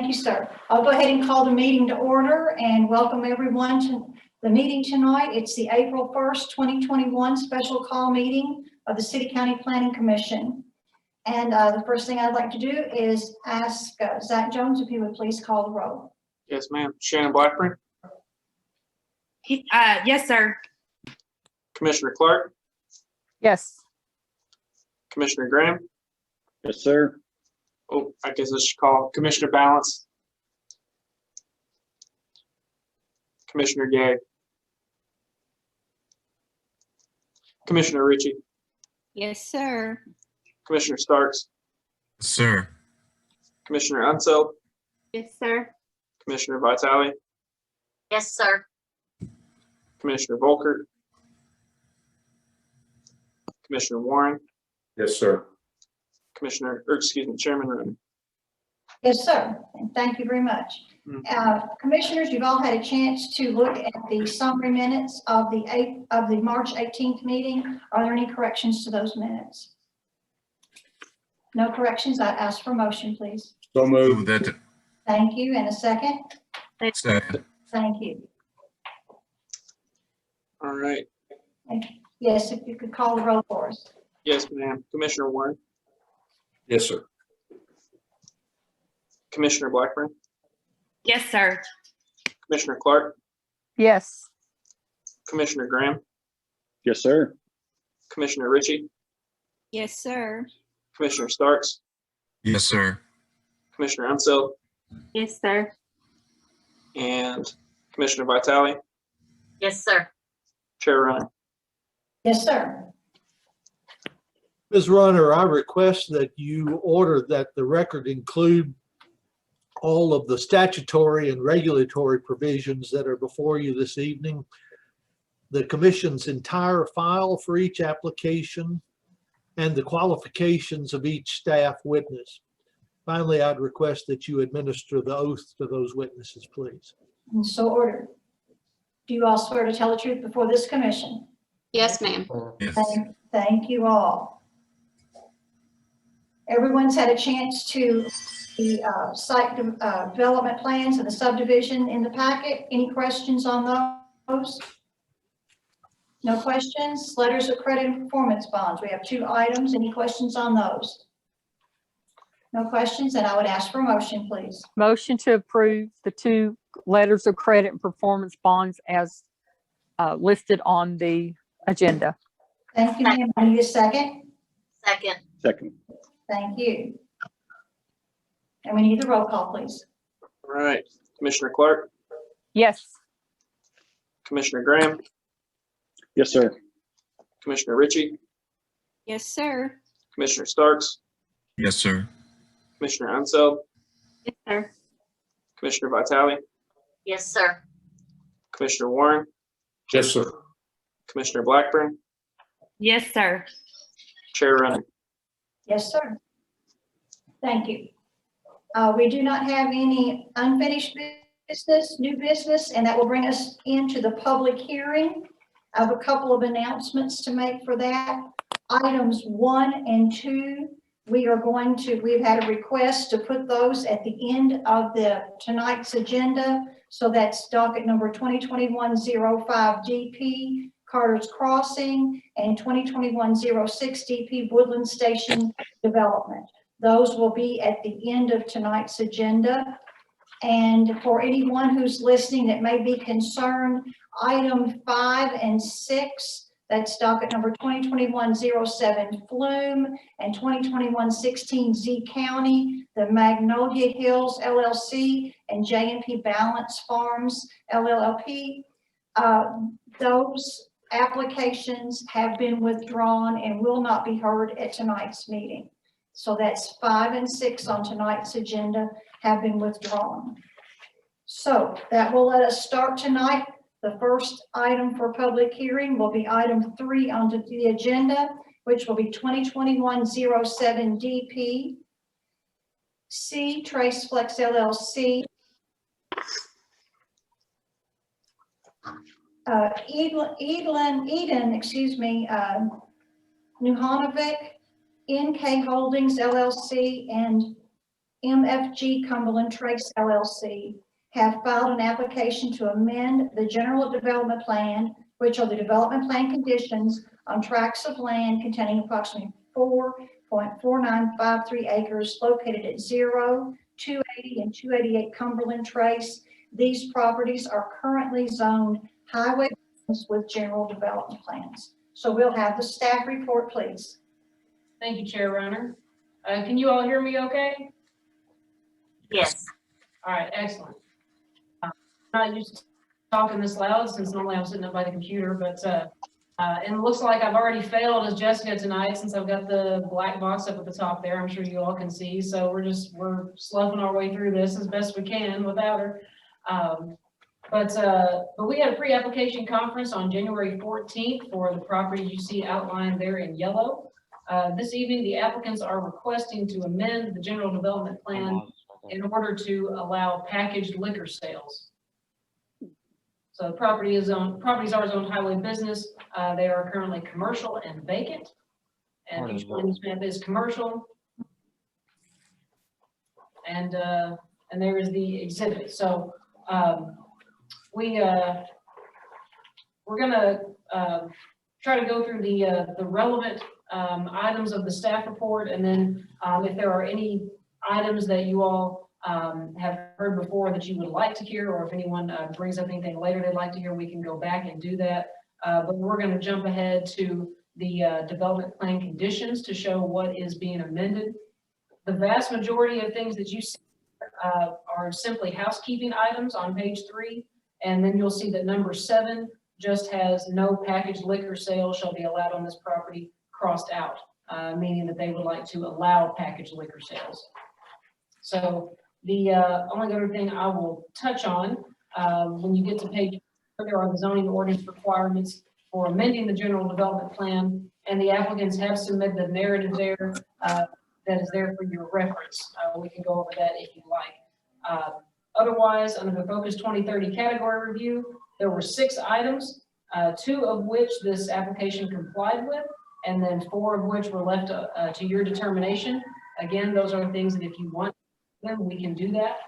Thank you, sir. I'll go ahead and call the meeting to order and welcome everyone to the meeting tonight. It's the April 1st, 2021 special call meeting of the City County Planning Commission. And the first thing I'd like to do is ask Zach Jones if he would please call the roll. Yes, ma'am. Shannon Blackburn. Yes, sir. Commissioner Clark. Yes. Commissioner Graham. Yes, sir. Oh, I guess I should call Commissioner Balance. Commissioner Gay. Commissioner Ritchie. Yes, sir. Commissioner Starks. Sir. Commissioner Unseld. Yes, sir. Commissioner Vitale. Yes, sir. Commissioner Volkert. Commissioner Warren. Yes, sir. Chairman Rooney. Yes, sir. And thank you very much. Commissioners, you've all had a chance to look at the summary minutes of the March 18th meeting. Are there any corrections to those minutes? No corrections. I ask for a motion, please. So Move moved. that. Thank you. And a second? Second. Thank you. All right. Yes, if you could call the roll for us. Yes, ma'am. Commissioner Warren. Yes, sir. Commissioner Blackburn. Yes, sir. Commissioner Clark. Yes. Commissioner Graham. Yes, sir. Commissioner Ritchie. Yes, sir. Commissioner Starks. Yes, sir. Commissioner Unseld. Yes, sir. And Commissioner Vitale. Yes, sir. Chair Rooney. Yes, sir. Ms. Runner, I request that you order that the record include all of the statutory and regulatory provisions that are before you this evening, the commission's entire file for each application, and the qualifications of each staff witness. Finally, I'd request that you administer the oath to those witnesses, please. And so ordered. Do you all swear to tell the truth before this commission? Yes, ma'am. Yes. Thank you all. Everyone's had a chance to the site development plans and the subdivision in the packet. Any questions on those? No questions. Letters of credit and performance bonds. We have 2 items. Any questions on those? No questions, and I would ask for a motion, please. Motion to approve the 2 letters of credit and performance bonds as listed on the agenda. Thank you, ma'am. I need a second. Second. Second. Thank you. And we need the roll call, please. All right. Commissioner Clark. Yes. Commissioner Graham. Yes, sir. Commissioner Ritchie. Yes, sir. Commissioner Starks. Yes, sir. Commissioner Unseld. Yes, sir. Commissioner Vitale. Yes, sir. Commissioner Warren. Yes, sir. Commissioner Blackburn. Yes, sir. Chair Rooney. Yes, sir. Thank you. We do not have any unfinished business, new business, and that will bring us into the public hearing. I have a couple of announcements to make for that. Items 1 and 2, we've had a request to put those at the end of tonight's agenda. So that's docket number 2021-05 DP, Carter's Crossing, and 2021-06 DP, Woodland Station Development. Those will be at the end of tonight's agenda. And for anyone who's listening that may be concerned, item 5 and 6, that's docket number 2021-07 Flume and 2021-16 Z County, the Magnolia Hills LLC and J&P Balance Farms LLP. Those applications have been withdrawn and will not be heard at tonight's meeting. So that's 5 and 6 on tonight's agenda have been withdrawn. So that will let us start tonight. The first item for public hearing will be item 3 onto the agenda, which will be 2021-07 DP, C Trace Flex LLC, Nuhanovic, NK Holdings LLC, and MFG Cumberland Trace LLC have filed an application to amend the general development plan, which are the development plan conditions on tracts of land containing approximately 4.4953 acres located at 0, 280, and 288 Cumberland Trace. These properties are currently zoned highway business with general development plans. So we'll have the staff report, please. Thank you, Chair Runner. Can you all hear me okay? Yes. All right, excellent. I'm not used to talking this loud since normally I'm sitting up by the computer, but and it looks like I've already failed as Jessica tonight since I've got the black box up at the top there. I'm sure you all can see. So we're sloughing our way through this as best we can without her. But we had a pre-application conference on January 14th for the properties you see outlined there in yellow. This evening, the applicants are requesting to amend the general development plan in order to allow packaged liquor sales. So the properties are zoned highway business. They are currently commercial and vacant. And each one of these map is commercial. And there is the exhibit. So we're gonna try to go through the relevant items of the staff report, and then if there are any items that you all have heard before that you would like to hear, or if anyone brings up anything later they'd like to hear, we can go back and do that. But we're going to jump ahead to the development plan conditions to show what is being amended. The vast majority of things that you see are simply housekeeping items on page 3, and then you'll see that number 7 just has no packaged liquor sales shall be allowed on this property crossed out, meaning that they would like to allow packaged liquor sales. So the only other thing I will touch on when you get to page 4, there are the zoning ordinance requirements for amending the general development plan, and the applicants have submitted the narrative there that is there for your reference. We can go over that if you like. Otherwise, under the Focus 2030 category review, there were 6 items, 2 of which this application complied with, and then 4 of which were left to your determination. Again, those are things that if you want them, we can do that.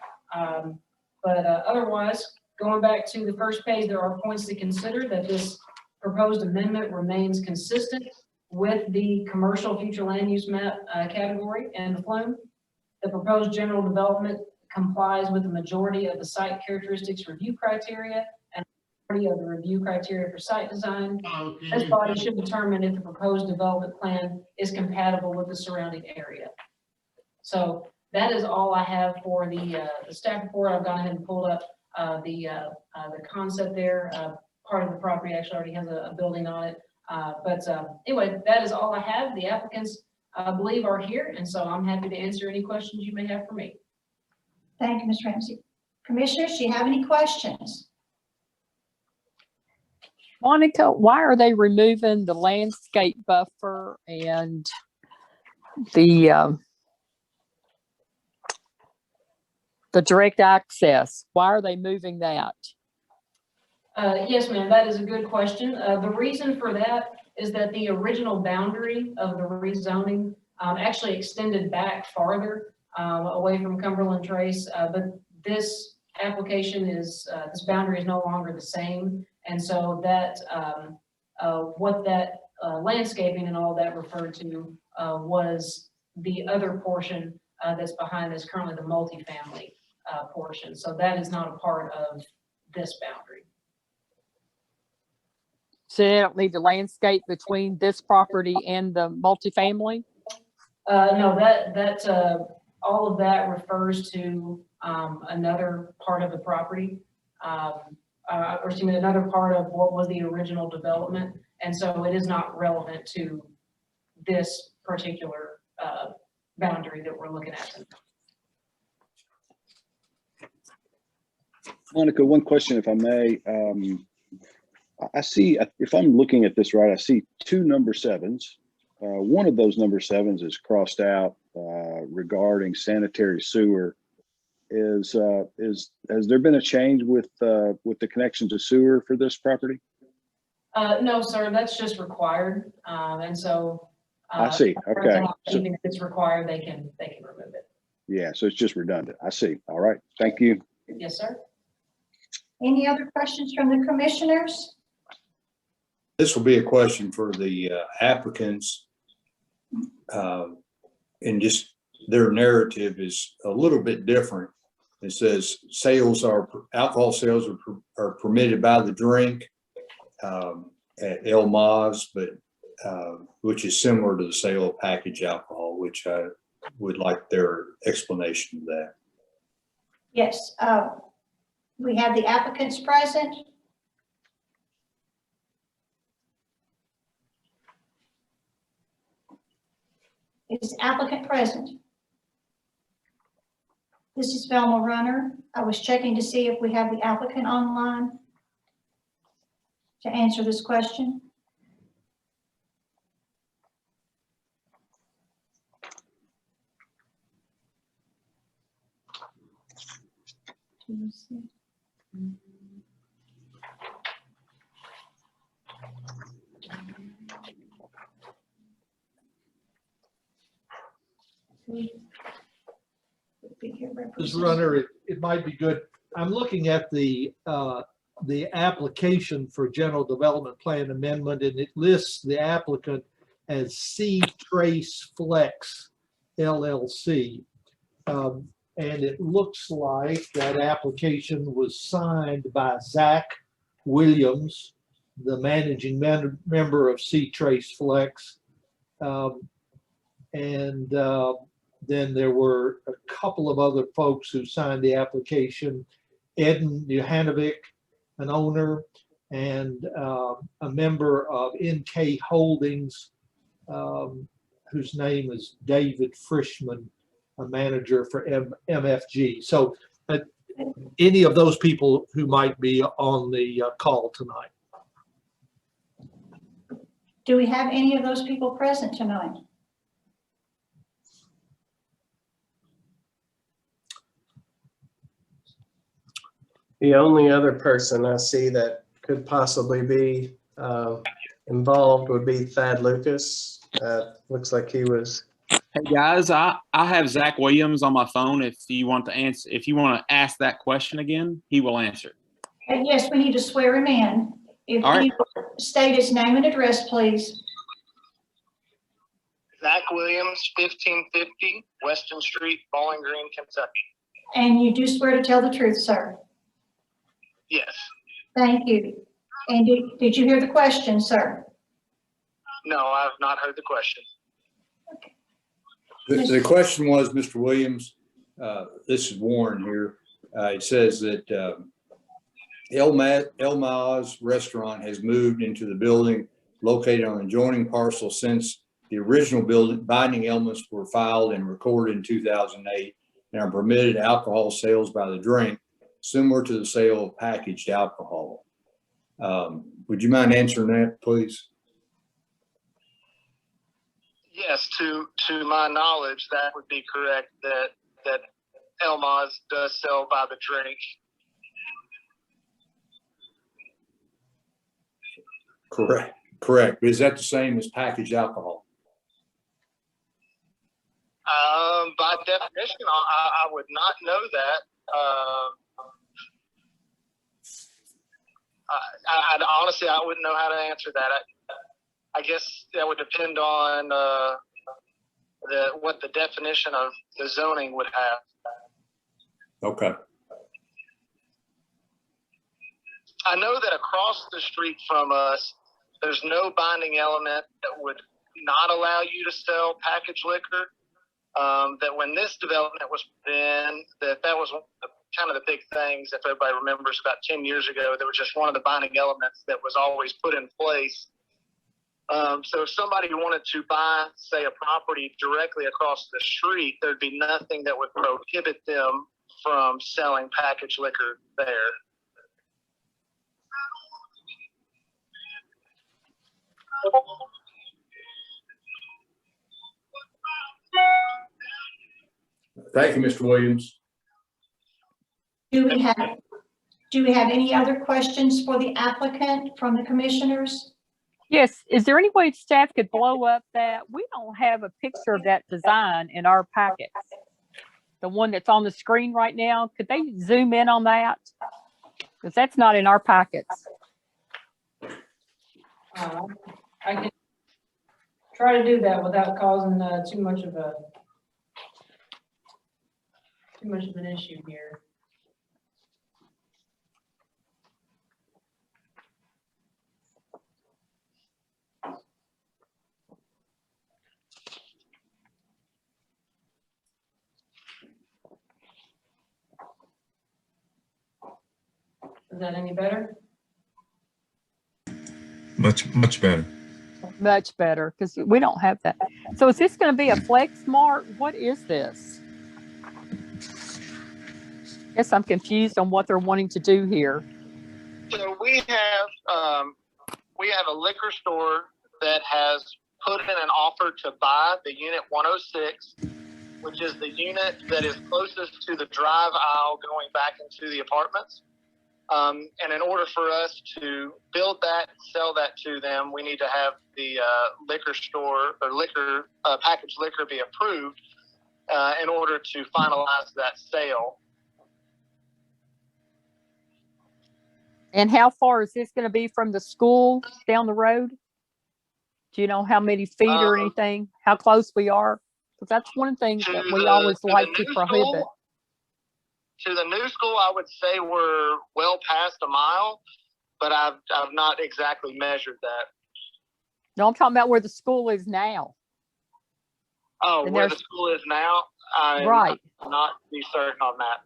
But otherwise, going back to the first page, there are points to consider that this proposed amendment remains consistent with the commercial future land use map category and the plume. The proposed general development complies with the majority of the site characteristics review criteria and the majority of the review criteria for site design. This body should determine if the proposed development plan is compatible with the surrounding area. So that is all I have for the staff report. I've gone ahead and pulled up the concept there. Part of the property actually already has a building on it. But anyway, that is all I have. The applicants, I believe, are here, and so I'm happy to answer any questions you may have for me. Thank you, Ms. Ramsey. Commissioners, do you have any questions? Monica, why are they removing the landscape buffer and the direct access? Why are they moving that? Yes, ma'am, that is a good question. The reason for that is that the original boundary of the rezoning actually extended back farther away from Cumberland Trace, but this application is, this boundary is no longer the same. And so that, what that landscaping and all that referred to was the other portion that's behind this, currently the multifamily portion. So that is not a part of this boundary. So they don't need the landscape between this property and the multifamily? No, that all of that refers to another part of the property, or excuse me, another part of what was the original development, and so it is not relevant to this particular boundary that we're looking at. Monica, one question, if I may. I see, if I'm looking at this right, I see 2 number 7s. One of those number 7s is crossed out regarding sanitary sewer. Has there been a change with the connection to sewer for this property? No, sir, that's just required, and so I see. Okay. even if it's required, they can remove it. Yeah, so it's just redundant. I see. All right, thank you. Yes, sir. Any other questions from the commissioners? This will be a question for the applicants. And just their narrative is a little bit different. It says alcohol sales are permitted by the drink at El Maz, but which is similar to the sale of packaged alcohol, which I would like their explanation of that. Yes, we have the applicants present. Is the applicant present? This is Velma Runner. I was checking to see if we have the applicant online to answer this question. Ms. Runner, it might be good. I'm looking at the application for general development plan amendment, and it lists the applicant as C Trace Flex LLC. And it looks like that application was signed by Zach Williams, the managing member of C Trace Flex. Then there were a couple of other folks who signed the application. Eden Johanovic, an owner, and a member of NK Holdings, whose name is David Frischman, a manager for MFG. So any of those people who might be on the call tonight. Do we have any of those people present tonight? The only other person I see that could possibly be involved would be Thad Lucas. Looks like he was. Hey guys, I have Zach Williams on my phone. If you want to answer, if you want to ask that question again, he will answer. And yes, we need to swear him in. If All right. he will state his name and address, please. Zach Williams, 1550 Weston Street, Bowling Green, Kentucky. And you do swear to tell the truth, sir? Yes. Thank you. And did you hear the question, sir? No, I've not heard the question. The question was, Mr. Williams, this is Warren here. It says that El Maz Restaurant has moved into the building located on an adjoining parcel since the original building binding elements were filed and recorded in 2008 and are permitted alcohol sales by the drink, similar to the sale of packaged alcohol. Would you mind answering that, please? Yes, to my knowledge, that would be correct, that El Maz does sell by the drink. Correct. But is that the same as packaged alcohol? By definition, I would not know that. Honestly, I wouldn't know how to answer that. I guess that would depend on what the definition of the zoning would have. Okay. I know that across the street from us, there's no binding element that would not allow you to sell packaged liquor. That when this development was put in, that was kind of the big things, if everybody remembers, about 10 years ago, there was just one of the binding elements that was always put in place. So if somebody wanted to buy, say, a property directly across the street, there'd be nothing that would prohibit them from selling packaged liquor there. Thank you, Mr. Williams. Do we have any other questions for the applicant from the commissioners? Yes, is there any way staff could blow up that? We don't have a picture of that design in our packets. The one that's on the screen right now, could they zoom in on that? Because that's not in our packets. I can try to do that without causing too much of an issue here. Is that any better? Much better. Much better, because we don't have that. So is this going to be a Flex Mart? What is this? Guess I'm confused on what they're wanting to do here. So we have a liquor store that has put in an offer to buy the unit 106, which is the unit that is closest to the drive aisle going back into the apartments. And in order for us to build that, sell that to them, we need to have the liquor store or packaged liquor be approved in order to finalize that sale. And how far is this going to be from the school down the road? Do you know how many feet or anything? How close we are? Because that's one thing that we always like to prohibit. To the new school, I would say we're well past a mile, but I've not exactly measured that. No, I'm talking about where the school is now. Oh, And where the school is now? Right. I'm not be certain on that.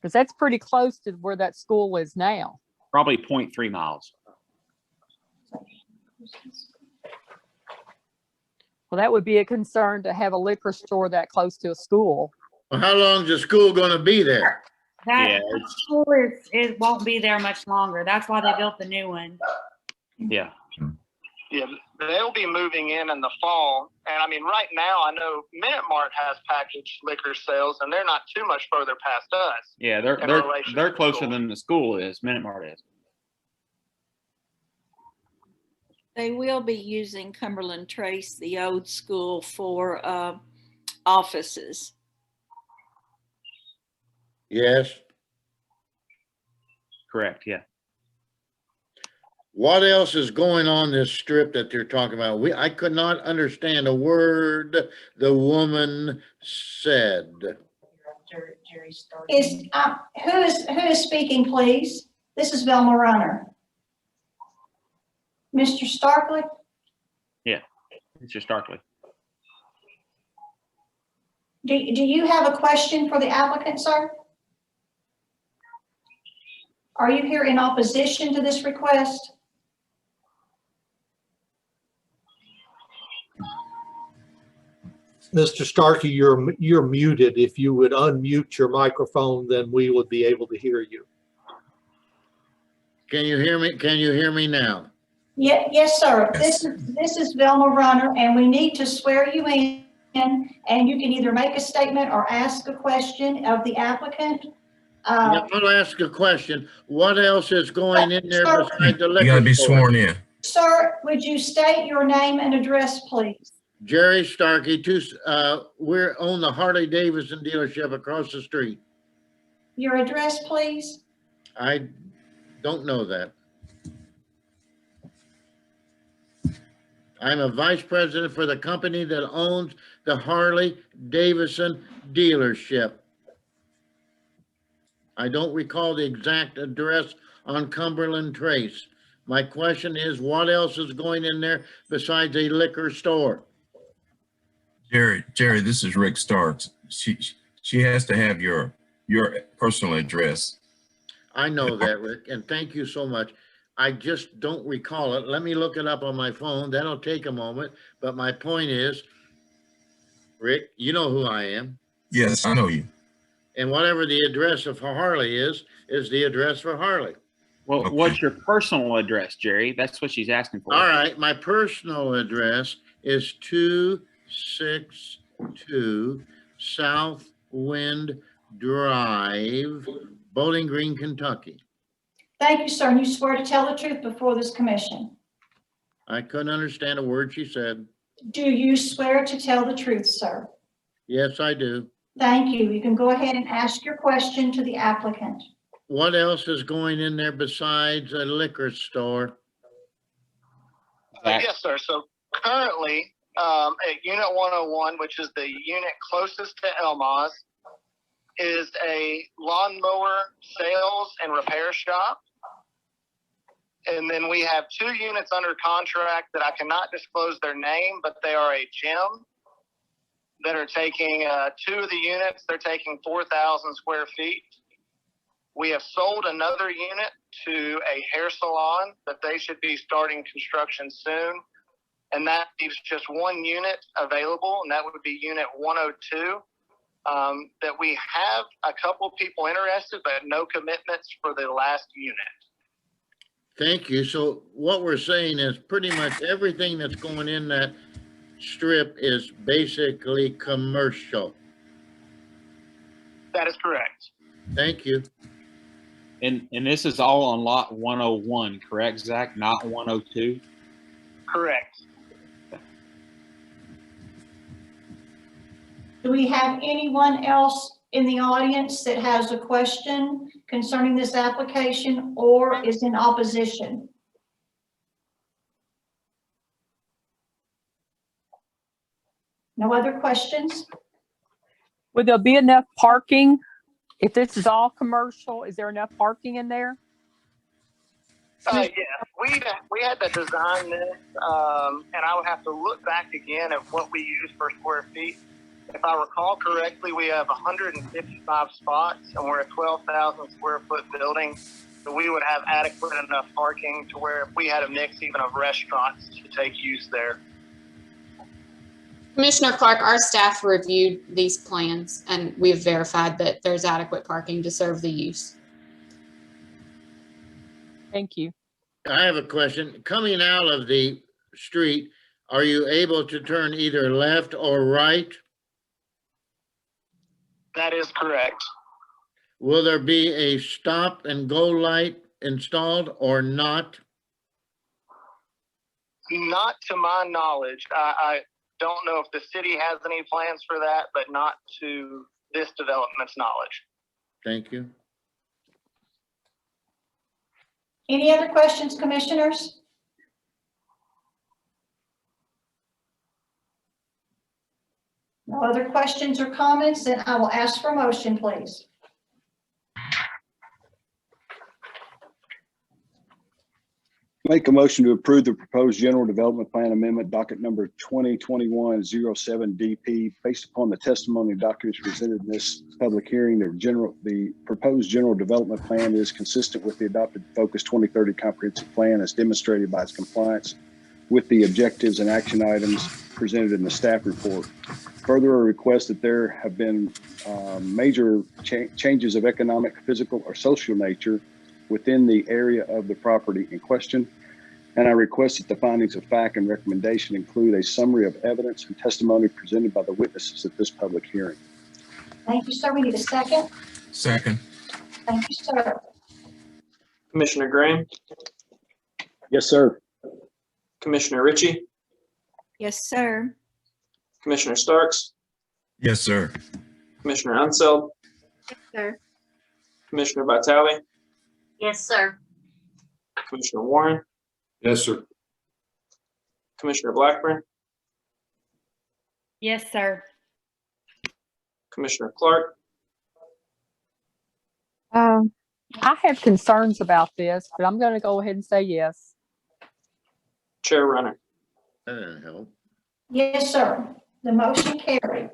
Because that's pretty close to where that school is now. Probably 0.3 miles. Well, that would be a concern to have a liquor store that close to a school. Well, how long is the school gonna be there? That Yeah, school it won't be there much longer. That's why they built the new one. Yeah. Yeah, they'll be moving in the fall. And I mean, right now, I know Minute Mart has packaged liquor sales, and they're not too much further past us. Yeah, in relation to they're the closer school. than the school is. Minute Mart is. They will be using Cumberland Trace, the old school, for offices. Yes. Correct. Yeah. What else is going on this strip that they're talking about? I could not understand a word the woman said. Jerry started. Who is speaking, please? This is Velma Runner. Mr. Starkley? Yeah. Mr. Starkley. Do you have a question for the applicant, sir? Are you here in opposition to this request? Mr. Starkey, you're muted. If you would unmute your microphone, then we would be able to hear you. Can you hear me? Can you hear me now? Yeah, yes, sir. This is Velma Runner, and we need to swear you in, and you can either make a statement or ask a question of the applicant. I'm gonna ask a question. What else is going in there Sir, besides the liquor You gotta be store? sworn in. Sir, would you state your name and address, please? Jerry Starkey, we're on the Harley Davidson dealership across the street. Your address, please? I don't know that. I'm a vice president for the company that owns the Harley Davidson dealership. I don't recall the exact address on Cumberland Trace. My question is, what else is going in there besides a liquor store? Jerry, this is Rick Starks. She has to have your personal address. I know that, Rick, and thank you so much. I just don't recall it. Let me look it up on my phone. That'll take a moment. But my point is, Rick, you know who I am. Yes, I know you. And whatever the address of Harley is the address for Harley. Well, Okay. what's your personal address, Jerry? That's what she's asking for. All right, my personal address is 262 South Wind Drive, Bowling Green, Kentucky. Thank you, sir. And you swear to tell the truth before this commission? I couldn't understand a word she said. Do you swear to tell the truth, sir? Yes, I do. Thank you. You can go ahead and ask your question to the applicant. What else is going in there besides a liquor store? Zach? Yes, sir. So currently, at Unit 101, which is the unit closest to Elma's, is a lawnmower sales and repair shop. And then we have 2 units under contract that I cannot disclose their name, but they are a gym that are taking 2 of the units. They're taking 4,000 square feet. We have sold another unit to a hair salon that they should be starting construction soon. And that leaves just 1 unit available, and that would be Unit 102. That we have a couple people interested, but no commitments for the last unit. Thank you. So what we're saying is pretty much everything that's going in that strip is basically commercial. That is correct. Thank you. And this is all on lot 101, correct, Zach? Not 102? Correct. Do we have anyone else in the audience that has a question concerning this application or is in opposition? No other questions? Would there be enough parking? If this is all commercial, is there enough parking in there? Yeah, we had to design this, and I would have to look back again at what we use per square feet. If I recall correctly, we have 155 spots, and we're a 12,000 square foot building, so we would have adequate enough parking to where if we had a mix even of restaurants to take use there. Commissioner Clark, our staff reviewed these plans and we've verified that there's adequate parking to serve the use. Thank you. I have a question. Coming out of the street, are you able to turn either left or right? That is correct. Will there be a stop and go light installed or not? Not to my knowledge. I don't know if the city has any plans for that, but not to this development's knowledge. Thank you. Any other questions, commissioners? No other questions or comments, then I will ask for a motion, please. Make a motion to approve the proposed general development plan amendment docket number 2021-07 based upon the testimony and documents presented in this public hearing. The proposed general development plan is consistent with the adopted Focus 2030 comprehensive plan as demonstrated by its compliance with the objectives and action items presented in the staff report. Further, a request that there have been major changes of economic, physical, or social nature within the area of the property in question. And I request that the findings of fact and recommendation include a summary of evidence and testimony presented by the witnesses at this public hearing. Thank you, sir. We need a second. Second. Thank you, sir. Commissioner Graham, Yes, sir. Commissioner Ritchie, Yes, sir. Commissioner Starks, Yes, sir. Commissioner Unseld, Yes, sir. Commissioner Vitale, Yes, sir. Commissioner Warren, Yes, sir. Commissioner Blackburn, Yes, sir. Commissioner Clark, I have concerns about this, but I'm going to go ahead and say yes. Chair Runner. That didn't help. Yes, sir. The motion carried.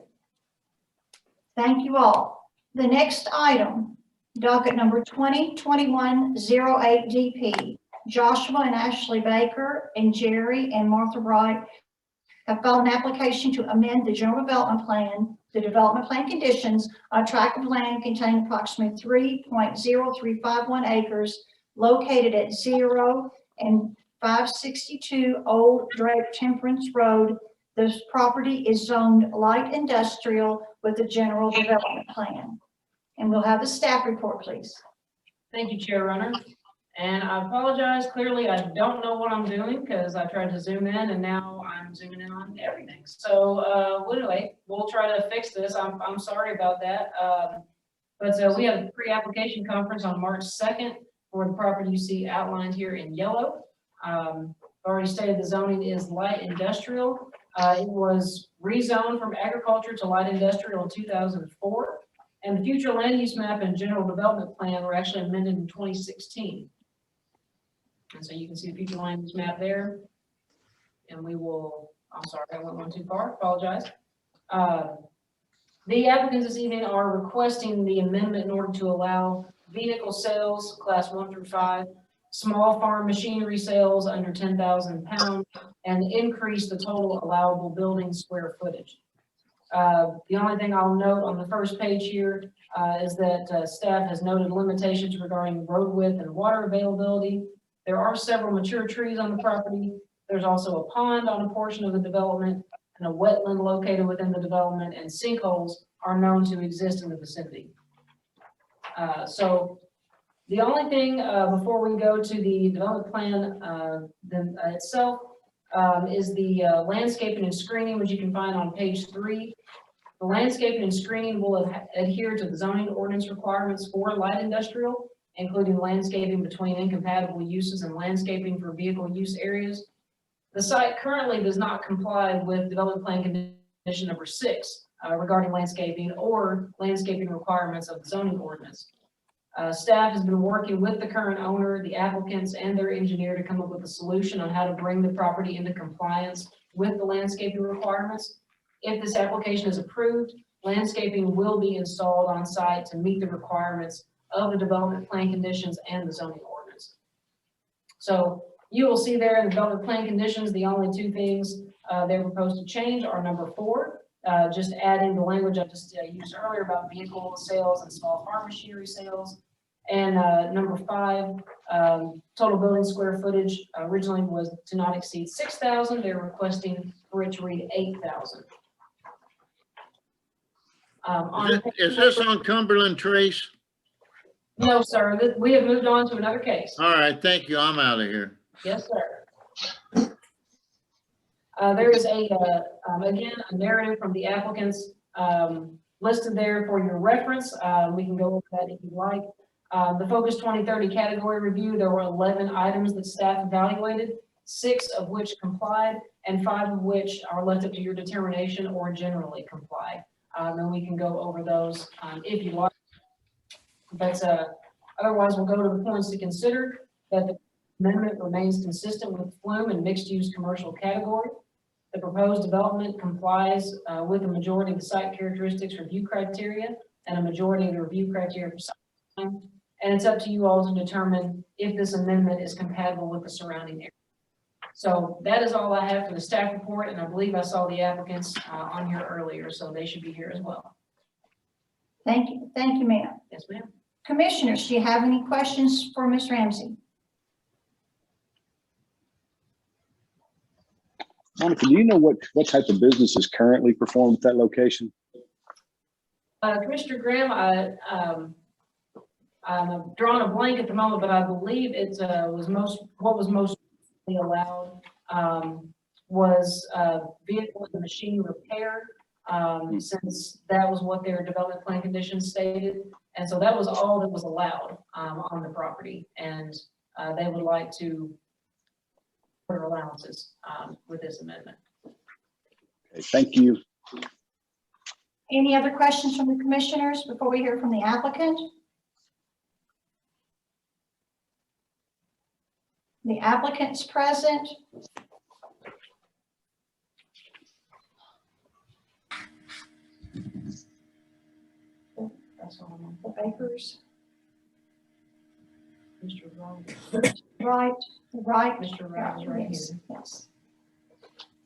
Thank you all. The next item, docket number 2021-08 Joshua and Ashley Baker and Jerry and Martha Wright have filed an application to amend the general development plan, the development plan conditions on a tract of land containing approximately 3.0351 acres located at 0 and 562 Old Drake Temperance Rd. This property is zoned light industrial with a general development plan. And we'll have the staff report, please. Thank you, Chair Runner. And I apologize, clearly I don't know what I'm doing because I tried to zoom in and now I'm zooming in on everything. So anyway, we'll try to fix this. I'm sorry about that. But we have a pre-application conference on March 2nd for the property you see outlined here in yellow. Already stated the zoning is light industrial. It was rezoned from agriculture to light industrial in 2004. And the future land use map and general development plan were actually amended in 2016. And so you can see the future land use map there. And we will, I'm sorry, I went one too far, apologize. The applicants this evening are requesting the amendment in order to allow vehicle sales, class 1 through 5, small farm machinery sales under 10,000 pounds, and increase the total allowable building square footage. The only thing I'll note on the first page here is that staff has noted limitations regarding road width and water availability. There are several mature trees on the property. There's also a pond on a portion of the development and a wetland located within the development, and sinkholes are known to exist in the vicinity. So the only thing before we go to the development plan itself is the landscaping and screening, which you can find on page 3. The landscaping and screening will adhere to the zoning ordinance requirements for light industrial, including landscaping between incompatible uses and landscaping for vehicle use areas. The site currently does not comply with development plan condition number 6 regarding landscaping or landscaping requirements of the zoning ordinance. Staff has been working with the current owner, the applicants, and their engineer to come up with a solution on how to bring the property into compliance with the landscaping requirements. If this application is approved, landscaping will be installed on site to meet the requirements of the development plan conditions and the zoning ordinance. So you will see there in the development plan conditions, the only 2 things they're proposed to change are number 4, just adding the language I just used earlier about vehicle sales and small farm machinery sales. And number 5, total building square footage originally was to not exceed 6,000. They're requesting for it to read 8,000. Is this on Cumberland Trace? No, sir. We have moved on to another case. All right, thank you. I'm out of here. Yes, sir. There is again, a narrative from the applicants listed there for your reference. We can go over that if you'd like. The Focus 2030 category review, there were 11 items that staff evaluated, 6 of which complied, and 5 of which are left up to your determination or generally comply. And we can go over those if you like. But otherwise, we'll go to the points to consider. That the amendment remains consistent with flume and mixed-use commercial category. The proposed development complies with the majority of the site characteristics review criteria and a majority of the review criteria for site design. And it's up to you all to determine if this amendment is compatible with the surrounding area. So that is all I have for the staff report, and I believe I saw the applicants on here earlier, so they should be here as well. Thank you. Thank you, ma'am. Yes, ma'am. Commissioners, do you have any questions for Ms. Ramsey? Monica, do you know what type of business is currently performed at that location? Commissioner Graham, I'm drawing a blank at the moment, but I believe it what was most allowed was vehicle and machine repair, since that was what their development plan conditions stated. And so that was all that was allowed on the property. And they would like to put allowances with this amendment. Okay, thank you. Any other questions from the commissioners before we hear from the applicant? The applicant's present. The Bakers. Mr. Wright. Right. Mr. Wright is right Yes, here. yes.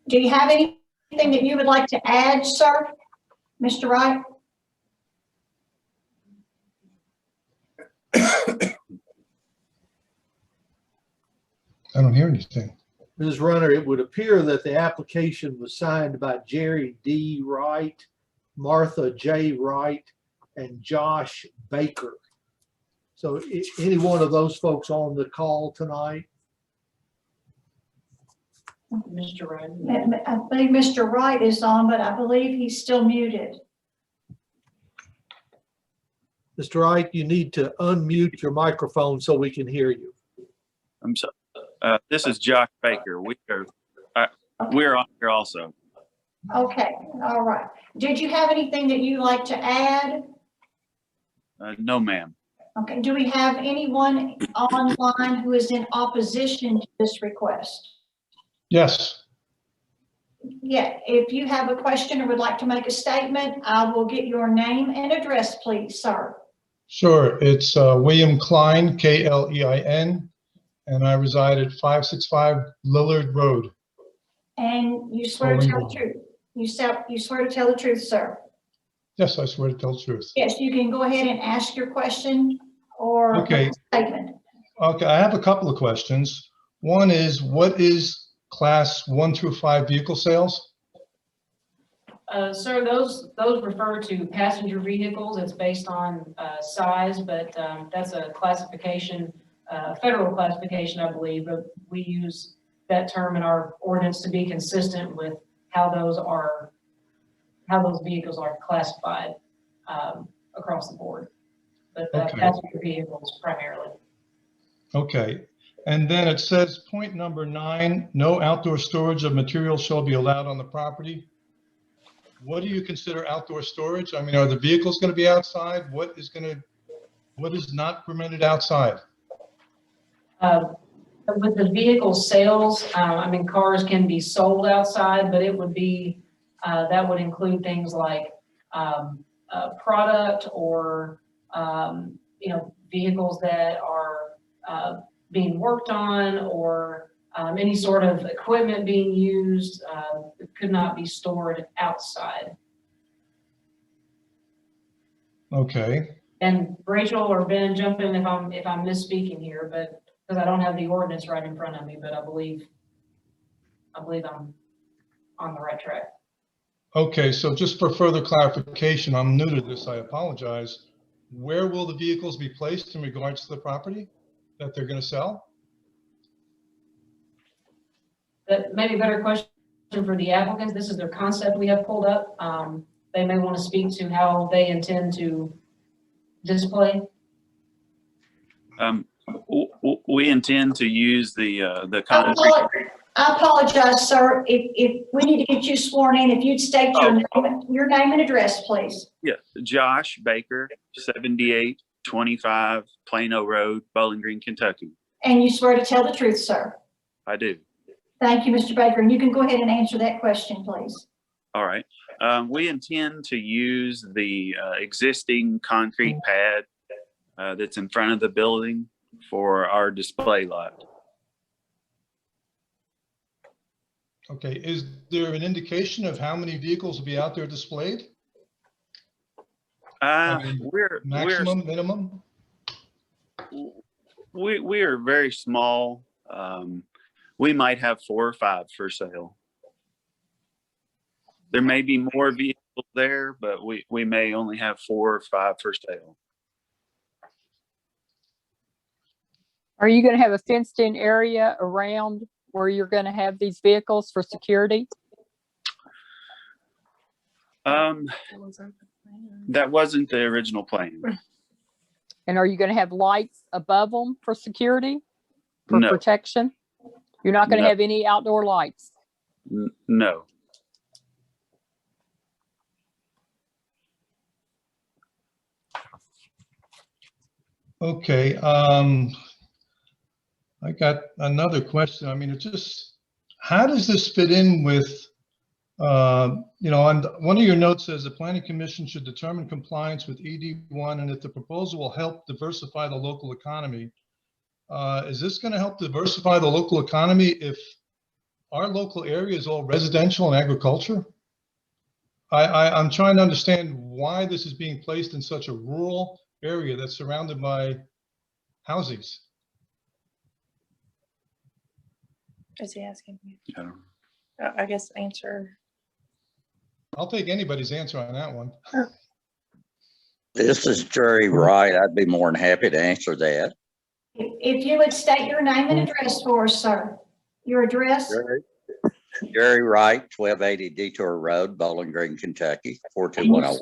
Do you have anything that you would like to add, sir? Mr. Wright? I don't hear anything. Ms. Runner, it would appear that the application was signed by Jerry D. Wright, Martha J. Wright, and Josh Baker. So any one of those folks on the call tonight? Mr. Wright. I believe Mr. Wright is on, but I believe he's still muted. Mr. Wright, you need to unmute your microphone so we can hear you. I'm sorry. This is Josh Baker. We're on here also. Okay, all right. Did you have anything that you'd like to add? No, ma'am. Okay, do we have anyone online who is in opposition to this request? Yes, Yeah, if you have a question or would like to make a statement, I will get your name and address, please, sir. sure. It's William Klein, Klein, and I reside at 565 Lillard Road. And you swear to tell the truth. You swear to tell the truth, sir. Yes, I swear to tell the truth. Yes, you can go ahead and ask your question or Okay. make a statement. Okay, I have a couple of questions. One is, what is class 1 through 5 vehicle sales? Sir, those refer to passenger vehicles. It's based on size, but that's a classification, federal classification, I believe. But we use that term in our ordinance to be consistent with how those vehicles are classified across the board. But Okay. passenger vehicles primarily. Okay, and then it says point number 9, no outdoor storage of materials shall be allowed on the property. What do you consider outdoor storage? I mean, are the vehicles going to be outside? What is not permitted outside? With the vehicle sales, I mean, cars can be sold outside, but it would be, that would include things like product or, vehicles that are being worked on, or any sort of equipment being used could not be stored outside. Okay, And Rachel or Ben, jump in if I'm misspeaking here, but because I don't have the ordinance right in front of me, but I believe I'm on the right track. okay, so just for further clarification, I'm new to this, I apologize. Where will the vehicles be placed in regards to the property that they're going to sell? That may be a better question for the applicants. This is their concept we have pulled up. They may want to speak to how they intend to display. We intend to use the I concrete. apologize, sir. If we need to get you sworn in, if you'd state your name and address, please. Yeah, Josh Baker, 7825 Plano Road, Bowling Green, Kentucky. And you swear to tell the truth, sir. I do. Thank you, Mr. Baker. And you can go ahead and answer that question, please. All right. We intend to use the existing concrete pad that's in front of the building for our display lot. Okay, is there an indication of how many vehicles will be out there displayed? Maximum, minimum? We are very small. We might have 4 or 5 for sale. There may be more vehicles there, but we may only have 4 or 5 for sale. Are you going to have a fenced in area around where you're going to have these vehicles for security? That wasn't the original plan. And are you going to have lights above them for security, for No. protection? You're not going to No. have any outdoor lights? No. Okay, I got another question. I mean, it just, how does this fit in with, on one of your notes says the planning commission should determine compliance with ED1 and if the proposal will help diversify the local economy. Is this going to help diversify the local economy if our local area is all residential and agriculture? I'm trying to understand why this is being placed in such a rural area that's surrounded by houses. Is he asking you? Yeah. I guess answer. I'll take anybody's answer on that one. This is Jerry Wright. I'd be more than happy to answer that. If you would state your name and address for us, sir. Your address? Jerry Wright, 1280 Detour Road, Bowling Green, Kentucky, 42101.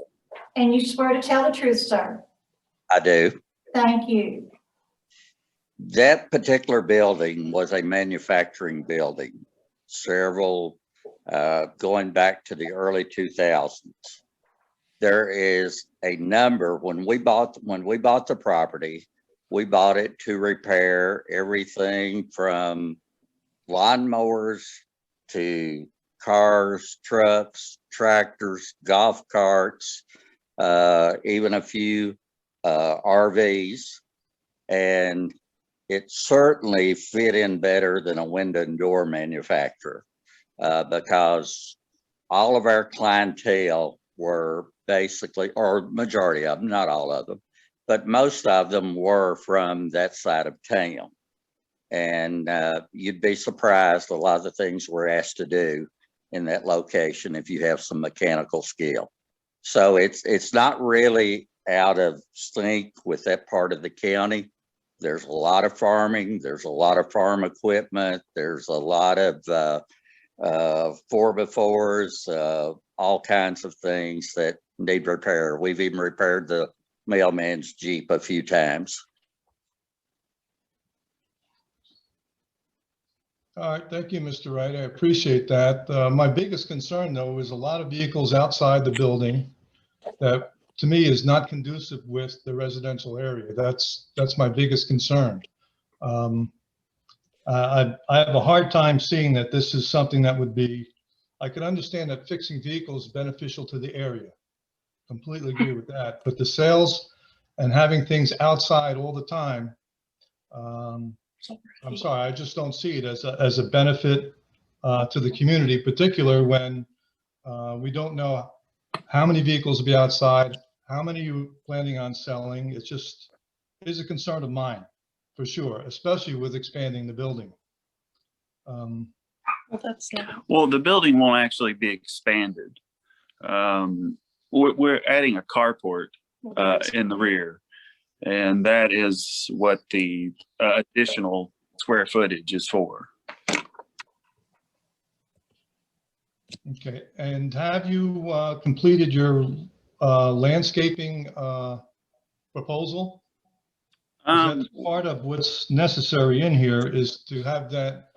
And you swear to tell the truth, sir? I do. Thank you. That particular building was a manufacturing building, several going back to the early 2000s. There is a number, when we bought the property, we bought it to repair everything from lawnmowers to cars, trucks, tractors, golf carts, even a few RVs. And it certainly fit in better than a window and door manufacturer because all of our clientele were basically, or majority of them, not all of them, but most of them were from that side of town. And you'd be surprised a lot of the things we're asked to do in that location if you have some mechanical skill. So it's not really out of sync with that part of the county. There's a lot of farming, there's a lot of farm equipment, there's a lot of 4x4s, all kinds of things that need repair. We've even repaired the mailman's Jeep a few times. All right, thank you, Mr. Wright. I appreciate that. My biggest concern, though, is a lot of vehicles outside the building that, to me, is not conducive with the residential area. That's my biggest concern. I have a hard time seeing that this is something that would be, I could understand that fixing vehicles is beneficial to the area. Completely agree with that. But the sales and having things outside all the time, I'm sorry, I just don't see it as a benefit to the community, particularly when we don't know how many vehicles will be outside, how many you planning on selling. It's just is a concern of mine, for sure, especially with expanding the building. Well, the building won't actually be expanded. We're adding a carport in the rear, and that is what the additional square footage is for. Okay, and have you completed your landscaping proposal? That's part of what's necessary in here is to have that.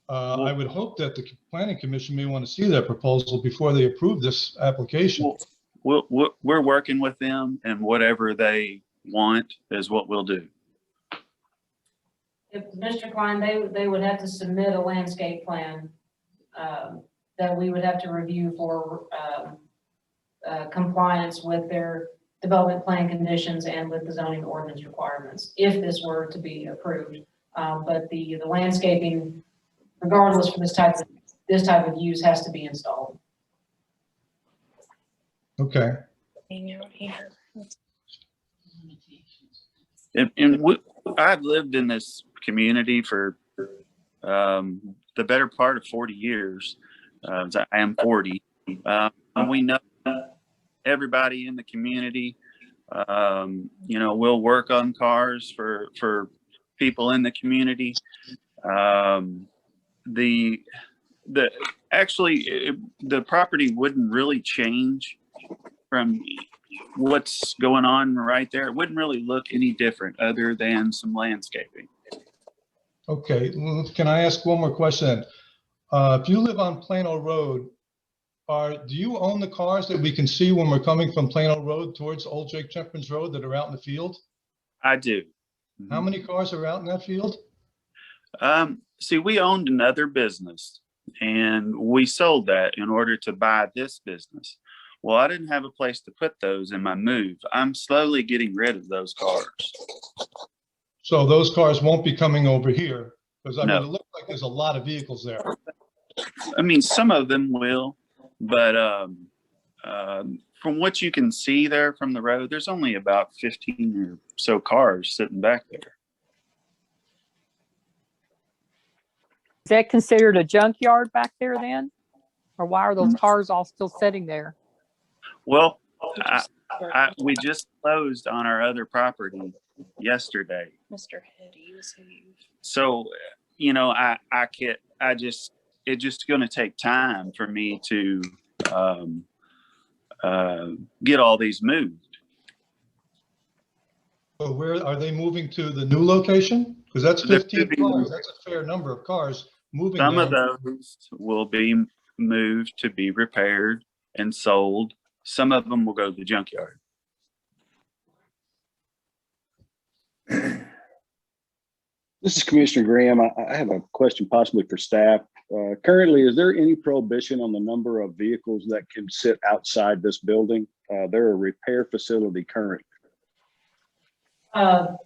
I would hope that the planning commission may want to see that proposal before they approve this application. We're working with them, and whatever they want is what we'll do. If Mr. Klein, they would have to submit a landscape plan that we would have to review for compliance with their development plan conditions and with the zoning ordinance requirements, if this were to be approved. But the landscaping, regardless for this type of use, has to be installed. Okay. And I've lived in this community for the better part of 40 years. I am 40. And we know everybody in the community. You know, we'll work on cars for people in the community. Actually, the property wouldn't really change from what's going on right there. It wouldn't really look any different other than some landscaping. Okay, well, can I ask one more question? If you live on Plano Road, do you own the cars that we can see when we're coming from Plano Road towards Old Drake Temperance Road that are out in the field? I do. How many cars are out in that field? See, we owned another business and we sold that in order to buy this business. Well, I didn't have a place to put those in my move. I'm slowly getting rid of those cars. So those cars won't be coming over here because I No. mean, it looks like there's a lot of vehicles there. I mean, some of them will, but from what you can see there from the road, there's only about 15 or so cars sitting back there. Is that considered a junkyard back there then? Or why are those cars all still sitting there? Well, We just closed on our other property yesterday. Mr. Hetty was who you. So, you know, it's just going to take time for me to get all these moved. So where are they moving to, the new location? Because that's They're 15 moving- cars. That's a fair number of cars moving Some of there. those will be moved to be repaired and sold. Some of them will go to the junkyard. This is Commissioner Graham. I have a question possibly for staff. Currently, is there any prohibition on the number of vehicles that can sit outside this building? They're a repair facility currently.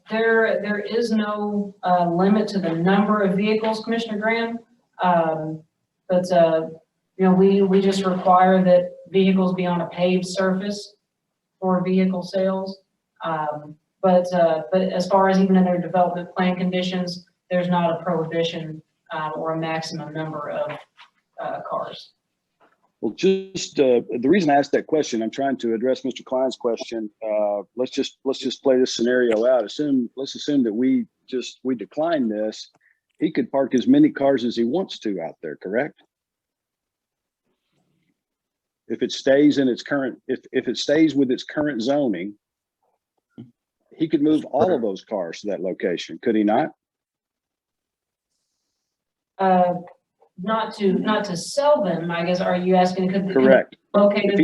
There is no limit to the number of vehicles, Commissioner Graham. But you know, we just require that vehicles be on a paved surface for vehicle sales. But as far as even in their development plan conditions, there's not a prohibition or a maximum number of cars. Well, just the reason I asked that question, I'm trying to address Mr. Klein's question. Let's just play this scenario out. Let's assume that we decline this. He could park as many cars as he wants to out there, correct? If it stays in its current, if it stays with its current zoning, he could move all of those cars to that location, could he not? Not to sell them, I guess. Are you asking? Correct. Located If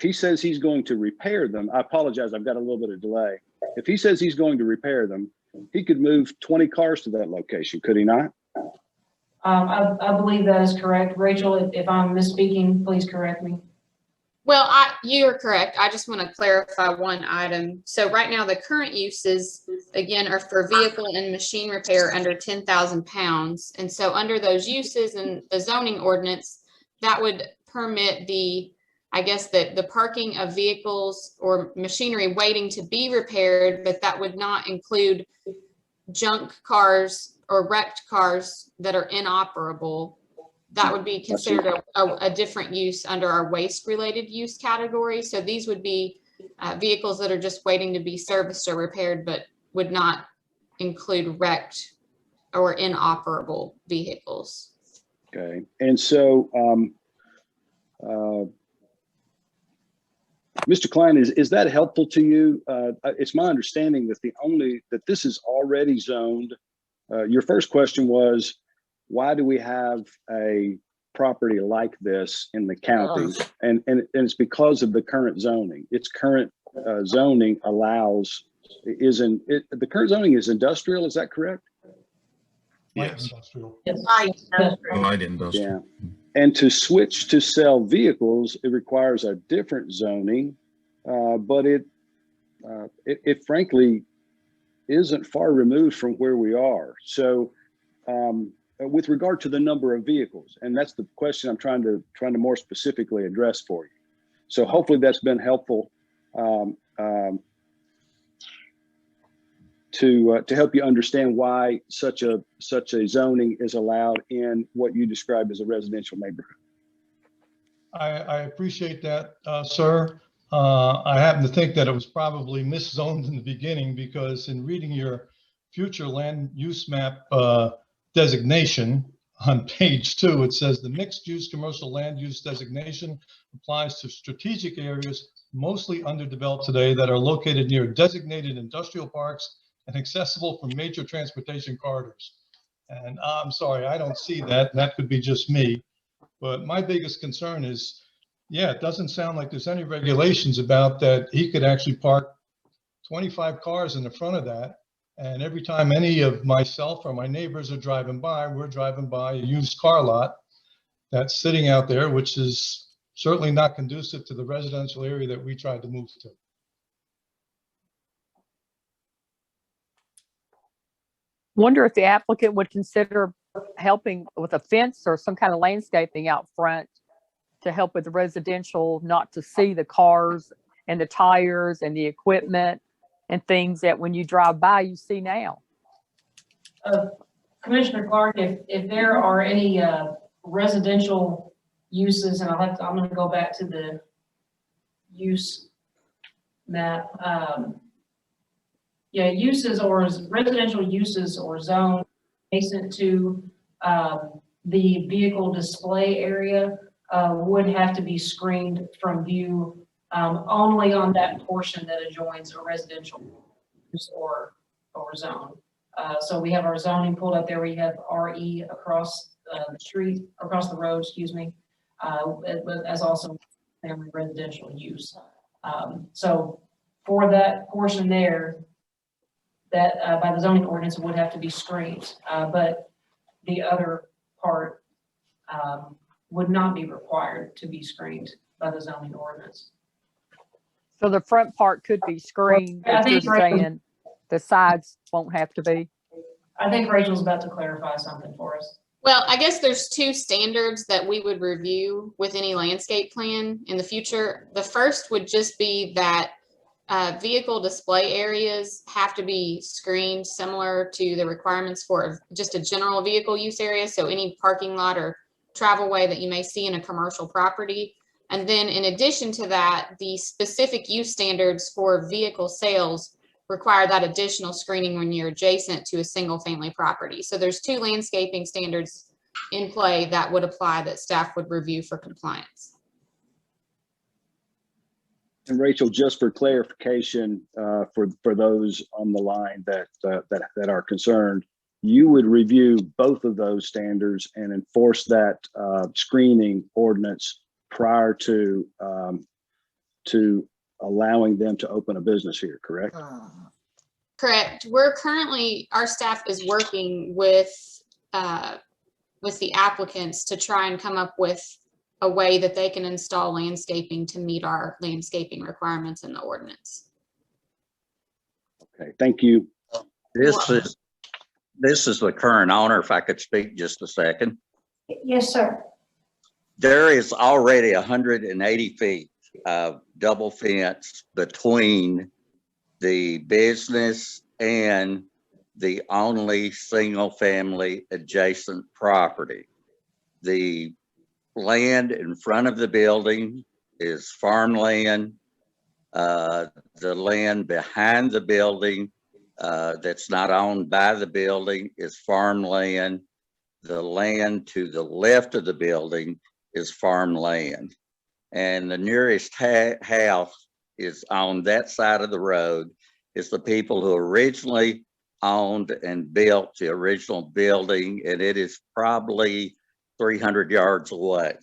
he says he's going to repair them, I apologize, I've got a little bit of delay. If he says he's going to repair them, he could move 20 cars to that location, could he not? I believe that is correct. Rachel, if I'm misspeaking, please correct me. Well, you are correct. I just want to clarify one item. So right now, the current uses, again, are for vehicle and machine repair under 10,000 pounds. And so under those uses and the zoning ordinance, that would permit I guess the parking of vehicles or machinery waiting to be repaired, but that would not include junk cars or wrecked cars that are inoperable. That would be considered a different use under our waste related use category. So these would be vehicles that are just waiting to be serviced or repaired, but would not include wrecked or inoperable vehicles. Okay, and so Mr. Klein, is that helpful to you? It's my understanding that this is already zoned. Your first question was, why do we have a property like this in the county? And it's because of the current zoning. Its current zoning the current zoning is industrial, is that correct? Light industrial. Yes. Light industrial. Yeah. And to switch to sell vehicles, it requires a different zoning, but it frankly isn't far removed from where we are. So with regard to the number of vehicles, and that's the question I'm trying to more specifically address for you. So hopefully that's been helpful to help you understand why such a zoning is allowed in what you described as a residential neighborhood. I appreciate that, sir. I happen to think that it was probably miszoned in the beginning, because in reading your future land use map designation on page 2, it says the mixed use commercial land use designation applies to strategic areas mostly underdeveloped today that are located near designated industrial parks and accessible from major transportation corridors. And I'm sorry, I don't see that. That could be just me. But my biggest concern is, yeah, it doesn't sound like there's any regulations about that. He could actually park 25 cars in the front of that. And every time any of myself or my neighbors are driving by, we're driving by a used car lot that's sitting out there, which is certainly not conducive to the residential area that we tried to move to. Wonder if the applicant would consider helping with a fence or some kind of landscaping out front to help with the residential, not to see the cars and the tires and the equipment and things that when you drive by, you see now. Commissioner Clark, if there are any residential uses, and I'm going to go back to the use map. Yeah, uses or residential uses or zone adjacent to the vehicle display area would have to be screened from view only on that portion that adjoins a residential use or zone. So we have our zoning pulled up there. We have RE across the street, across the road, excuse me, as also family residential use. So for that portion there, that by the zoning ordinance would have to be screened, but the other part would not be required to be screened by the zoning ordinance. So the front part could be screened, I but you're think Rachel- saying the sides won't have to be? I think Rachel's about to clarify something for us. Well, I guess there's two standards that we would review with any landscape plan in the future. The first would just be that vehicle display areas have to be screened similar to the requirements for just a general vehicle use area. So any parking lot or travel way that you may see in a commercial property. And then in addition to that, the specific use standards for vehicle sales require that additional screening when you're adjacent to a single family property. So there's two landscaping standards in play that would apply that staff would review for compliance. And Rachel, just for clarification, for those on the line that are concerned, you would review both of those standards and enforce that screening ordinance prior to allowing them to open a business here, correct? Correct. Our staff is working with the applicants to try and come up with a way that they can install landscaping to meet our landscaping requirements in the ordinance. Okay, thank you. This is the current owner, if I could speak just a second. Yes, sir. There is already 180 feet of double fence between the business and the only single family adjacent property. The land in front of the building is farmland. The land behind the building that's not owned by the building is farmland. The land to the left of the building is farmland. And the nearest house is on that side of the road. It's the people who originally owned and built the original building, and it is probably 300 yards away.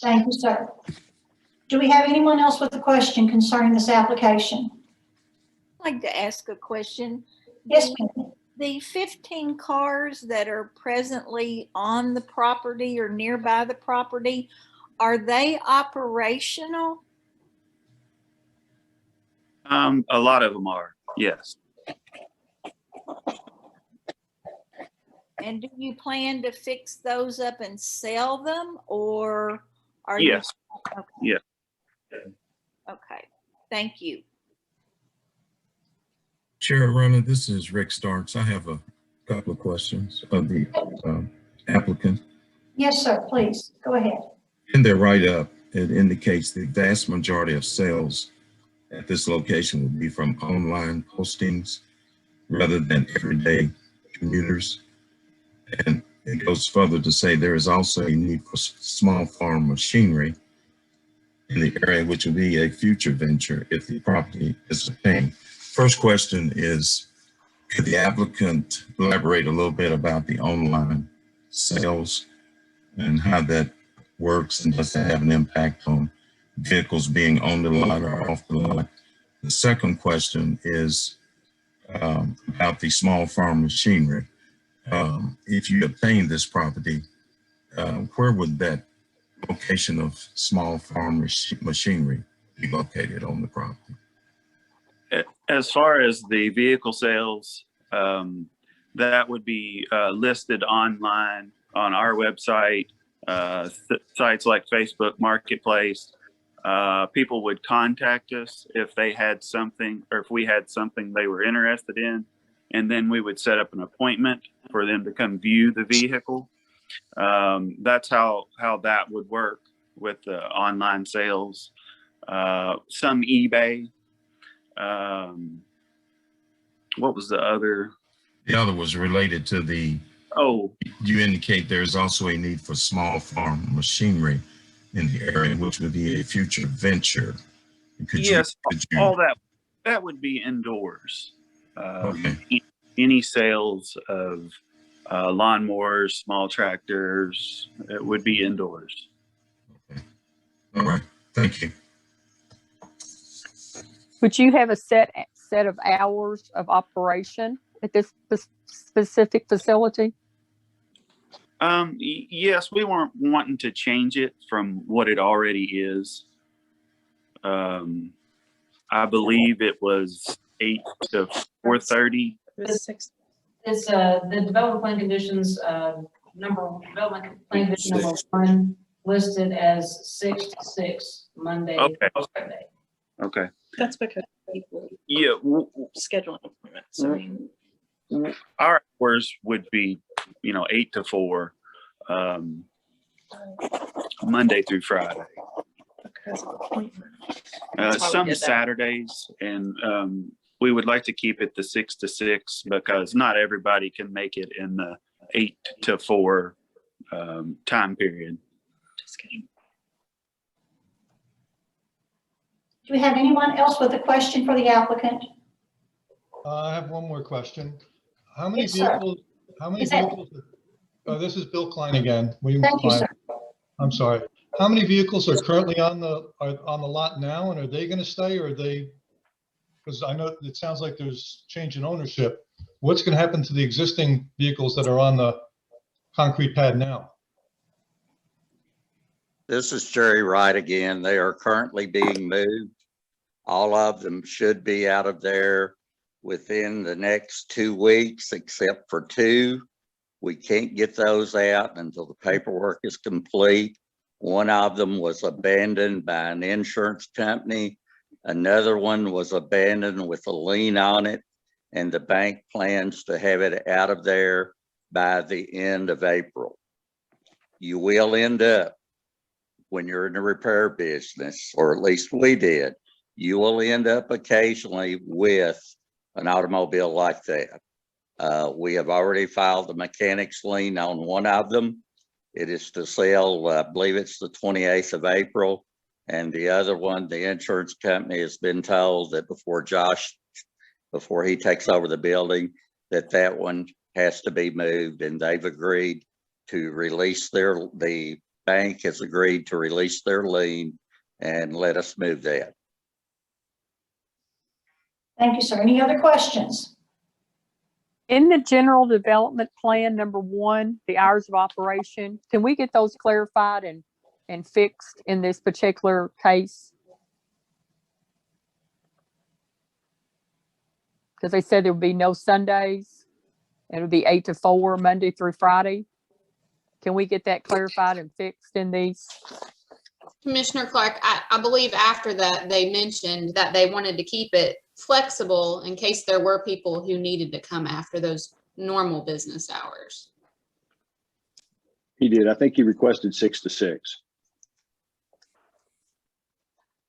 Thank you, sir. Do we have anyone else with a question concerning this application? I'd like to ask a question. Yes, ma'am. The 15 cars that are presently on the property or nearby the property, are they operational? A lot of them are, yes. And do you plan to fix those up and sell them, or are you? Yes. Okay. Yeah. Okay. Thank you. Chair Runner, this is Rick Starks. I have a couple of questions of the applicant. Yes, sir, please, go ahead. In their write-up, it indicates the vast majority of sales at this location will be from online postings rather than everyday commuters. And it goes further to say there is also a need for small farm machinery in the area, which will be a future venture if the property is obtained. First question is, could the applicant elaborate a little bit about the online sales and how that works, and does that have an impact on vehicles being on the lot or off the lot? The second question is about the small farm machinery. If you obtain this property, where would that location of small farm machinery be located on the property? As far as the vehicle sales, that would be listed online on our website, sites like Facebook Marketplace. People would contact us if they had something, or if we had something they were interested in, and then we would set up an appointment for them to come view the vehicle. That's how that would work. with the online sales, some eBay. What was the other? The other was related to the, Oh, you indicate there's also a need for small farm machinery in the area, which would be a future venture. yes, could you, all that would be indoors. Okay. Any sales of lawnmowers, small tractors, it would be indoors. All right, thank you. Would you have a set of hours of operation at this specific facility? Yes, we weren't wanting to change it from what it already is. I believe it was 8 to 4:30. It's the development plan conditions, development plan condition number 1 listed as 6 to 6, Monday Okay. through Friday. Okay. That's because people Yeah. scheduling appointments. I mean, Our hours would be, 8 to 4, Monday through Friday. because of appointments. That's why we Some did that. Saturdays, and we would like to keep it the 6 to 6 because not everybody can make it in the 8 to 4 time period. Just kidding. Do we have anyone else with a question for the applicant? I have one more question. How many Yes, sir. vehicles, how many Is that- vehicles, this is Bill Klein again. William Thank you, Klein. sir. I'm sorry. How many vehicles are currently on the lot now, and are they gonna stay, or are they? Because I know it sounds like there's change in ownership. What's gonna happen to the existing vehicles that are on the concrete pad now? This is Jerry Wright again. They are currently being moved. All of them should be out of there within the next 2 weeks, except for 2. We can't get those out until the paperwork is complete. One of them was abandoned by an insurance company. Another one was abandoned with a lien on it, and the bank plans to have it out of there by the end of April. You will end up, when you're in the repair business, or at least we did, you will end up occasionally with an automobile like that. We have already filed the mechanic's lien on one of them. It is to sell, I believe it's the 28th of April. And the other one, the insurance company has been told that before he takes over the building, that one has to be moved, and they've agreed to release the bank has agreed to release their lien and let us move that. Thank you, sir. Any other questions? In the general development plan, number 1, the hours of operation, can we get those clarified and fixed in this particular case? Because they said there would be no Sundays, and it would be 8 to 4, Monday through Friday. Can we get that clarified and fixed in these? Commissioner Clark, I believe after that, they mentioned that they wanted to keep it flexible in case there were people who needed to come after those normal business hours. He did. I think he requested 6 to 6.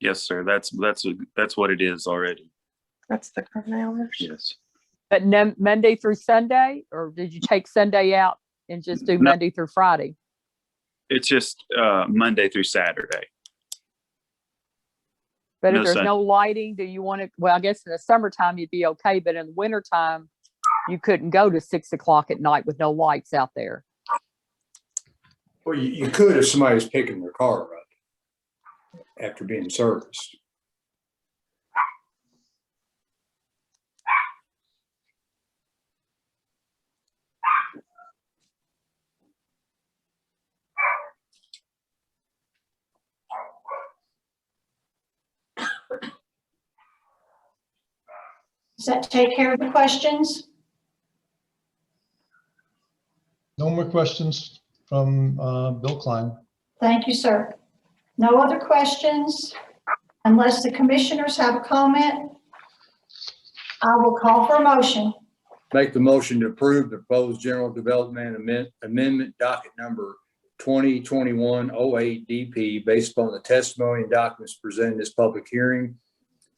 Yes, sir. That's what it is already. That's the current hours. Yes. But Monday through Sunday, or did you take Sunday out and just do No. Monday through Friday? It's just Monday through Saturday. But No if there's Sun- no lighting, do you want to, well, I guess in the summertime you'd be okay, but in the wintertime, you couldn't go to 6 o'clock at night with no lights out there. Well, you could if somebody's picking their car up after being serviced. Does that take care of the questions? No more questions from Bill Klein. Thank you, sir. No other questions? Unless the commissioners have a comment, I will call for a motion. Make the motion to approve the proposed general development amendment docket number 2021-08 DP based upon the testimony and documents presented in this public hearing.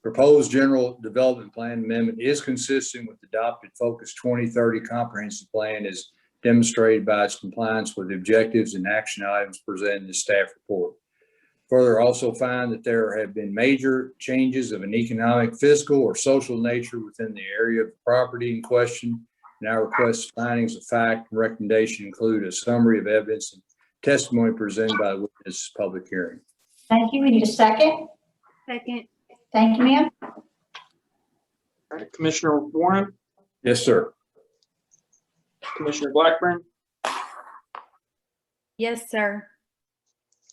Proposed general development plan amendment is consistent with the adopted Focus 2030 comprehensive plan as demonstrated by its compliance with the objectives and action items presented in the staff report. Further, also find that there have been major changes of an economic, physical, or social nature within the area of the property in question. And our request findings of fact and recommendation include a summary of evidence and testimony presented by the witness public hearing. Thank you. We need a second. Second. Thank you, ma'am. All right, Commissioner Warren, Yes, sir. Commissioner Blackburn, Yes, sir.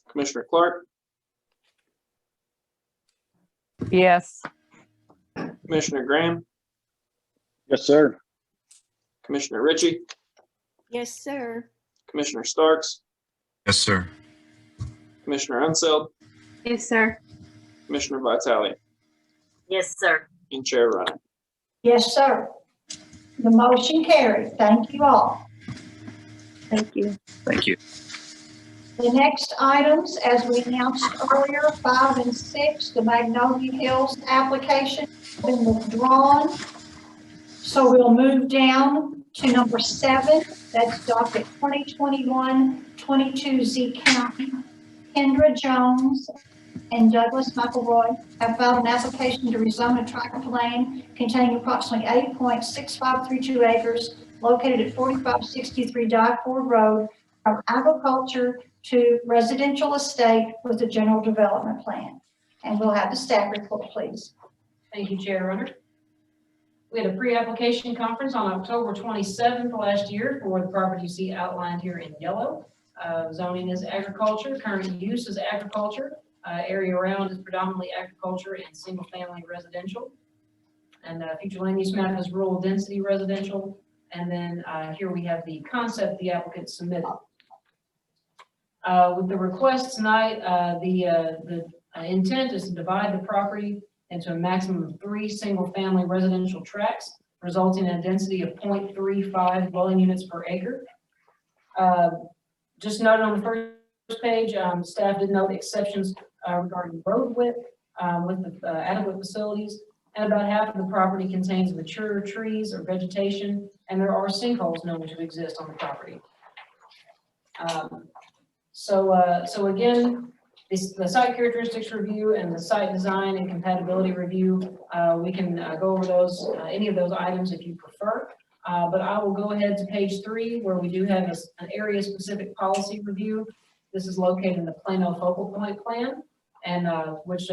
Commissioner Clark, Yes. Commissioner Graham, Yes, sir. Commissioner Ritchie, Yes, sir. Commissioner Starks, Yes, sir. Commissioner Unseld, Yes, sir. Commissioner Vitale, Yes, sir. and Chair Runner. Yes, sir. The motion carried. Thank you all. Thank you. Thank you. The next items, as we announced earlier, 5 and 6, the Magnolia Hills application has been withdrawn. So we'll move down to number 7, that's docket 2021-22 Z County. Kendra Jones and Douglas McElroy have filed an application to rezone a tract of land containing approximately 8.6532 acres located at 4563 Dyford Road from agriculture to residential estate with a general development plan. And we'll have the staff report, please. Thank you, Chair Runner. We had a pre-application conference on October 27th last year for the property you see outlined here in yellow. Zoning is agriculture, current use is agriculture. Area around is predominantly agriculture and single-family residential. And future land use map is rural density residential. And then here we have the concept the applicant submitted. With the request tonight, the intent is to divide the property into a maximum of 3 single-family residential tracts, resulting in a density of 0.35 dwelling units per acre. Just noted on the first page, staff did note exceptions regarding road width with the adequate facilities, and about half of the property contains mature trees or vegetation, and there are sinkholes known to exist on the property. So again, the site characteristics review and the site design and compatibility review, we can go over those, any of those items if you prefer. But I will go ahead to page 3 where we do have an area-specific policy review. This is located in the Plano Focal Point Plan, and which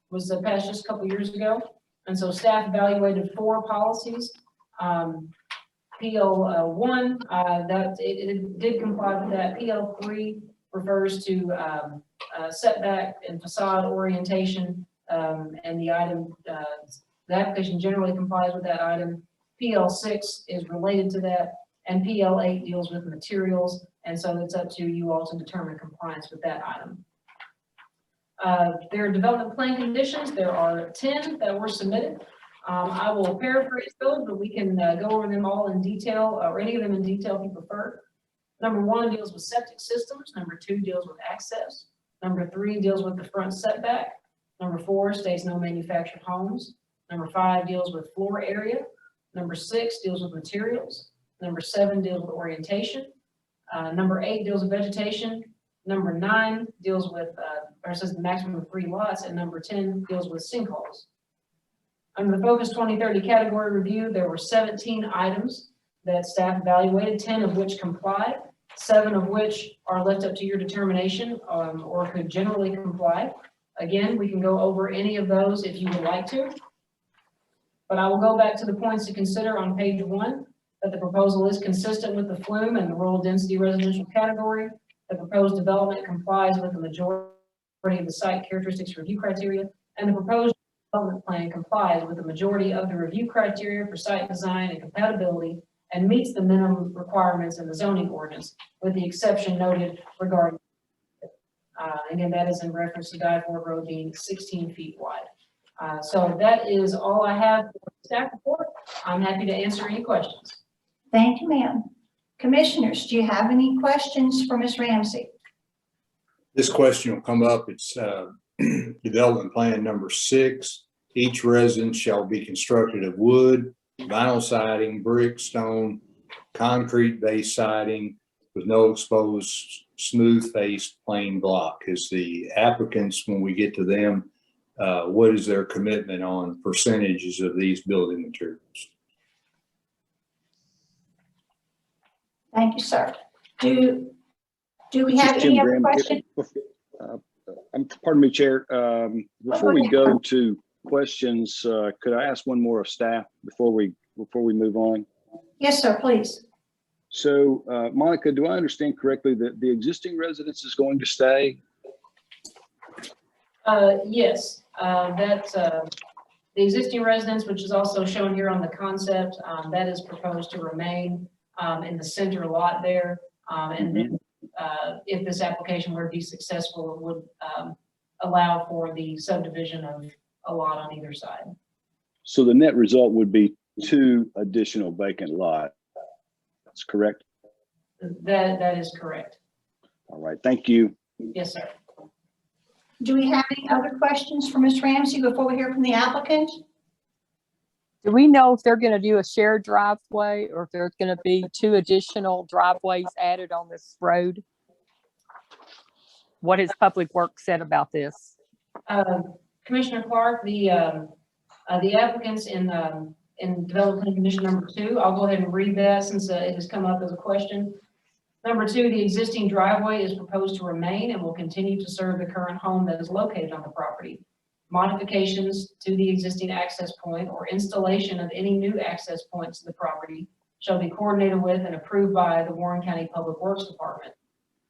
was passed just a couple years ago. And so staff evaluated 4 policies. PL1, that it did comply with that. PL3 refers to setback and facade orientation, and the item, the application generally complies with that item. PL6 is related to that, and PL8 deals with materials, and so it's up to you all to determine compliance with that item. There are development plan conditions. There are 10 that were submitted. I will paraphrase those, but we can go over them all in detail, or any of them in detail if you prefer. Number 1 deals with septic systems. Number 2 deals with access. Number 3 deals with the front setback. Number 4 states no manufactured homes. Number 5 deals with floor area. Number 6 deals with materials. Number 7 deals with orientation. Number 8 deals with vegetation. Number 9 deals with, or says the maximum of 3 lots, and number 10 deals with sinkholes. Under the Focus 2030 category review, there were 17 items that staff evaluated, 10 of which complied, 7 of which are left up to your determination, or could generally comply. Again, we can go over any of those if you would like to, but I will go back to the points to consider on page 1, that the proposal is consistent with the FLUME and the rural density residential category. The proposed development complies with the majority of the site characteristics review criteria, and the proposed development plan complies with the majority of the review criteria for site design and compatibility, and meets the minimum requirements in the zoning ordinance, with the exception noted regarding, again, that is in reference to Dyford Road being 16 feet wide. So that is all I have for the staff report. I'm happy to answer any questions. Thank you, ma'am. Commissioners, do you have any questions for Ms. Ramsey? This question will come up. It's development plan number 6. Each residence shall be constructed of wood, vinyl siding, brick, stone, concrete base siding with no exposed smooth faced plain block. Is the applicants, when we get to them, what is their commitment on percentages of these building materials? Thank you, sir. Do we have This is any Jim other Graham. questions? Pardon me, Chair. Before we go to questions, could I ask one more of staff before we move on? Yes, sir, please. So, Monica, do I understand correctly that the existing residence is going to stay? Yes, that's the existing residence, which is also shown here on the concept, that is proposed to remain in the center lot there. And then if this application were to be successful, it would allow for the subdivision of a lot on either side. So the net result would be 2 additional vacant lots. That's correct? That is correct. All right, thank you. Yes, sir. Do we have any other questions for Ms. Ramsey before we hear from the applicant? Do we know if they're going to do a shared driveway or if there's going to be 2 additional driveways added on this road? What has Public Works said about this? Commissioner Clark, the applicants in Development Condition number 2, I'll go ahead and read that since it has come up as a question. Number 2, the existing driveway is proposed to remain and will continue to serve the current home that is located on the property. Modifications to the existing access point or installation of any new access points to the property shall be coordinated with and approved by the Warren County Public Works Department.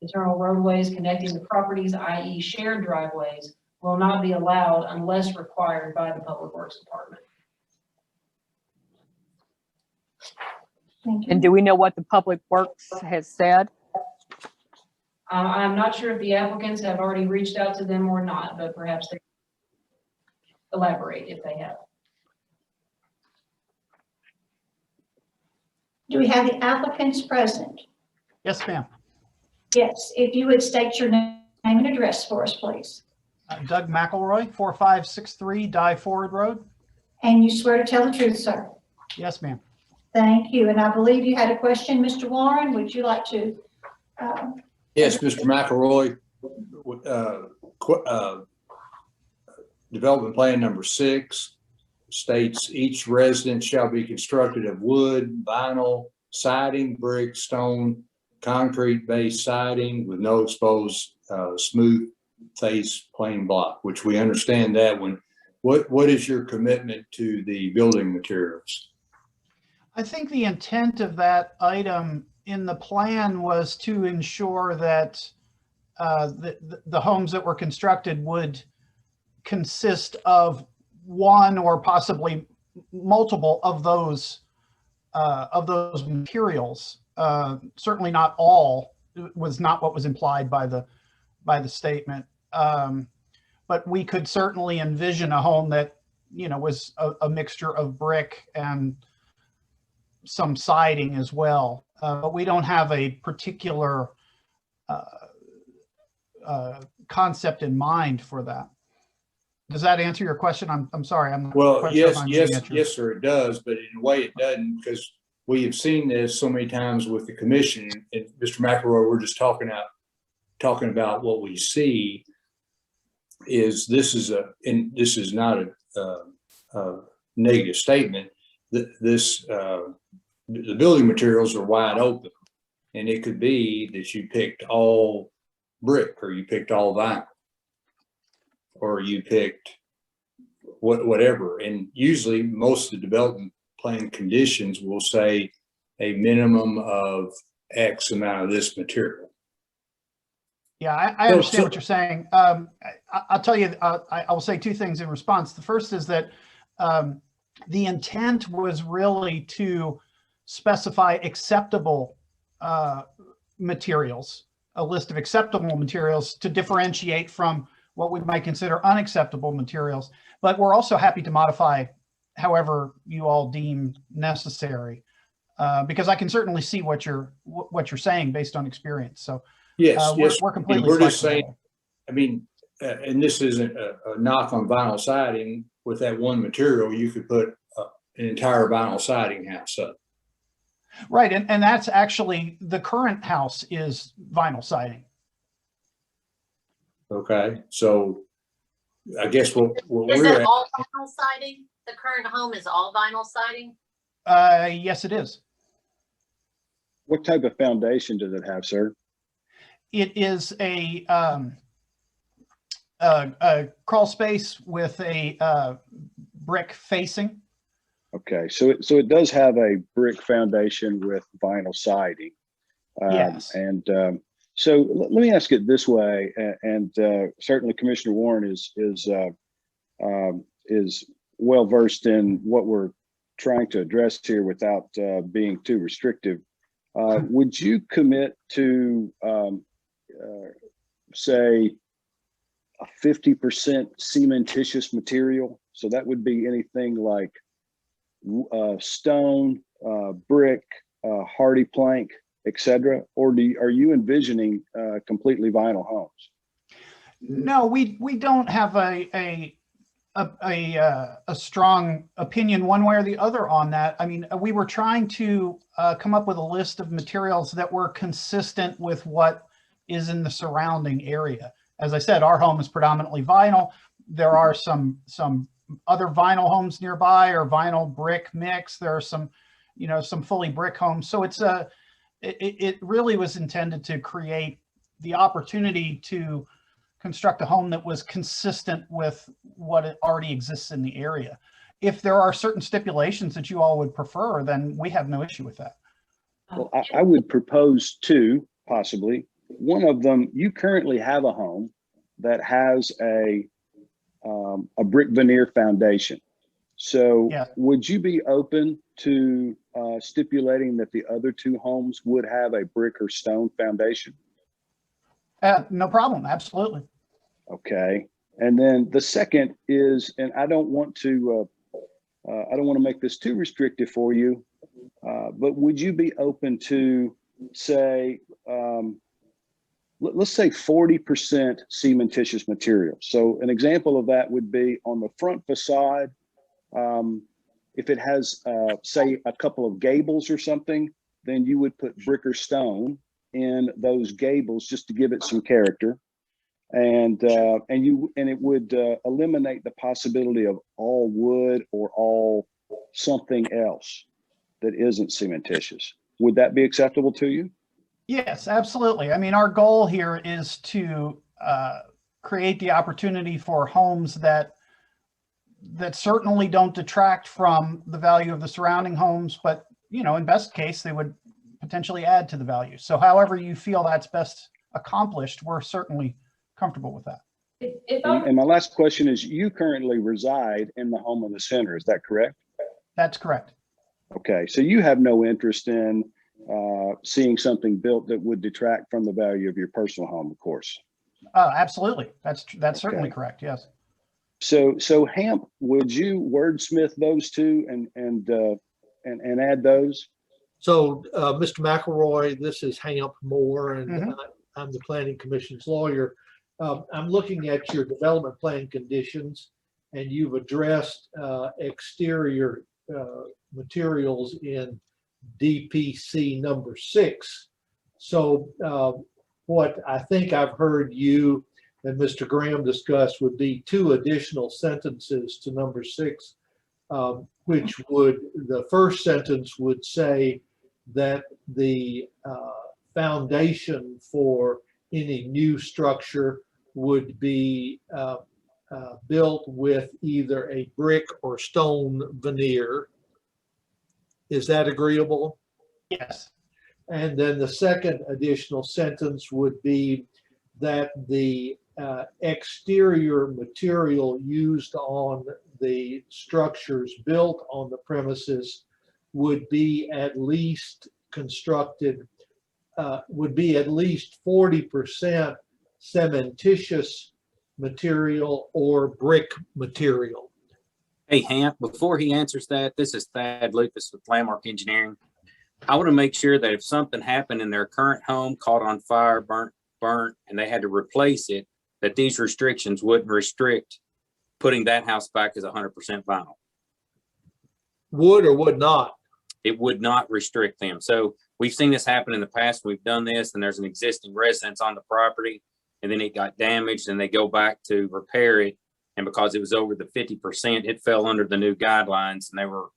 Internal roadways connecting the properties, i.e. shared driveways, will not be allowed unless required by the Public Works Department. Thank you. And do we know what the Public Works has said? I'm not sure if the applicants have already reached out to them or not, but perhaps they elaborate if they have. Do we have the applicants present? Yes, ma'am. Yes, if you would state your name and address for us, please. Doug McElroy, 4563 Die Forward Road. And you swear to tell the truth, sir? Yes, ma'am. Thank you. And I believe you had a question, Mr. Warren. Would you like to? Yes, Mr. McElroy. Development plan number 6 states each residence shall be constructed of wood, vinyl, siding, brick, stone, concrete base siding with no exposed smooth face plain block, which we understand that one. What is your commitment to the building materials? I think the intent of that item in the plan was to ensure that the homes that were constructed would consist of one or possibly multiple of those materials. Certainly not all was not what was implied by the statement. But we could certainly envision a home that, you know, was a mixture of brick and some siding as well. But we don't have a particular concept in mind for that. Does that answer your question? I'm sorry. I'm not well, quite sure if I'm getting at yes, sir, it does. But in a way it doesn't, because we have seen this so many times with the commission. And Mr. McElroy, we're just talking about what we see. Is this is not a negative statement. The building materials are wide open, and it could be that you picked all brick, or you picked all vinyl, or you picked whatever. And usually most of the development plan conditions will say a minimum of X amount of this material. Yeah, I understand what you're saying. I'll tell you, I will say 2 things in response. The first is that the intent was really to specify acceptable materials, a list of acceptable materials to differentiate from what we might consider unacceptable materials. But we're also happy to modify however you all deem necessary, because I can certainly see what you're saying based on experience. So yes, we're completely we're flexible. just saying I mean, and this isn't a knock on vinyl siding. With that one material, you could put an entire vinyl siding house up. Right, and that's actually, the current house is vinyl siding. Okay, so I guess what Is we're it at, all vinyl siding? The current home is all vinyl siding? Yes, it is. What type of foundation does it have, sir? It is a crawl space with a brick facing. Okay, so it does have a brick foundation with vinyl siding. Yes. And so let me ask it this way, and certainly Commissioner Warren is well versed in what we're trying to address here without being too restrictive. Would you commit to say a 50% cementitious material? So that would be anything like stone, brick, hardy plank, etc. Or are you envisioning completely vinyl homes? No, we don't have a strong opinion one way or the other on that. I mean, we were trying to come up with a list of materials that were consistent with what is in the surrounding area. As I said, our home is predominantly vinyl. There are some other vinyl homes nearby, or vinyl brick mix. There are some fully brick homes. So it really was intended to create the opportunity to construct a home that was consistent with what already exists in the area. If there are certain stipulations that you all would prefer, then we have no issue with that. Well, I would propose two, possibly. One of them, you currently have a home that has a brick veneer foundation. So yeah. Would you be open to stipulating that the other two homes would have a brick or stone foundation? No problem, absolutely. Okay. And then the second is, and I don't want to make this too restrictive for you, but would you be open to say, let's say 40% cementitious material? So an example of that would be on the front facade. If it has, say, a couple of gables or something, then you would put brick or stone in those gables just to give it some character. And it would eliminate the possibility of all wood or all something else that isn't cementitious. Would that be acceptable to you? Yes, absolutely. I mean, our goal here is to create the opportunity for homes that certainly don't detract from the value of the surrounding homes, but in best case, they would potentially add to the value. So however you feel that's best accomplished, we're certainly comfortable with that. And my last question is, you currently reside in the home in the center, is that correct? That's correct. Okay, so you have no interest in seeing something built that would detract from the value of your personal home, of course. Absolutely, that's certainly Okay. correct. Yes. So Hamp, would you wordsmith those two and add those? So, Mr. McElroy, this is Hamp Moore, and I'm the Planning Commission's lawyer. I'm looking at your development plan conditions, and you've addressed exterior materials in DPC number 6. So what I think I've heard you and Mr. Graham discuss would be 2 additional sentences to number 6, which the first sentence would say that the foundation for any new structure would be built with either a brick or stone veneer. Is that agreeable? Yes. And then the second additional sentence would be that the exterior material used on the structures built on the premises would be at least constructed, would be at least 40% cementitious material or brick material. Hey, Hamp, before he answers that, this is Thad Lucas with Landmark Engineering. I want to make sure that if something happened in their current home, caught on fire, burnt, and they had to replace it, that these restrictions wouldn't restrict putting that house back as 100% vinyl. Would or would not? It would not restrict them. So we've seen this happen in the past. We've done this, and there's an existing residence on the property, and then it got damaged, and they go back to repair it. And because it was over the 50%, it fell under the new guidelines, and they were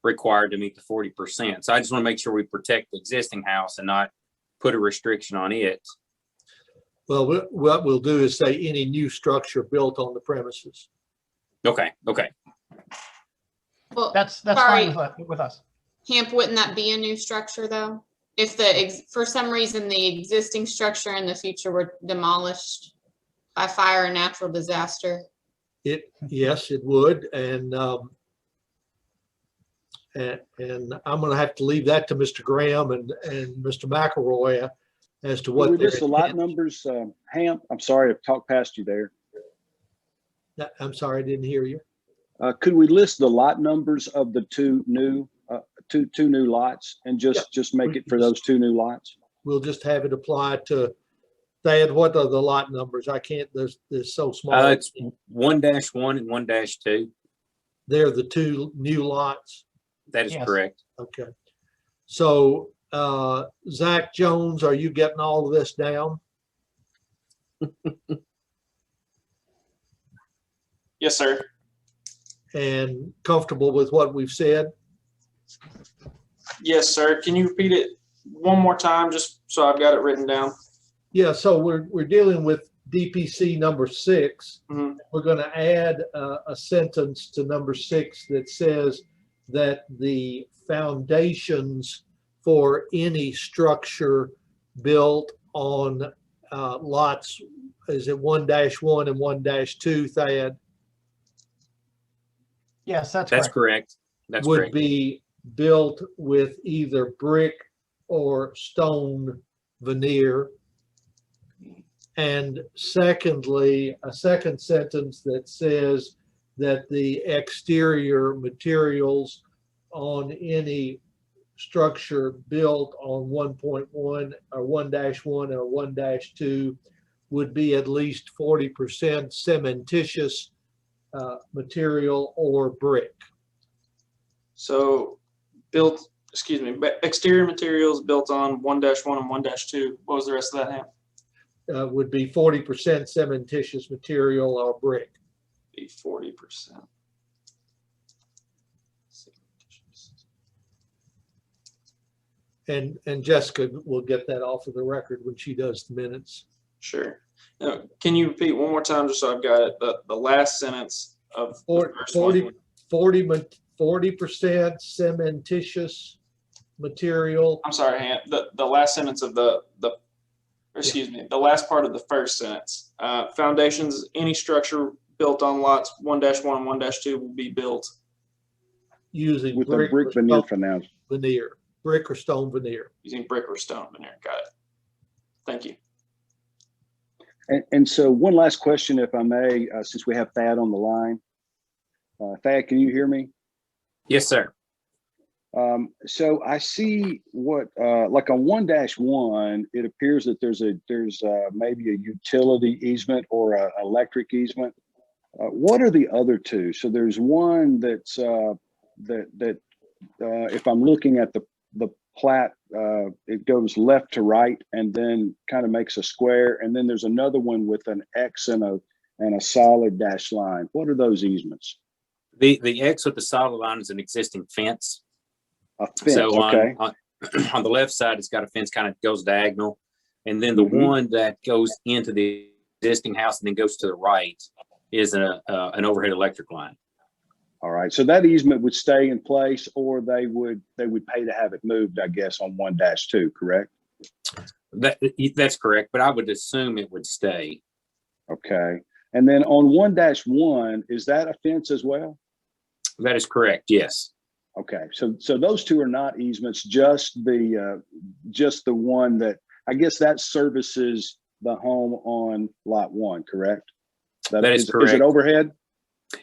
required to meet the 40%. So I just want to make sure we protect the existing house and not put a restriction on it. Well, what we'll do is say any new structure built on the premises. Okay. Well, That's sorry, fine with us. Hamp, wouldn't that be a new structure though? If for some reason the existing structure in the future were demolished by fire or natural disaster? Yes, it would. And I'm going to have to leave that to Mr. Graham and Mr. McElroy as to what Can we their list the lot intent- numbers? Hamp, I'm sorry, I've talked past you there. I'm sorry, I didn't hear you. Could we list the lot numbers of the two new lots and just make it for those two new lots? We'll just have it apply to, Thad, what are the lot numbers? I can't, they're so small. It's 1-1 and 1-2. They're the two new lots? That is correct. Okay. So, Zach Jones, are you getting all of this down? Yes, sir. And comfortable with what we've said? Yes, sir. Can you repeat it one more time, just so I've got it written down? Yeah, so we're dealing with DPC number 6. Mm-hmm. We're going to add a sentence to number 6 that says that the foundations for any structure built on lots, is it 1-1 and 1-2, Thad? Yes, that's correct. That's would correct. be built with either brick or stone veneer. And secondly, a second sentence that says that the exterior materials on any structure built on 1.1 or 1-1 or 1-2 would be at least 40% cementitious material or brick. So exterior materials built on 1-1 and 1-2. What was the rest of that, Ham? Would be 40% cementitious material or brick. Be 40%. And Jessica will get that off of the record when she does the minutes. Sure. Now, can you repeat one more time, just so I've got it? The last sentence of the first 40% cementitious material. I'm sorry, Ham. The last sentence of the last part of the first sentence. Foundations, any structure built on lots 1-1 and 1-2 will be built using with brick a brick veneer for now. Veneer, brick or stone veneer. Using brick or stone veneer. Got it. Thank you. And so one last question, if I may, since we have Thad on the line. Thad, can you hear me? Yes, sir. So I see what, like on 1-1, it appears that there's maybe a utility easement or an electric easement. What are the other two? So there's one that's if I'm looking at the plat, it goes left to right and then kind of makes a square. And then there's another one with an X and a solid dash line. What are those easements? The X with the solid line is an existing fence. A fence, so okay. On the left side, it's got a fence kind of goes diagonal. And then the one that goes into the existing house and then goes to the right is an overhead electric line. All right, so that easement would stay in place, or they would pay to have it moved, I guess, on 1-2, correct? That's correct, but I would assume it would stay. Okay, and then on 1-1, is that a fence as well? That is correct, yes. Okay, so those two are not easements, just the one that, I guess that services the home on lot 1, correct? That is correct. Is it overhead?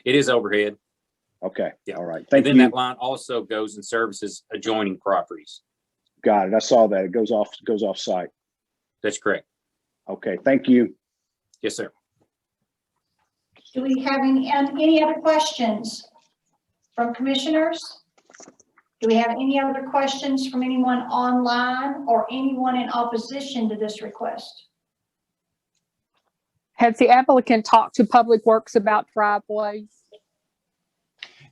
It is overhead. Okay. Yeah. All right. And Thank you. then that line also goes and services adjoining properties. Got it. I saw that. It goes off site. That's correct. Okay. Thank you. Yes, sir. Do we have any other questions from commissioners? Do we have any other questions from anyone online or anyone in opposition to this request? Has the applicant talked to Public Works about driveways?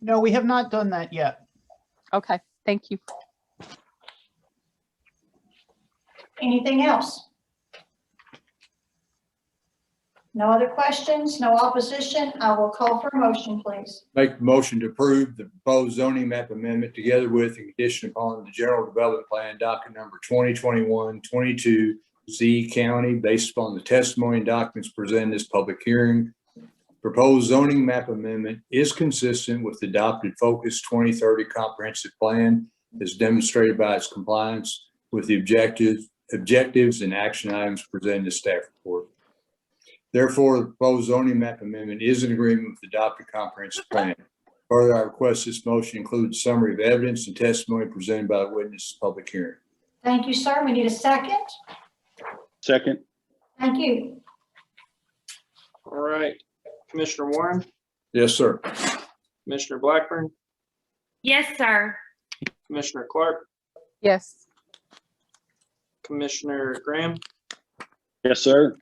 No, we have not done that yet. Okay, thank you. Anything else? No other questions, no opposition. I will call for a motion, please. Make a motion to approve the proposed zoning map amendment together with and condition upon the general development plan docket number 2021-22 Z County based upon the testimony and documents presented in this public hearing. Proposed zoning map amendment is consistent with the adopted Focus 2030 comprehensive plan as demonstrated by its compliance with the objectives and action items presented in the staff report. Therefore, the proposed zoning map amendment is in agreement with the adopted comprehensive plan. Further, I request this motion includes a summary of evidence and testimony presented by the witness in public hearing. Thank you, sir. We need a second. Second. Thank you. All right. Commissioner Warren, Yes, sir. Commissioner Blackburn, Yes, sir. Commissioner Clark, Yes. Commissioner Graham, Yes, sir.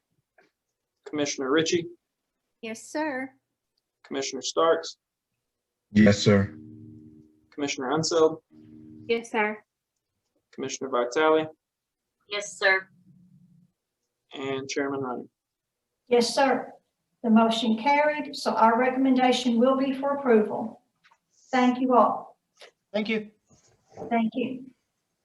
Commissioner Ritchie, Yes, sir. Commissioner Starks, Yes, sir. Commissioner Unseld, Yes, sir. Commissioner Vitale, Yes, sir. and Chairman Running. Yes, sir. The motion carried, so our recommendation will be for approval. Thank you all. Thank you. Thank you.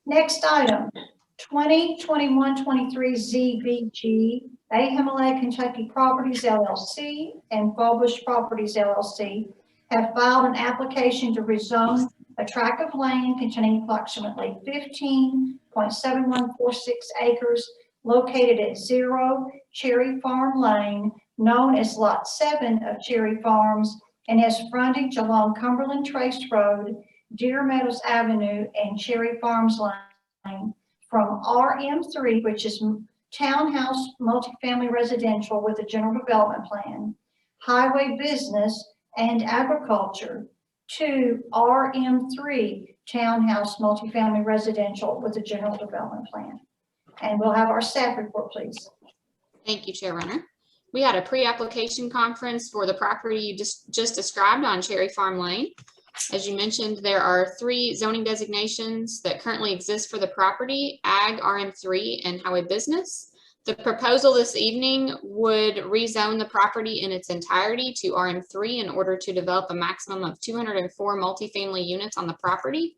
Next item, 2021-23 ZBG, Ahimelech Kentucky Properties LLC and Bulbush Properties LLC have filed an application to rezone a tract of land containing approximately 15.7146 acres located at 0 Cherry Farm Lane, known as Lot 7 of Cherry Farms, and has frontage along Cumberland Trace Rd, Deer Meadows Avenue, and Cherry Farms Lane from RM3, which is townhouse multifamily residential with a general development plan, highway business and agriculture, to RM3, townhouse multifamily residential with a general development plan. And we'll have our staff report, please. Thank you, Chair Runner. We had a pre-application conference for the property you just described on Cherry Farm Lane. As you mentioned, there are 3 zoning designations that currently exist for the property: Ag, RM3, and Highway Business. The proposal this evening would rezone the property in its entirety to RM3 in order to develop a maximum of 204 multifamily units on the property.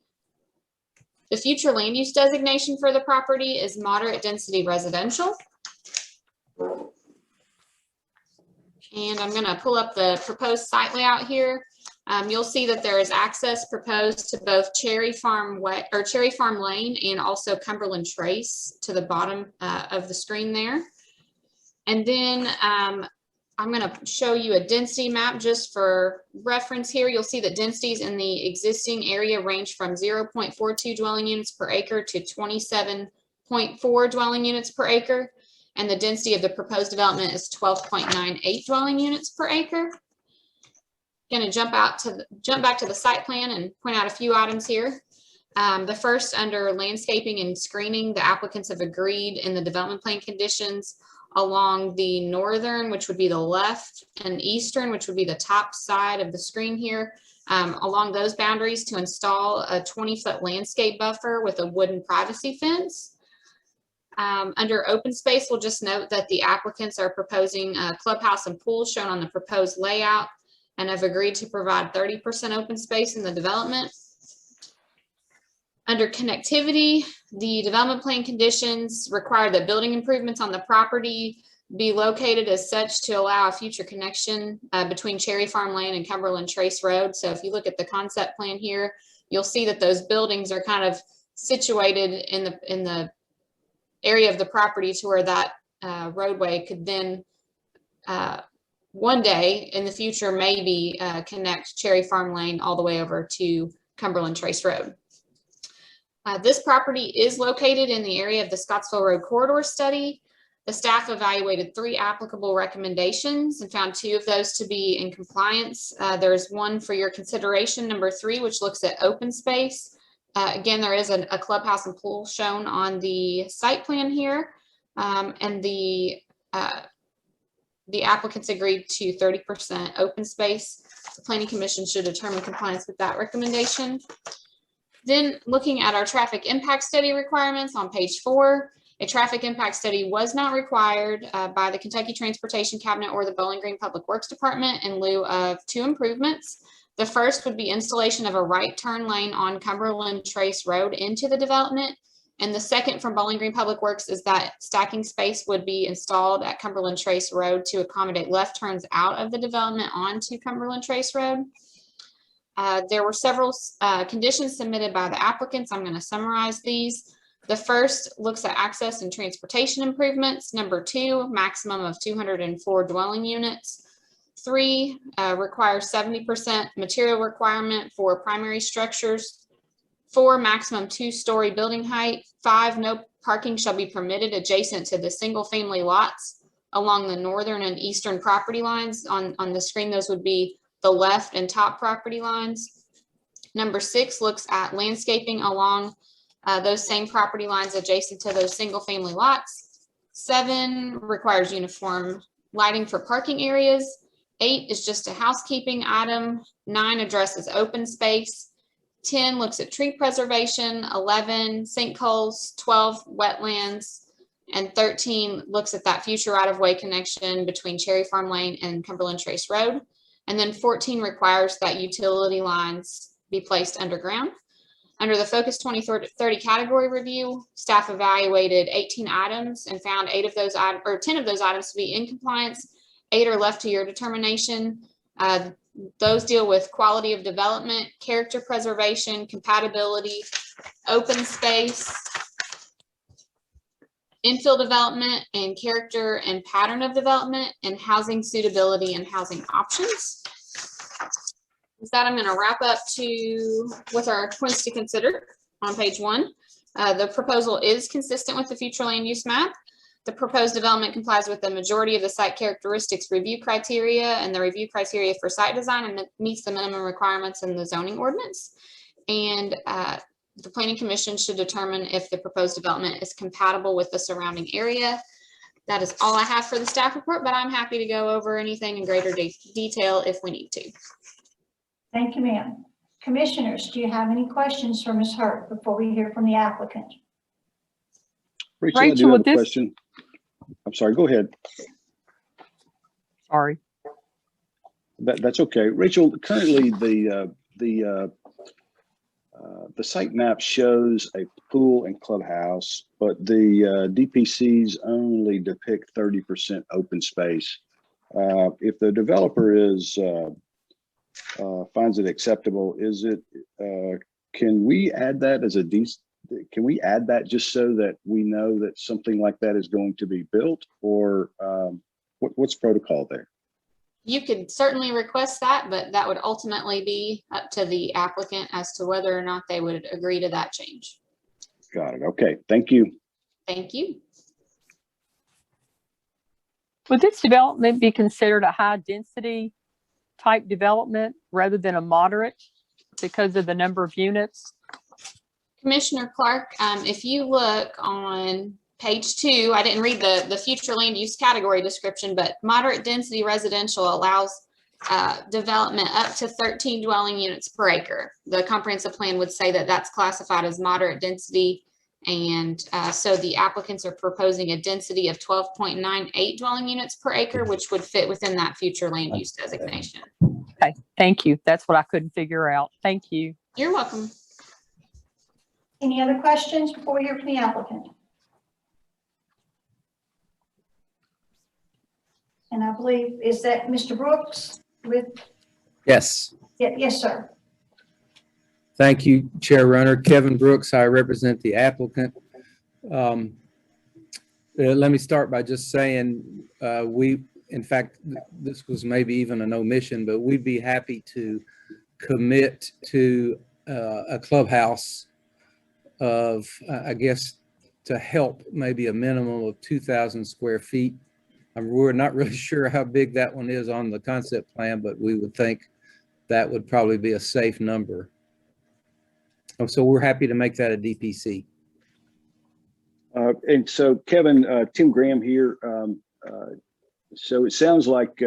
The future land use designation for the property is moderate density residential. And I'm going to pull up the proposed site layout here. You'll see that there is access proposed to both Cherry Farm Lane and also Cumberland Trace to the bottom of the screen there. And then I'm going to show you a density map just for reference here. You'll see that densities in the existing area range from 0.42 dwelling units per acre to 27.4 dwelling units per acre. And the density of the proposed development is 12.98 dwelling units per acre. Going to jump back to the site plan and point out a few items here. The first, under landscaping and screening, the applicants have agreed in the development plan conditions along the northern, which would be the left, and eastern, which would be the top side of the screen here, along those boundaries to install a 20-foot landscape buffer with a wooden privacy fence. Under open space, we'll just note that the applicants are proposing a clubhouse and pool shown on the proposed layout and have agreed to provide 30% open space in the development. Under connectivity, the development plan conditions require that building improvements on the property be located as such to allow a future connection between Cherry Farm Lane and Cumberland Trace Road. So if you look at the concept plan here, you'll see that those buildings are kind of situated in the area of the property to where that roadway could then one day in the future maybe connect Cherry Farm Lane all the way over to Cumberland Trace Road. This property is located in the area of the Scottsville Road Corridor Study. The staff evaluated 3 applicable recommendations and found 2 of those to be in compliance. There's one for your consideration, number 3, which looks at open space. Again, there is a clubhouse and pool shown on the site plan here. And the applicants agreed to 30% open space. The Planning Commission should determine compliance with that recommendation. Then looking at our traffic impact study requirements on page 4, a traffic impact study was not required by the Kentucky Transportation Cabinet or the Bowling Green Public Works Department in lieu of 2 improvements. The first would be installation of a right turn lane on Cumberland Trace Rd into the development. And the second from Bowling Green Public Works is that stacking space would be installed at Cumberland Trace Rd to accommodate left turns out of the development onto Cumberland Trace Rd. There were several conditions submitted by the applicants. I'm going to summarize these. The first looks at access and transportation improvements. Number 2, maximum of 204 dwelling units. 3, requires 70% material requirement for primary structures. 4, maximum 2-story building height. 5, no parking shall be permitted adjacent to the single-family lots along the northern and eastern property lines. On the screen, those would be the left and top property lines. Number 6 looks at landscaping along those same property lines adjacent to those single-family lots. 7 requires uniform lighting for parking areas. 8 is just a housekeeping item. 9 addresses open space. 10 looks at tree preservation. 11 sinkholes. 12 wetlands. And 13 looks at that future right-of-way connection between Cherry Farm Lane and Cumberland Trace Road. And then 14 requires that utility lines be placed underground. Under the Focus 2030 category review, staff evaluated 18 items and found 10 of those items to be in compliance. 8 are left to your determination. Those deal with quality of development, character preservation, compatibility, open space, infill development, and character and pattern of development, and housing suitability and housing options. With that, I'm going to wrap up with our points to consider on page 1. The proposal is consistent with the future land use map. The proposed development complies with the majority of the site characteristics review criteria and the review criteria for site design, and meets the minimum requirements in the zoning ordinance. And the Planning Commission should determine if the proposed development is compatible with the surrounding area. That is all I have for the staff report, but I'm happy to go over anything in greater detail if we need to. Thank you, ma'am. Commissioners, do you have any questions for Ms. Hurt before we hear from the applicant? Rachel, I do have a question. I'm sorry, go ahead. Sorry. That's okay. Rachel, currently the site map shows a pool and clubhouse, but the DPCs only depict 30% open space. If the developer finds it acceptable, can we add that as can we add that just so that we know that something like that is going to be built, or what's protocol there? You could certainly request that, but that would ultimately be up to the applicant as to whether or not they would agree to that change. Got it. Okay. Thank you. Thank you. Would this development be considered a high density type development rather than a moderate because of the number of units? Commissioner Clark, if you look on page 2, I didn't read the future land use category description, but moderate density residential allows development up to 13 dwelling units per acre. The comprehensive plan would say that that's classified as moderate density. And so the applicants are proposing a density of 12.98 dwelling units per acre, which would fit within that future land use designation. Okay, thank you. That's what I couldn't figure out. Thank you. You're welcome. Any other questions before we hear from the applicant? And I believe, is that Mr. Brooks with? Yes. Yeah, yes, sir. Thank you, Chair Runner. Kevin Brooks, I represent the applicant. Let me start by just saying in fact, this was maybe even an omission, but we'd be happy to commit to a clubhouse of, I guess, to help maybe a minimum of 2,000 square feet. We're not really sure how big that one is on the concept plan, but we would think that would probably be a safe number. So we're happy to make that a DPC. And so Kevin, Tim Graham here. So it sounds like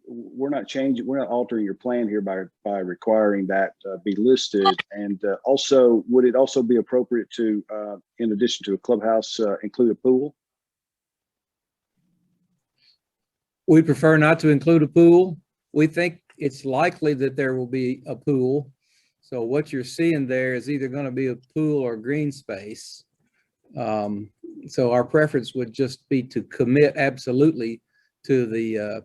we're not altering your plan here by requiring that be listed. And also, would it also be appropriate to, in addition to a clubhouse, include a pool? We prefer not to include a pool. We think it's likely that there will be a pool. So what you're seeing there is either going to be a pool or green space. So our preference would just be to commit absolutely to the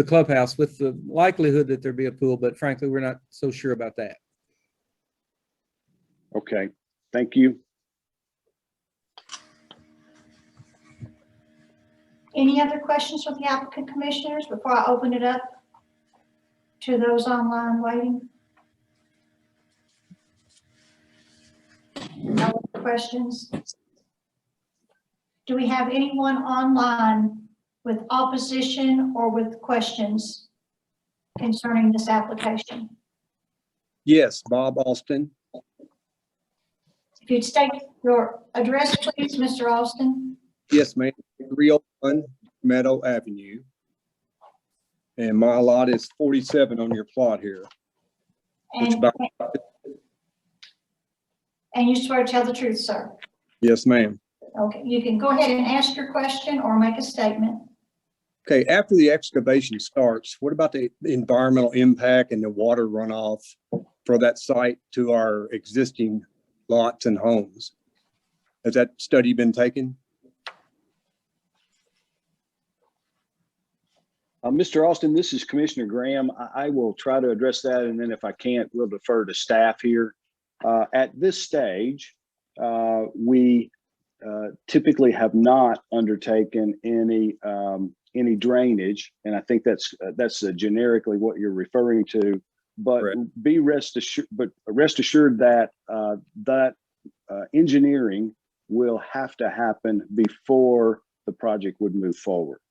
clubhouse with the likelihood that there be a pool, but frankly, we're not so sure about that. Okay, thank you. Any other questions from the applicant commissioners before I open it up to those online waiting? No other questions? Do we have anyone online with opposition or with questions concerning this application? Yes, Bob Austin. If you'd state your address, please, Mr. Austin. Yes, ma'am. 301 Meadow Avenue. And my lot is 47 on your plot here. And you swear to tell the truth, sir? Yes, ma'am. Okay, you can go ahead and ask your question or make a statement. Okay, after the excavation starts, what about the environmental impact and the water runoff for that site to our existing lots and homes? Has that study been taken? Mr. Austin, this is Commissioner Graham. I will try to address that, and then if I can't, we'll defer to staff here. At this stage, we typically have not undertaken any drainage, and I think that's generically what you're referring to. But rest assured that engineering will have to happen before the project would move forward.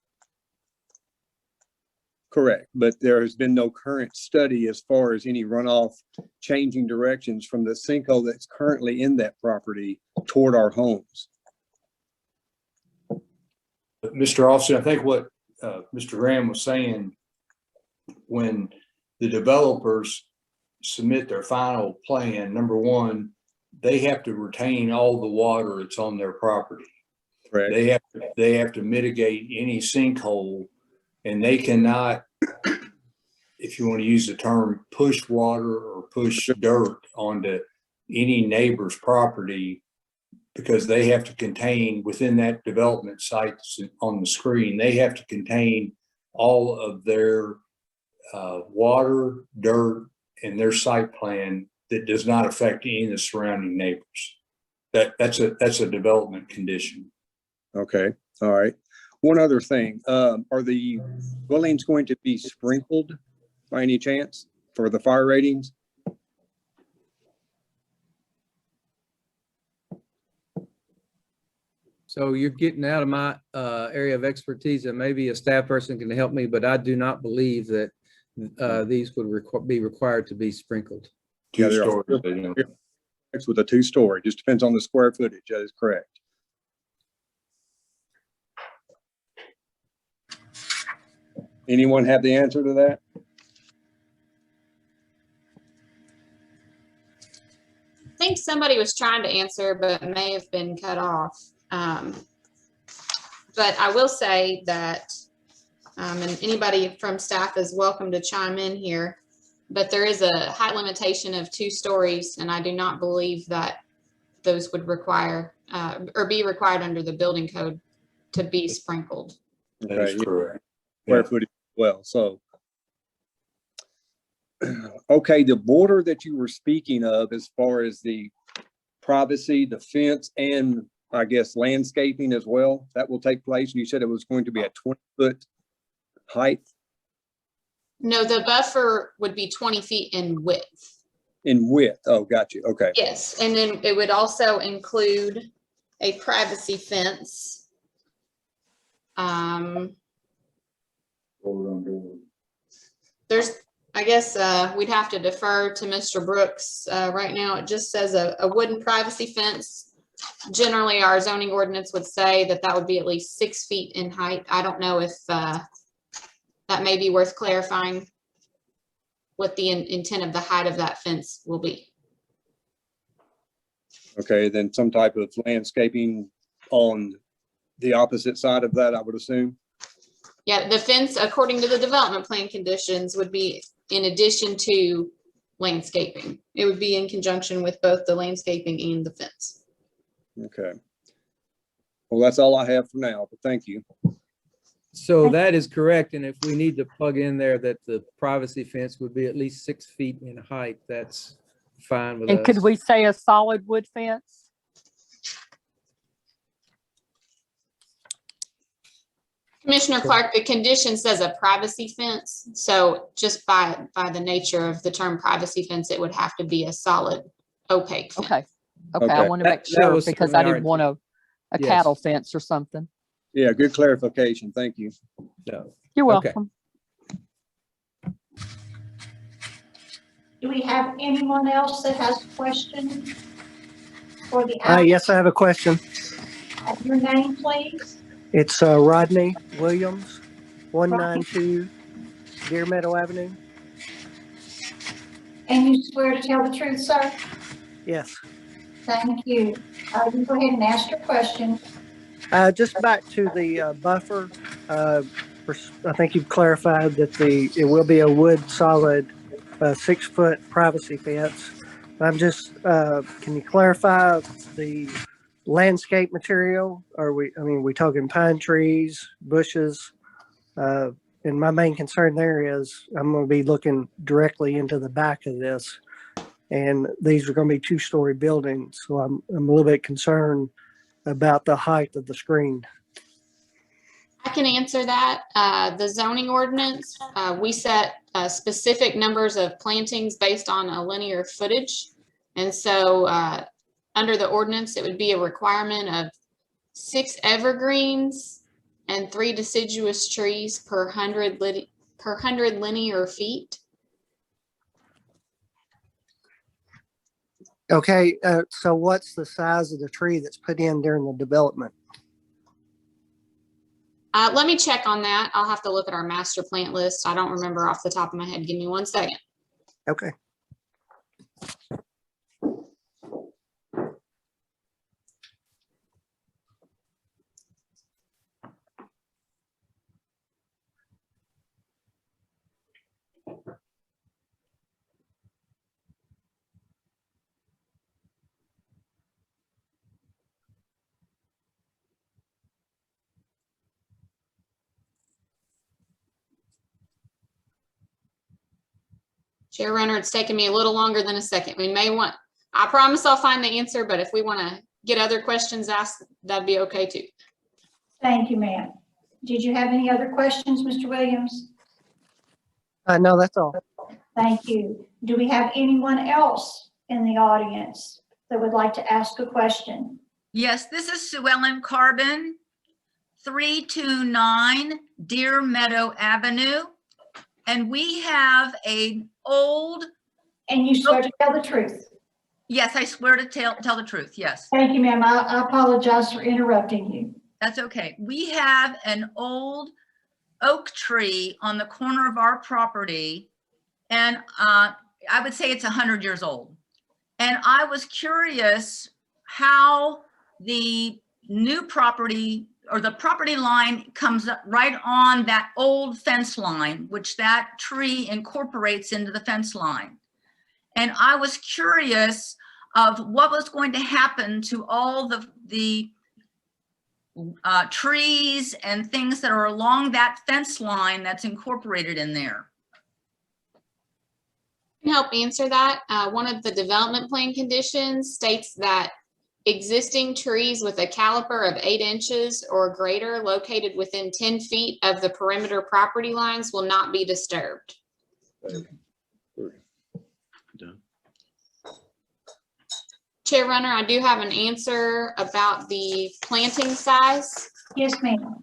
Correct, but there has been no current study as far as any runoff changing directions from the sinkhole that's currently in that property toward our homes. Mr. Austin, I think what Mr. Graham was saying, when the developers submit their final plan, number one, they have to retain all the water that's on their property. Correct. They have to mitigate any sinkhole, and they cannot, if you want to use the term, push water or push dirt onto any neighbor's property, because they have to contain within that development site on the screen, they have to contain all of their water, dirt, and their site plan that does not affect any of the surrounding neighbors. That's a development condition. Okay, all right. One other thing, are the dwellings going to be sprinkled by any chance for the fire ratings? So you're getting out of my area of expertise, and maybe a staff person can help me, but I do not believe that these would be required to be sprinkled. Yeah, it's with a two-story, just depends on the square footage. That is correct. Anyone have the answer to that? I think somebody was trying to answer, but may have been cut off. But I will say that, and anybody from staff is welcome to chime in here, but there is a height limitation of 2 stories, and I do not believe that those would require or be required under the building code to be sprinkled. That is correct. Square footage as well. So, okay, the border that you were speaking of, as far as the privacy, the fence, and I guess landscaping as well, that will take place. You said it was going to be a 20-foot height. No, the buffer would be 20 feet in width. In width. Oh, got you. Okay. Yes, and then it would also include a privacy fence. There's, I guess, we'd have to defer to Mr. Brooks. Right now, it just says a wooden privacy fence. Generally, our zoning ordinance would say that that would be at least 6 feet in height. I don't know if that may be worth clarifying what the intent of the height of that fence will be. Okay, then some type of landscaping on the opposite side of that, I would assume. Yeah, the fence, according to the development plan conditions, would be in addition to landscaping. It would be in conjunction with both the landscaping and the fence. Okay. Well, that's all I have for now, but thank you. So that is correct. And if we need to plug in there that the privacy fence would be at least 6 feet in height, that's fine with us. And could we say a solid wood fence? Commissioner Clark, the condition says a privacy fence. So just by the nature of the term privacy fence, it would have to be a solid opaque fence. Okay. Okay. I want to make sure because I didn't want a cattle fence or something. Yeah, good clarification. Thank you. No. You're welcome. Do we have anyone else that has a question for the Yes, I have a question. Your name, please. It's Rodney Williams, 192 Deer Meadow Avenue. And you swear to tell the truth, sir? Yes. Thank you. You go ahead and ask your question. Just back to the buffer. I think you've clarified that it will be a wood solid 6 foot privacy fence. I'm just, can you clarify the landscape material? We talking pine trees, bushes? And my main concern there is I'm going to be looking directly into the back of this, and these are going to be 2-story buildings. So I'm a little bit concerned about the height of the screen. I can answer that. The zoning ordinance, we set specific numbers of plantings based on a linear footage. And so under the ordinance, it would be a requirement of 6 evergreens and 3 deciduous trees per 100 linear feet. Okay, so what's the size of the tree that's put in during the development? Let me check on that. I'll have to look at our master plant list. I don't remember off the top of my head. Give me 1 second. Okay. Chair Runner, it's taken me a little longer than a second. We may want, I promise I'll find the answer, but if we want to get other questions asked, that'd be okay too. Thank you, ma'am. Did you have any other questions, Mr. Williams? No, that's all. Thank you. Do we have anyone else in the audience that would like to ask a question? Yes, this is Sue Ellen Carbon, 329 Deer Meadow Avenue. And we have an old. And you swear to tell the truth? Yes, I swear to tell the truth, yes. Thank you, ma'am. I apologize for interrupting you. That's okay. We have an old oak tree on the corner of our property, and I would say it's 100 years old. And I was curious how the new property or the property line comes up right on that old fence line, which that tree incorporates into the fence line. And I was curious of what was going to happen to all the trees and things that are along that fence line that's incorporated in there. I can help answer that. One of the development plan conditions states that existing trees with a caliper of 8 inches or greater located within 10 feet of the perimeter property lines will not be disturbed. Chair Runner, I do have an answer about the planting size. Yes, ma'am.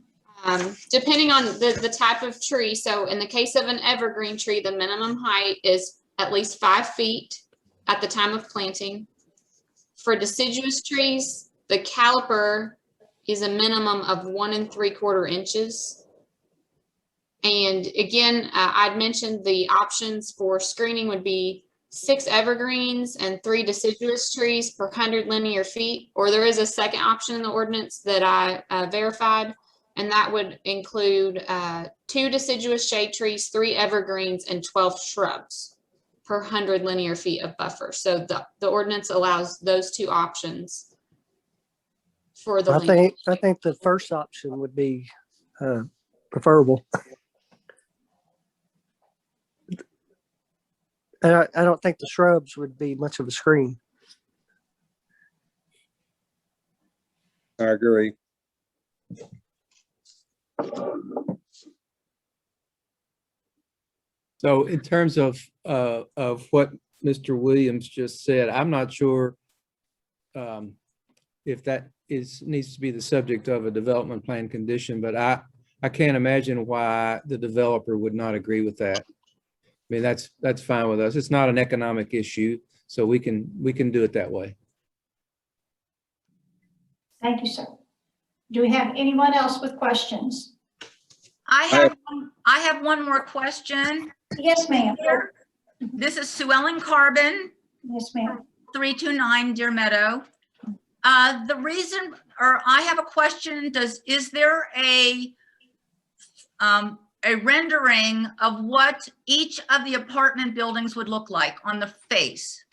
Depending on the type of tree. So in the case of an evergreen tree, the minimum height is at least 5 feet at the time of planting. For deciduous trees, the caliper is a minimum of 1 3/4 inches. And again, I'd mentioned the options for screening would be 6 evergreens and 3 deciduous trees per 100 linear feet, or there is a second option in the ordinance that I verified, and that would include 2 deciduous shade trees, 3 evergreens, and 12 shrubs per 100 linear feet of buffer. So the ordinance allows those 2 options for the I think the first option would be preferable. And I don't think the shrubs would be much of a screen. I agree. So in terms of what Mr. Williams just said, I'm not sure if that needs to be the subject of a development plan condition, but I can't imagine why the developer would not agree with that. I mean, that's fine with us. It's not an economic issue, so we can do it that way. Thank you, sir. Do we have anyone else with questions? I have one more question. Yes, ma'am. This is Sue Ellen Carbon. Yes, ma'am. 329 Deer Meadow. The reason, or I have a question, is there a rendering of what each of the apartment buildings would look like on the face?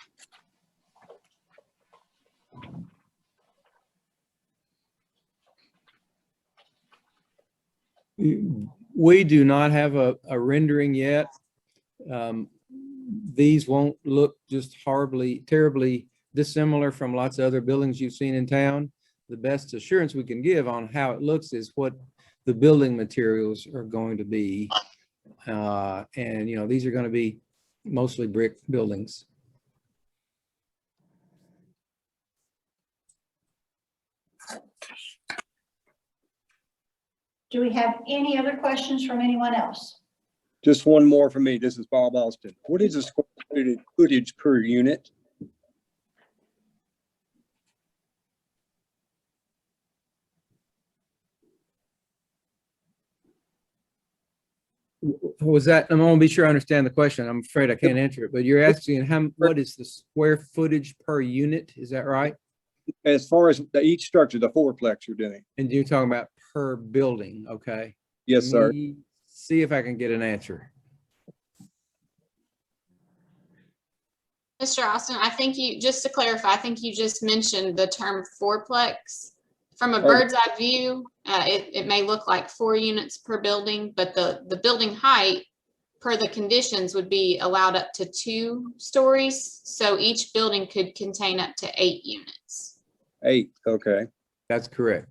We do not have a rendering yet. These won't look just terribly dissimilar from lots of other buildings you've seen in town. The best assurance we can give on how it looks is what the building materials are going to be. And, you know, these are going to be mostly brick buildings. Do we have any other questions from anyone else? Just one more for me. This is Bob Austin. What is the square footage per unit? Was that, I'm gonna be sure I understand the question. I'm afraid I can't answer it, but you're asking what is the square footage per unit? Is that right? As far as each structure, the fourplex you're doing. And you're talking about per building, okay? Yes, sir. Let me see if I can get an answer. Mr. Austin, I think just to clarify, I think you just mentioned the term fourplex. From a bird's eye view, it may look like 4 units per building, but the building height per the conditions would be allowed up to 2 stories. So each building could contain up to 8 units. 8, okay. That's correct.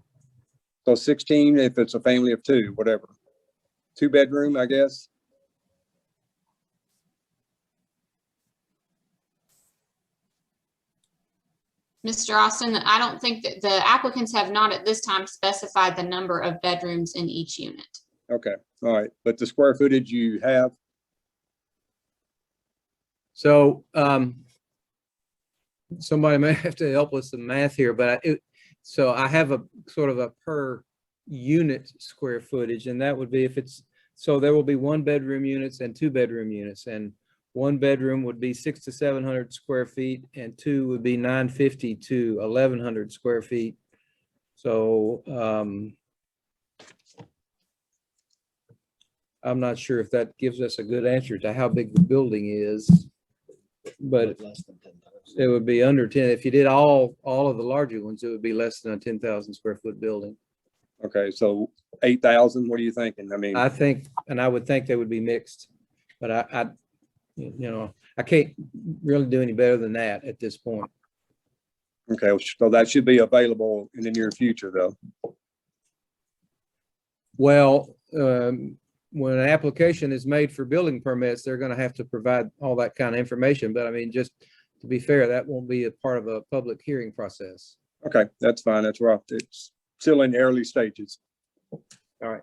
So 16 if it's a family of 2, whatever. 2 bedroom, I guess. Mr. Austin, I don't think that the applicants have not at this time specified the number of bedrooms in each unit. Okay, all right. But the square footage you have? So somebody may have to help with some math here, but so I have a sort of a per unit square footage, and that would be so there will be 1 bedroom units and 2 bedroom units, and 1 bedroom would be 600 to 700 square feet, and 2 would be 950 to 1100 square feet. So I'm not sure if that gives us a good answer to how big the building is, but it would be under 10. If you did all of the larger ones, it would be less than a 10,000 square foot building. Okay, so 8,000, what are you thinking? I mean, I think, and I would think they would be mixed, but I can't really do any better than that at this point. okay, so that should be available in the near future, though. Well, when an application is made for building permits, they're going to have to provide all that kind of information. But I mean, just to be fair, that won't be a part of a public hearing process. Okay, that's fine. That's rough. It's still in the early stages. All right.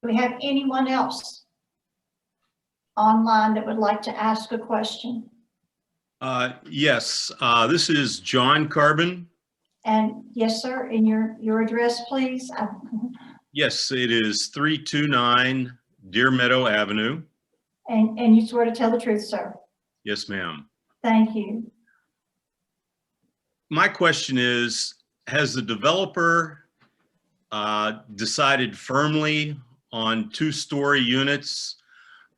Do we have anyone else online that would like to ask a question? Yes, this is John Carbon. And yes, sir, and your address, please. Yes, it is 329 Deer Meadow Avenue. And you swear to tell the truth, sir. Yes, ma'am. Thank you. My question is, has the developer decided firmly on 2-story units?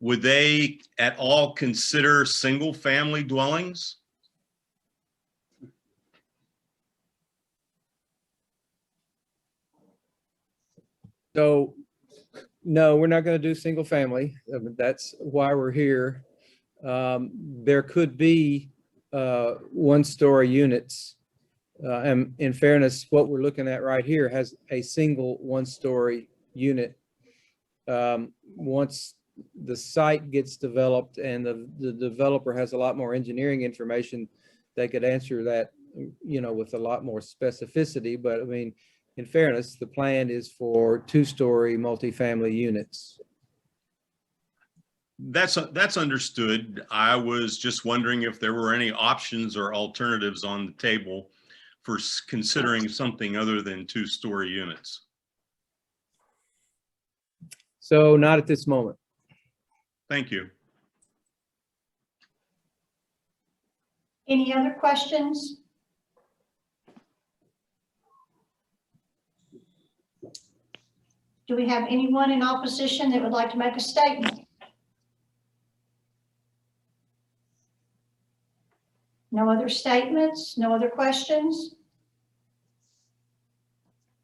Would they at all consider single-family dwellings? So, no, we're not going to do single family. That's why we're here. There could be 1-story units. And in fairness, what we're looking at right here has a single 1-story unit. Once the site gets developed and the developer has a lot more engineering information, they could answer that, with a lot more specificity. But I mean, in fairness, the plan is for 2-story multifamily units. That's understood. I was just wondering if there were any options or alternatives on the table for considering something other than 2-story units. So not at this moment. Thank you. Any other questions? Do we have anyone in opposition that would like to make a statement? No other statements, no other questions?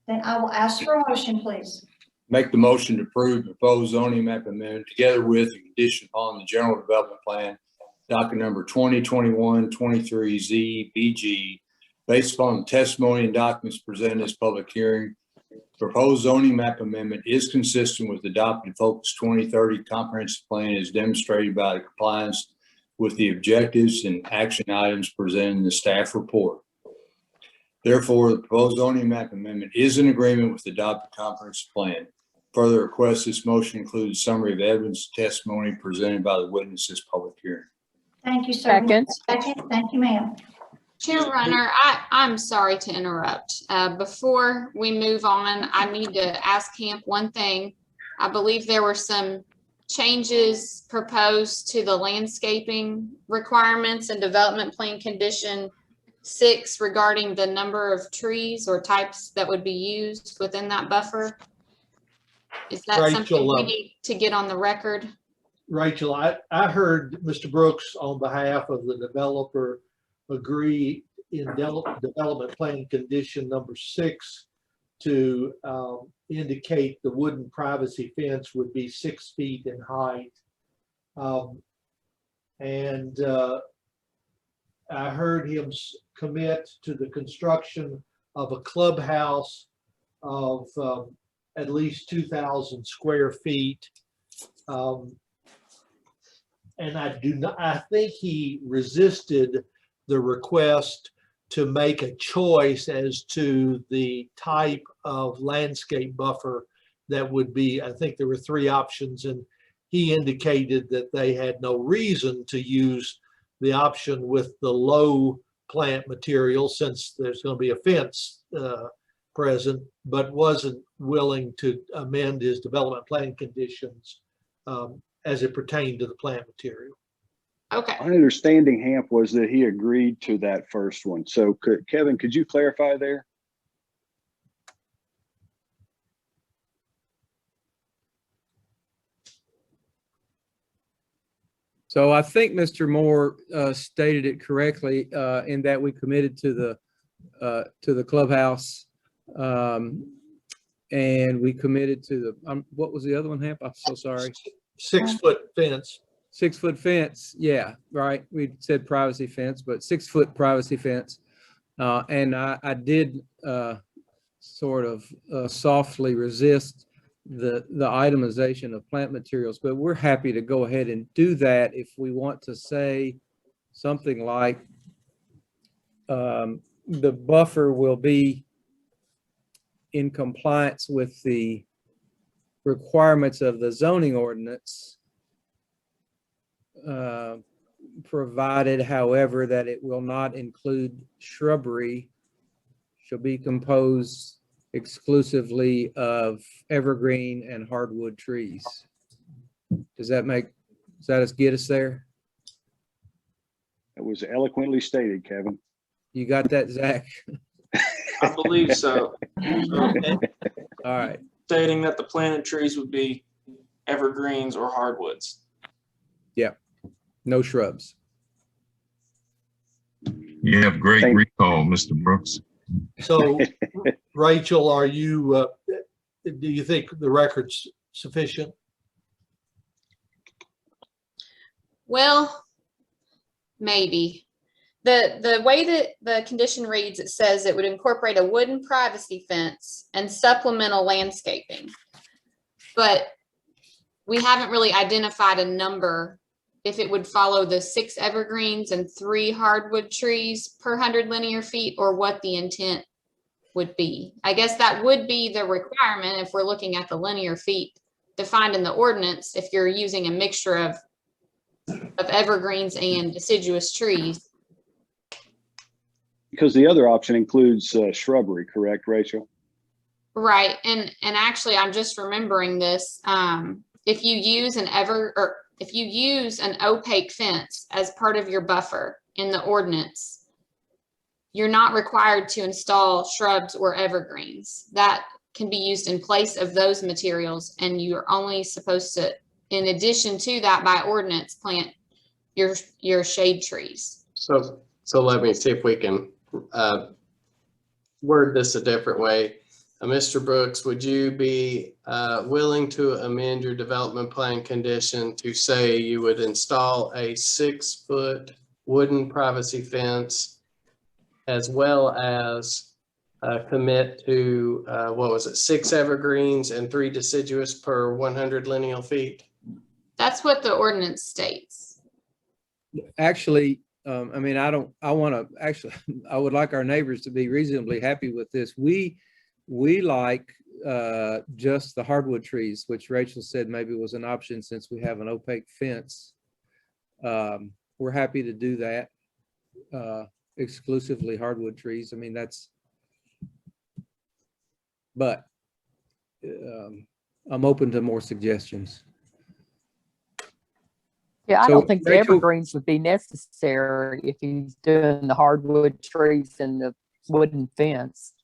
Then I will ask for a motion, please. Make the motion to approve the proposed zoning map amendment together with the condition upon the general development plan, docket number 2021-23ZBG, based upon the testimony and documents presented in this public hearing. Proposed zoning map amendment is consistent with the adopted Focus 2030 comprehensive plan as demonstrated by the compliance with the objectives and action items presented in the staff report. Therefore, the proposed zoning map amendment is in agreement with the adopted comprehensive plan. Further request this motion includes summary of evidence testimony presented by the witness this public hearing. Thank you, sir. Second. Second. Thank you, ma'am. Chair Runner, I'm sorry to interrupt. Before we move on, I need to ask Camp one thing. I believe there were some changes proposed to the landscaping requirements and development plan condition 6 regarding the number of trees or types that would be used within that buffer. Is that Rachel, something we need to get on the record? Rachel, I heard Mr. Brooks on behalf of the developer agree in development plan condition number 6 to indicate the wooden privacy fence would be 6 feet in height. I heard him commit to the construction of a clubhouse of at least 2,000 square feet. And I think he resisted the request to make a choice as to the type of landscape buffer that would be. I think there were 3 options, and he indicated that they had no reason to use the option with the low plant material since there's going to be a fence present, but wasn't willing to amend his development plan conditions as it pertained to the plant material. Okay. My understanding, Hamp, was that he agreed to that first one. So Kevin, could you clarify there? So I think Mr. Moore stated it correctly in that we committed to the clubhouse, and we committed to the what was the other one, Hamp? I'm so sorry. 6-foot fence. 6-foot fence. Yeah, right. We said privacy fence, but 6-foot privacy fence. And I did sort of softly resist the itemization of plant materials, but we're happy to go ahead and do that if we want to say something like the buffer will be in compliance with the requirements of the zoning ordinance, provided, however, that it will not include shrubbery, shall be composed exclusively of evergreen and hardwood trees. Does that get us there? It was eloquently stated, Kevin. You got that, Zach? I believe so. All right. Stating that the planted trees would be evergreens or hardwoods. Yeah, no shrubs. You have great recall, Mr. Brooks. So, Rachel, are you, do you think the record's sufficient? Well, maybe. The way that the condition reads, it says it would incorporate a wooden privacy fence and supplemental landscaping. But we haven't really identified a number if it would follow the 6 evergreens and 3 hardwood trees per 100 linear feet, or what the intent would be. I guess that would be the requirement if we're looking at the linear feet defined in the ordinance, if you're using a mixture of evergreens and deciduous trees. Because the other option includes shrubbery, correct, Rachel? Right, and actually, I'm just remembering this. If you use an opaque fence as part of your buffer in the ordinance, you're not required to install shrubs or evergreens. That can be used in place of those materials, and you're only supposed to, in addition to that, by ordinance, plant your shade trees. So let me see if we can word this a different way. Mr. Brooks, would you be willing to amend your development plan condition to say you would install a 6-foot wooden privacy fence, as well as commit to, 6 evergreens and 3 deciduous per 100 lineal feet? That's what the ordinance states. Actually, I mean, I would like our neighbors to be reasonably happy with this. We like just the hardwood trees, which Rachel said maybe was an option since we have an opaque fence. We're happy to do that. Exclusively hardwood trees. I mean, but I'm open to more suggestions. Yeah, I So, don't think the Rachel- evergreens would be necessary if he's doing the hardwood trees and the wooden fence.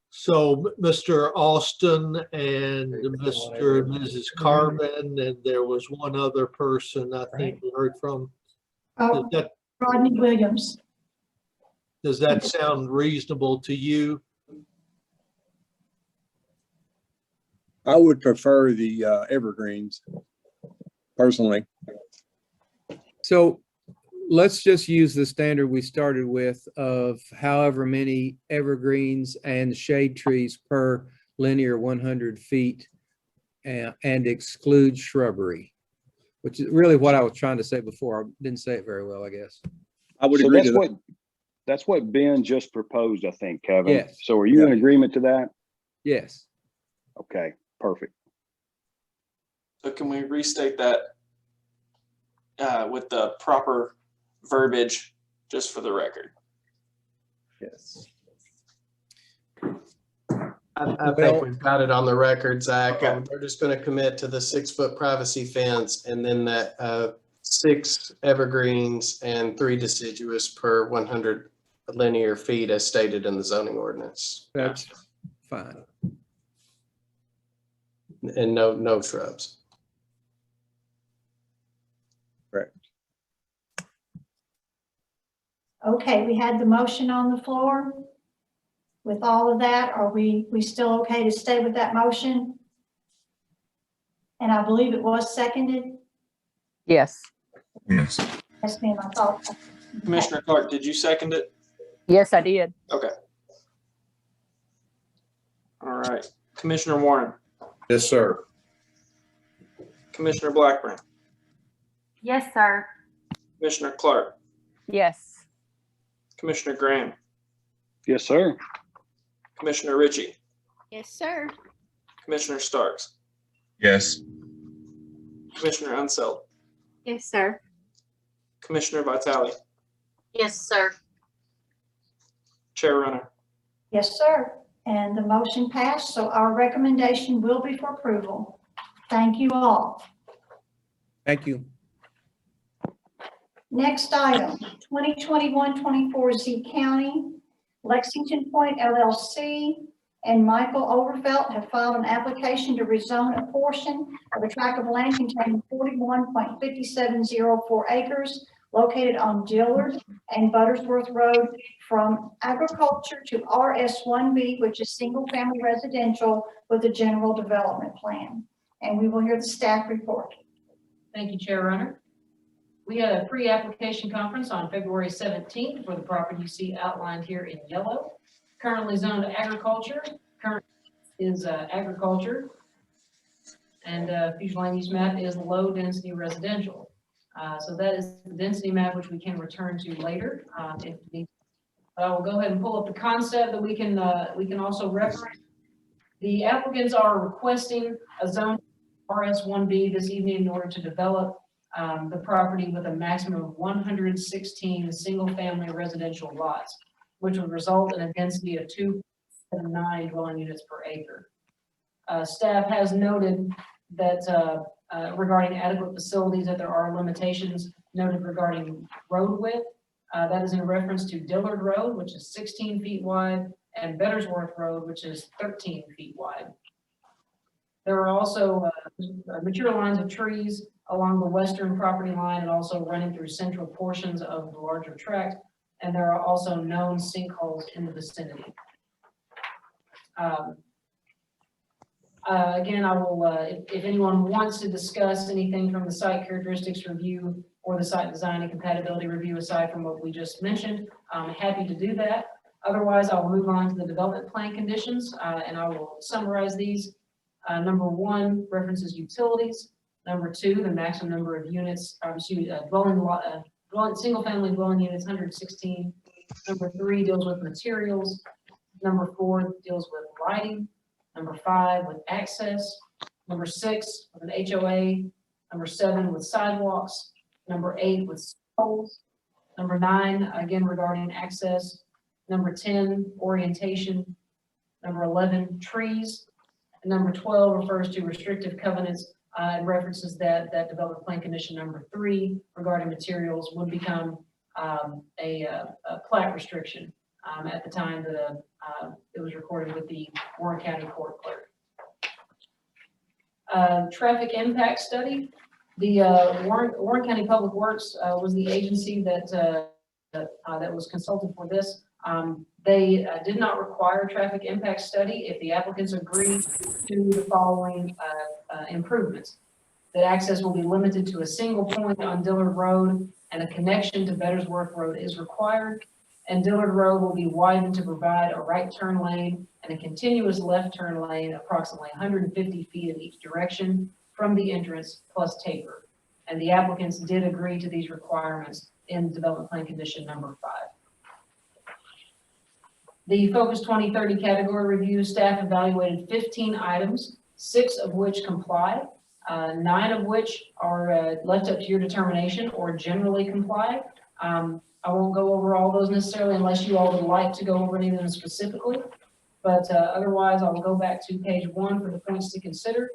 So Mr. Austin and Mr. and Mrs. Carbon, and there was one other person I think we heard from. Oh, Rodney Williams. Does that sound reasonable to you? I would prefer the evergreens personally. So let's just use the standard we started with of however many evergreens and shade trees per linear 100 feet and exclude shrubbery, which is really what I was trying to say before. I didn't say it very well, I guess. I would So agree that's to what that. that's what Ben just proposed, I think, Kevin. Yes. So are you in agreement to that? Yes. Okay, perfect. So can we restate that with the proper verbiage, just for the record? Yes. I think we've got it on the record, Zach. Okay. We're just going to commit to the 6-foot privacy fence, and then that 6 evergreens and 3 deciduous per 100 linear feet as stated in the zoning ordinance. That's fine. And no shrubs. Correct. Okay, we had the motion on the floor. With all of that, are we still okay to stay with that motion? And I believe it was seconded. Yes. Yes. Yes, ma'am, I thought. Commissioner Clark, did you second it? Yes, I did. Okay. All right. Commissioner Warren, Yes, sir. Commissioner Blackburn, Yes, sir. Commissioner Clark, Yes. Commissioner Graham, Yes, sir. Commissioner Ritchie, Yes, sir. Commissioner Starks, Yes. Commissioner Unseld, Yes, sir. Commissioner Vitale, Yes, sir. Chair Runner. Yes, sir. And the motion passed, so our recommendation will be for approval. Thank you all. Thank you. Next item, 2021-24 Z County, Lexington Point LLC, and Michael Overfelt have filed an application to rezone a portion of a tract of land containing 41.5704 acres located on Dillard and Buttersworth Road from agriculture to RS1B, which is single-family residential with a general development plan. And we will hear the staff report. Thank you, Chair Runner. We had a pre-application conference on February 17th for the property you see outlined here in yellow. Currently zoned agriculture, current is agriculture, and future land use map is low density residential. So that is the density map which we can return to later if needed. But I will go ahead and pull up the concept that we can also reference. The applicants are requesting a zone RS1B this evening in order to develop the property with a maximum of 116 single-family residential lots, which would result in a density of 2.79 dwelling units per acre. Staff has noted that regarding adequate facilities, that there are limitations noted regarding road width. That is in reference to Dillard Road, which is 16 feet wide, and Bettersworth Road, which is 13 feet wide. There are also mature lines of trees along the western property line and also running through central portions of the larger tract. And there are also known sinkholes in the vicinity. Again, I will, if anyone wants to discuss anything from the site characteristics review or the site design and compatibility review aside from what we just mentioned, I'm happy to do that. Otherwise, I'll move on to the development plan conditions and I will summarize these. Number 1 references utilities. Number 2, the maximum number of units, single-family dwelling units, 116. Number 3 deals with materials. Number 4 deals with lighting. Number 5 with access. Number 6 with an HOA. Number 7 with sidewalks. Number 8 with poles. Number 9, again regarding access. Number 10, orientation. Number 11, trees. And number 12 refers to restrictive covenants and references that development plan condition number 3 regarding materials would become a plat restriction at the time that it was recorded with the Warren County Court Clerk. Traffic impact study. The Warren County Public Works was the agency that was consulted for this. They did not require a traffic impact study if the applicants agree to the following improvements. That access will be limited to a single point on Dillard Road and a connection to Bettersworth Road is required. And Dillard Road will be widened to provide a right turn lane and a continuous left turn lane approximately 150 feet in each direction from the entrance plus taper. And the applicants did agree to these requirements in development plan condition number 5. The Focus 2030 category review, staff evaluated 15 items, 6 of which comply, 9 of which are left up to your determination or generally comply. I won't go over all those necessarily unless you all would like to go over any of them specifically, but otherwise I'll go back to page 1 for the points to consider.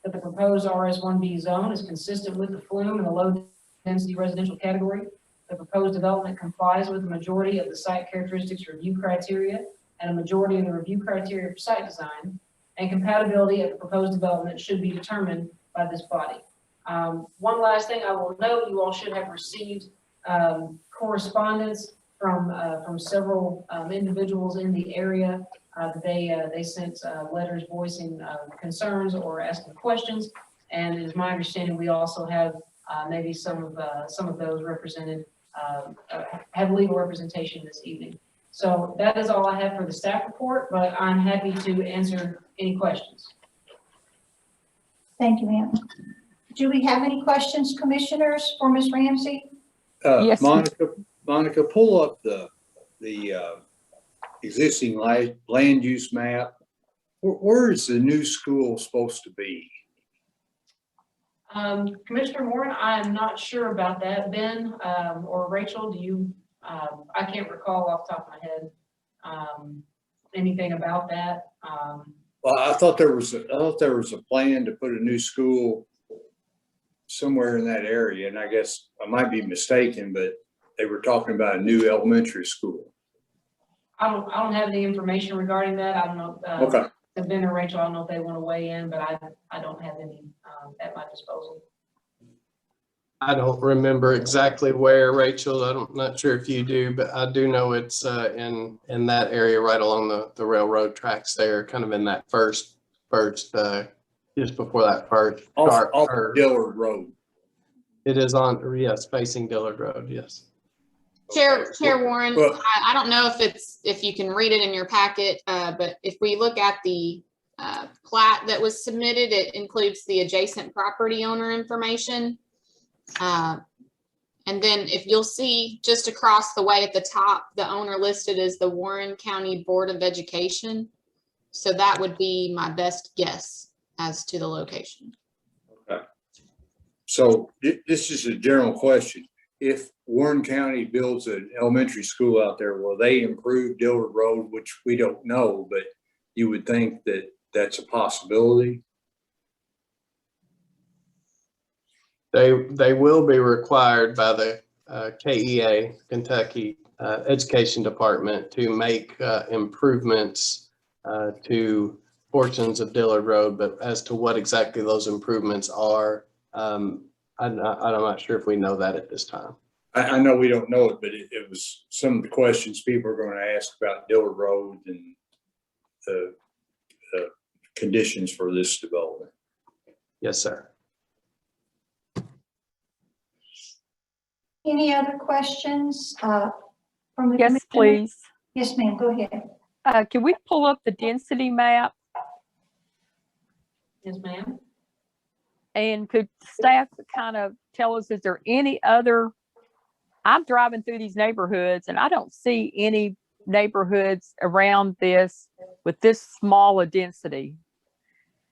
That the proposed RS1B zone is consistent with the flume and the low density residential category. The proposed development complies with the majority of the site characteristics review criteria and a majority of the review criteria for site design, and compatibility of the proposed development should be determined by this body. One last thing I will note, you all should have received correspondence from several individuals in the area. They sent letters voicing concerns or asking questions, and it is my understanding we also have maybe some of those represented, have legal representation this evening. So that is all I have for the staff report, but I'm happy to answer any questions. Thank you, ma'am. Do we have any questions, commissioners, for Ms. Ramsey? Yes. Monica, pull up the existing land use map. Where is the new school supposed to be? Commissioner Warren, I am not sure about that. Ben, or Rachel, do you, I can't recall off the top of my head, anything about that. Well, I thought there was a plan to put a new school somewhere in that area, and I guess I might be mistaken, but they were talking about a new elementary school. I don't have any information regarding that. I don't know. Okay. If Ben or Rachel, I don't know if they want to weigh in, but I don't have any at my disposal. I don't remember exactly where, Rachel. I'm not sure if you do, but I do know it's in that area right along the railroad tracks there, kind of in that first just before that first off Dillard Road. It is on, yes, facing Dillard Road, yes. Chair Warren, I don't know if you can read it in your packet, but if we look at the plat that was submitted, it includes the adjacent property owner information. And then if you'll see just across the way at the top, the owner listed as the Warren County Board of Education. So that would be my best guess as to the location. Okay. So this is a general question. If Warren County builds an elementary school out there, will they improve Dillard Road, which we don't know, but you would think that that's a possibility? They will be required by the KEA, Kentucky Education Department, to make improvements to portions of Dillard Road, but as to what exactly those improvements are, I'm not sure if we know that at this time. I know we don't know it, but it was some of the questions people are going to ask about Dillard Road and the conditions for this development. Yes, sir. Any other questions from the Yes, commissioner? please. Yes, ma'am, go ahead. Can we pull up the density map? Yes, ma'am. And could staff kind of tell us, is there any other, I'm driving through these neighborhoods and I don't see any neighborhoods around this with this small a density.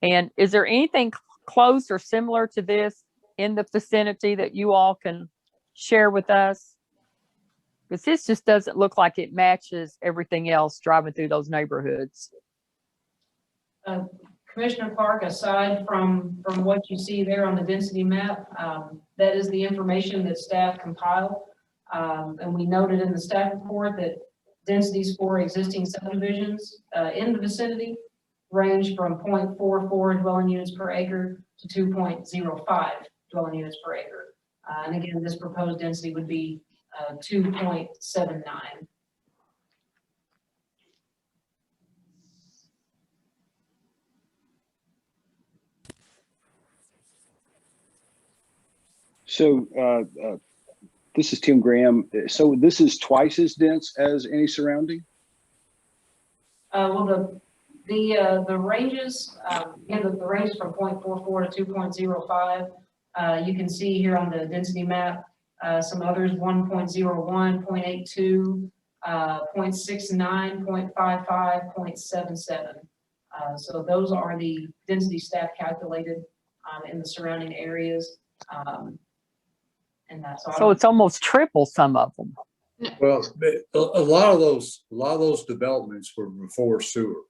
And is there anything close or similar to this in the vicinity that you all can share with us? Because this just doesn't look like it matches everything else driving through those neighborhoods. Commissioner Park, aside from what you see there on the density map, that is the information that staff compiled. And we noted in the staff report that densities for existing subdivisions in the vicinity range from 0.44 dwelling units per acre to 2.05 dwelling units per acre. And again, this proposed density would be 2.79. So this is Tim Graham. So this is twice as dense as any surrounding? Well, the ranges, again, the ranges from 0.44 to 2.05. You can see here on the density map, some others 1.01, 0.82, 0.69, 0.55, 0.77. So those are the density staff calculated in the surrounding areas. And that's so it's almost triple some of them. Well, a lot of those developments were before sewer.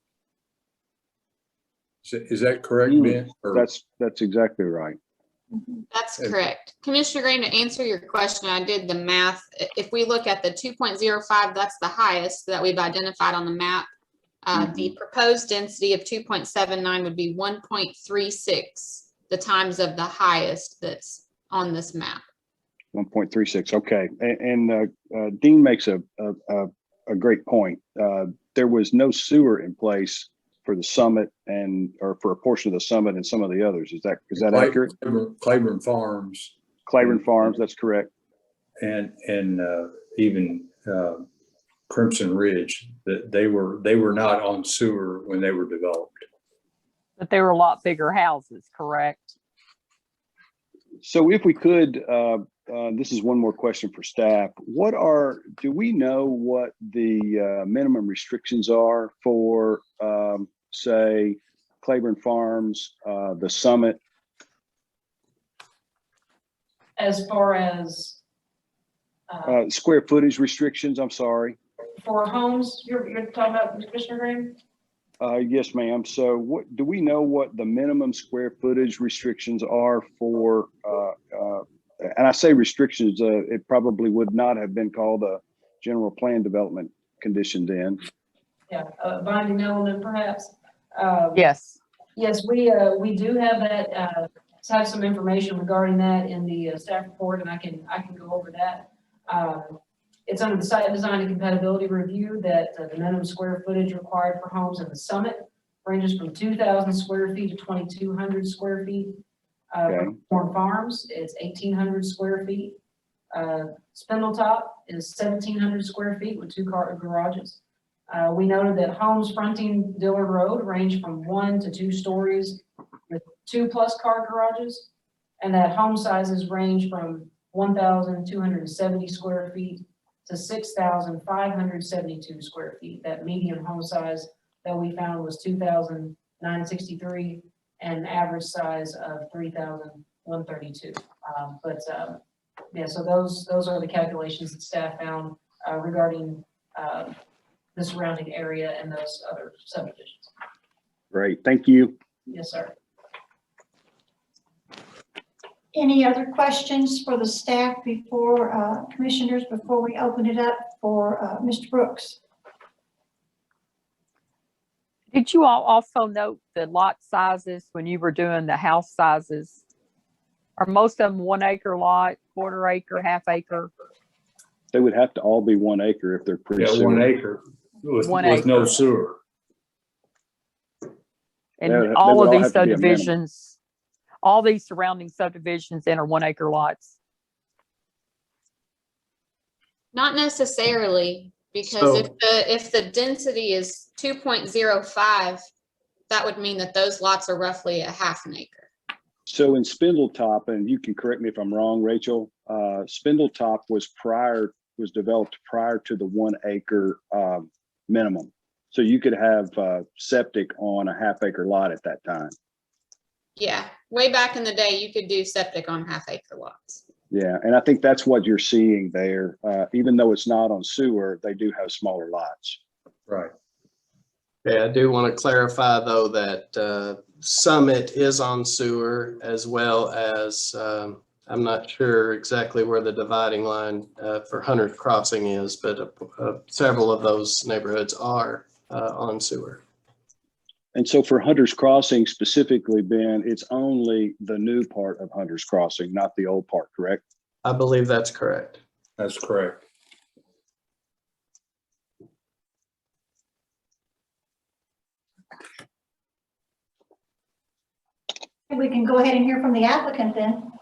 Is that correct, Ben? That's exactly right. That's correct. Commissioner Graham, to answer your question, I did the math. If we look at the 2.05, that's the highest that we've identified on the map. The proposed density of 2.79 would be 1.36, the times of the highest that's on this map. 1.36. Okay. And Dean makes a great point. There was no sewer in place for the summit or for a portion of the summit and some of the others. Is that accurate? Claiborne Farms. Claiborne Farms, that's correct. And even Crimson Ridge, that they were not on sewer when they were developed. But they were a lot bigger houses, correct? So if we could, this is one more question for staff. Do we know what the minimum restrictions are for, say, Claiborne Farms, the Summit? As far as Square footage restrictions, I'm sorry. for homes, you're talking about, Commissioner Green? Yes, ma'am. So what, do we know what the minimum square footage restrictions are for, and I say restrictions, it probably would not have been called a general plan development condition then. Yeah, a binding element perhaps. Yes. Yes, we do have that, have some information regarding that in the staff report, and I can go over that. It's under the site design and compatibility review that the minimum square footage required for homes in the Summit ranges from 2,000 square feet to 2,200 square feet. Okay. For Farms, it's 1,800 square feet. Spindletop is 1,700 square feet with 2-car garages. We noted that homes fronting Dillard Road range from 1 to 2 stories with 2+ car garages, and that home sizes range from 1,270 square feet to 6,572 square feet. That median home size that we found was 2,963 and an average size of 3,132. Yeah, so those are the calculations that staff found regarding the surrounding area and those other subdivisions. Great, thank you. Yes, sir. Any other questions for the staff before, commissioners, before we open it up for Mr. Brooks? Did you all also note the lot sizes when you were doing the house sizes? Are most of them 1 acre lot, 1/4 acre, 1/2 acre? They would have to all be 1 acre if they're pretty. Yeah, 1 acre with no sewer. And all of these subdivisions, all these surrounding subdivisions then are 1 acre lots? Not necessarily, because So- if the density is 2.05, that would mean that those lots are roughly a 1/2 an acre. So in Spindletop, and you can correct me if I'm wrong, Rachel, Spindletop was developed prior to the 1 acre minimum. So you could have septic on a 1/2 acre lot at that time. Yeah, way back in the day, you could do septic on 1/2 acre lots. Yeah, and I think that's what you're seeing there. Even though it's not on sewer, they do have smaller lots. Right. Yeah, I do want to clarify though that Summit is on sewer as well as, I'm not sure exactly where the dividing line for Hunter's Crossing is, but several of those neighborhoods are on sewer. And so for Hunter's Crossing specifically, Ben, it's only the new part of Hunter's Crossing, not the old part, correct? I believe that's correct. That's correct. We can go ahead and hear from the applicant then.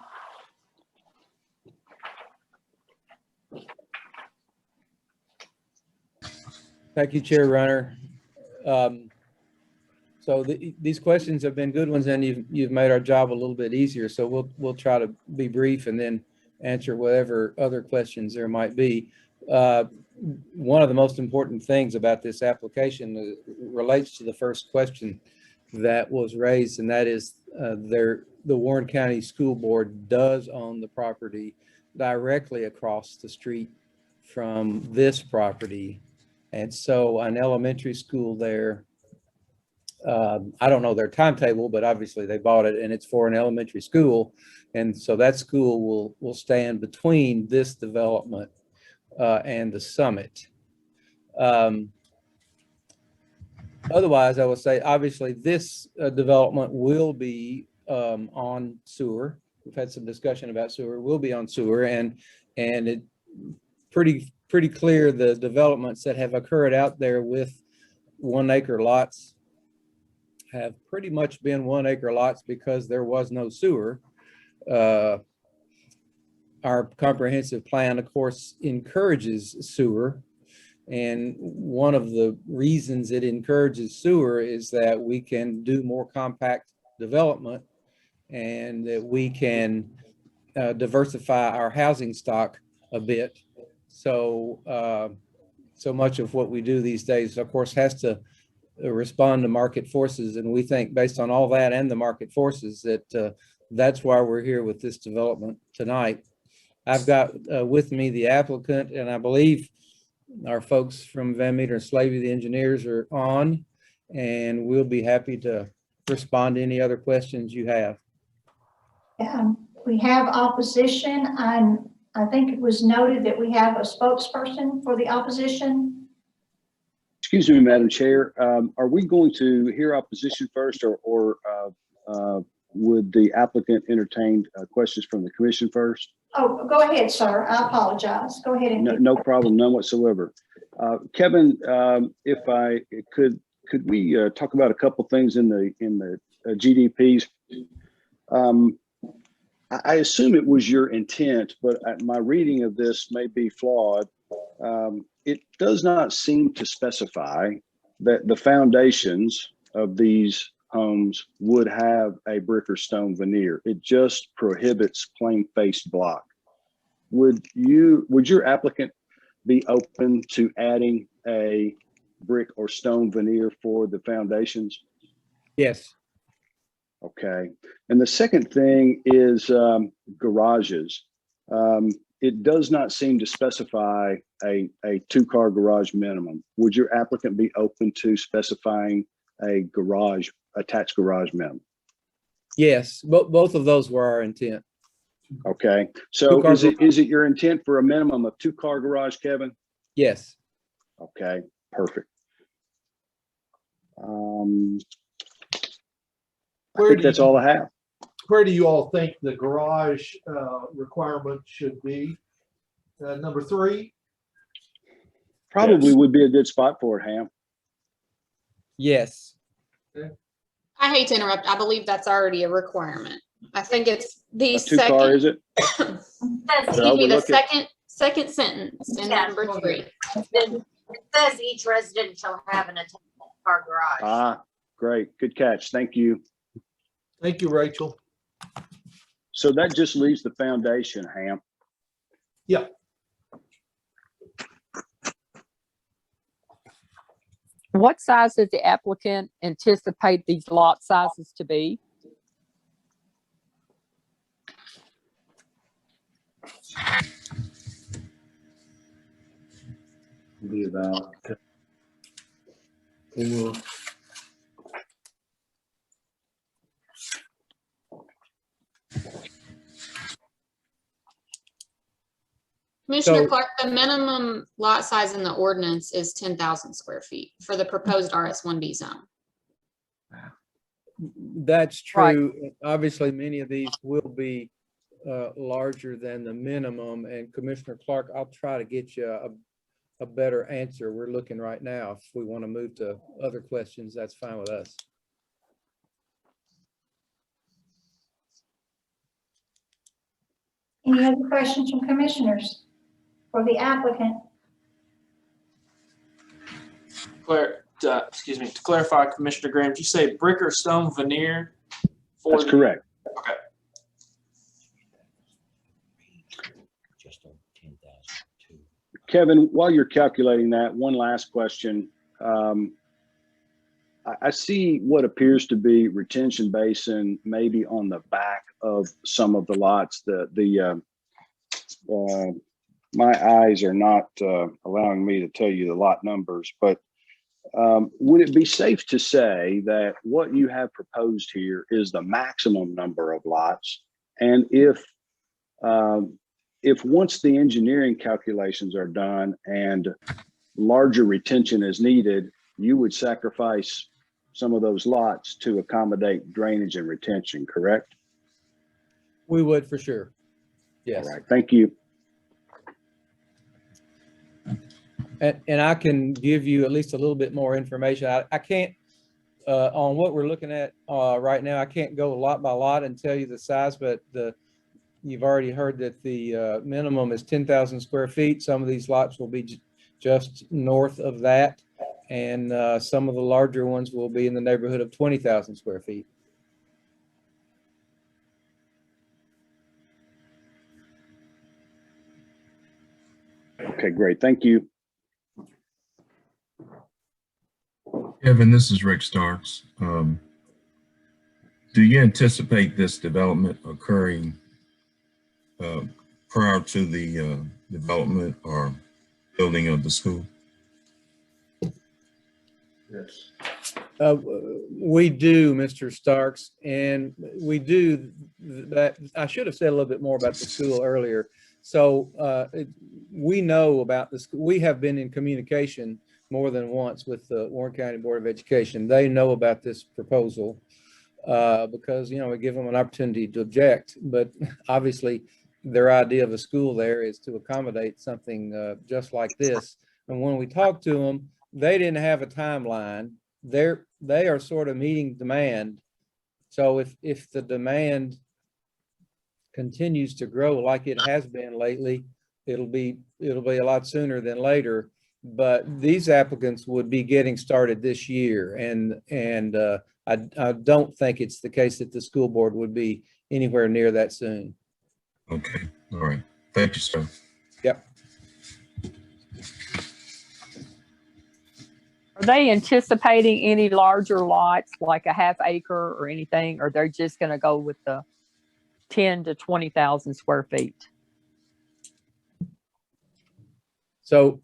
Thank you, Chair Runner. So these questions have been good ones, and you've made our job a little bit easier. So we'll try to be brief and then answer whatever other questions there might be. One of the most important things about this application relates to the first question that was raised, and that is the Warren County School Board does own the property directly across the street from this property. And so an elementary school there, I don't know their timetable, but obviously they bought it and it's for an elementary school. And so that school will stand between this development and the Summit. Otherwise, I would say, obviously, this development will be on sewer. We've had some discussion about sewer. Will be on sewer, and it pretty clear the developments that have occurred out there with 1 acre lots have pretty much been 1 acre lots because there was no sewer. Our comprehensive plan, of course, encourages sewer. And one of the reasons it encourages sewer is that we can do more compact development and that we can diversify our housing stock a bit. So, so much of what we do these days, of course, has to respond to market forces. And we think based on all that and the market forces that that's why we're here with this development tonight. I've got with me the applicant, and I believe our folks from Van Meter and Slavey, the engineers, are on, and we'll be happy to respond to any other questions you have. We have opposition. I think it was noted that we have a spokesperson for the opposition. Excuse me, Madam Chair. Are we going to hear opposition first, or would the applicant entertain questions from the commission first? Oh, go ahead, sir. I apologize. Go ahead. And No problem, none whatsoever. Kevin, if I could we talk about a couple things in the GDPs? I assume it was your intent, but my reading of this may be flawed. It does not seem to specify that the foundations of these homes would have a brick or stone veneer. It just prohibits plain faced block. Would your applicant be open to adding a brick or stone veneer for the foundations? Yes. Okay. And the second thing is garages. It does not seem to specify a 2-car garage minimum. Would your applicant be open to specifying a attached garage minimum? Yes, both of those were our intent. Okay. So is it your intent for a minimum of 2-car garage, Kevin? Yes. Okay, perfect. I think that's all I have. Where do you all think the garage requirement should be? Number 3? Probably would be a good spot for it, Ham. Yes. Okay. I hate to interrupt. I believe that's already a requirement. I think it's the A 2-car, is it? Excuse me, the second sentence in number 3. It says each resident shall have an attached car garage. Ah, great. Good catch. Thank you. Thank you, Rachel. So that just leaves the foundation, Ham. Yeah. What size does the applicant anticipate these lot sizes to be? Be about Commissioner Clark, the minimum lot size in the ordinance is 10,000 square feet for the proposed RS1D zone. That's true. Right. Obviously, many of these will be larger than the minimum. And Commissioner Clark, I'll try to get you a better answer. We're looking right now. If we want to move to other questions, that's fine with us. Any other questions from commissioners for the applicant? Excuse me, to clarify, Commissioner Graham, did you say brick or stone veneer? That's correct. Okay. Kevin, while you're calculating that, one last question. I see what appears to be retention basin maybe on the back of some of the lots. My eyes are not allowing me to tell you the lot numbers, but would it be safe to say that what you have proposed here is the maximum number of lots? And if once the engineering calculations are done and larger retention is needed, you would sacrifice some of those lots to accommodate drainage and retention, correct? We would for sure. Yes. All right, thank you. And I can give you at least a little bit more information. I can't, on what we're looking at right now, I can't go lot by lot and tell you the size, but you've already heard that the minimum is 10,000 square feet. Some of these lots will be just north of that. And some of the larger ones will be in the neighborhood of 20,000 square feet. Okay, great. Thank you. Kevin, this is Rick Starks. Do you anticipate this development occurring prior to the development or building of the school? Yes. We do, Mr. Starks, and we do that. I should have said a little bit more about the school earlier. So we know about the school. We have been in communication more than once with the Warren County Board of Education. They know about this proposal because, you know, we give them an opportunity to object, but obviously their idea of a school there is to accommodate something just like this. And when we talked to them, they didn't have a timeline. They are sort of meeting demand. So if the demand continues to grow like it has been lately, it'll be a lot sooner than later. But these applicants would be getting started this year, and I don't think it's the case that the school board would be anywhere near that soon. Okay, all right. Thank you, sir. Yep. Are they anticipating any larger lots, like a half acre or anything, or they're just going to go with the 10 to 20,000 square feet? So,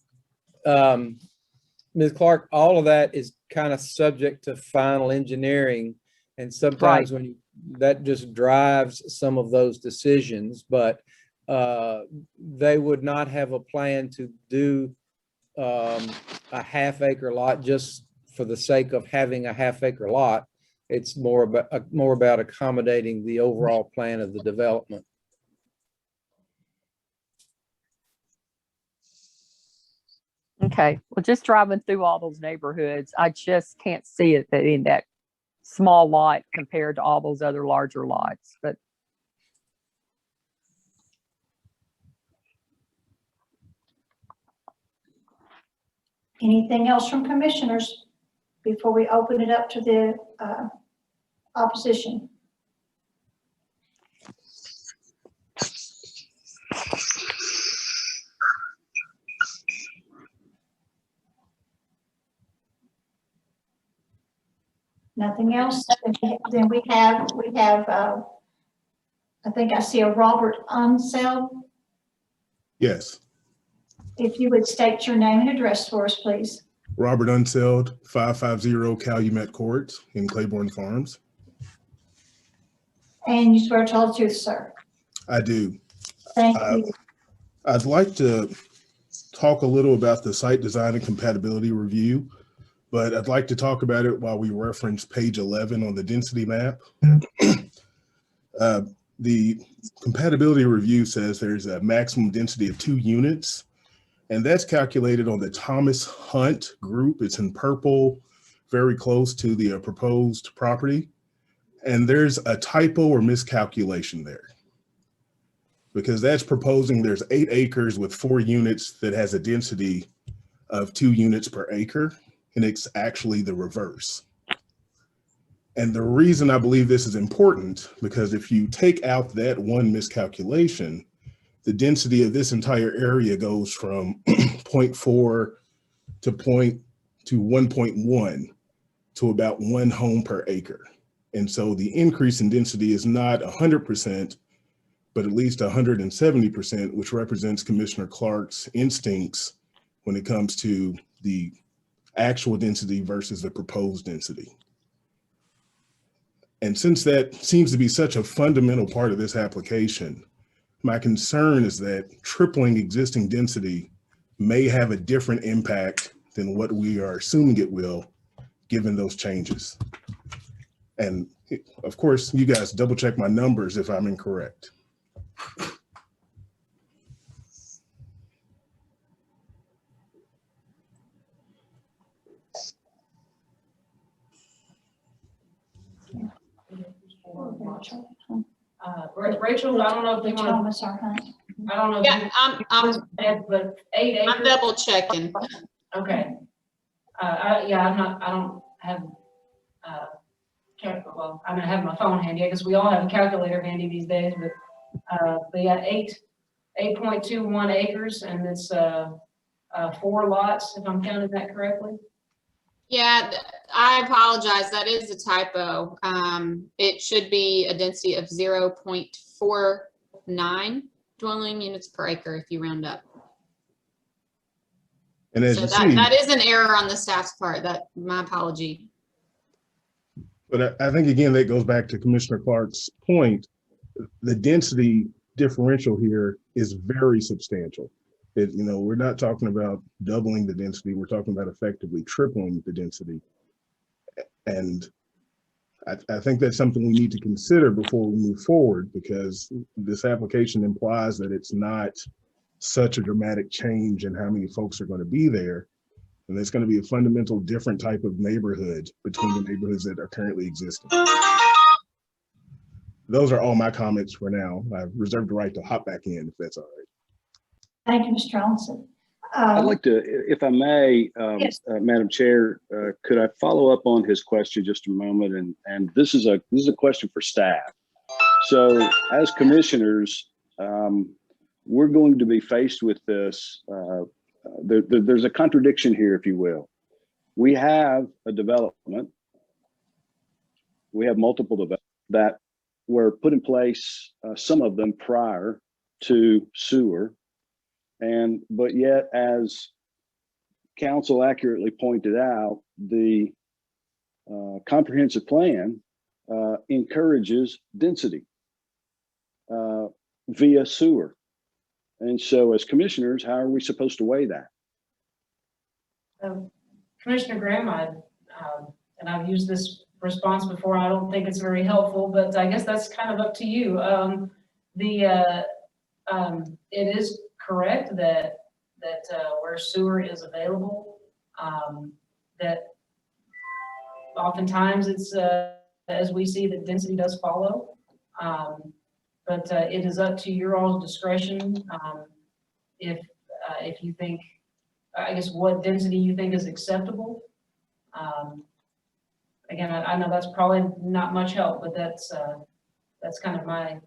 Ms. Clark, all of that is kind of subject to final engineering, and sometimes when that just drives some of those decisions, but they would not have a plan to do a half acre lot just for the sake of having a half acre lot. It's more about accommodating the overall plan of the development. Okay, well, just driving through all those neighborhoods, I just can't see it in that small lot compared to all those other larger lots, but. Anything else from commissioners before we open it up to the opposition? Nothing else? Then we have, I think I see a Robert Unseld. Yes. If you would state your name and address for us, please. Robert Unseld, 550 Calumet Court in Claiborne Farms. And you swear to tell the truth, sir? I do. Thank you. I'd like to talk a little about the site design and compatibility review, but I'd like to talk about it while we reference page 11 on the density map. The compatibility review says there's a maximum density of 2 units. And that's calculated on the Thomas Hunt group. It's in purple, very close to the proposed property. And there's a typo or miscalculation there, because that's proposing there's 8 acres with 4 units that has a density of 2 units per acre. And it's actually the reverse. And the reason I believe this is important, because if you take out that one miscalculation, the density of this entire area goes from 0.4 to 1.1 to about 1 home per acre. And so the increase in density is not 100%, but at least 170%, which represents Commissioner Clark's instincts when it comes to the actual density versus the proposed density. And since that seems to be such a fundamental part of this application, my concern is that tripling existing density may have a different impact than what we are assuming it will, given those changes. And of course, you guys double check my numbers if I'm incorrect. Rachel, I don't know if you want Thomas R. Hunt. I don't know. Yeah, But 8 acres. I'm double checking. Okay. Yeah, I don't have, well, I mean, I have my phone handy. I guess we all have a calculator handy these days, but yeah, 8.21 acres, and it's 4 lots, if I'm counting that correctly. Yeah, I apologize. That is a typo. It should be a density of 0.49 dwelling units per acre if you round up. And as So you that, see, that is an error on the staff's part. My apology. but I think again, that goes back to Commissioner Clark's point. The density differential here is very substantial. We're not talking about doubling the density. We're talking about effectively tripling the density. And I think that's something we need to consider before we move forward, because this application implies that it's not such a dramatic change in how many folks are going to be there. And there's going to be a fundamental different type of neighborhood between the neighborhoods that are currently existing. Those are all my comments for now. I reserve the right to hop back in if that's all right. Thank you, Mr. Johnson. I'd like to, if I may, Yes. Madam Chair, could I follow up on his question just a moment? And this is a question for staff. So as commissioners, we're going to be faced with this. There's a contradiction here, if you will. We have a development. We have multiple developments that were put in place, some of them prior to sewer. But yet, as council accurately pointed out, the comprehensive plan encourages density via sewer. And so as commissioners, how are we supposed to weigh that? Commissioner Graham, and I've used this response before. I don't think it's very helpful, but I guess that's kind of up to you. It is correct that where sewer is available, that oftentimes it's as we see, the density does follow. But it is up to your all's discretion if you think, I guess, what density you think is acceptable. Again, I know that's probably not much help, but that's kind of my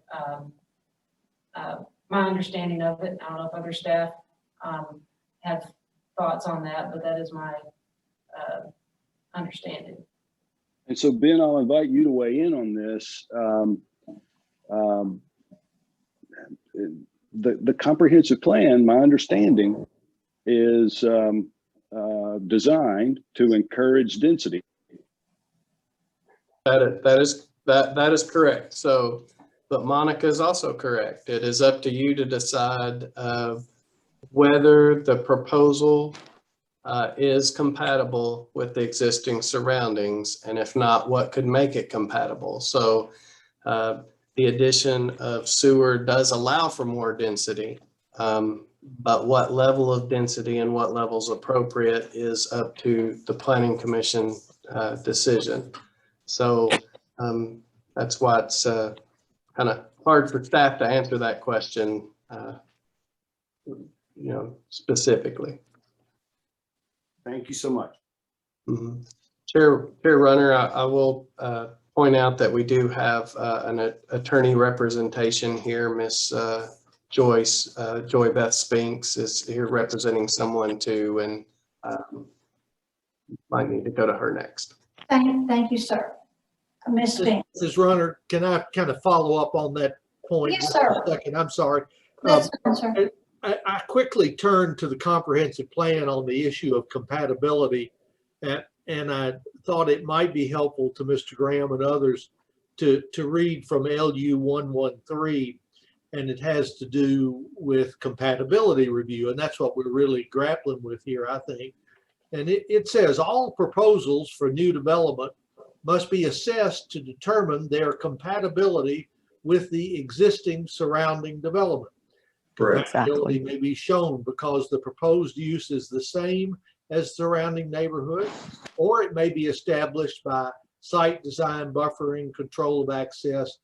my understanding of it. I don't know if other staff have thoughts on that, but that is my understanding. And so, Ben, I'll invite you to weigh in on this. The comprehensive plan, my understanding, is designed to encourage density. That is correct. So, but Monica is also correct. It is up to you to decide whether the proposal is compatible with the existing surroundings, and if not, what could make it compatible. So the addition of sewer does allow for more density, but what level of density and what level is appropriate is up to the Planning Commission decision. So that's why it's kind of hard for staff to answer that question, specifically. Thank you so much. Mm-hmm. Chair Runner, I will point out that we do have an attorney representation here. Miss Joy Beth Spinks is here representing someone too, and might need to go to her next. Thank you, sir. Ms. Spinks. Ms. Runner, can I kind of follow up on that point? Yes, sir. For a second? I'm sorry. That's fine, sir. I quickly turned to the comprehensive plan on the issue of compatibility, and I thought it might be helpful to Mr. Graham and others to read from LU 113, and it has to do with compatibility review, and that's what we're really grappling with here, I think. And it says all proposals for new development must be assessed to determine their compatibility with the existing surrounding development. Compatibility may be shown because the proposed use is the same as surrounding neighborhood, or it may be established by site design, buffering, control of access,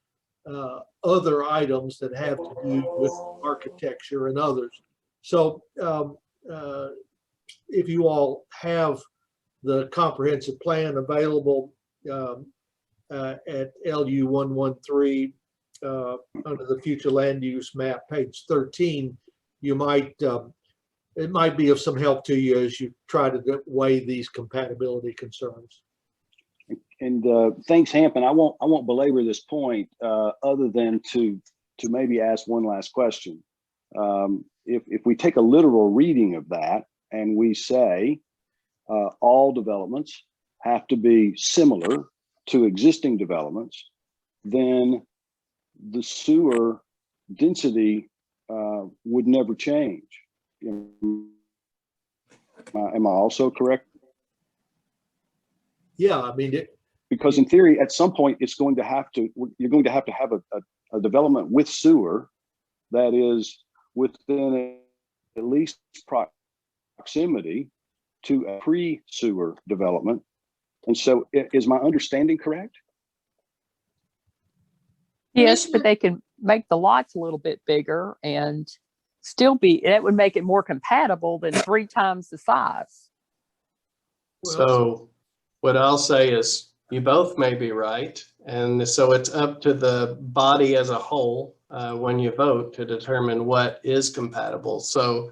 other items that have to do with architecture and others. So if you all have the comprehensive plan available at LU 113 under the future land use map, page 13, you might it might be of some help to you as you try to weigh these compatibility concerns. And thanks, Hampton. I won't belabor this point other than to maybe ask one last question. If we take a literal reading of that and we say all developments have to be similar to existing developments, then the sewer density would never change. Am I also correct? Yeah, I mean, because in theory, at some point, you're going to have to have a development with sewer that is within at least proximity to a pre-sewer development. And so is my understanding correct? Yes, but they can make the lots a little bit bigger and still be, that would make it more compatible than 3 times the size. So what I'll say is you both may be right. And so it's up to the body as a whole when you vote to determine what is compatible. So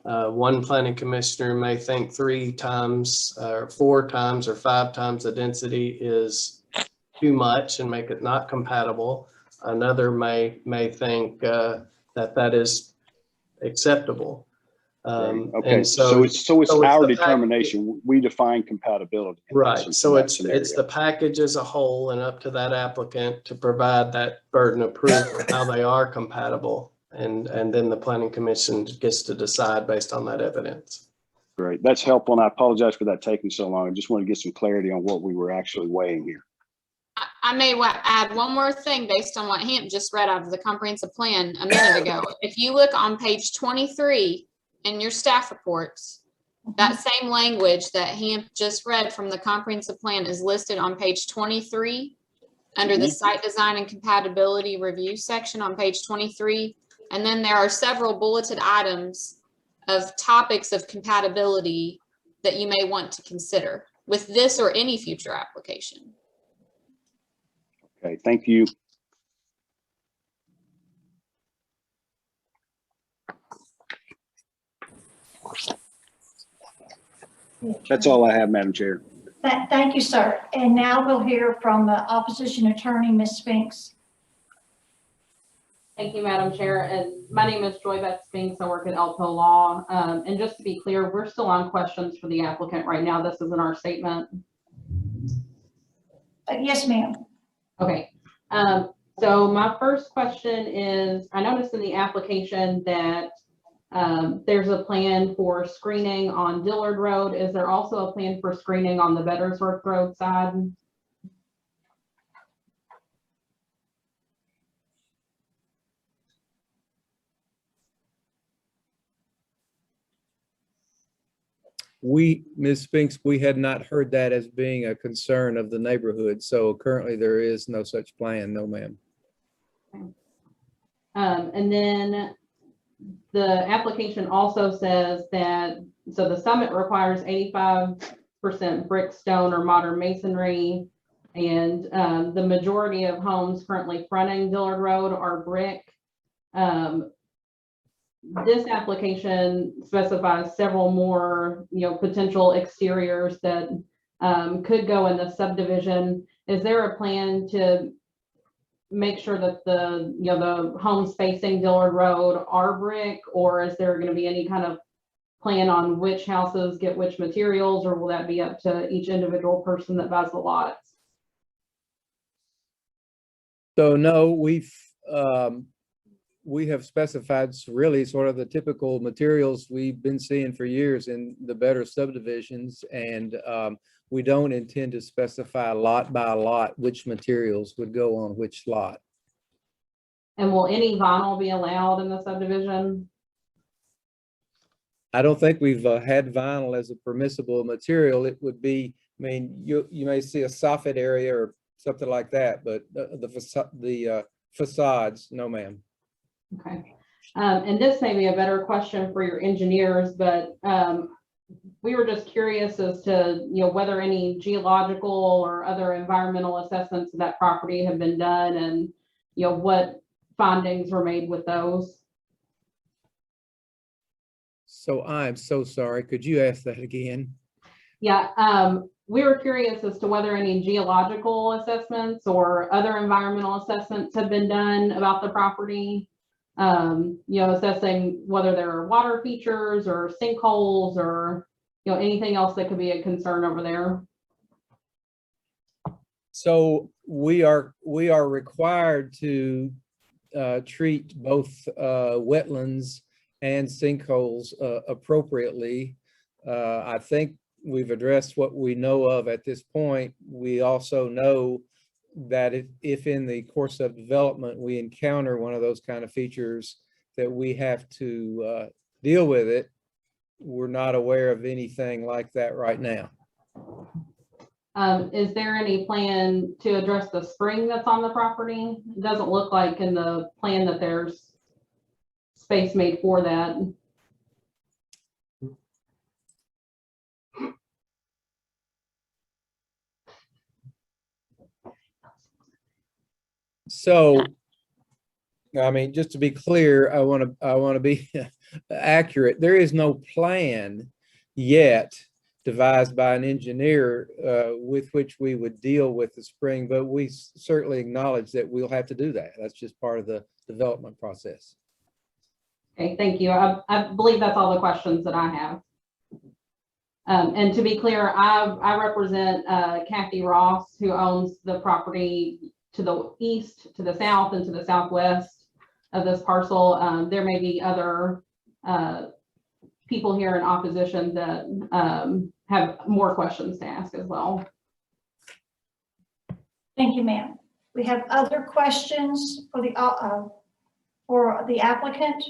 one planning commissioner may think 3 times or 4 times or 5 times the density is too much and make it not compatible. Another may think that is acceptable. Okay, and so it's our determination. We define compatibility. Right. So it's the package as a whole and up to that applicant to provide that burden of proof of how they are compatible. And then the planning commission gets to decide based on that evidence. Great. That's helpful. And I apologize for that taking so long. I just want to get some clarity on what we were actually weighing here. I may add one more thing based on what Hamp just read out of the comprehensive plan a minute ago. If you look on page 23 in your staff reports, that same language that Hamp just read from the comprehensive plan is listed on page 23 under the site design and compatibility review section on page 23. And then there are several bulleted items of topics of compatibility that you may want to consider with this or any future application. Okay, thank you. That's all I have, Madam Chair. Thank you, sir. And now we'll hear from the opposition attorney, Ms. Spinks. Thank you, Madam Chair. And my name is Joy Beth Spinks. I work at Elpo Law. And just to be clear, we're still on questions for the applicant right now. This isn't our statement. Yes, ma'am. Okay. So my first question is, I noticed in the application that there's a plan for screening on Dillard Road. Is there also a plan for screening on the Vettersworth Road side? Ms. Spinks, we had not heard that as being a concern of the neighborhood. So currently there is no such plan. No, ma'am. And then the application also says that, so the summit requires 85% brick, stone, or modern masonry. And the majority of homes currently fronting Dillard Road are brick. This application specifies several more, potential exteriors that could go in the subdivision. Is there a plan to make sure that the homes facing Dillard Road are brick, or is there going to be any kind of plan on which houses get which materials, or will that be up to each individual person that buys the lots? So no, we have specified really sort of the typical materials we've been seeing for years in the better subdivisions, and we don't intend to specify lot by lot which materials would go on which lot. And will any vinyl be allowed in the subdivision? I don't think we've had vinyl as a permissible material. It would be, I mean, you may see a soffit area or something like that, but the facades, no ma'am. Okay. And this may be a better question for your engineers, but we were just curious as to, whether any geological or other environmental assessments of that property have been done and, what findings were made with those. So I'm so sorry. Could you ask that again? Yeah, we were curious as to whether any geological assessments or other environmental assessments have been done about the property. Assessing whether there are water features or sinkholes or, anything else that could be a concern over there. So we are required to treat both wetlands and sinkholes appropriately. I think we've addressed what we know of at this point. We also know that if in the course of development we encounter one of those kind of features, that we have to deal with it. We're not aware of anything like that right now. Is there any plan to address the spring that's on the property? It doesn't look like in the plan that there's space made for that. So, I mean, just to be clear, I want to be accurate. There is no plan yet devised by an engineer with which we would deal with the spring, but we certainly acknowledge that we'll have to do that. That's just part of the development process. Okay, thank you. I believe that's all the questions that I have. And to be clear, I represent Kathy Ross, who owns the property to the east, to the south, and to the southwest of this parcel. There may be other people here in opposition that have more questions to ask as well. Thank you, ma'am. We have other questions for the applicant.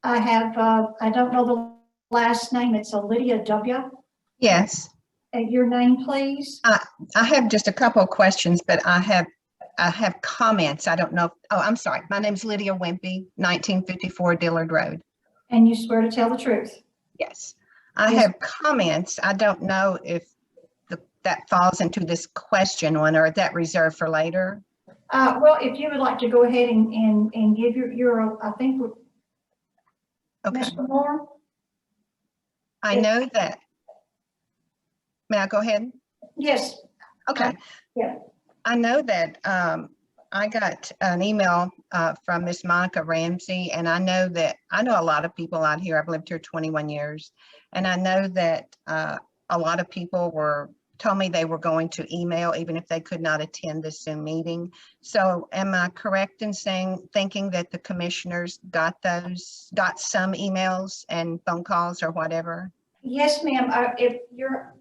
I have, I don't know the last name. It's Lydia W. Yes. Your name, please. I have just a couple of questions, but I have comments. I don't know. Oh, I'm sorry. My name's Lydia Wimpy, 1954 Dillard Road. And you swear to tell the truth? Yes. I have comments. I don't know if that falls into this question one, or is that reserved for later? Well, if you would like to go ahead and give your I think, okay. Mr. Moore? I know that. May I go ahead? Yes. Okay. Yeah. I know that I got an email from Miss Monica Ramsey, and I know a lot of people out here. I've lived here 21 years, and I know that a lot of people told me they were going to email even if they could not attend the Zoom meeting. So am I correct in thinking that the commissioners got some emails and phone calls or whatever? Yes, ma'am. If you're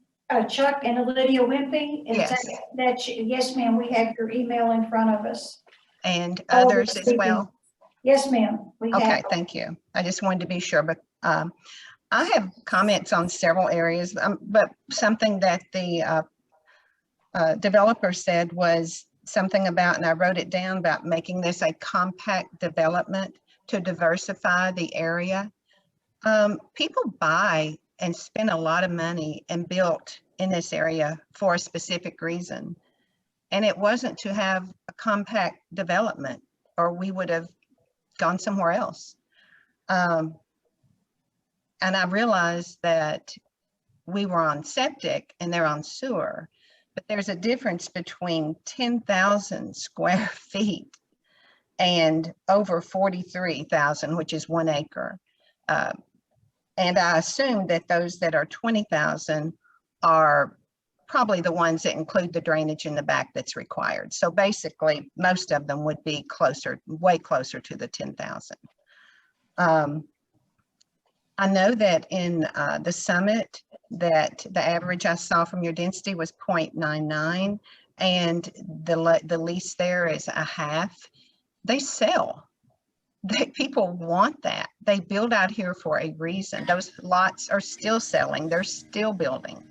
Chuck and Lydia Wimpy, yes. Yes, ma'am. We have your email in front of us. And others as well? Yes, ma'am. Okay, thank you. I just wanted to be sure, but I have comments on several areas, but something that the developer said was something about, and I wrote it down, about making this a compact development to diversify the area. People buy and spent a lot of money and built in this area for a specific reason. And it wasn't to have a compact development, or we would have gone somewhere else. And I realized that we were on septic and they're on sewer, but there's a difference between 10,000 square feet and over 43,000, which is 1 acre. And I assume that those that are 20,000 are probably the ones that include the drainage in the back that's required. So basically, most of them would be way closer to the 10,000. I know that in the Summit, that the average I saw from your density was 0.99, and the lease there is a half. They sell. People want that. They build out here for a reason. Those lots are still selling. They're still building.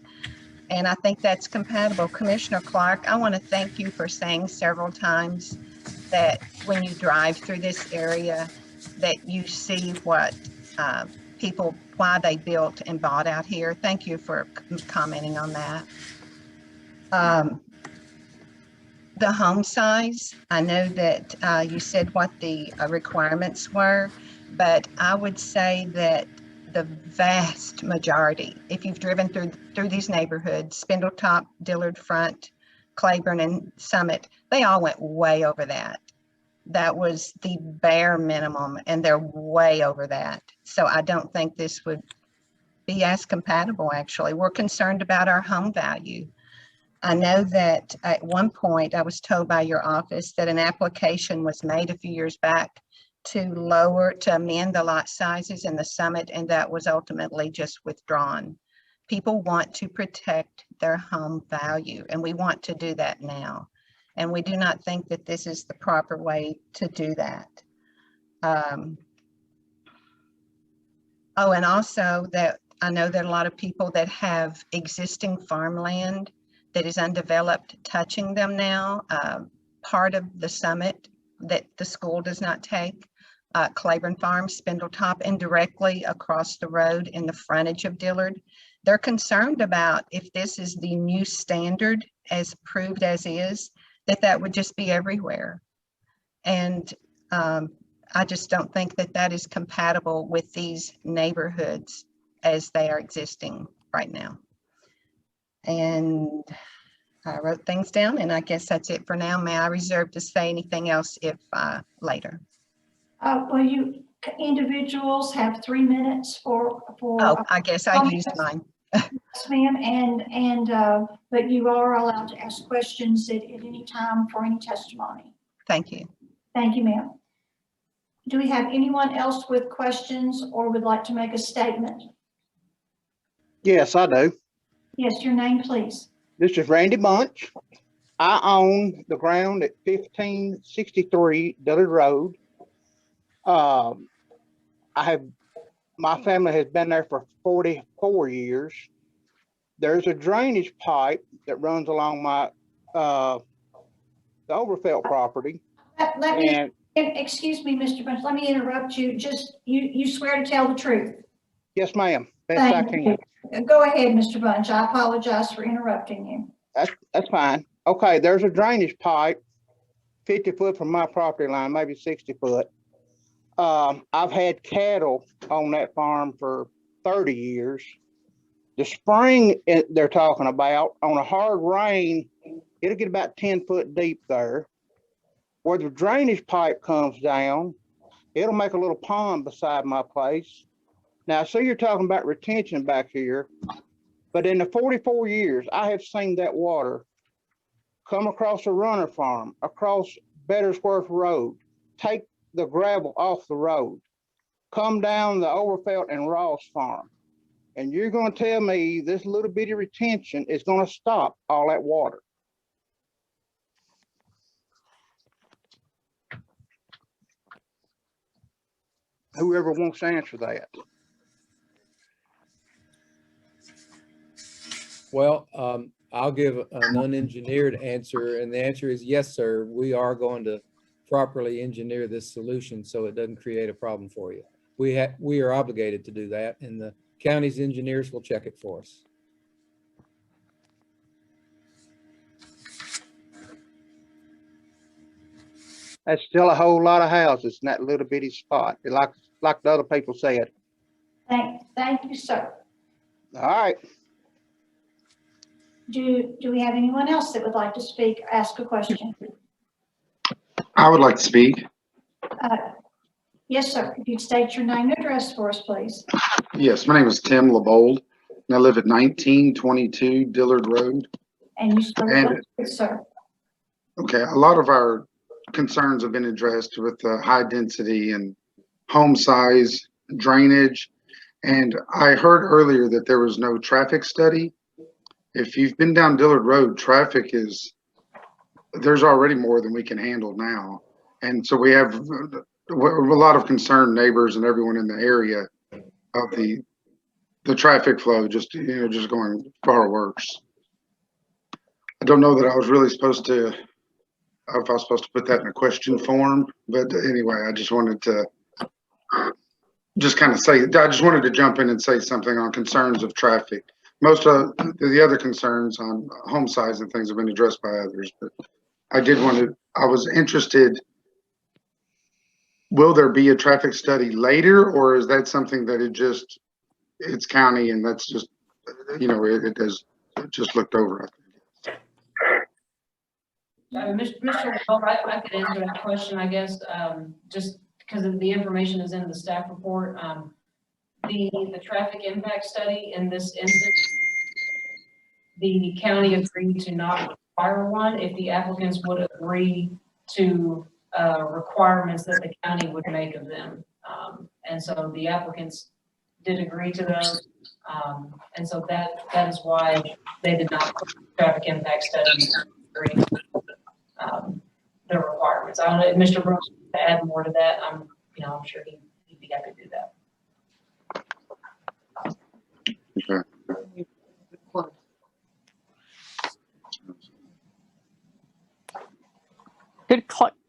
And I think that's compatible. Commissioner Clark, I want to thank you for saying several times that when you drive through this area, that you see what people, why they built and bought out here. Thank you for commenting on that. The home size, I know that you said what the requirements were, but I would say that the vast majority, if you've driven through these neighborhoods, Spindletop, Dillard Front, Claiborne, and Summit, they all went way over that. That was the bare minimum, and they're way over that. So I don't think this would be as compatible, actually. We're concerned about our home value. I know that at one point I was told by your office that an application was made a few years back to amend the lot sizes in the Summit, and that was ultimately just withdrawn. People want to protect their home value, and we want to do that now. And we do not think that this is the proper way to do that. Oh, and also that I know that a lot of people that have existing farmland that is undeveloped touching them now. Part of the Summit that the school does not take, Claiborne Farm, Spindletop, and directly across the road in the frontage of Dillard. They're concerned about if this is the new standard as proved as is, that would just be everywhere. And I just don't think that that is compatible with these neighborhoods as they are existing right now. And I wrote things down, and I guess that's it for now. May I reserve to say anything else if later? Well, you individuals have 3 minutes for. Oh, I guess I used mine. Yes, ma'am, but you are allowed to ask questions at any time for any testimony. Thank you. Thank you, ma'am. Do we have anyone else with questions or would like to make a statement? Yes, I do. Yes, your name, please. This is Randy Bunch. I own the ground at 1563 Dillard Road. My family has been there for 44 years. There's a drainage pipe that runs along my the Overfelt property. Excuse me, Mr. Bunch, let me interrupt you. Just you swear to tell the truth. Yes, ma'am. Best I can. Go ahead, Mr. Bunch. I apologize for interrupting you. That's fine. Okay, there's a drainage pipe 50 foot from my property line, maybe 60 foot. I've had cattle on that farm for 30 years. The spring they're talking about, on a hard rain, it'll get about 10 foot deep there. Where the drainage pipe comes down, it'll make a little pond beside my place. Now, so you're talking about retention back here, but in the 44 years, I have seen that water come across the Runner Farm, across Bettersworth Road, take the gravel off the road, come down the Overfelt and Ross Farm. And you're going to tell me this little bitty retention is going to stop all that water? Whoever wants to answer that. Well, I'll give an unengineered answer, and the answer is yes, sir. We are going to properly engineer this solution so it doesn't create a problem for you. We are obligated to do that, and the county's engineers will check it for us. That's still a whole lot of houses in that little bitty spot, like the other people said. Thank you, sir. All right. Do we have anyone else that would like to speak, ask a question? I would like to speak. Yes, sir. If you'd state your name and address for us, please. Yes, my name is Tim LeBold, and I live at 1922 Dillard Road. And you spoke, sir. Okay, a lot of our concerns have been addressed with high density and home size, drainage, and I heard earlier that there was no traffic study. If you've been down Dillard Road, traffic there's already more than we can handle now. And so we have a lot of concerned neighbors and everyone in the area of the traffic flow, just going far worse. I don't know that I was really supposed to if I was supposed to put that in a question form, but anyway, I just wanted to just kind of say, I just wanted to jump in and say something on concerns of traffic. Most of the other concerns on home size and things have been addressed by others, but I was interested, will there be a traffic study later, or is that something that it's county and that's just, it just looked over? Mr. Wells, I could answer that question, I guess, just because the information is in the staff report. The traffic impact study in this instance, the county agreed to not require one if the applicants would agree to requirements that the county would make of them. And so the applicants did agree to those. And so that is why they did not put traffic impact study the requirements. I don't know if Mr. Brooks to add more to that. I'm sure he'd be happy to do that. Okay.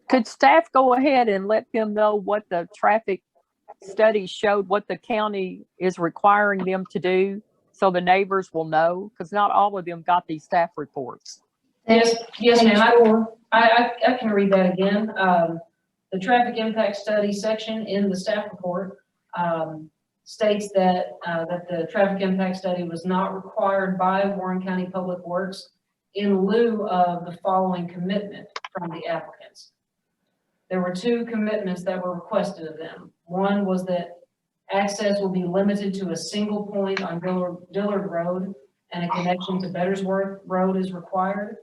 Could staff go ahead and let them know what the traffic study showed, what the county is requiring them to do, so the neighbors will know? Because not all of them got these staff reports. Yes, ma'am. I can read that again. The traffic impact study section in the staff report states that the traffic impact study was not required by Warren County Public Works in lieu of the following commitment from the applicants. There were two commitments that were requested of them. One was that access will be limited to a single point on Dillard Road and a connection to Bettersworth Road is required.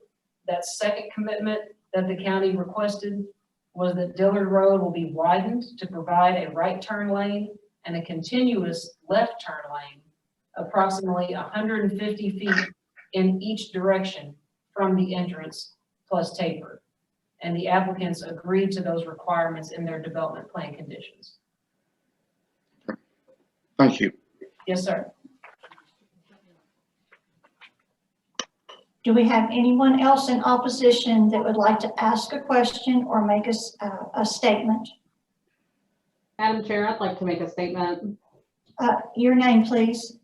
That second commitment that the county requested was that Dillard Road will be widened to provide a right turn lane and a continuous left turn lane, approximately 150 feet in each direction from the entrance plus taper. And the applicants agreed to those requirements in their development plan conditions. Thank you. Yes, sir. Do we have anyone else in opposition that would like to ask a question or make a statement? Madam Chair, I'd like to make a statement. Your name, please.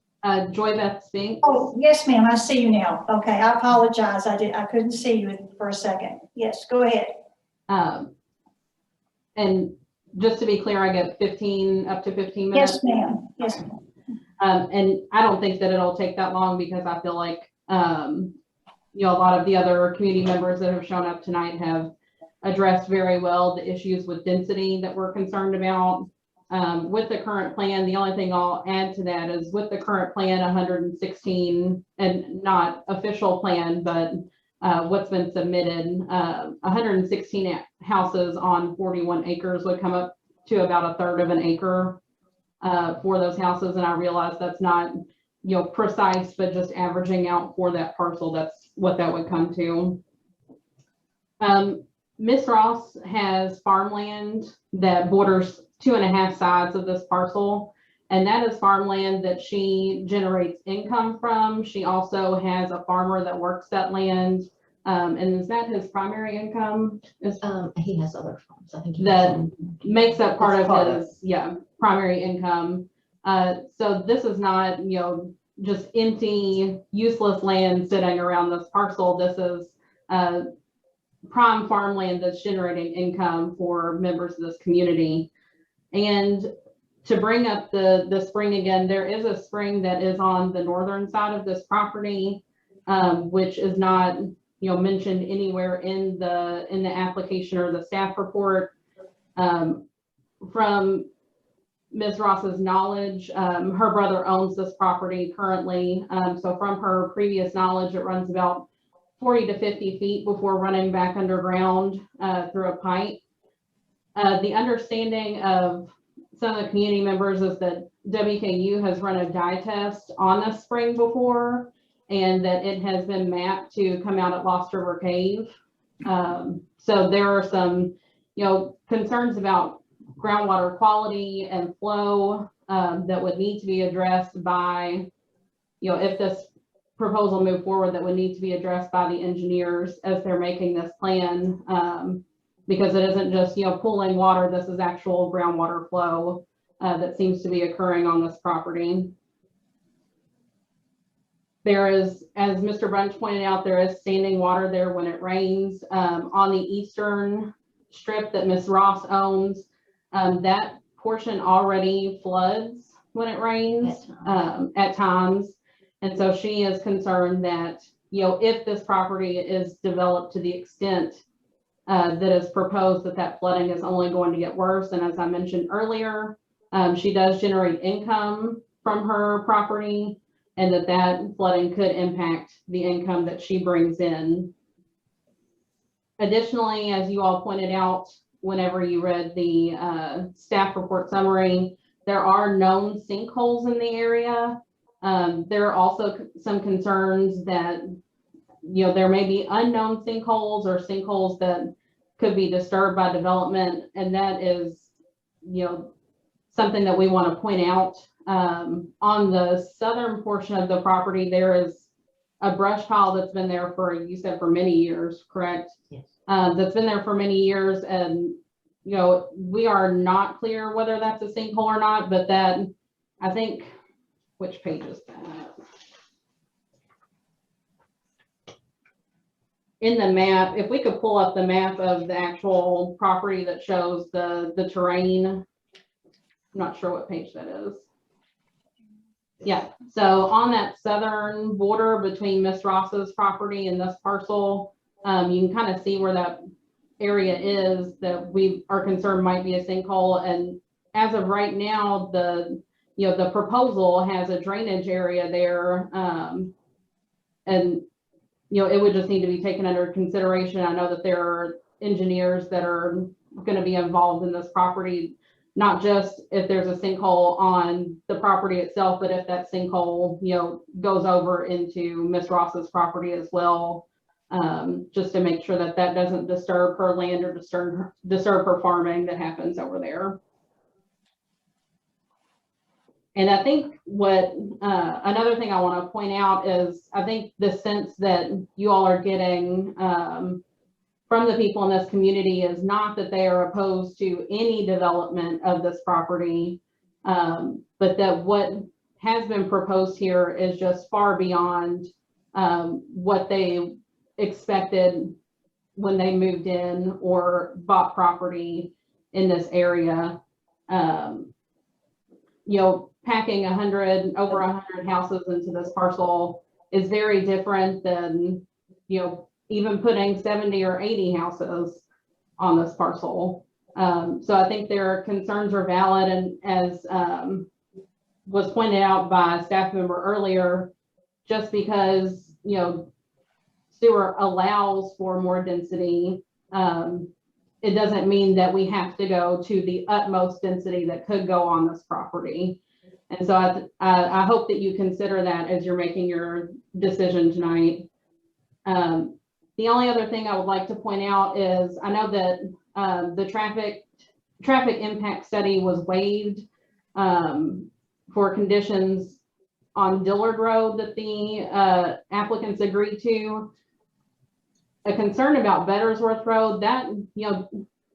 Joy Beth Spinks. Oh, yes, ma'am. I see you now. Okay, I apologize. I couldn't see you for a second. Yes, go ahead. And just to be clear, I get up to 15 minutes. Yes, ma'am. Yes, ma'am. And I don't think that it'll take that long because I feel like, a lot of the other community members that have shown up tonight have addressed very well the issues with density that we're concerned about. With the current plan, the only thing I'll add to that is with the current plan, 116, and not official plan, but what's been submitted, 116 houses on 41 acres would come up to about a third of an acre for those houses. And I realize that's not, precise, but just averaging out for that parcel, that's what that would come to. Ms. Ross has farmland that borders 2.5 sides of this parcel, and that is farmland that she generates income from. She also has a farmer that works that land. And is that his primary income? He has other farms. I think that makes up part of his primary income. So this is not, just empty, useless land sitting around this parcel. This is prime farmland that's generating income for members of this community. And to bring up the spring again, there is a spring that is on the northern side of this property, which is not mentioned anywhere in the application or the staff report. From Ms. Ross's knowledge, her brother owns this property currently. So from her previous knowledge, it runs about 40 to 50 feet before running back underground through a pipe. The understanding of some of the community members is that WKU has run a dye test on this spring before, and that it has been mapped to come out at Lost River Cave. So there are some, concerns about groundwater quality and flow that would need to be addressed by, if this proposal move forward that would need to be addressed by the engineers as they're making this plan. Because it isn't just, pulling water, this is actual groundwater flow that seems to be occurring on this property. There is, as Mr. Bunch pointed out, there is standing water there when it rains. On the eastern strip that Ms. Ross owns, that portion already floods when it rains at times. And so she is concerned that, if this property is developed to the extent that is proposed, that flooding is only going to get worse. And as I mentioned earlier, she does generate income from her property, and that flooding could impact the income that she brings in. Additionally, as you all pointed out, whenever you read the staff report summary, there are known sinkholes in the area. There are also some concerns that, there may be unknown sinkholes or sinkholes that could be disturbed by development. And that is, something that we want to point out. On the southern portion of the property, there is a brush pile that's been there for, you said, for many years, correct? Yes. That's been there for many years, and we are not clear whether that's a sinkhole or not, but that, I think, which page is that? In the map, if we could pull up the map of the actual property that shows the terrain. I'm not sure what page that is. Yeah, so on that southern border between Miss Ross's property and this parcel, you can kind of see where that area is that we are concerned might be a sinkhole. And as of right now, the proposal has a drainage area there, and it would just need to be taken under consideration. I know that there are engineers that are going to be involved in this property, not just if there's a sinkhole on the property itself, but if that sinkhole, goes over into Miss Ross's property as well, just to make sure that doesn't disturb her land or disturb her farming that happens over there. And I think what another thing I want to point out is, I think the sense that you all are getting from the people in this community is not that they are opposed to any development of this property, but that what has been proposed here is just far beyond what they expected when they moved in or bought property in this area. Packing over 100 houses into this parcel is very different than, even putting 70 or 80 houses on this parcel. So I think their concerns are valid, and as was pointed out by a staff member earlier, just because, Stuart allows for more density, it doesn't mean that we have to go to the utmost density that could go on this property. And so I hope that you consider that as you're making your decision tonight. The only other thing I would like to point out is, I know that the traffic impact study was waived for conditions on Dillard Road that the applicants agreed to. A concern about Bettersworth Road, that,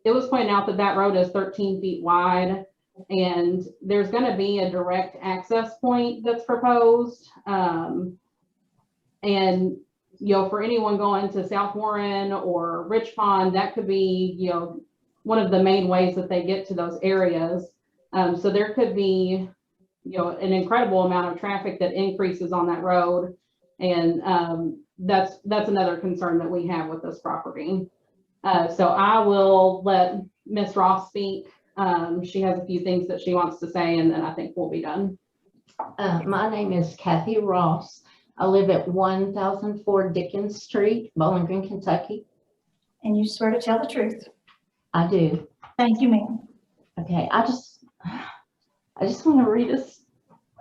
it was pointed out that road is 13 feet wide, and there's going to be a direct access point that's proposed. And, for anyone going to South Warren or Rich Pond, that could be, one of the main ways that they get to those areas. So there could be, an incredible amount of traffic that increases on that road. And that's another concern that we have with this property. So I will let Ms. Ross speak. She has a few things that she wants to say, and then I think we'll be done. My name is Kathy Ross. I live at 1004 Dickens Street, Bowling Green, Kentucky. And you swear to tell the truth? I do. Thank you, ma'am. Okay, I just want to read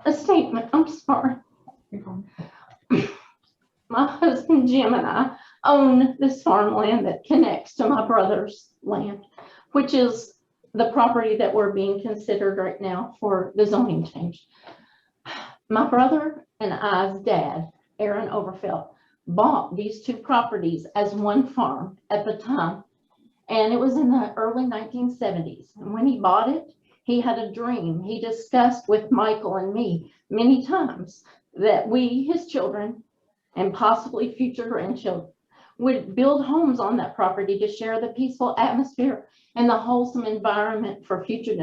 a statement. I'm sorry. My husband Jim and I own this farmland that connects to my brother's land, which is the property that we're being considered right now for the zoning change. My brother and I's dad Aaron Overfelt, bought these two properties as one farm at the time. And it was in the early 1970s. And when he bought it, he had a dream. He discussed with Michael and me many times that we, his children, and possibly future grandchildren, would build homes on that property to share the peaceful atmosphere and the wholesome environment for future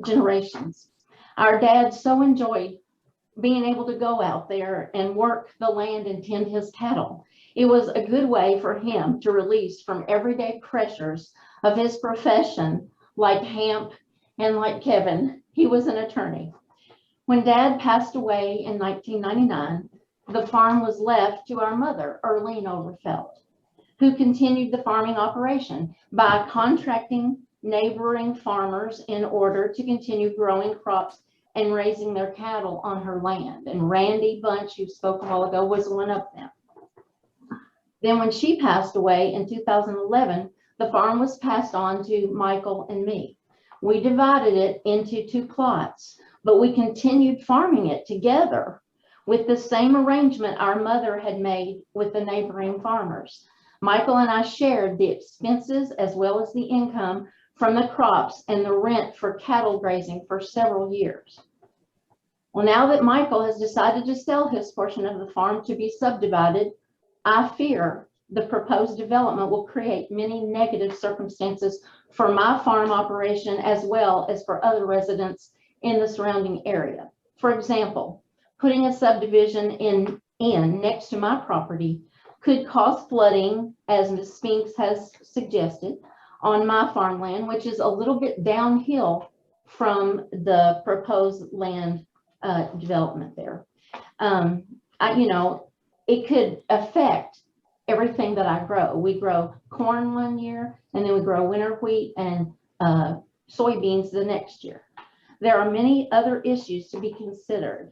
generations. Our dad so enjoyed being able to go out there and work the land and tend his cattle. It was a good way for him to release from everyday pressures of his profession, like Hamp and like Kevin. He was an attorney. When Dad passed away in 1999, the farm was left to our mother, Erlene Overfelt, who continued the farming operation by contracting neighboring farmers in order to continue growing crops and raising their cattle on her land. And Randy Bunch, who spoke a while ago, was one of them. Then when she passed away in 2011, the farm was passed on to Michael and me. We divided it into 2 plots, but we continued farming it together with the same arrangement our mother had made with the neighboring farmers. Michael and I shared the expenses as well as the income from the crops and the rent for cattle grazing for several years. Well, now that Michael has decided to sell his portion of the farm to be subdivided, I fear the proposed development will create many negative circumstances for my farm operation as well as for other residents in the surrounding area. For example, putting a subdivision in next to my property could cause flooding, as Ms. Spinks has suggested, on my farmland, which is a little bit downhill from the proposed land development there. It could affect everything that I grow. We grow corn one year, and then we grow winter wheat and soybeans the next year. There are many other issues to be considered,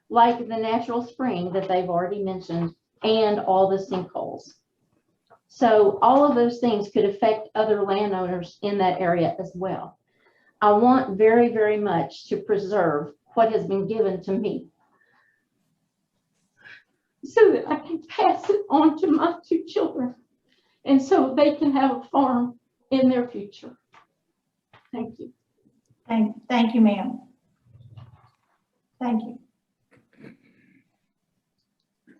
like the natural spring that they've already mentioned and all the sinkholes. So all of those things could affect other landowners in that area as well. I want very, very much to preserve what has been given to me so that I can pass it on to my 2 children and so they can have a farm in their future. Thank you. Thank you, ma'am. Thank you.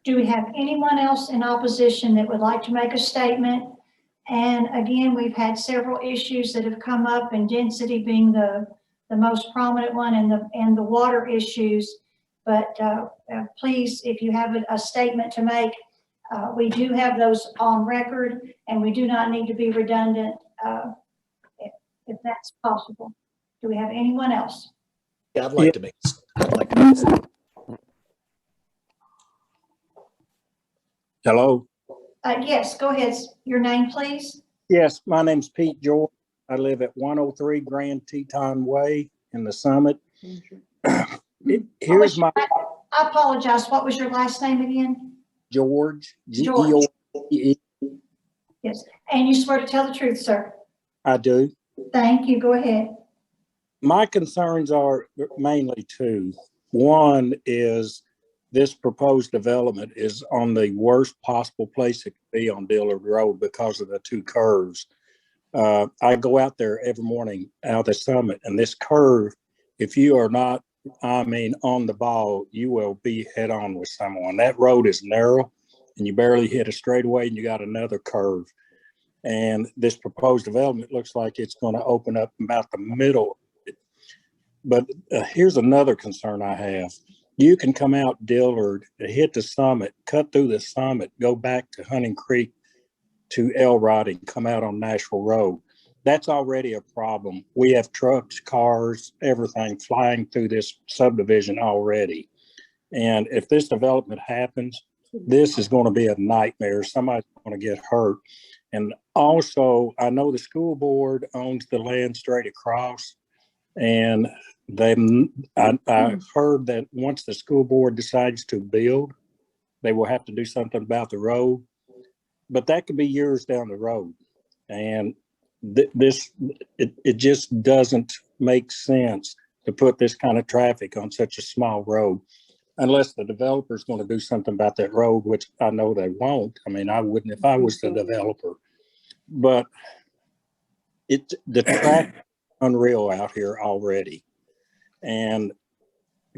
Do we have anyone else in opposition that would like to make a statement? And again, we've had several issues that have come up, and density being the most prominent one, and the water issues. But please, if you have a statement to make, we do have those on record, and we do not need to be redundant if that's possible. Do we have anyone else? Yeah, I'd like to make a statement. Hello. Yes, go ahead. Your name, please. Yes, my name's Pete George. I live at 103 Grand Teton Way in the Summit. Here's my. I apologize. What was your last name again? George. George. George. Yes. And you swear to tell the truth, sir? I do. Thank you. Go ahead. My concerns are mainly 2. One is this proposed development is on the worst possible place it could be on Dillard Road because of the 2 curves. I go out there every morning out the Summit, and this curve, if you are not, on the ball, you will be head on with someone. That road is narrow, and you barely hit a straightaway, and you got another curve. And this proposed development looks like it's going to open up about the middle. But here's another concern I have. You can come out Dillard, hit the Summit, cut through the Summit, go back to Hunting Creek to Elrod and come out on Nashville Road. That's already a problem. We have trucks, cars, everything flying through this subdivision already. And if this development happens, this is going to be a nightmare. Somebody's going to get hurt. And also, I know the school board owns the land straight across. And I heard that once the school board decides to build, they will have to do something about the road. But that could be years down the road. And it just doesn't make sense to put this kind of traffic on such a small road. unless the developer's going to do something about that road, which I know they won't. I mean, I wouldn't if I was the developer. But the traffic is unreal out here already. And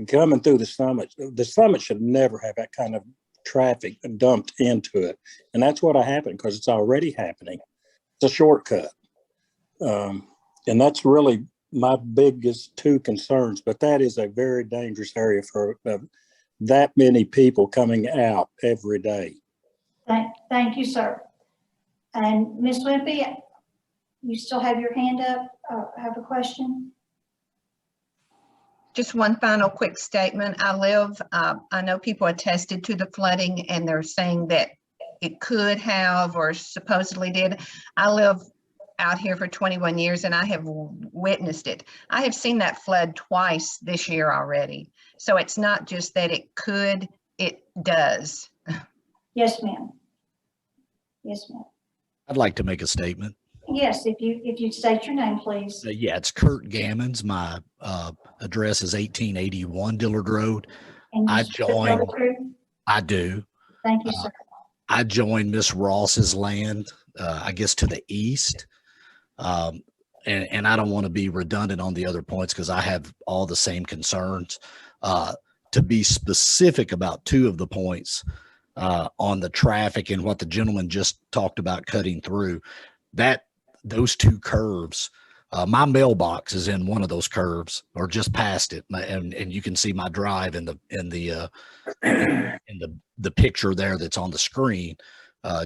coming through the summit should never have that kind of traffic dumped into it. And that's what happened because it's already happening. It's a shortcut. And that's really my biggest two concerns, but that is a very dangerous area for that many people coming out every day. Thank you, sir. And Ms. Wimpy, you still have your hand up? Have a question? Just one final quick statement. I know people attested to the flooding and they're saying that it could have or supposedly did. I live out here for 21 years and I have witnessed it. I have seen that flood twice this year already. So it's not just that it could, it does. Yes, ma'am. Yes, ma'am. I'd like to make a statement. Yes, if you state your name, please. Yeah, it's Kurt Gammons. My address is 1881 Dillard Road. And I you joined. I do. Thank you, sir. I joined Miss Ross's land, I guess to the east. And I don't want to be redundant on the other points because I have all the same concerns. To be specific about two of the points on the traffic and what the gentleman just talked about cutting through, those two curves, my mailbox is in one of those curves or just past it, and you can see my drive in the picture there that's on the screen.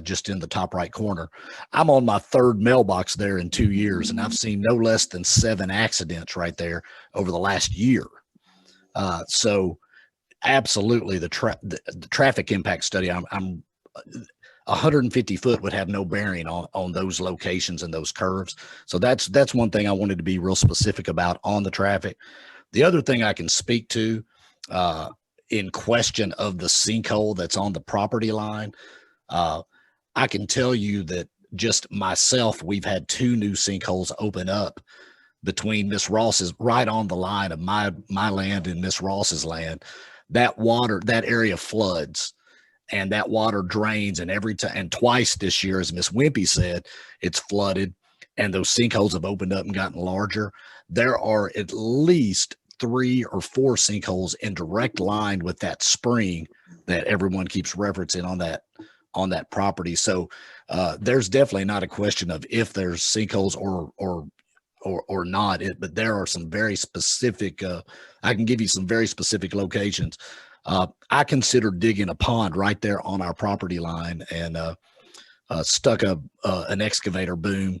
Just in the top right corner. I'm on my third mailbox there in 2 years, and I've seen no less than 7 accidents right there over the last year. So absolutely the traffic impact study, I'm 150 foot would have no bearing on those locations and those curves. So that's one thing I wanted to be real specific about on the traffic. The other thing I can speak to in question of the sinkhole that's on the property line, I can tell you that just myself, we've had 2 new sinkholes open up between Miss Ross's, right on the line of my land and Miss Ross's land. That water, that area floods and that water drains, and and twice this year, as Miss Wimpy said, it's flooded and those sinkholes have opened up and gotten larger. There are at least 3 or 4 sinkholes in direct line with that spring that everyone keeps referencing on that property. So there's definitely not a question of if there's sinkholes or not, but there are some very specific, I can give you some very specific locations. I consider digging a pond right there on our property line and stuck an excavator boom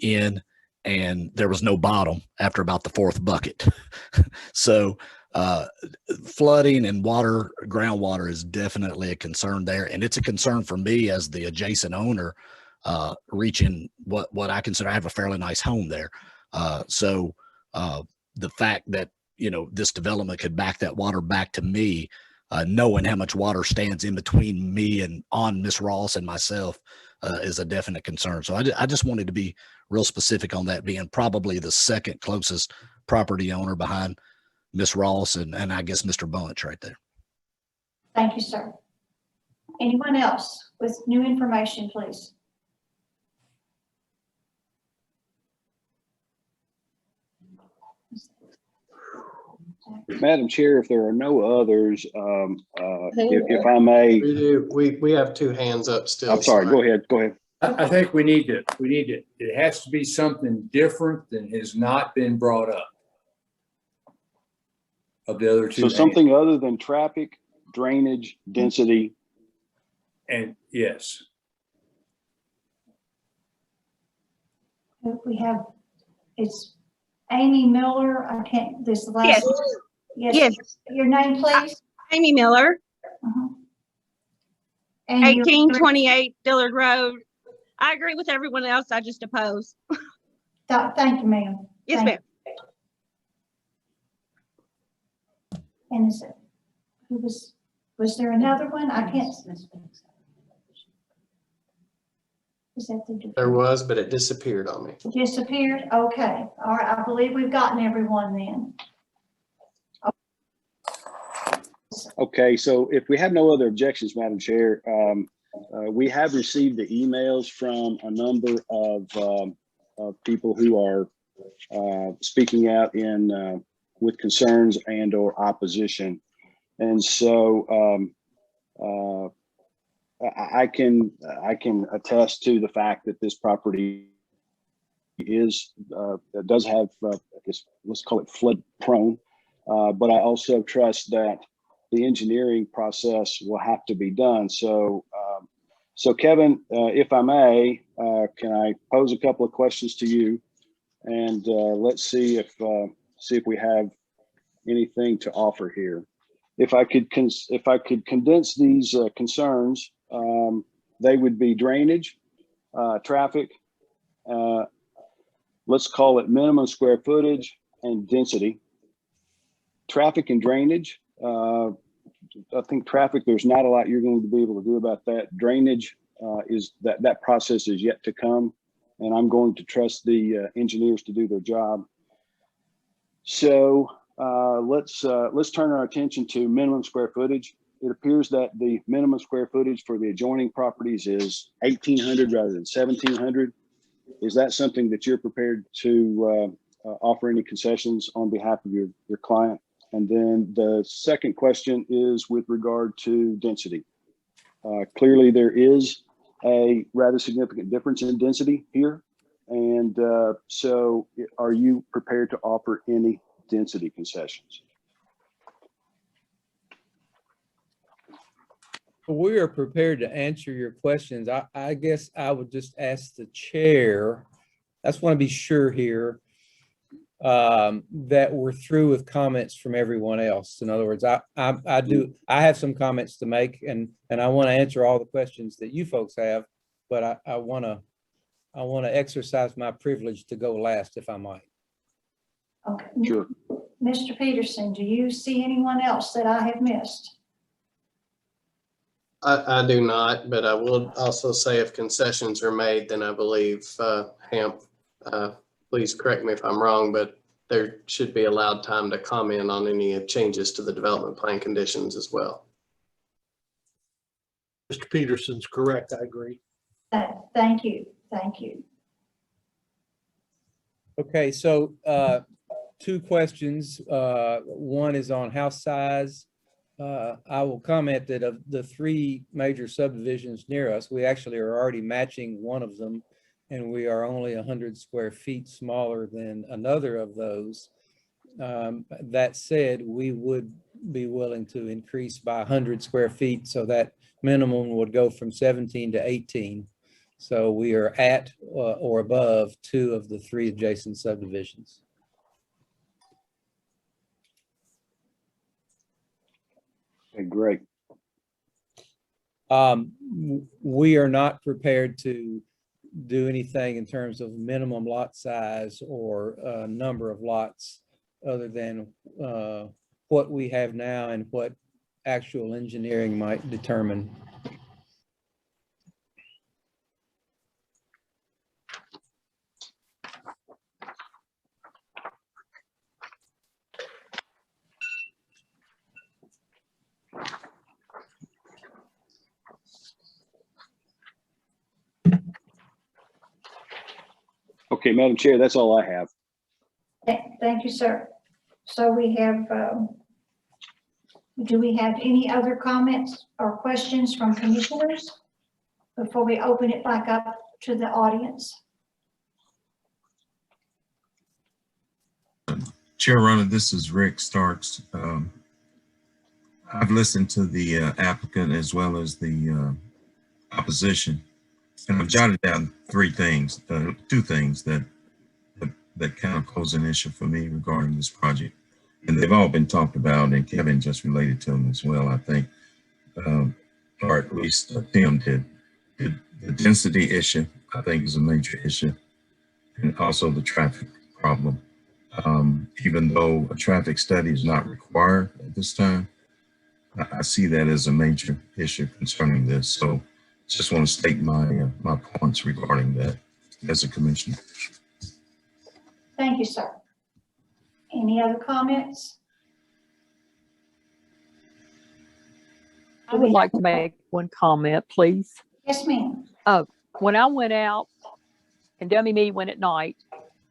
in, and there was no bottom after about the 4th bucket. So flooding and groundwater is definitely a concern there. And it's a concern for me as the adjacent owner, reaching what I consider, I have a fairly nice home there. So the fact that, this development could back that water back to me, knowing how much water stands in between me and on Miss Ross and myself, is a definite concern. So I just wanted to be real specific on that, being probably the second closest property owner behind Miss Ross and I guess Mr. Bunch right there. Thank you, sir. Anyone else with new information, please? Madam Chair, if there are no others, if I may. We have 2 hands up still. I'm sorry, go ahead. I think we need to, it has to be something different than has not been brought up of the other 2. So something other than traffic, drainage, density. And yes. We have, it's Amy Miller. I can't, this last. Yes. Your name, please? Amy Miller. And 1828 Dillard Road. I agree with everyone else. I just oppose. Thank you, ma'am. Yes, ma'am. And is it, was there another one? I can't. Is that There was, but it disappeared on me. Disappeared? Okay. All right. I believe we've gotten everyone then. Okay, so if we have no other objections, Madam Chair, we have received the emails from a number of people who are speaking out in with concerns and or opposition. And so I can attest to the fact that this property is does have I guess let's call it flood prone, but I also trust that the engineering process will have to be done. So so Kevin, if I may, can I pose a couple of questions to you, and let's see if we have anything to offer here. If I could condense these concerns, they would be drainage, traffic, let's call it minimum square footage, and density. Traffic and drainage. I think traffic, there's not a lot you're going to be able to do about that. Drainage is that process is yet to come, and I'm going to trust the engineers to do their job. So let's turn our attention to minimum square footage. It appears that the minimum square footage for the adjoining properties is 1,800 rather than 1,700. Is that something that you're prepared to offer any concessions on behalf of your client? And then the second question is with regard to density. Clearly there is a rather significant difference in density here. And so are you prepared to offer any density concessions? We are prepared to answer your questions. I guess I would just ask the chair, I just want to be sure here that we're through with comments from everyone else. In other words, I have some comments to make, and I want to answer all the questions that you folks have, but I want to exercise my privilege to go last, if I might. Okay. Sure. Mr. Peterson, do you see anyone else that I have missed? I do not, but I will also say if concessions are made, then I believe Hamp, please correct me if I'm wrong, but there should be allowed time to comment on any changes to the development plan conditions as well. Mr. Peterson's correct. I agree. Thank you. Thank you. Okay, so two questions. One is on house size. I will comment that of the three major subdivisions near us, we actually are already matching one of them, and we are only 100 square feet smaller than another of those. That said, we would be willing to increase by 100 square feet, so that minimum would go from 17 to 18. So we are at or above two of the three adjacent subdivisions. Okay, great. We are not prepared to do anything in terms of minimum lot size or number of lots other than what we have now and what actual engineering might determine. Okay, Madam Chair, that's all I have. Thank you, sir. So we have, do we have any other comments or questions from commissioners before we open it back up to the audience? Chair Runner, this is Rick Starks. I've listened to the applicant as well as the opposition, and I've jotted down two things that kind of pose an issue for me regarding this project. And they've all been talked about, and Kevin just related to them as well, I think, or at least Tim did. The density issue, I think, is a major issue, and also the traffic problem. Even though a traffic study is not required at this time, I see that as a major issue concerning this. So just want to state my points regarding that as a commissioner. Thank you, sir. Any other comments? I would like to make one comment, please. Yes, ma'am. When I went out and Dummy Me went at night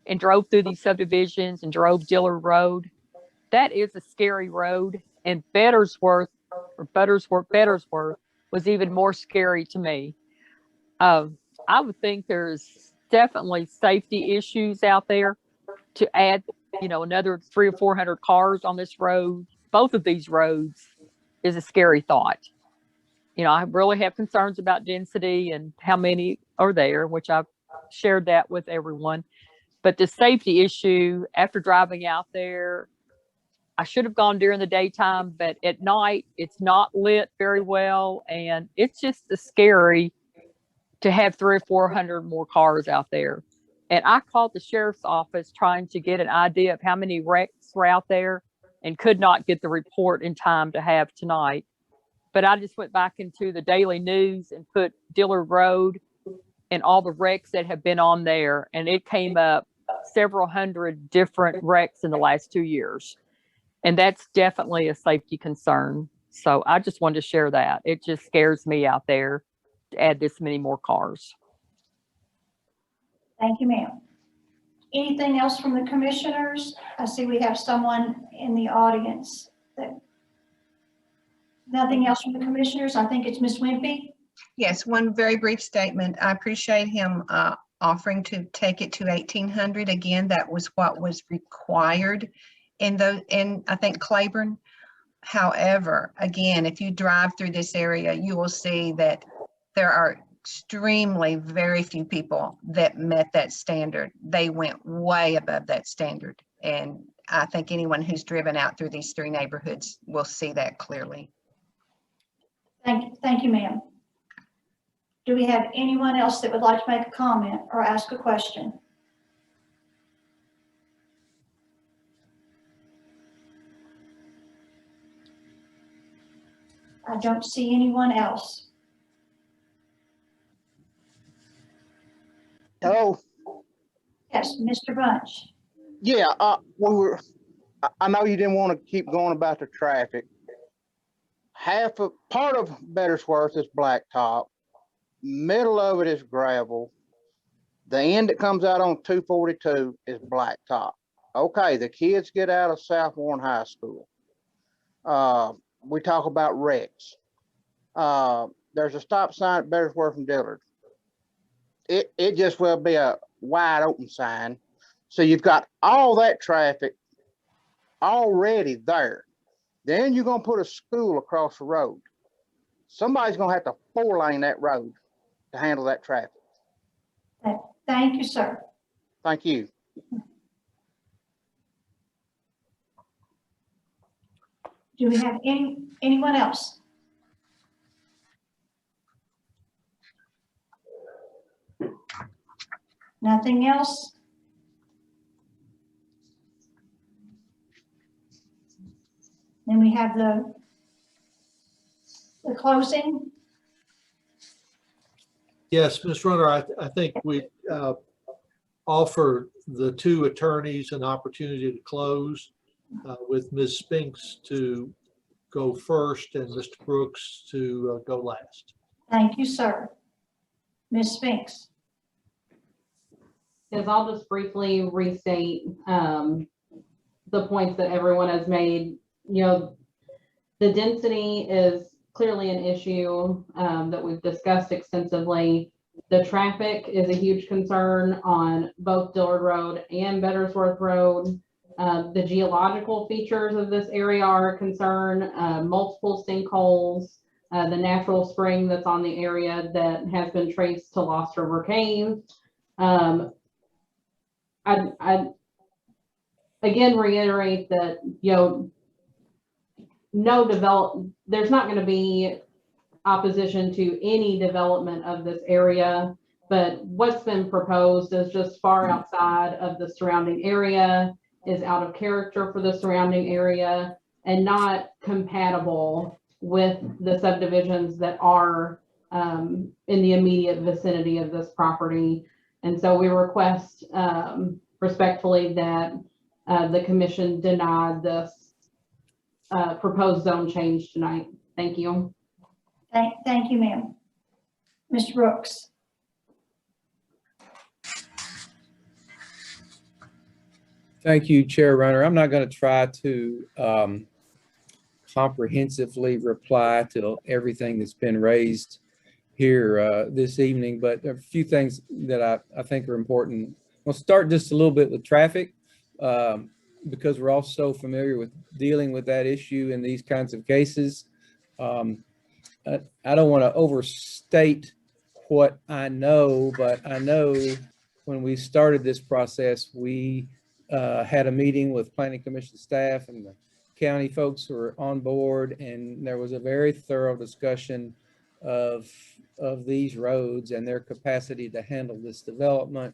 and drove through these subdivisions and drove Dillard Road, that is a scary road. And Buttersworth was even more scary to me. I would think there's definitely safety issues out there to add, another 300 or 400 cars on this road. Both of these roads is a scary thought. I really have concerns about density and how many are there, which I've shared that with everyone. But the safety issue after driving out there, I should have gone during the daytime, but at night it's not lit very well. And it's just scary to have 300 or 400 more cars out there. And I called the sheriff's office trying to get an idea of how many wrecks were out there and could not get the report in time to have tonight. But I just went back into the daily news and put Dillard Road and all the wrecks that have been on there. And it came up several hundred different wrecks in the last 2 years. And that's definitely a safety concern. So I just wanted to share that. It just scares me out there to add this many more cars. Thank you, ma'am. Anything else from the commissioners? I see we have someone in the audience. Nothing else from the commissioners? I think it's Ms. Wimpy. Yes, one very brief statement. I appreciate him offering to take it to 1,800. Again, that was what was required in I think Claiborne. However, again, if you drive through this area, you will see that there are extremely very few people that met that standard. They went way above that standard. And I think anyone who's driven out through these three neighborhoods will see that clearly. Thank you, ma'am. Do we have anyone else that would like to make a comment or ask a question? I don't see anyone else. Hello. Yes, Mr. Bunch. Yeah, I know you didn't want to keep going about the traffic. Part of Bettersworth is blacktop. Middle of it is gravel. The end that comes out on 242 is blacktop. Okay, the kids get out of South Warren High School. We talk about wrecks. There's a stop sign at Bettersworth and Dillard. It just will be a wide open sign. So you've got all that traffic already there. Then you're going to put a school across the road. Somebody's going to have to 4-lane that road to handle that traffic. Thank you, sir. Thank you. Do we have anyone else? Nothing else? Then we have the closing. Yes, Ms. Runner, I think we offer the two attorneys an opportunity to close with Ms. Spinks to go first and Mr. Brooks to go last. Thank you, sir. Ms. Spinks. Yes, I'll just briefly restate the points that everyone has made. The density is clearly an issue that we've discussed extensively. The traffic is a huge concern on both Dillard Road and Bettersworth Road. The geological features of this area are a concern, multiple sinkholes, the natural spring that's on the area that has been traced to Lost River Cave. I again reiterate that, there's not going to be opposition to any development of this area, but what's been proposed is just far outside of the surrounding area, is out of character for the surrounding area, and not compatible with the subdivisions that are in the immediate vicinity of this property. And so we request respectfully that the commission deny this proposed zone change tonight. Thank you. Thank you, ma'am. Mr. Brooks. Thank you, Chair Runner. I'm not going to try to comprehensively reply to everything that's been raised here this evening, but there are a few things that I think are important. We'll start just a little bit with traffic because we're all so familiar with dealing with that issue in these kinds of cases. I don't want to overstate what I know, but I know when we started this process, we had a meeting with Planning Commission staff and the county folks who were on board, and there was a very thorough discussion of these roads and their capacity to handle this development.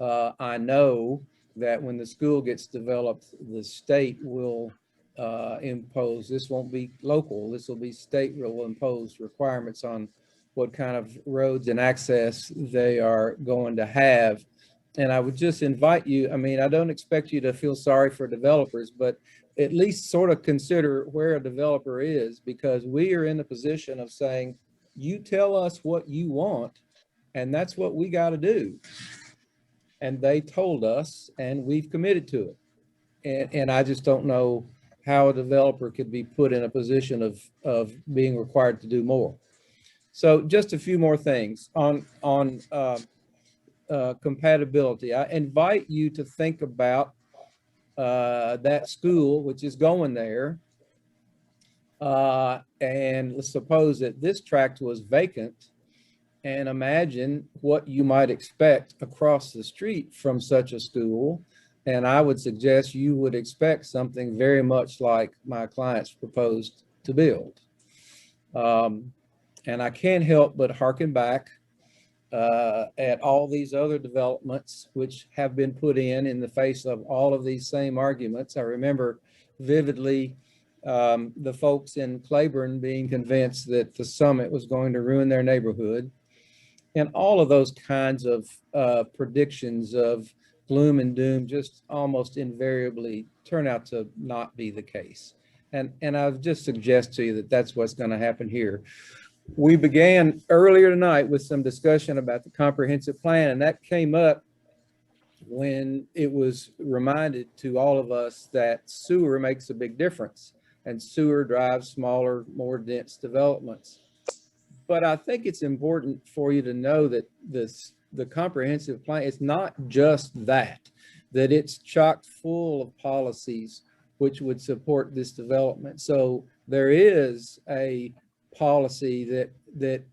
I know that when the school gets developed, the state will impose, this won't be local, this will be state will impose requirements on what kind of roads and access they are going to have. And I would just invite you, I mean, I don't expect you to feel sorry for developers, but at least sort of consider where a developer is, because we are in the position of saying, you tell us what you want, and that's what we got to do. And they told us, and we've committed to it. And I just don't know how a developer could be put in a position of being required to do more. So just a few more things on compatibility. I invite you to think about that school, which is going there. And let's suppose that this tract was vacant, and imagine what you might expect across the street from such a school. And I would suggest you would expect something very much like my clients proposed to build. And I can't help but hearken back at all these other developments which have been put in the face of all of these same arguments. I remember vividly the folks in Claiborne being convinced that the summit was going to ruin their neighborhood. And all of those kinds of predictions of gloom and doom just almost invariably turn out to not be the case. And I would just suggest to you that that's what's going to happen here. We began earlier tonight with some discussion about the comprehensive plan, and that came up when it was reminded to all of us that sewer makes a big difference, and sewer drives smaller, more dense developments. But I think it's important for you to know that the comprehensive plan is not just that it's chock full of policies which would support this development. So there is a policy that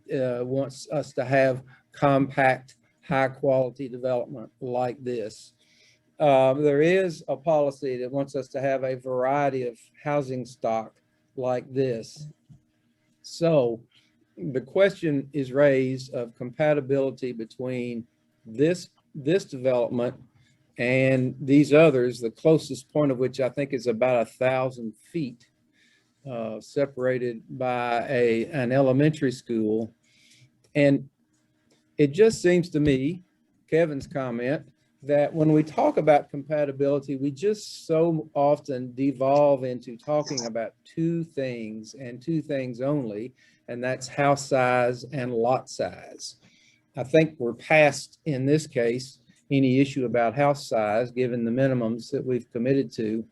wants us to have compact, high quality development like this. There is a policy that wants us to have a variety of housing stock like this. So the question is raised of compatibility between this development and these others, the closest point of which I think is about 1,000 feet, separated by an elementary school. And it just seems to me, Kevin's comment, that when we talk about compatibility, we just so often devolve into talking about two things and two things only, and that's house size and lot size. I think we're past, in this case, any issue about house size, given the minimums that we've committed to.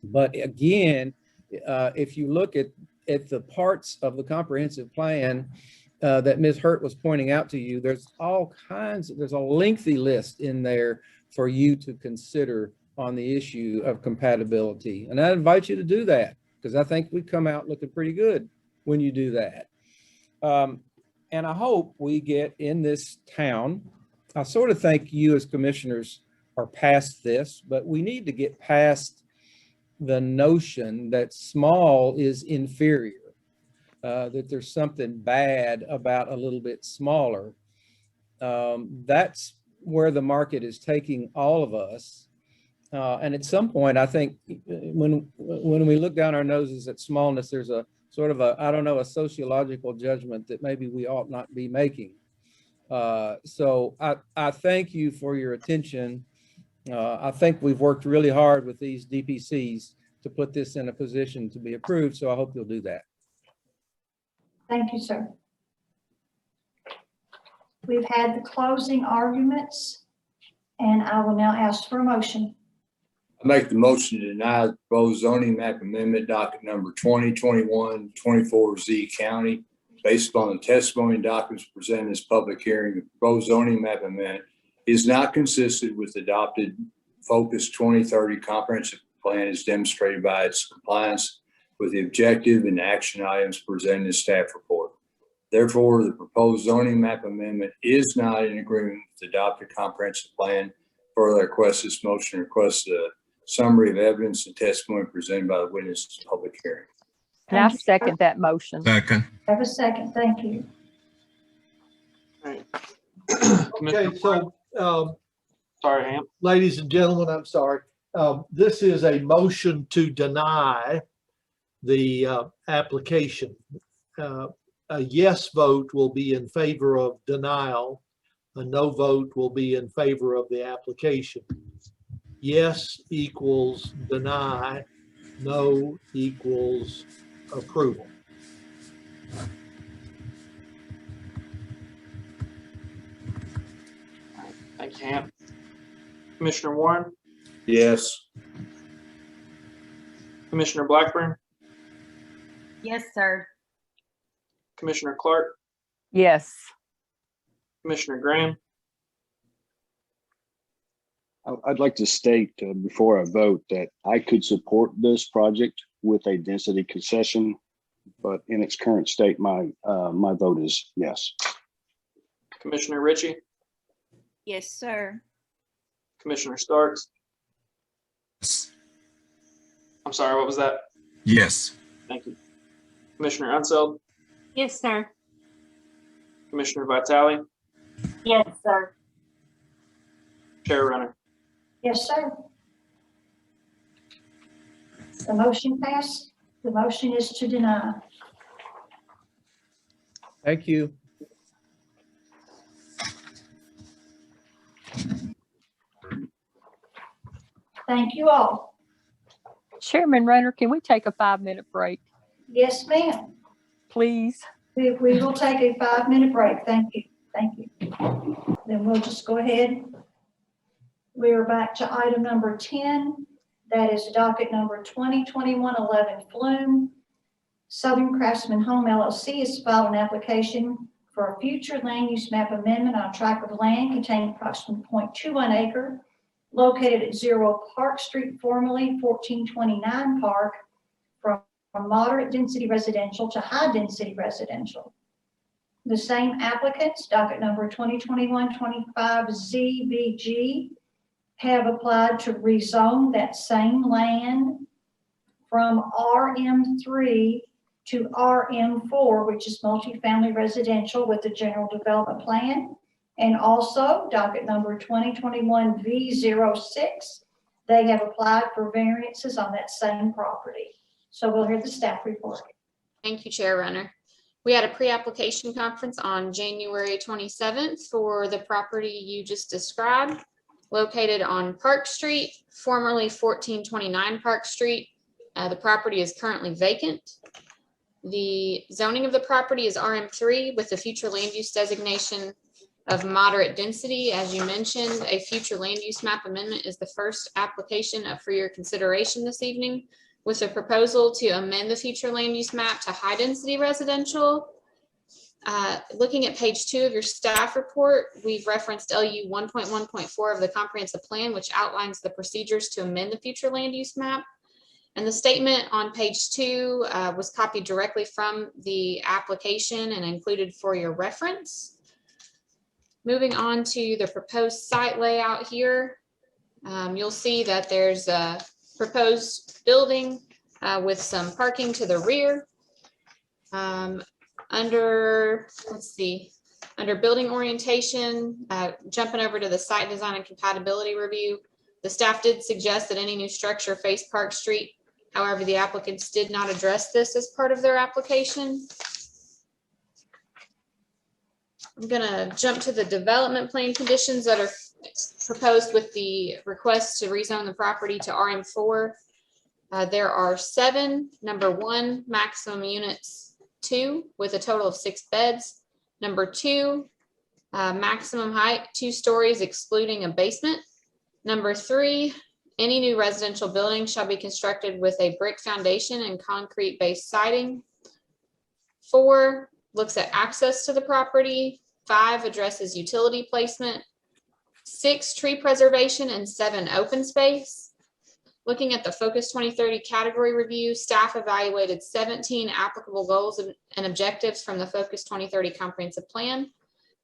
But again, if you look at the parts of the comprehensive plan that Ms. Hurt was pointing out to you, there's all kinds, there's a lengthy list in there for you to consider on the issue of compatibility. And I invite you to do that, because I think we come out looking pretty good when you do that. And I hope we get in this town, I sort of think you as commissioners are past this, but we need to get past the notion that small is inferior, that there's something bad about a little bit smaller. That's where the market is taking all of us. And at some point, I think when we look down our noses at smallness, there's a sort of I don't know, a sociological judgment that maybe we ought not be making. So I thank you for your attention. I think we've worked really hard with these DPCs to put this in a position to be approved, so I hope you'll do that. Thank you, sir. We've had the closing arguments, and I will now ask for a motion. I make the motion to deny the proposed zoning map amendment docket number 2021-24Z County. Based upon the testimony and documents presented in this public hearing, the proposed zoning map amendment is not consistent with adopted Focus 2030 comprehensive plan as demonstrated by its compliance with the objective and action items presented in the staff report. Therefore, the proposed zoning map amendment is not in agreement with the adopted comprehensive plan. Further, I request this motion requests a summary of evidence and testimony presented by the witness in public hearing. And I second that motion. Second. Have a second. Thank you. Okay, so, Sorry, Ham. ladies and gentlemen, I'm sorry. This is a motion to deny the application. A yes vote will be in favor of denial. A no vote will be in favor of the application. Yes equals deny, no equals approval. Thank you, Ham. Commissioner Warren, Yes. Commissioner Blackburn, Yes, sir. Commissioner Clark, Yes. Commissioner Graham, I'd like to state before I vote that I could support this project with a density concession, but in its current state, my vote is yes. Commissioner Ritchie, Yes, sir. Commissioner Starks. I'm sorry, what was that? Yes. Thank you. Commissioner Unseld, Yes, sir. Commissioner Vitale, Yes, sir. Chair Runner. Yes, sir. The motion passed. The motion is to deny. Thank you. Thank you all. Chairman Runner, can we take a 5-minute break, Yes, ma'am. please? We will take a 5-minute break. Thank you. Thank you. Then we'll just go ahead. We are back to item number 10. That is docket number 2021-11 Flume. Southern Craftsman Home LLC has filed an application for a future land use map amendment on a tract of land containing approximately 0.21 acre located at 0 Park Street, formerly 1429 Park, from moderate density residential to high density residential. The same applicants, docket number 2021-25ZBG, have applied to rezone that same land from RM3 to RM4, which is multifamily residential with the general development plan. And also docket number 2021-V06, they have applied for variances on that same property. So we'll hear the staff report. Thank you, Chair Runner. We had a pre-application conference on January 27th for the property you just described, located on Park Street, formerly 1429 Park Street. The property is currently vacant. The zoning of the property is RM3 with the future land use designation of moderate density. As you mentioned, a future land use map amendment is the first application up for your consideration this evening, with a proposal to amend the future land use map to high density residential. Looking at page 2 of your staff report, we've referenced LU 1.1.4 of the comprehensive plan, which outlines the procedures to amend the future land use map. And the statement on page 2 was copied directly from the application and included for your reference. Moving on to the proposed site layout here, you'll see that there's a proposed building with some parking to the rear. Under building orientation, jumping over to the site design and compatibility review, the staff did suggest that any new structure face Park Street. However, the applicants did not address this as part of their application. I'm gonna jump to the development plan conditions that are proposed with the request to rezone the property to RM4. There are 7. Number 1, maximum units 2 with a total of 6 beds. Number 2, maximum height 2 stories excluding a basement. Number 3, any new residential building shall be constructed with a brick foundation and concrete based siding. 4 looks at access to the property. 5 addresses utility placement. 6, tree preservation, and 7, open space. Looking at the Focus 2030 category review, staff evaluated 17 applicable goals and objectives from the Focus 2030 comprehensive plan.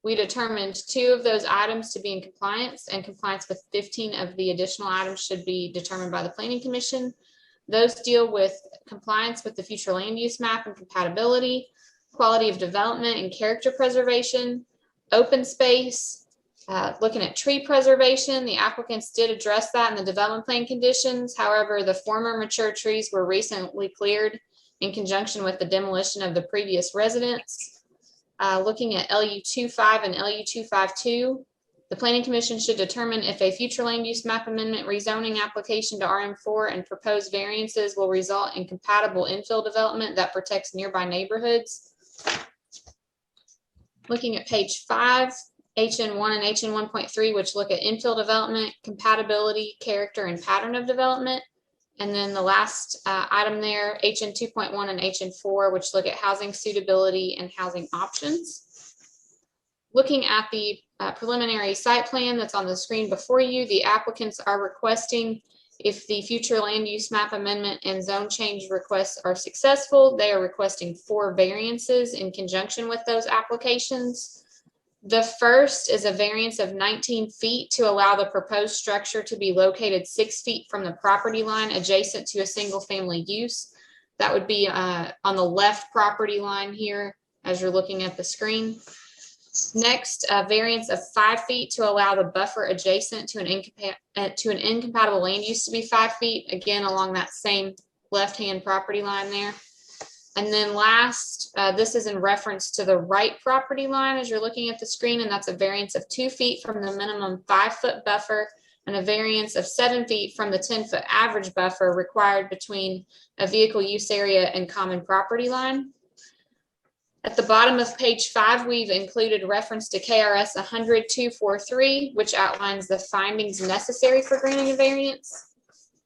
We determined 2 of those items to be in compliance, and compliance with 15 of the additional items should be determined by the Planning Commission. Those deal with compliance with the future land use map and compatibility, quality of development and character preservation, open space. Looking at tree preservation, the applicants did address that in the development plan conditions. However, the former mature trees were recently cleared in conjunction with the demolition of the previous residence. Looking at LU 25 and LU 252, the Planning Commission should determine if a future land use map amendment rezoning application to RM4 and proposed variances will result in compatible infill development that protects nearby neighborhoods. Looking at page 5, HN1 and HN 1.3, which look at infill development, compatibility, character, and pattern of development. And then the last item there, HN 2.1 and HN 4, which look at housing suitability and housing options. Looking at the preliminary site plan that's on the screen before you, the applicants are requesting, if the future land use map amendment and zone change requests are successful, they are requesting 4 variances in conjunction with those applications. The first is a variance of 19 feet to allow the proposed structure to be located 6 feet from the property line adjacent to a single family use. That would be on the left property line here as you're looking at the screen. Next, a variance of 5 feet to allow the buffer adjacent to an incompatible land use to be 5 feet, again along that same left-hand property line there. And then last, this is in reference to the right property line as you're looking at the screen, and that's a variance of 2 feet from the minimum 5-foot buffer and a variance of 7 feet from the 10-foot average buffer required between a vehicle use area and common property line. At the bottom of page 5, we've included reference to KRS 100-243, which outlines the findings necessary for granting a variance.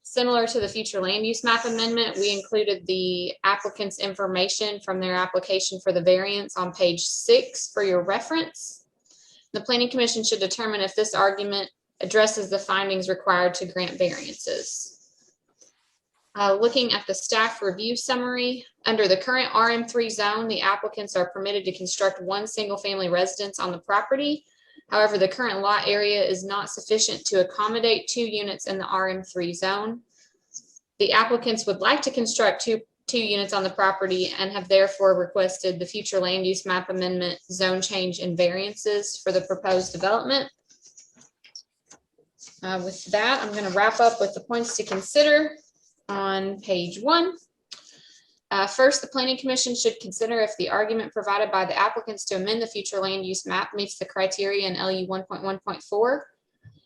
Similar to the future land use map amendment, we included the applicant's information from their application for the variance on page 6 for your reference. The Planning Commission should determine if this argument addresses the findings required to grant variances. Looking at the staff review summary, under the current RM3 zone, the applicants are permitted to construct 1 single family residence on the property. However, the current lot area is not sufficient to accommodate 2 units in the RM3 zone. The applicants would like to construct two units on the property and have therefore requested the future land use map amendment, zone change, and variances for the proposed development. With that, I'm going to wrap up with the points to consider on page 1. First, the Planning Commission should consider if the argument provided by the applicants to amend the future land use map meets the criteria in LU 1.1.4,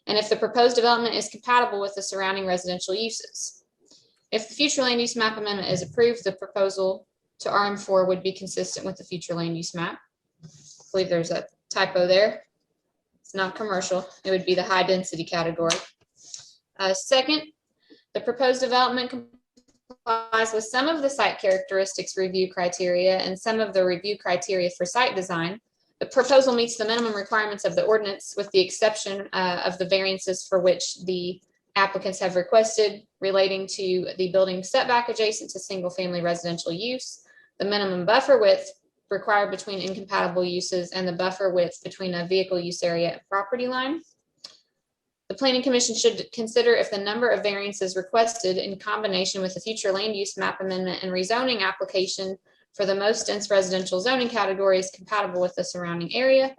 and if the proposed development is compatible with the surrounding residential uses. If the future land use map amendment is approved, the proposal to RM4 would be consistent with the future land use map. I believe there's a typo there. It's not commercial. It would be the high density category. Second, the proposed development complies with some of the site characteristics review criteria and some of the review criteria for site design. The proposal meets the minimum requirements of the ordinance with the exception of the variances for which the applicants have requested relating to the building setback adjacent to single family residential use, the minimum buffer width required between incompatible uses, and the buffer width between a vehicle use area and property line. The Planning Commission should consider if the number of variances requested in combination with the future land use map amendment and rezoning application for the most dense residential zoning category is compatible with the surrounding area.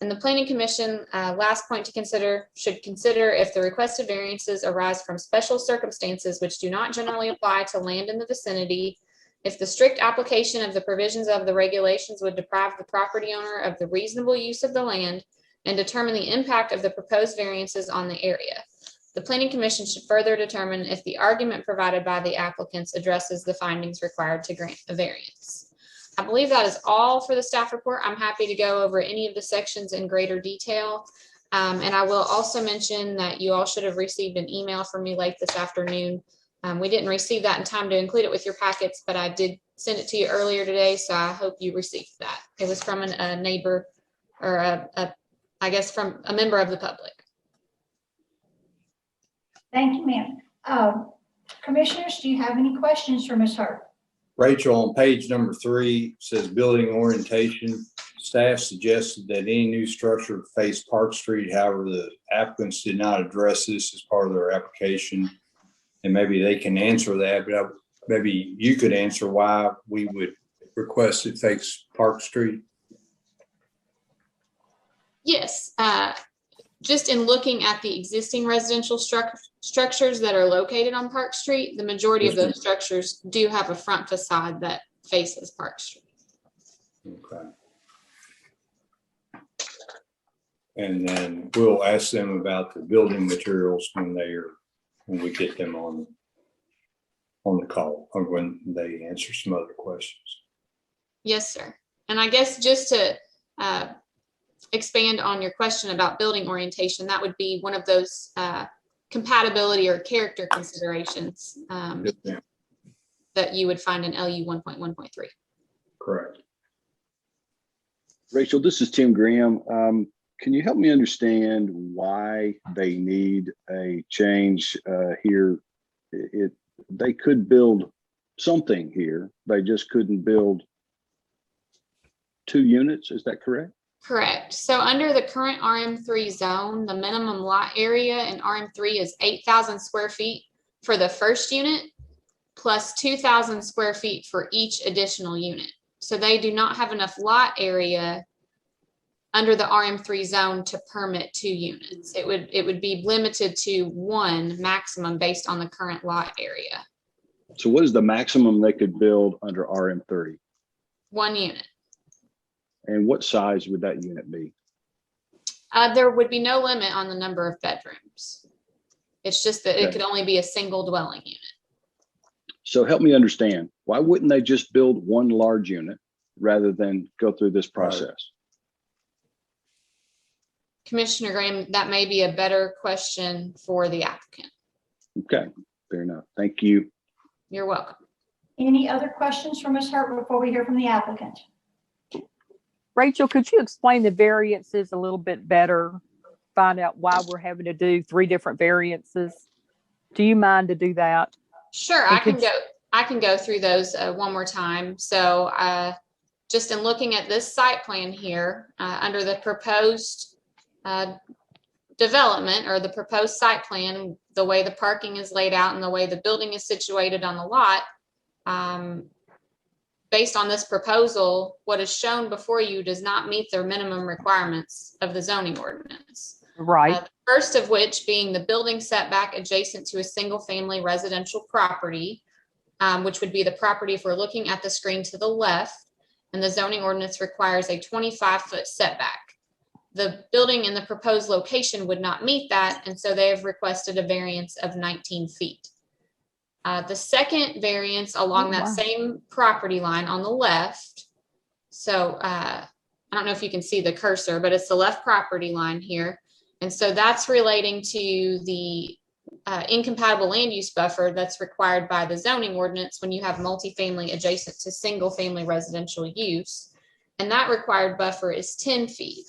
And the Planning Commission, last point to consider, should consider if the requested variances arise from special circumstances which do not generally apply to land in the vicinity, if the strict application of the provisions of the regulations would deprive the property owner of the reasonable use of the land, and determine the impact of the proposed variances on the area. The Planning Commission should further determine if the argument provided by the applicants addresses the findings required to grant a variance. I believe that is all for the staff report. I'm happy to go over any of the sections in greater detail. And I will also mention that you all should have received an email from me late this afternoon. We didn't receive that in time to include it with your packets, but I did send it to you earlier today, so I hope you received that. It was from a neighbor, or I guess from a member of the public. Thank you, ma'am. Commissioners, do you have any questions for Ms. Hurt? Rachel, on page number 3 says building orientation. Staff suggested that any new structure face Park Street. However, the applicants did not address this as part of their application. And maybe they can answer that, but maybe you could answer why we would request it face Park Street. Yes, just in looking at the existing residential structures that are located on Park Street, the majority of those structures do have a front facade that faces Park Street. Okay. And then we'll ask them about the building materials when we get them on the call, or when they answer some other questions. Yes, sir. And I guess just to expand on your question about building orientation, that would be one of those compatibility or character considerations that you would find in LU 1.1.3. Correct. Rachel, this is Tim Graham. Can you help me understand why they need a change here? They could build something here. They just couldn't build 2 units. Is that correct? Correct. So under the current RM3 zone, the minimum lot area in RM3 is 8,000 square feet for the first unit, plus 2,000 square feet for each additional unit. So they do not have enough lot area under the RM3 zone to permit 2 units. It would be limited to 1 maximum based on the current lot area. So what is the maximum they could build under RM30? 1 unit. And what size would that unit be? There would be no limit on the number of bedrooms. It's just that it could only be a single dwelling unit. So help me understand, why wouldn't they just build 1 large unit rather than go through this process? Commissioner Graham, that may be a better question for the applicant. Okay, fair enough. Thank you. You're welcome. Any other questions for Ms. Hurt before we hear from the applicant? Rachel, could you explain the variances a little bit better? Find out why we're having to do 3 different variances. Do you mind to do that? Sure, I can go through those one more time. So just in looking at this site plan here, under the proposed development, or the proposed site plan, the way the parking is laid out and the way the building is situated on the lot, based on this proposal, what is shown before you does not meet their minimum requirements of the zoning ordinance. Right. The first of which being the building setback adjacent to a single family residential property, which would be the property if we're looking at the screen to the left, and the zoning ordinance requires a 25-foot setback. The building in the proposed location would not meet that, and so they have requested a variance of 19 feet. The second variance along that same property line on the left, so I don't know if you can see the cursor, but it's the left property line here. And so that's relating to the incompatible land use buffer that's required by the zoning ordinance when you have multifamily adjacent to single family residential use. And that required buffer is 10 feet.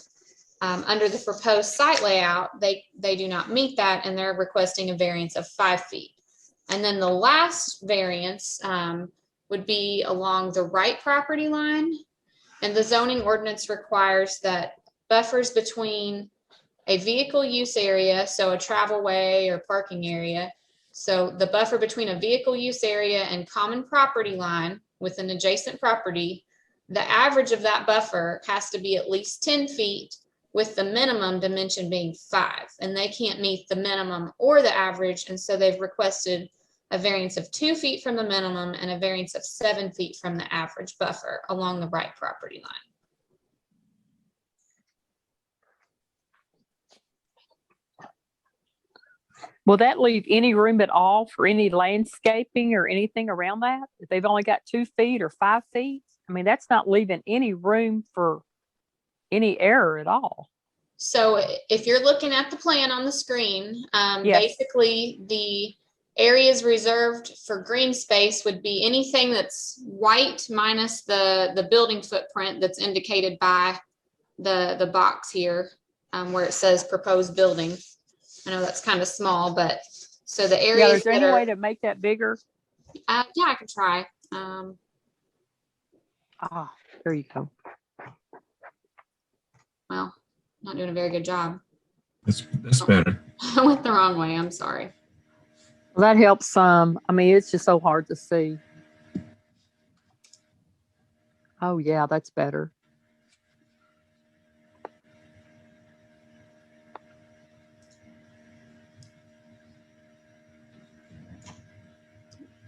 Under the proposed site layout, they do not meet that, and they're requesting a variance of 5 feet. And then the last variance would be along the right property line. And the zoning ordinance requires that buffers between a vehicle use area, so a travel way or parking area. So the buffer between a vehicle use area and common property line with an adjacent property, the average of that buffer has to be at least 10 feet, with the minimum dimension being 5. And they can't meet the minimum or the average. And so they've requested a variance of 2 feet from the minimum and a variance of 7 feet from the average buffer along the right property line. Will that leave any room at all for any landscaping or anything around that? If they've only got 2 feet or 5 feet? I mean, that's not leaving any room for any error at all. So if you're looking at the plan on the screen, Yes. basically the areas reserved for green space would be anything that's white minus the building footprint that's indicated by the box here, where it says proposed building. I know that's kind of small, but so the areas. Yeah, is there any way to make that bigger? Yeah, I can try. There you go. Well, not doing a very good job. That's better. I went the wrong way. I'm sorry. Well, that helps some. I mean, it's just so hard to see. Oh, yeah, that's better.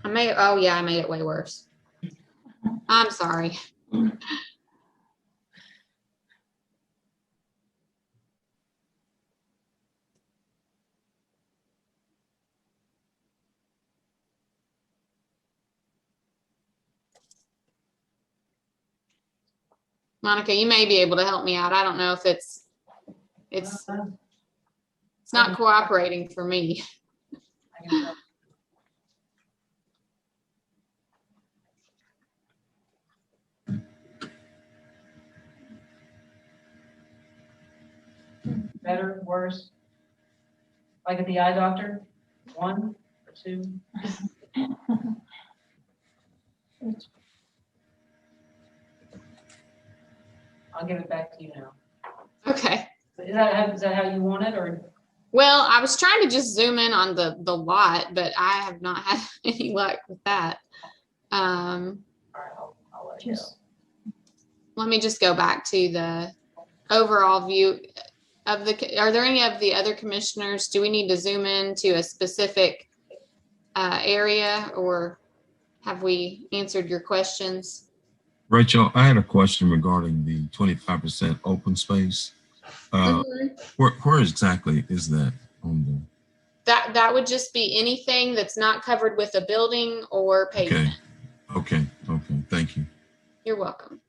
Oh yeah, I made it way worse. I'm sorry. Monica, you may be able to help me out. I don't know if it's not cooperating for me. Better, worse? Like at the eye doctor? 1 or 2? I'll give it back to you now. Okay. Is that how you want it, or? Well, I was trying to just zoom in on the lot, but I have not had any luck with that. I'll let you know. Let me just go back to the overall view of are there any of the other commissioners? Do we need to zoom in to a specific area, or have we answered your questions? Rachel, I had a question regarding the 25% open space. Where exactly is that on the? That would just be anything that's not covered with a building or pavement. Okay. Thank you. You're welcome.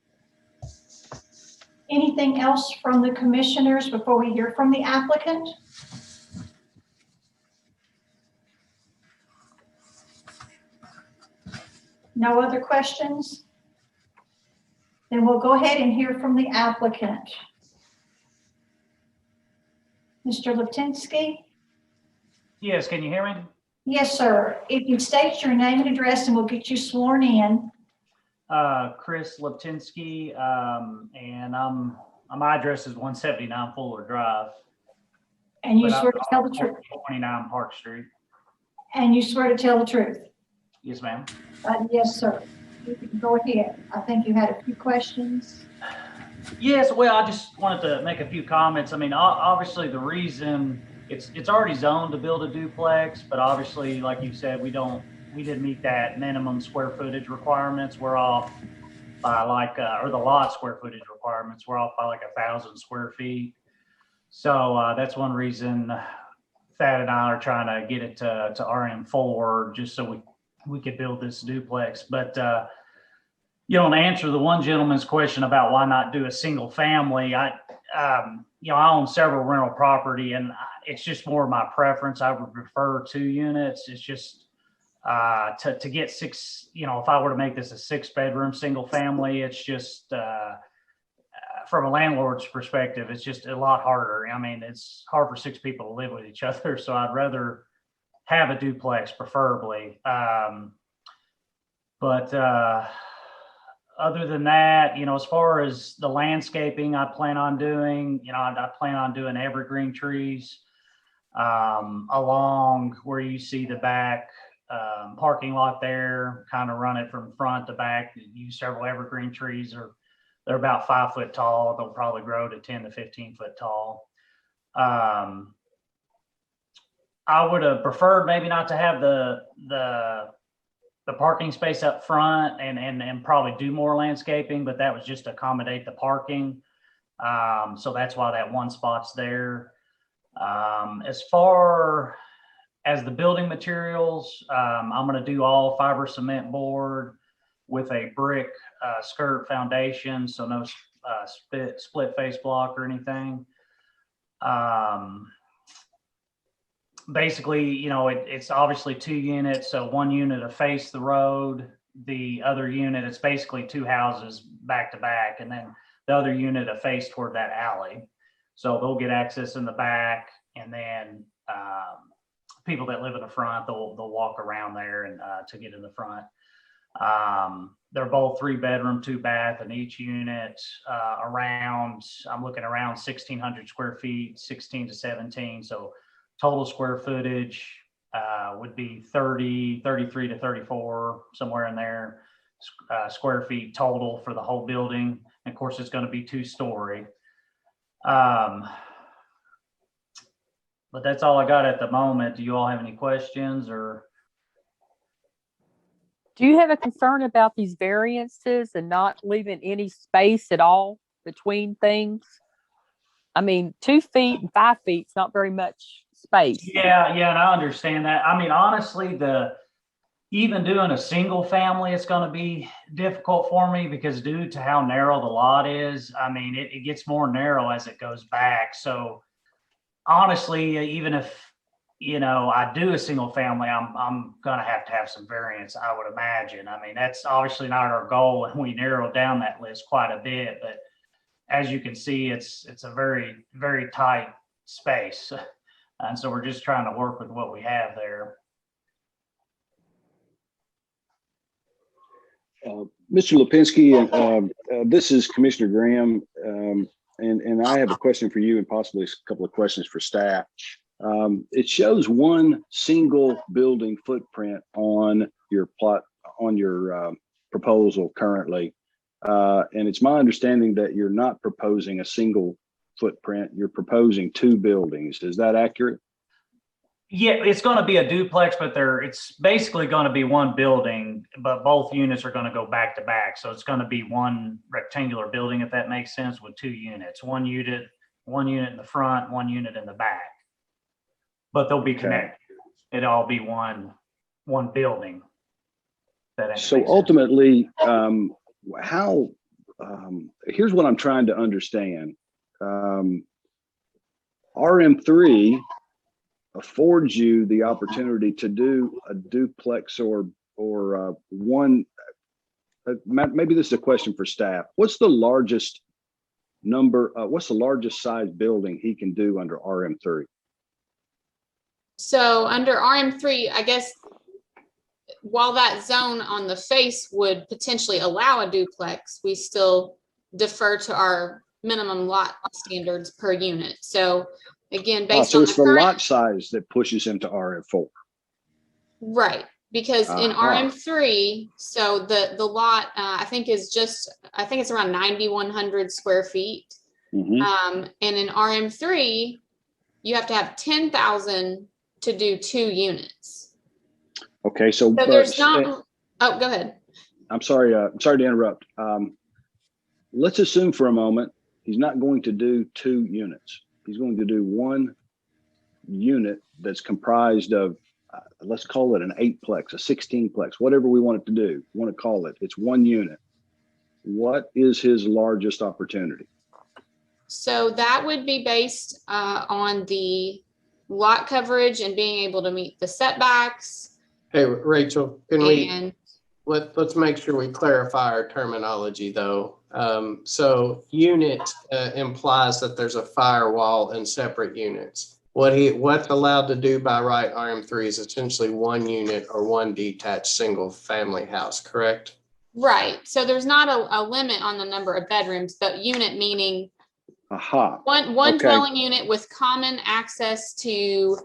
Anything else from the commissioners before we hear from the applicant? No other questions? Then we'll go ahead and hear from the applicant. Mr. Liptinsky? Yes, can you hear me? Yes, sir. If you state your name and address, and we'll get you sworn in. Chris Liptinsky, and my address is 179 Fuller Drive. And you swear to tell the truth? 29 Park Street. And you swear to tell the truth? Yes, ma'am. Yes, sir. You can go ahead. I think you had a few questions. Yes, well, I just wanted to make a few comments. I mean, obviously the reason it's already zoned to build a duplex, but obviously, like you said, we didn't meet that minimum square footage requirements. We're off by or the lot square footage requirements. We're off by 1,000 square feet. So that's one reason Thad and I are trying to get it to RM4 just so we could build this duplex. But to answer the one gentleman's question about why not do a single family, I own several rental property, and it's just more my preference. I would prefer 2 units. It's just to get 6, if I were to make this a 6-bedroom single family, it's just from a landlord's perspective, it's just a lot harder. I mean, it's hard for 6 people to live with each other, so I'd rather have a duplex preferably. But other than that, as far as the landscaping I plan on doing, I plan on doing evergreen trees along where you see the back parking lot there, kind of run it from front to back. Use several evergreen trees. They're about 5 foot tall. They'll probably grow to 10 to 15 foot tall. I would have preferred maybe not to have the parking space up front and probably do more landscaping, but that was just to accommodate the parking. So that's why that one spot's there. As far as the building materials, I'm going to do all fiber cement board. with a brick skirt foundation, so no split face block or anything. Basically, you know, it's obviously 2 units, so 1 unit to face the road, the other unit, it's basically 2 houses back to back, and then the other unit to face toward that alley. So they'll get access in the back, and then people that live in the front, they'll walk around there and to get in the front. They're both 3-bedroom, 2-bath in each unit, around, I'm looking around 1,600 square feet, 16 to 17. So total square footage would be 33 to 34, somewhere in there, square feet total for the whole building. And of course, it's going to be 2-story. But that's all I got at the moment. Do you all have any questions or? Do you have a concern about these variances and not leaving any space at all between things? I mean, 2 feet and 5 feet is not very much space. Yeah, and I understand that. I mean, honestly, even doing a single family, it's going to be difficult for me because due to how narrow the lot is, I mean, it gets more narrow as it goes back. So honestly, even if, you know, I do a single family, I'm going to have some variance, I would imagine. I mean, that's obviously not our goal, and we narrowed down that list quite a bit, but as you can see, it's a very, very tight space. And so we're just trying to work with what we have there. Mr. Lipinski, this is Commissioner Graham, and I have a question for you and possibly a couple of questions for staff. It shows 1 single building footprint on your plot, on your proposal currently. And it's my understanding that you're not proposing a single footprint, you're proposing 2 buildings. Is that accurate? Yeah, it's going to be a duplex, but it's basically going to be 1 building, but both units are going to go back to back. So it's going to be 1 rectangular building, if that makes sense, with 2 units, 1 unit in the front, 1 unit in the back. But they'll be connected. It'll all be one building. So ultimately, here's what I'm trying to understand. RM3 affords you the opportunity to do a duplex or one. Maybe this is a question for staff. What's the largest size building he can do under RM3? So under RM3, I guess, while that zone on the face would potentially allow a duplex, we still defer to our minimum lot standards per unit. So again, based so on it's the lot size that pushes him to RM4. Right, because in RM3, so the lot I think it's around 9,100 square feet. And in RM3, you have to have 10,000 to do 2 units. Okay, so there's not. Oh, go ahead. I'm sorry to interrupt. Let's assume for a moment he's not going to do 2 units. He's going to do 1 unit that's comprised of, let's call it an 8-plex, a 16-plex, whatever we want it to do, want to call it. It's 1 unit. What is his largest opportunity? So that would be based on the lot coverage and being able to meet the setbacks. Hey, Rachel, let's make sure we clarify our terminology though. So unit implies that there's a firewall and separate units. What's allowed to do by right RM3 is essentially 1 unit or 1 detached single family house, correct? Right. So there's not a limit on the number of bedrooms, but unit meaning one dwelling unit with common access to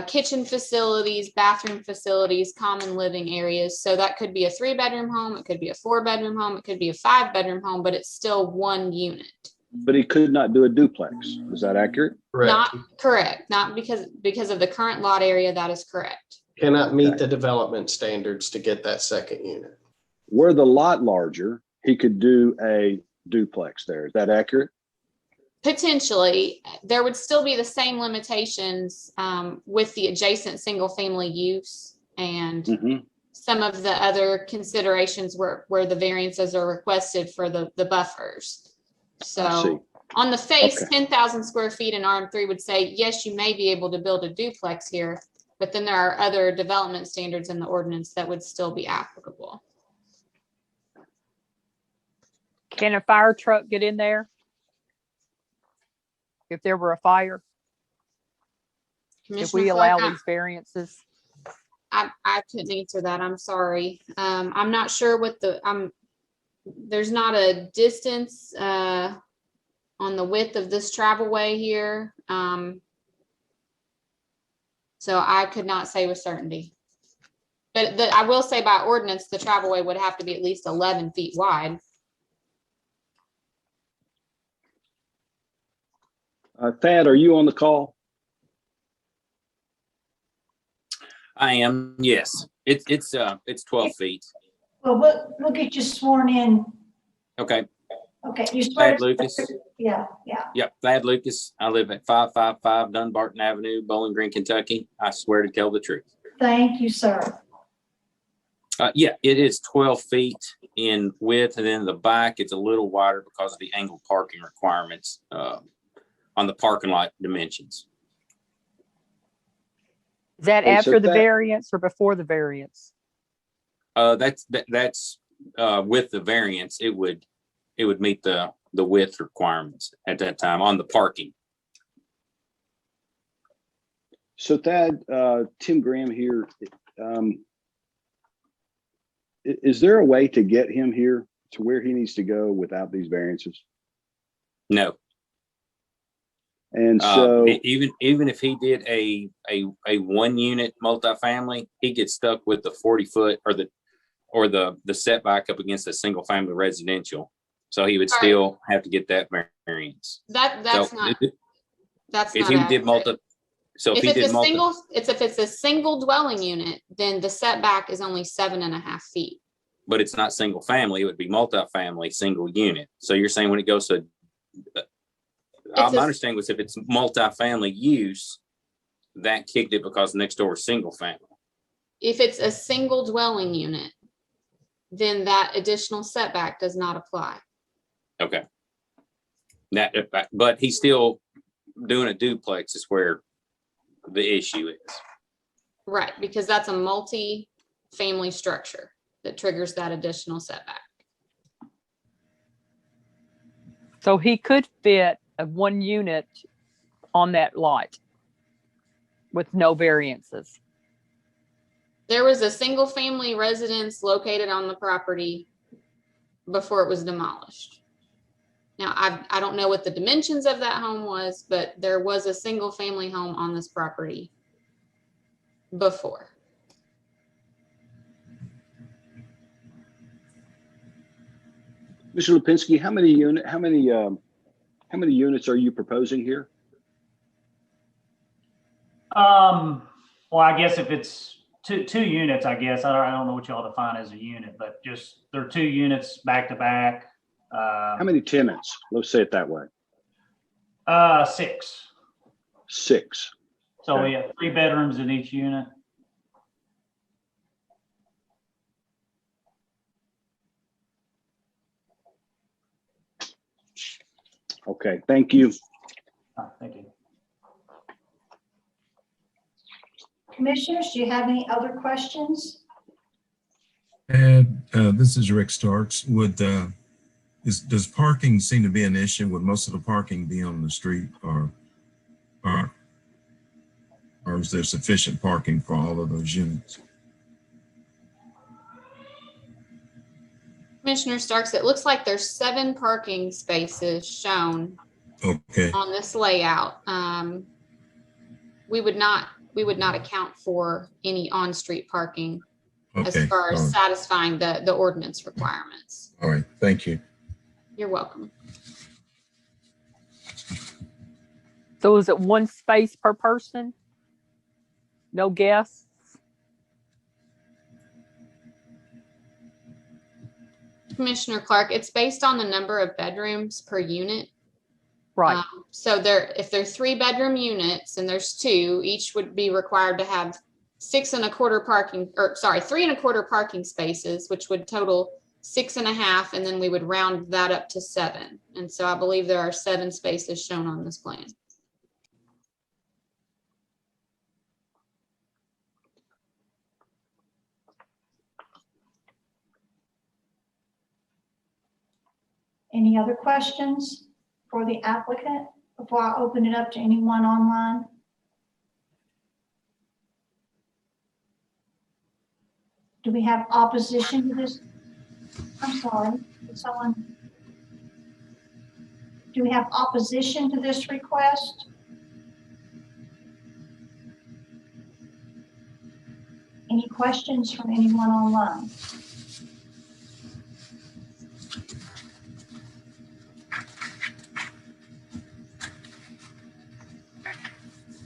kitchen facilities, bathroom facilities, common living areas. So that could be a 3-bedroom home, it could be a 4-bedroom home, it could be a 5-bedroom home, but it's still 1 unit. But he could not do a duplex. Is that accurate? Not correct. Not because of the current lot area. That is correct. Cannot meet the development standards to get that 2nd unit. Were the lot larger, he could do a duplex there. Is that accurate? Potentially. There would still be the same limitations with the adjacent single family use and some of the other considerations where the variances are requested for the buffers. So on the face, 10,000 square feet in RM3 would say, yes, you may be able to build a duplex here, but then there are other development standards in the ordinance that would still be applicable. Can a fire truck get in there? If there were a fire? If we allow these variances? I couldn't answer that. I'm sorry. I'm not sure what there's not a distance on the width of this travelway here. So I could not say with certainty. But I will say by ordinance, the travelway would have to be at least 11 feet wide. Thad, are you on the call? I am, yes. It's 12 feet. Well, we'll get you sworn in. Okay. Okay, you swear. Thad Lucas. Yeah. Yep, Thad Lucas. I live at 555 Dunbarton Avenue, Bowling Green, Kentucky. I swear to tell the truth. Thank you, sir. Yeah, it is 12 feet in width, and then the back it's a little wider because of the angled parking requirements on the parking lot dimensions. Is that after the variance or before the variance? That's with the variance, it would meet the width requirements at that time on the parking. So Thad, Tim Graham here. Is there a way to get him here to where he needs to go without these variances? No. And so even if he did a 1 unit multifamily, he gets stuck with the 40-foot or the setback up against a single family residential. So he would still have to get that variance. That's not if he did multi. So if it's a single dwelling unit, then the setback is only 7.5 feet. But it's not single family; it would be multifamily, single unit. So you're saying when it goes to, my understanding was if it's multifamily use, that kicked it because next door is single family. If it's a single dwelling unit, then that additional setback does not apply. Okay. But he's still doing a duplex is where the issue is. Right, because that's a multi-family structure that triggers that additional setback. So he could fit a 1 unit on that lot with no variances. There was a single family residence located on the property before it was demolished. Now, I don't know what the dimensions of that home was, but there was a single family home on this property before. Mr. Lipinski, how many units are you proposing here? Well, I guess if it's two units, I guess I don't know what y'all define as a unit, but just there are 2 units back to back. How many tenants? Let's say it that way. 6. 6. So we have 3 bedrooms in each unit. Okay, thank you. Thank you. Commissioners, do you have any other questions? And this is Rick Starks. Does parking seem to be an issue? Would most of the parking be on the street, or is there sufficient parking for all of those units? Commissioner Starks, it looks like there's 7 parking spaces shown on this layout. We would not account for any on-street parking as far as satisfying the ordinance requirements. All right, thank you. You're welcome. So is it 1 space per person? No guests? Commissioner Clark, it's based on the number of bedrooms per unit. Right. So if there's 3 bedroom units and there's 2, each would be required to have 3 1/4 parking spaces, which would total 6.5, and then we would round that up to 7. And so I believe there are 7 spaces shown on this plan. Any other questions for the applicant before I open it up to anyone online? Do we have opposition to this? I'm sorry, did someone? Do we have opposition to this request? Any questions from anyone online?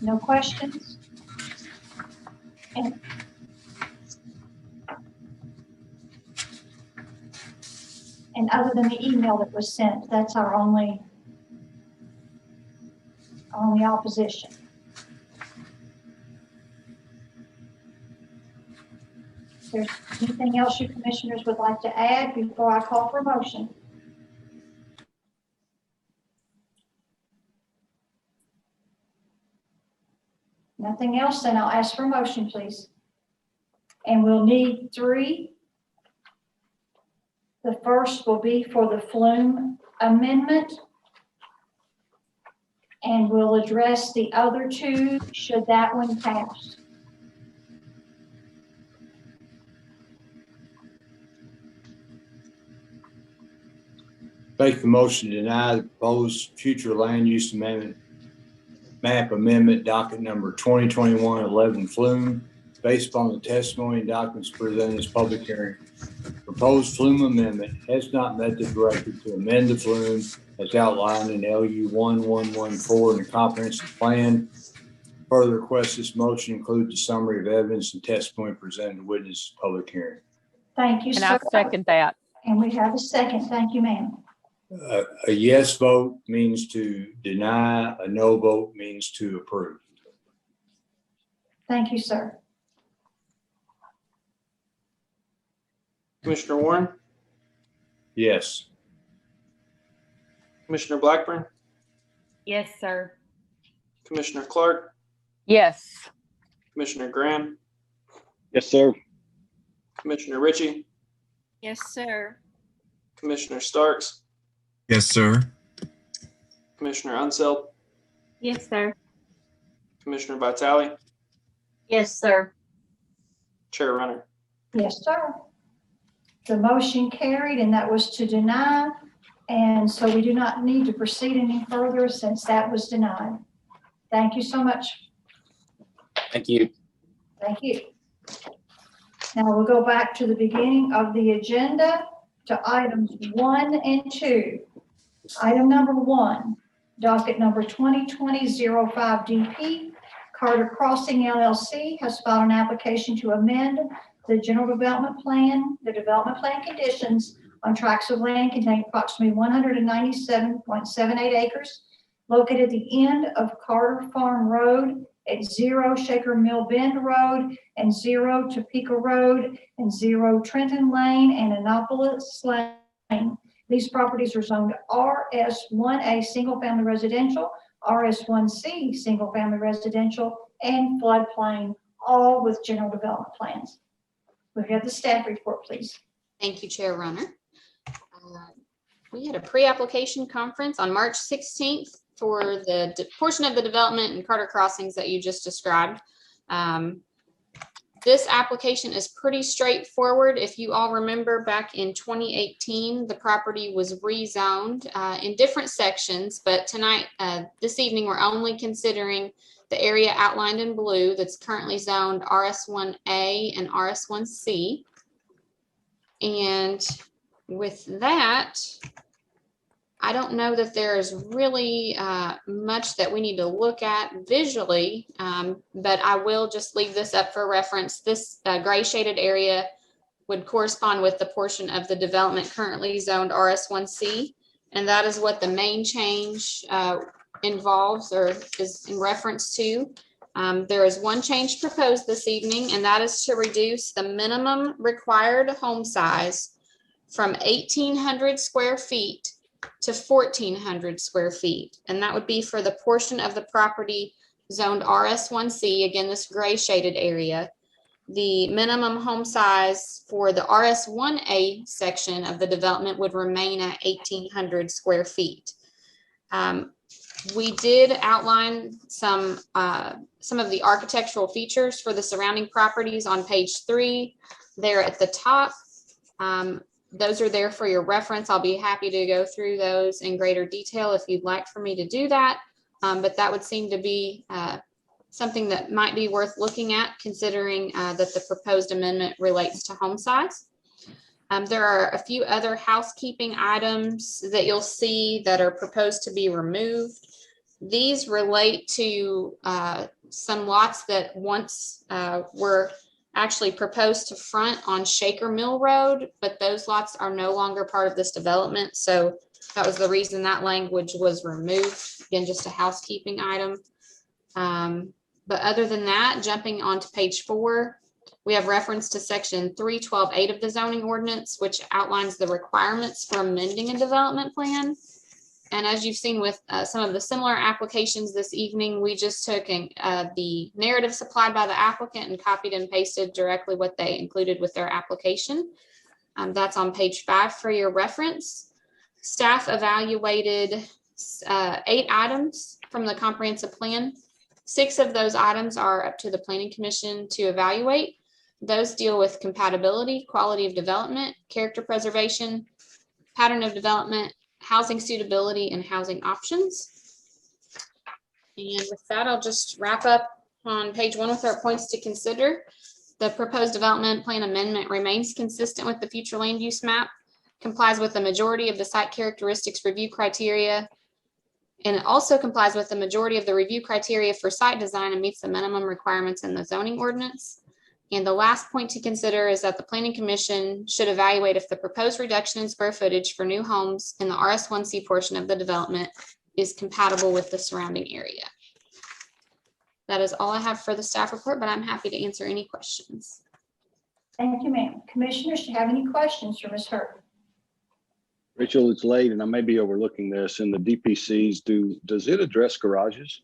No questions? And other than the email that was sent, that's our only opposition. If there's anything else you commissioners would like to add before I call for a motion? Nothing else, then I'll ask for a motion, please. And we'll need 3. The first will be for the Flume amendment. And we'll address the other 2 should that one pass. Make the motion to deny the proposed future land use amendment, map amendment docket number 2021-11 Flume, based upon the testimony and documents presented as public hearing. Proposed Flume amendment has not met the directive to amend the Flume as outlined in LU 1114 in the comprehensive plan. Further request this motion include the summary of evidence and testimony presented to witness public hearing. Thank you, And sir. I second that. And we have a second. Thank you, ma'am. A yes vote means to deny, a no vote means to approve. Thank you, sir. Commissioner Warren, Yes. Commissioner Blackburn, Yes, sir. Commissioner Clark, Yes. Commissioner Graham, Yes, sir. Commissioner Ritchie, Yes, sir. Commissioner Starks, Yes, sir. Commissioner Unseld, Yes, sir. Commissioner Vitale, Yes, sir. Chair Runner. Yes, sir. The motion carried, and that was to deny. And so we do not need to proceed any further since that was denied. Thank you so much. Thank you. Thank you. Now we'll go back to the beginning of the agenda to items 1 and 2. Item number 1, docket number 2020-05 DP, Carter Crossing LLC has filed an application to amend the general development plan, the development plan conditions on tracts of land containing approximately 197.78 acres located at the end of Carter Farm Road at 0 Shaker Mill Bend Road and 0 Topeka Road and 0 Trenton Lane and Annapolis Lane. These properties are zoned RS1A single family residential, RS1C single family residential, and floodplain, all with general development plans. We have the staff report, please. Thank you, Chair Runner. We had a pre-application conference on March 16th for the portion of the development in Carter Crossings that you just described. This application is pretty straightforward. If you all remember back in 2018, the property was rezoned in different sections, but tonight, this evening, we're only considering the area outlined in blue that's currently zoned RS1A and RS1C. And with that, I don't know that there's really much that we need to look at visually, but I will just leave this up for reference. This gray shaded area would correspond with the portion of the development currently zoned RS1C, and that is what the main change involves or is in reference to. There is one change proposed this evening, and that is to reduce the minimum required home size from 1,800 square feet to 1,400 square feet. And that would be for the portion of the property zoned RS1C, again, this gray shaded area. The minimum home size for the RS1A section of the development would remain at 1,800 square feet. We did outline some of the architectural features for the surrounding properties on page 3 there at the top. Those are there for your reference. I'll be happy to go through those in greater detail if you'd like for me to do that. But that would seem to be something that might be worth looking at, considering that the proposed amendment relates to home size. There are a few other housekeeping items that you'll see that are proposed to be removed. These relate to some lots that once were actually proposed to front on Shaker Mill Road, but those lots are no longer part of this development. So that was the reason that language was removed. Again, just a housekeeping item. But other than that, jumping onto page 4, we have reference to section 312.8 of the zoning ordinance, which outlines the requirements for amending a development plan. And as you've seen with some of the similar applications this evening, we just took the narrative supplied by the applicant and copied and pasted directly what they included with their application. That's on page 5 for your reference. Staff evaluated 8 items from the comprehensive plan. 6 of those items are up to the Planning Commission to evaluate. Those deal with compatibility, quality of development, character preservation, pattern of development, housing suitability, and housing options. And with that, I'll just wrap up on page 1 with our points to consider. The proposed development plan amendment remains consistent with the future land use map, complies with the majority of the site characteristics review criteria, and it also complies with the majority of the review criteria for site design and meets the minimum requirements in the zoning ordinance. And the last point to consider is that the Planning Commission should evaluate if the proposed reduction in square footage for new homes in the RS1C portion of the development is compatible with the surrounding area. That is all I have for the staff report, but I'm happy to answer any questions. Thank you, ma'am. Commissioners, do you have any questions for Ms. Hurd? Rachel, it's late and I may be overlooking this. In the DPCs, does it address garages?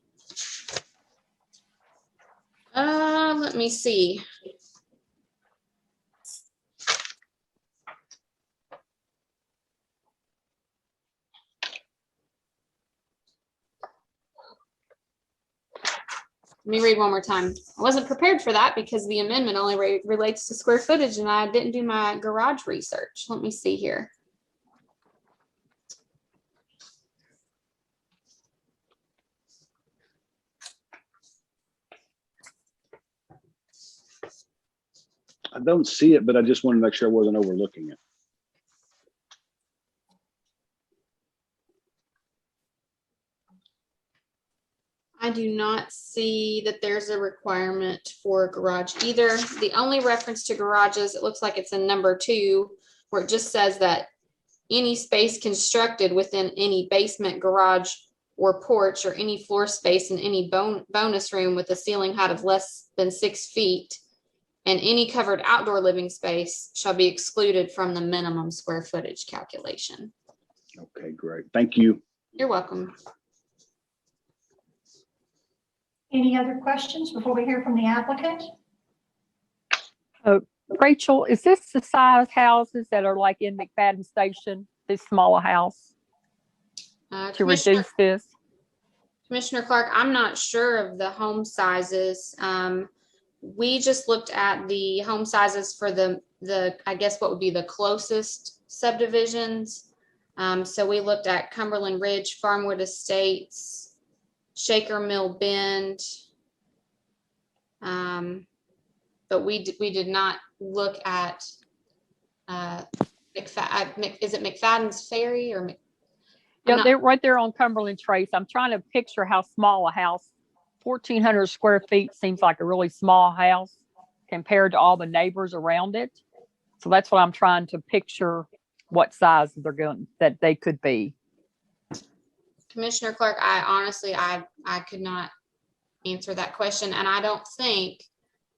Let me see. Let me read one more time. I wasn't prepared for that because the amendment only relates to square footage and I didn't do my garage research. Let me see here. I don't see it, but I just want to make sure I wasn't overlooking it. I do not see that there's a requirement for a garage either. The only reference to garages, it looks like it's in number 2, where it just says that any space constructed within any basement, garage, or porch, or any floor space in any bonus room with a ceiling height of less than 6 feet and any covered outdoor living space shall be excluded from the minimum square footage calculation. Okay, great. Thank you. You're welcome. Any other questions before we hear from the applicant? Rachel, is this the size houses that are like in McFadden Station, this smaller house to reduce this? Commissioner Clark, I'm not sure of the home sizes. We just looked at the home sizes for the I guess what would be the closest subdivisions. So we looked at Cumberland Ridge, Farmwood Estates, Shaker Mill Bend. But we did not look at is it McFadden's Ferry or Yeah, they're right there on Cumberland Trace. I'm trying to picture how small a house. 1,400 square feet seems like a really small house compared to all the neighbors around it. So that's what I'm trying to picture, what size they're going that they could be. Commissioner Clark, I honestly, I could not answer that question. And I don't think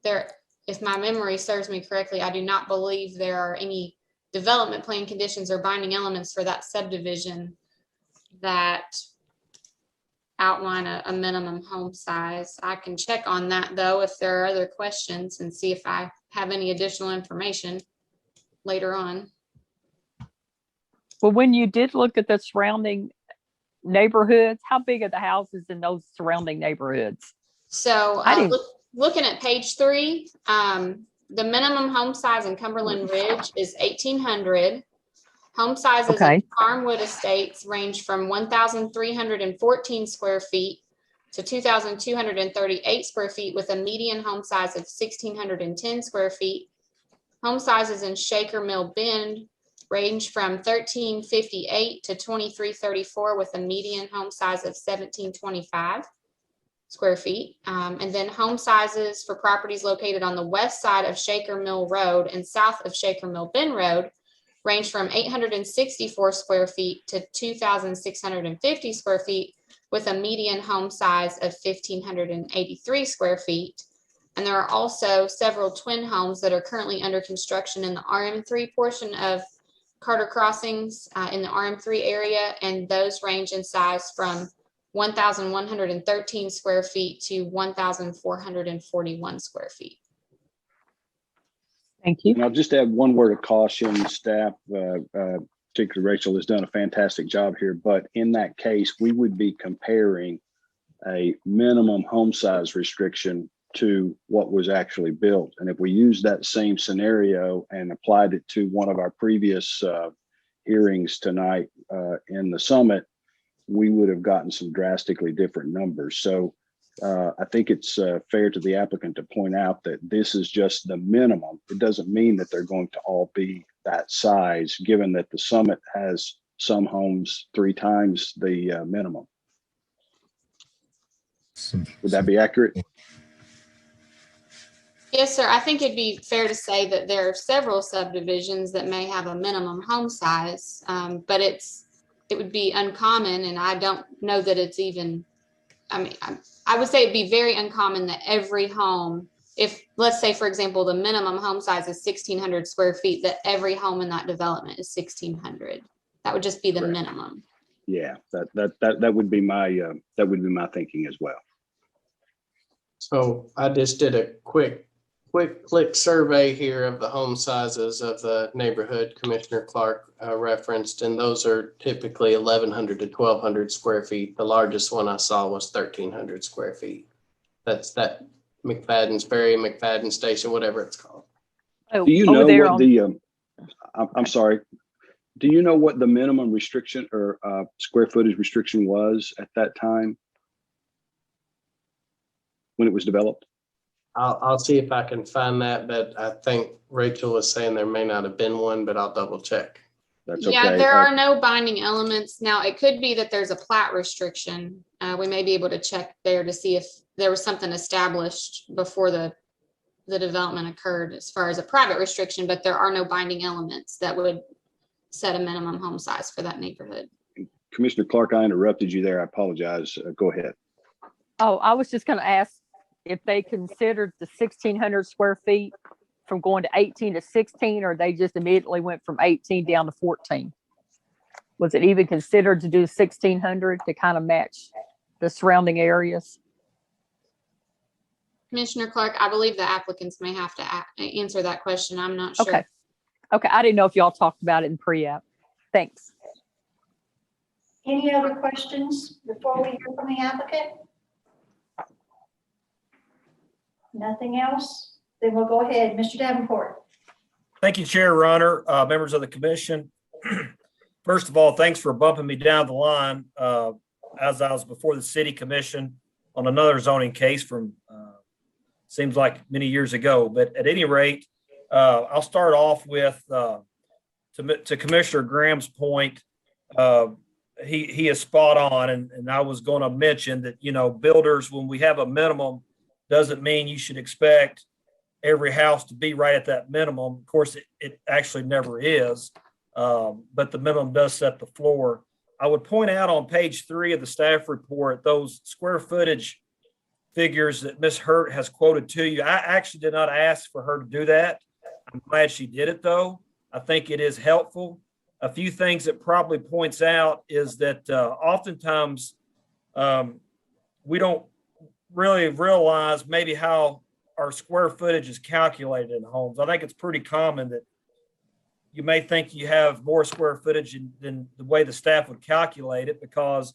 there, if my memory serves me correctly, I do not believe there are any development plan conditions or binding elements for that subdivision that outline a minimum home size. I can check on that though, if there are other questions, and see if I have any additional information later on. Well, when you did look at the surrounding neighborhoods, how big are the houses in those surrounding neighborhoods? So looking at page 3, the minimum home size in Cumberland Ridge is 1,800. Home sizes in Farmwood Estates range from 1,314 square feet to 2,238 square feet, with a median home size of 1,610 square feet. Home sizes in Shaker Mill Bend range from 1,358 to 2,334, with a median home size of 1,725 square feet. And then home sizes for properties located on the west side of Shaker Mill Road and south of Shaker Mill Bend Road range from 864 square feet to 2,650 square feet, with a median home size of 1,583 square feet. And there are also several twin homes that are currently under construction in the RM3 portion of Carter Crossings in the RM3 area, and those range in size from 1,113 square feet to 1,441 square feet. Thank you. And I'll just add one word of caution. Staff, particularly Rachel, has done a fantastic job here. But in that case, we would be comparing a minimum home size restriction to what was actually built. And if we use that same scenario and applied it to one of our previous hearings tonight in the summit, we would have gotten some drastically different numbers. So I think it's fair to the applicant to point out that this is just the minimum. It doesn't mean that they're going to all be that size, given that the summit has some homes 3 times the minimum. Would that be accurate? Yes, sir. I think it'd be fair to say that there are several subdivisions that may have a minimum home size, but it would be uncommon, and I don't know that it's even, I would say it'd be very uncommon that every home, if let's say, for example, the minimum home size is 1,600 square feet, that every home in that development is 1,600. That would just be the minimum. Yeah, that would be my thinking as well. So I just did a quick click survey here of the home sizes of the neighborhood Commissioner Clark referenced, and those are typically 1,100 to 1,200 square feet. The largest one I saw was 1,300 square feet. That's that McFadden's Ferry, McFadden Station, whatever it's called. Do you know what the, I'm sorry, do you know what the minimum restriction or square footage restriction was at that time when it was developed? I'll see if I can find that, but I think Rachel was saying there may not have been one, but I'll double check. That's Yeah, okay. there are no binding elements. Now, it could be that there's a plat restriction. We may be able to check there to see if there was something established before the development occurred as far as a private restriction, but there are no binding elements that would set a minimum home size for that neighborhood. Commissioner Clark, I interrupted you there. I apologize. Go ahead. Oh, I was just going to ask if they considered the 1,600 square feet from going to 18 to 16, or they just immediately went from 18 down to 14. Was it even considered to do 1,600 to kind of match the surrounding areas? Commissioner Clark, I believe the applicants may have to answer that question. I'm not sure. Okay. Okay. I didn't know if y'all talked about it in pre-app. Thanks. Any other questions before we hear from the applicant? Nothing else? Then we'll go ahead. Mr. Davenport. Thank you, Chair Runner, members of the commission. First of all, thanks for bumping me down the line as I was before the city commission on another zoning case from seems like many years ago. But at any rate, I'll start off with to Commissioner Graham's point. He is spot on, and I was going to mention that, you know, builders, when we have a minimum, doesn't mean you should expect every house to be right at that minimum. Of course, it actually never is, but the minimum does set the floor. I would point out on page 3 of the staff report, those square footage figures that Ms. Hurt has quoted to you. I actually did not ask for her to do that. I'm glad she did it though. I think it is helpful. A few things it probably points out is that oftentimes we don't really realize maybe how our square footage is calculated in homes. I think it's pretty common that you may think you have more square footage than the way the staff would calculate it, because,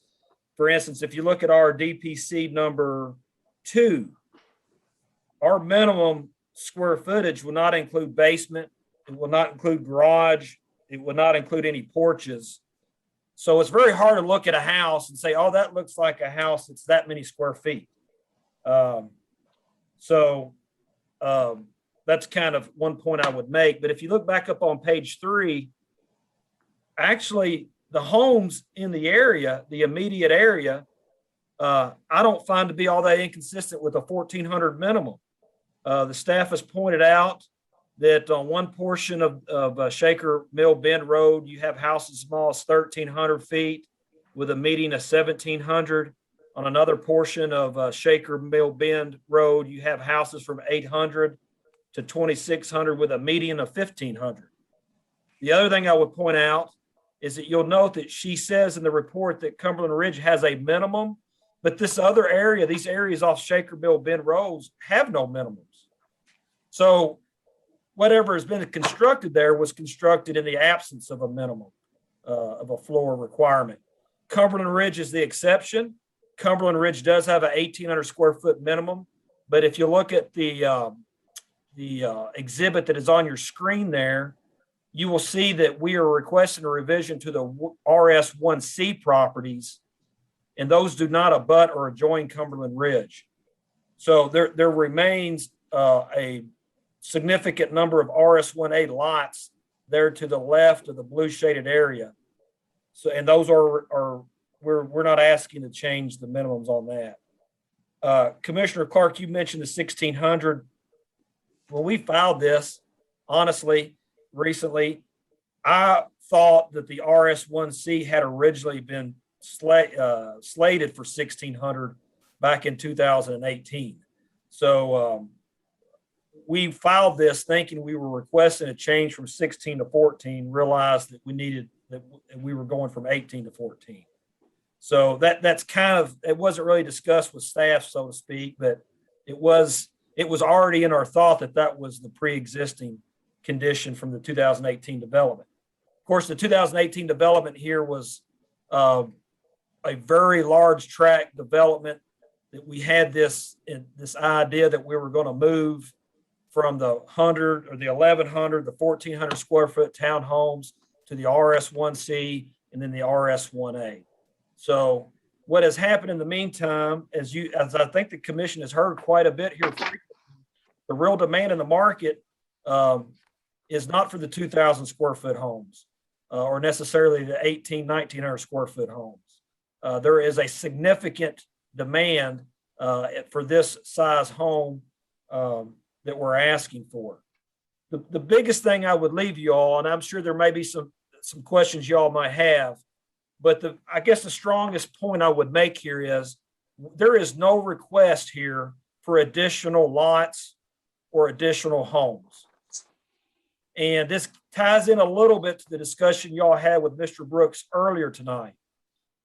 for instance, if you look at our DPC number 2, our minimum square footage will not include basement, it will not include garage, it will not include any porches. So it's very hard to look at a house and say, oh, that looks like a house that's that many square feet. That's kind of one point I would make. But if you look back up on page 3, actually the homes in the area, the immediate area, I don't find to be all that inconsistent with a 1,400 minimum. The staff has pointed out that on one portion of Shaker Mill Bend Road, you have houses as small as 1,300 feet with a median of 1,700. On another portion of Shaker Mill Bend Road, you have houses from 800 to 2,600 with a median of 1,500. The other thing I would point out is that you'll note that she says in the report that Cumberland Ridge has a minimum, but this other area, these areas off Shaker Mill Bend roads have no minimums. So whatever has been constructed there was constructed in the absence of a minimum, of a floor requirement. Cumberland Ridge is the exception. Cumberland Ridge does have an 1,800 square foot minimum, but if you look at the exhibit that is on your screen there, you will see that we are requesting a revision to the RS1C properties, and those do not abut or adjoin Cumberland Ridge. So there remains a significant number of RS1A lots there to the left of the blue shaded area. So, and those we're not asking to change the minimums on that. Commissioner Clark, you mentioned the 1,600. When we filed this, honestly, recently, I thought that the RS1C had originally been slated for 1,600 back in 2018. So we filed this thinking we were requesting a change from 16 to 14, realized that we were going from 18 to 14. So that's kind of, it wasn't really discussed with staff, so to speak, but it was already in our thought that was the pre-existing condition from the 2018 development. Of course, the 2018 development here was a very large tract development that we had this idea that we were going to move from the 100 or the 1,100, the 1,400 square foot townhomes to the RS1C and then the RS1A. So what has happened in the meantime, as I think the commission has heard quite a bit here, the real demand in the market is not for the 2,000 square foot homes or necessarily the 1,900 square foot homes. There is a significant demand for this size home that we're asking for. The biggest thing I would leave you all, and I'm sure there may be some questions y'all might have, but I guess the strongest point I would make here is there is no request here for additional lots or additional homes. And this ties in a little bit to the discussion y'all had with Mr. Brooks earlier tonight.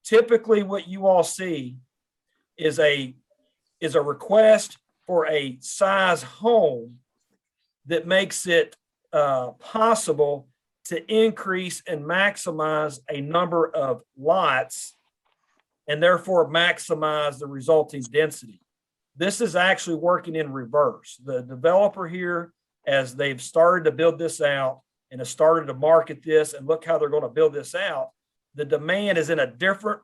Typically what you all see is a request for a size home that makes it possible to increase and maximize a number of lots and therefore maximize the resulting density. This is actually working in reverse. The developer here, as they've started to build this out and have started to market this and look how they're going to build this out, the demand is in a different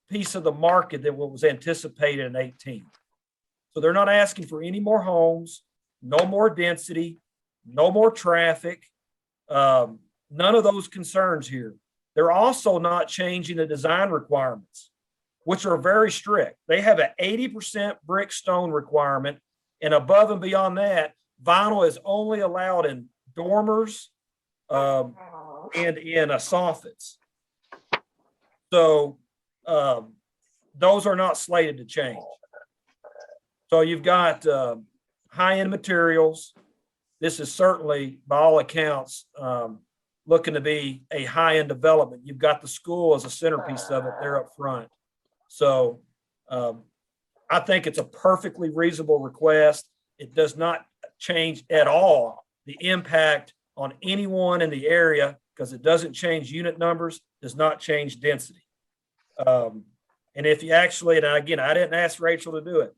piece of the market than what was anticipated in 18. So they're not asking for any more homes, no more density, no more traffic, none of those concerns here. They're also not changing the design requirements, which are very strict. They have an 80% brick stone requirement, and above and beyond that, vinyl is only allowed in dormers and in soffits. So those are not slated to change. So you've got high-end materials. This is certainly, by all accounts, looking to be a high-end development. You've got the school as a centerpiece of it there up front. So I think it's a perfectly reasonable request. It does not change at all the impact on anyone in the area because it doesn't change unit numbers, does not change density. And if you actually, and again, I didn't ask Rachel to do it.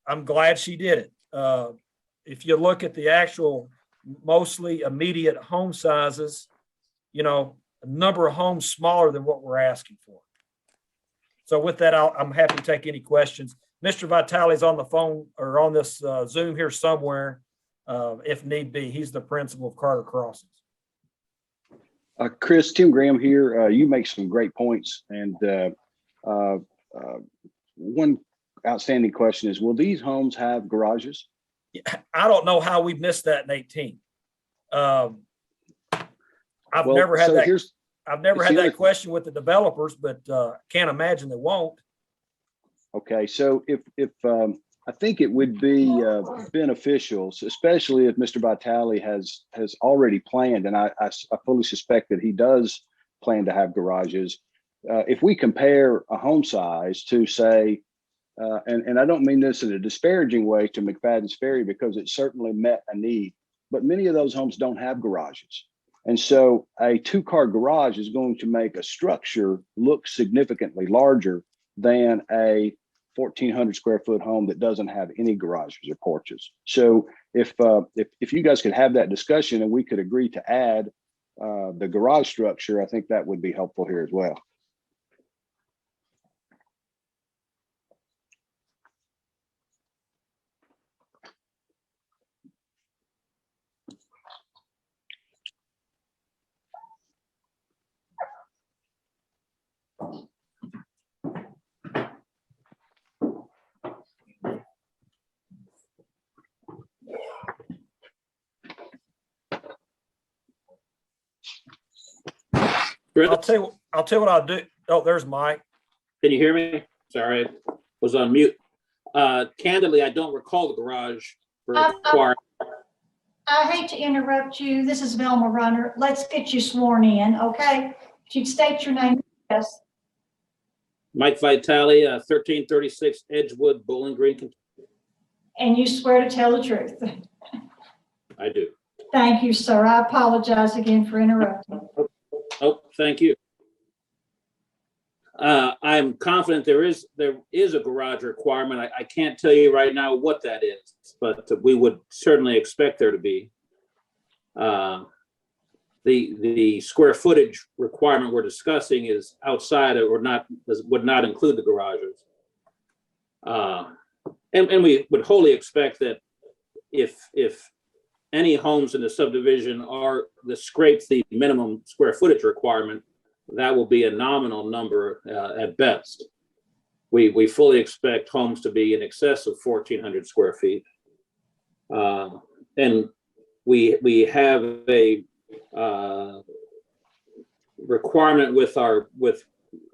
I'm glad she did it. If you look at the actual mostly immediate home sizes, you know, a number of homes smaller than what we're asking for. So with that, I'm happy to take any questions. Mr. Vitale's on the phone or on this Zoom here somewhere, if need be. He's the principal of Carter Crossings. Chris, Tim Graham here. You make some great points. And one outstanding question is, will these homes have garages? I don't know how we missed that in 18. I've never had that question with the developers, but can't imagine they won't. Okay, so if I think it would be beneficial, especially if Mr. Vitale has already planned, and I fully suspect that he does plan to have garages. If we compare a home size to say, and I don't mean this in a disparaging way to McFadden's Ferry because it certainly met a need, but many of those homes don't have garages. And so a 2-car garage is going to make a structure look significantly larger than a 1,400 square foot home that doesn't have any garages or porches. So if you guys could have that discussion and we could agree to add the garage structure, I think that would be helpful here as well. I'll tell you what I'll do. Oh, there's Mike. Can you hear me? Sorry, I was on mute. Candidly, I don't recall the garage required. I hate to interrupt you. This is Velma Runner. Let's get you sworn in, okay? If you'd state your name, yes. Mike Vitale, 1336 Edgewood, Bowling Green, Kentucky. And you swear to tell the truth. I do. Thank you, sir. I apologize again for interrupting. Oh, thank you. I'm confident there is a garage requirement. I can't tell you right now what that is, but we would certainly expect there to be. The square footage requirement we're discussing is outside of, or not, would not include the garages. And we would wholly expect that if any homes in the subdivision scrape the minimum square footage requirement, that will be a nominal number at best. We fully expect homes to be in excess of 1,400 square feet. And we have a requirement with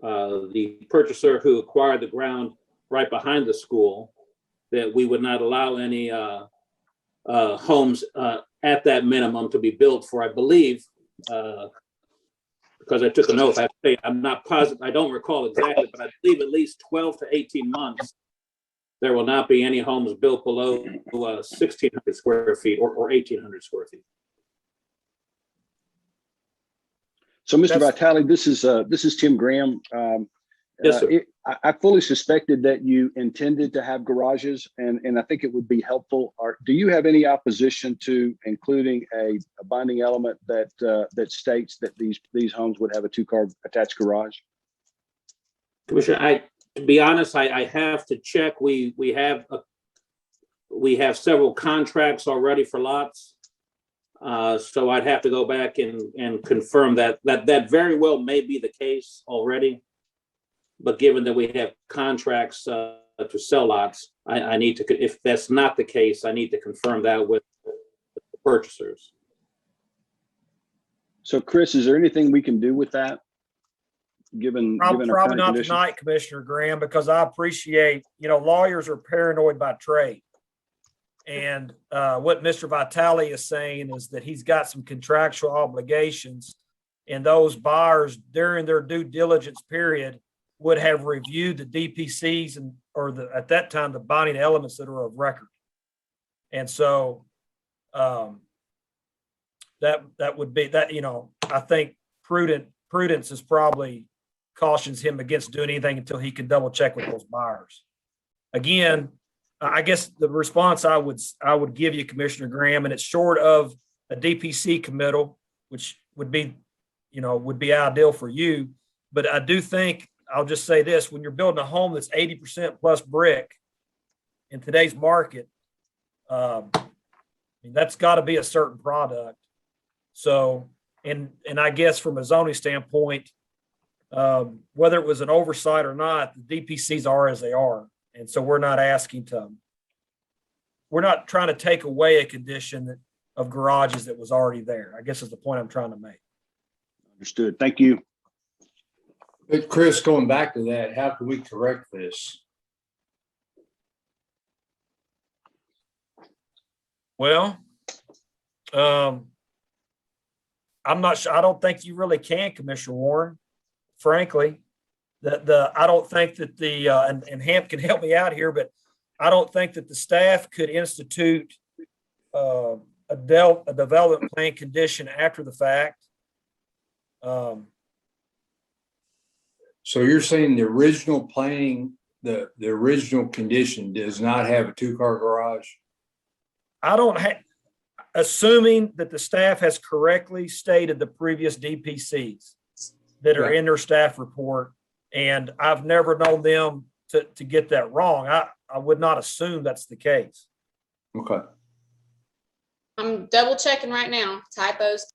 the purchaser who acquired the ground right behind the school that we would not allow any homes at that minimum to be built for, I believe, because I took a note, I have to say, I'm not positive, I don't recall exactly, but I believe at least 12 to 18 months, there will not be any homes built below 1,600 square feet or 1,800 square feet. So, Mr. Vitale, this is Tim Graham. Yes, sir. I fully suspected that you intended to have garages, and I think it would be helpful. Do you have any opposition to including a binding element that states that these homes would have a 2-car attached garage? Commissioner, to be honest, I have to check. We have several contracts already for lots, so I'd have to go back and confirm that very well may be the case already. But given that we have contracts to sell lots, I need to, if that's not the case, I need to confirm that with the purchasers. So, Chris, is there anything we can do with that? given Probably our current not conditions? tonight, Commissioner Graham, because I appreciate, lawyers are paranoid by trade. And what Mr. Vitale is saying is that he's got some contractual obligations, and those buyers during their due diligence period would have reviewed the DPCs at that time, the binding elements that are of record. And so that would be that, I think prudence is probably cautions him against doing anything until he can double check with those buyers. Again, I guess the response I would give you, Commissioner Graham, and it's short of a DPC committal, which would be ideal for you. But I do think, I'll just say this, when you're building a home that's 80% plus brick in today's market, that's got to be a certain product. So, and I guess from a zoning standpoint, whether it was an oversight or not, the DPCs are as they are. And so we're not trying to take away a condition of garages that was already there, I guess is the point I'm trying to make. Understood. Thank you. But Chris, going back to that, how can we correct this? Well, I'm not sure. I don't think you really can, Commissioner Warren, frankly. I don't think that and Hamp can help me out here, but I don't think that the staff could institute a development plan condition after the fact. So you're saying the original planning, the original condition does not have a 2-car garage? Assuming that the staff has correctly stated the previous DPCs that are in their staff report, and I've never known them to get that wrong. I would not assume that's the case. Okay. I'm double checking right now. Typos.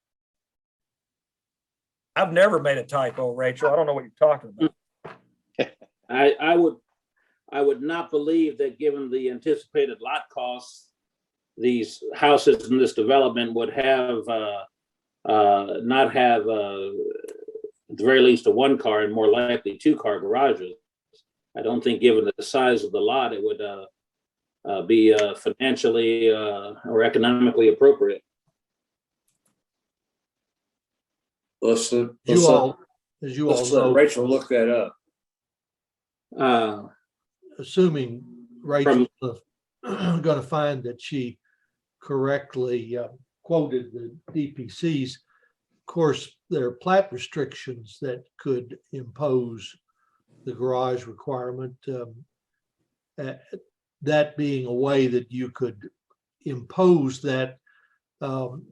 I've never made a typo, Rachel. I don't know what you're talking about. I would not believe that, given the anticipated lot costs, these houses in this development would have not have at the very least a 1-car and more likely 2-car garages. I don't think, given the size of the lot, it would be financially or economically appropriate. Let's As you all know, Rachel look that up. Assuming Rachel's going to find that she correctly quoted the DPCs. Of course, there are plat restrictions that could impose the garage requirement. That being a way that you could impose that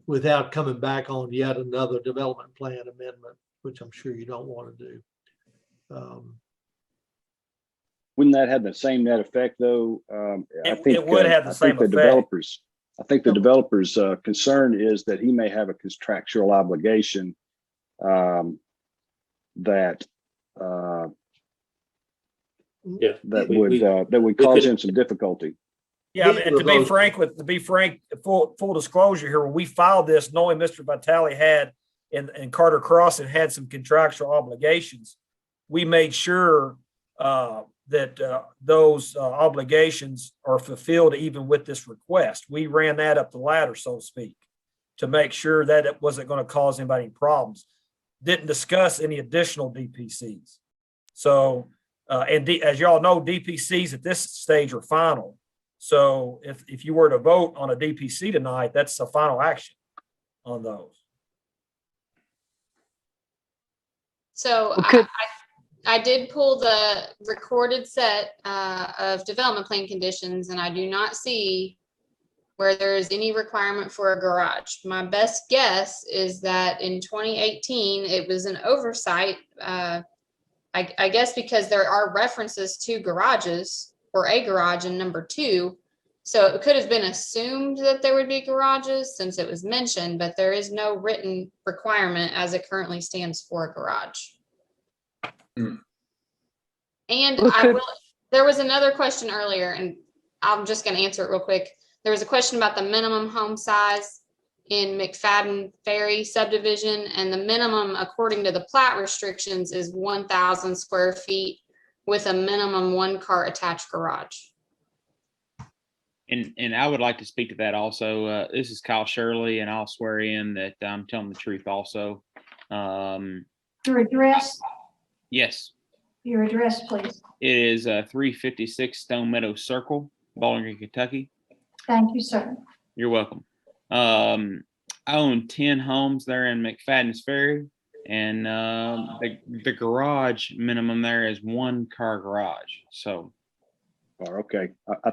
without coming back on yet another development plan amendment, which I'm sure you don't want to do. Wouldn't that have the same net effect, though? I think it would have the same effect. I think the developer's concern is that he may have a contractual obligation that would cause him some difficulty. Yeah, and to be frank, full disclosure here, when we filed this, knowing Mr. Vitale had and Carter Crossing had some contractual obligations, we made sure that those obligations are fulfilled even with this request. We ran that up the ladder, so to speak, to make sure that it wasn't going to cause anybody any problems. Didn't discuss any additional DPCs. So, as y'all know, DPCs at this stage are final. So if you were to vote on a DPC tonight, that's a final action on those. So I did pull the recorded set of development plan conditions, and I do not see where there is any requirement for a garage. My best guess is that in 2018, it was an oversight. I guess because there are references to garages or a garage in number 2. So it could have been assumed that there would be garages since it was mentioned, but there is no written requirement as it currently stands for a garage. And there was another question earlier, and I'm just going to answer it real quick. There was a question about the minimum home size. in McFadden Ferry subdivision, and the minimum according to the plat restrictions is 1,000 square feet with a minimum 1-car attached garage. And I would like to speak to that also. This is Kyle Shirley, and I'll swear in that I'm telling the truth also. Your address, Yes, your address, please. it is 356 Stone Meadow Circle, Bowling Green, Kentucky. Thank you, sir. You're welcome. I own 10 homes there in McFadden's Ferry, and the garage minimum there is 1-car garage. So, Okay,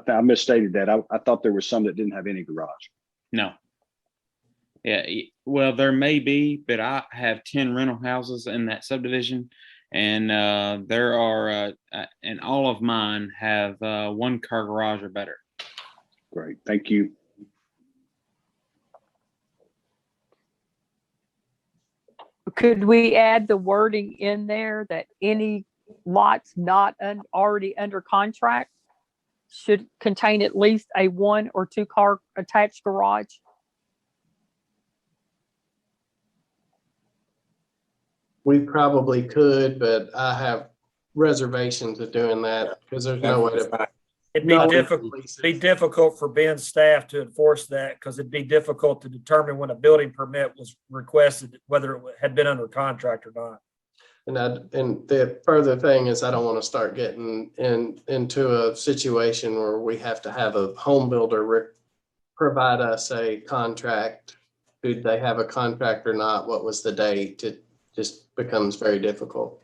I misstated that. I thought there was some that didn't have any garage. no. Yeah, well, there may be, but I have 10 rental houses in that subdivision, and there are, and all of mine have 1-car garage or better. Great, thank you. Could we add the wording in there that any lots not already under contract should contain at least a 1 or 2-car attached garage? We probably could, but I have reservations of doing that because there's no way to. It'd be difficult for Ben's staff to enforce that because it'd be difficult to determine when a building permit was requested, whether it had been under contract or not. And the further thing is I don't want to start getting into a situation where we have to have a home builder provide us a contract. Did they have a contract or not? What was the date? It just becomes very difficult.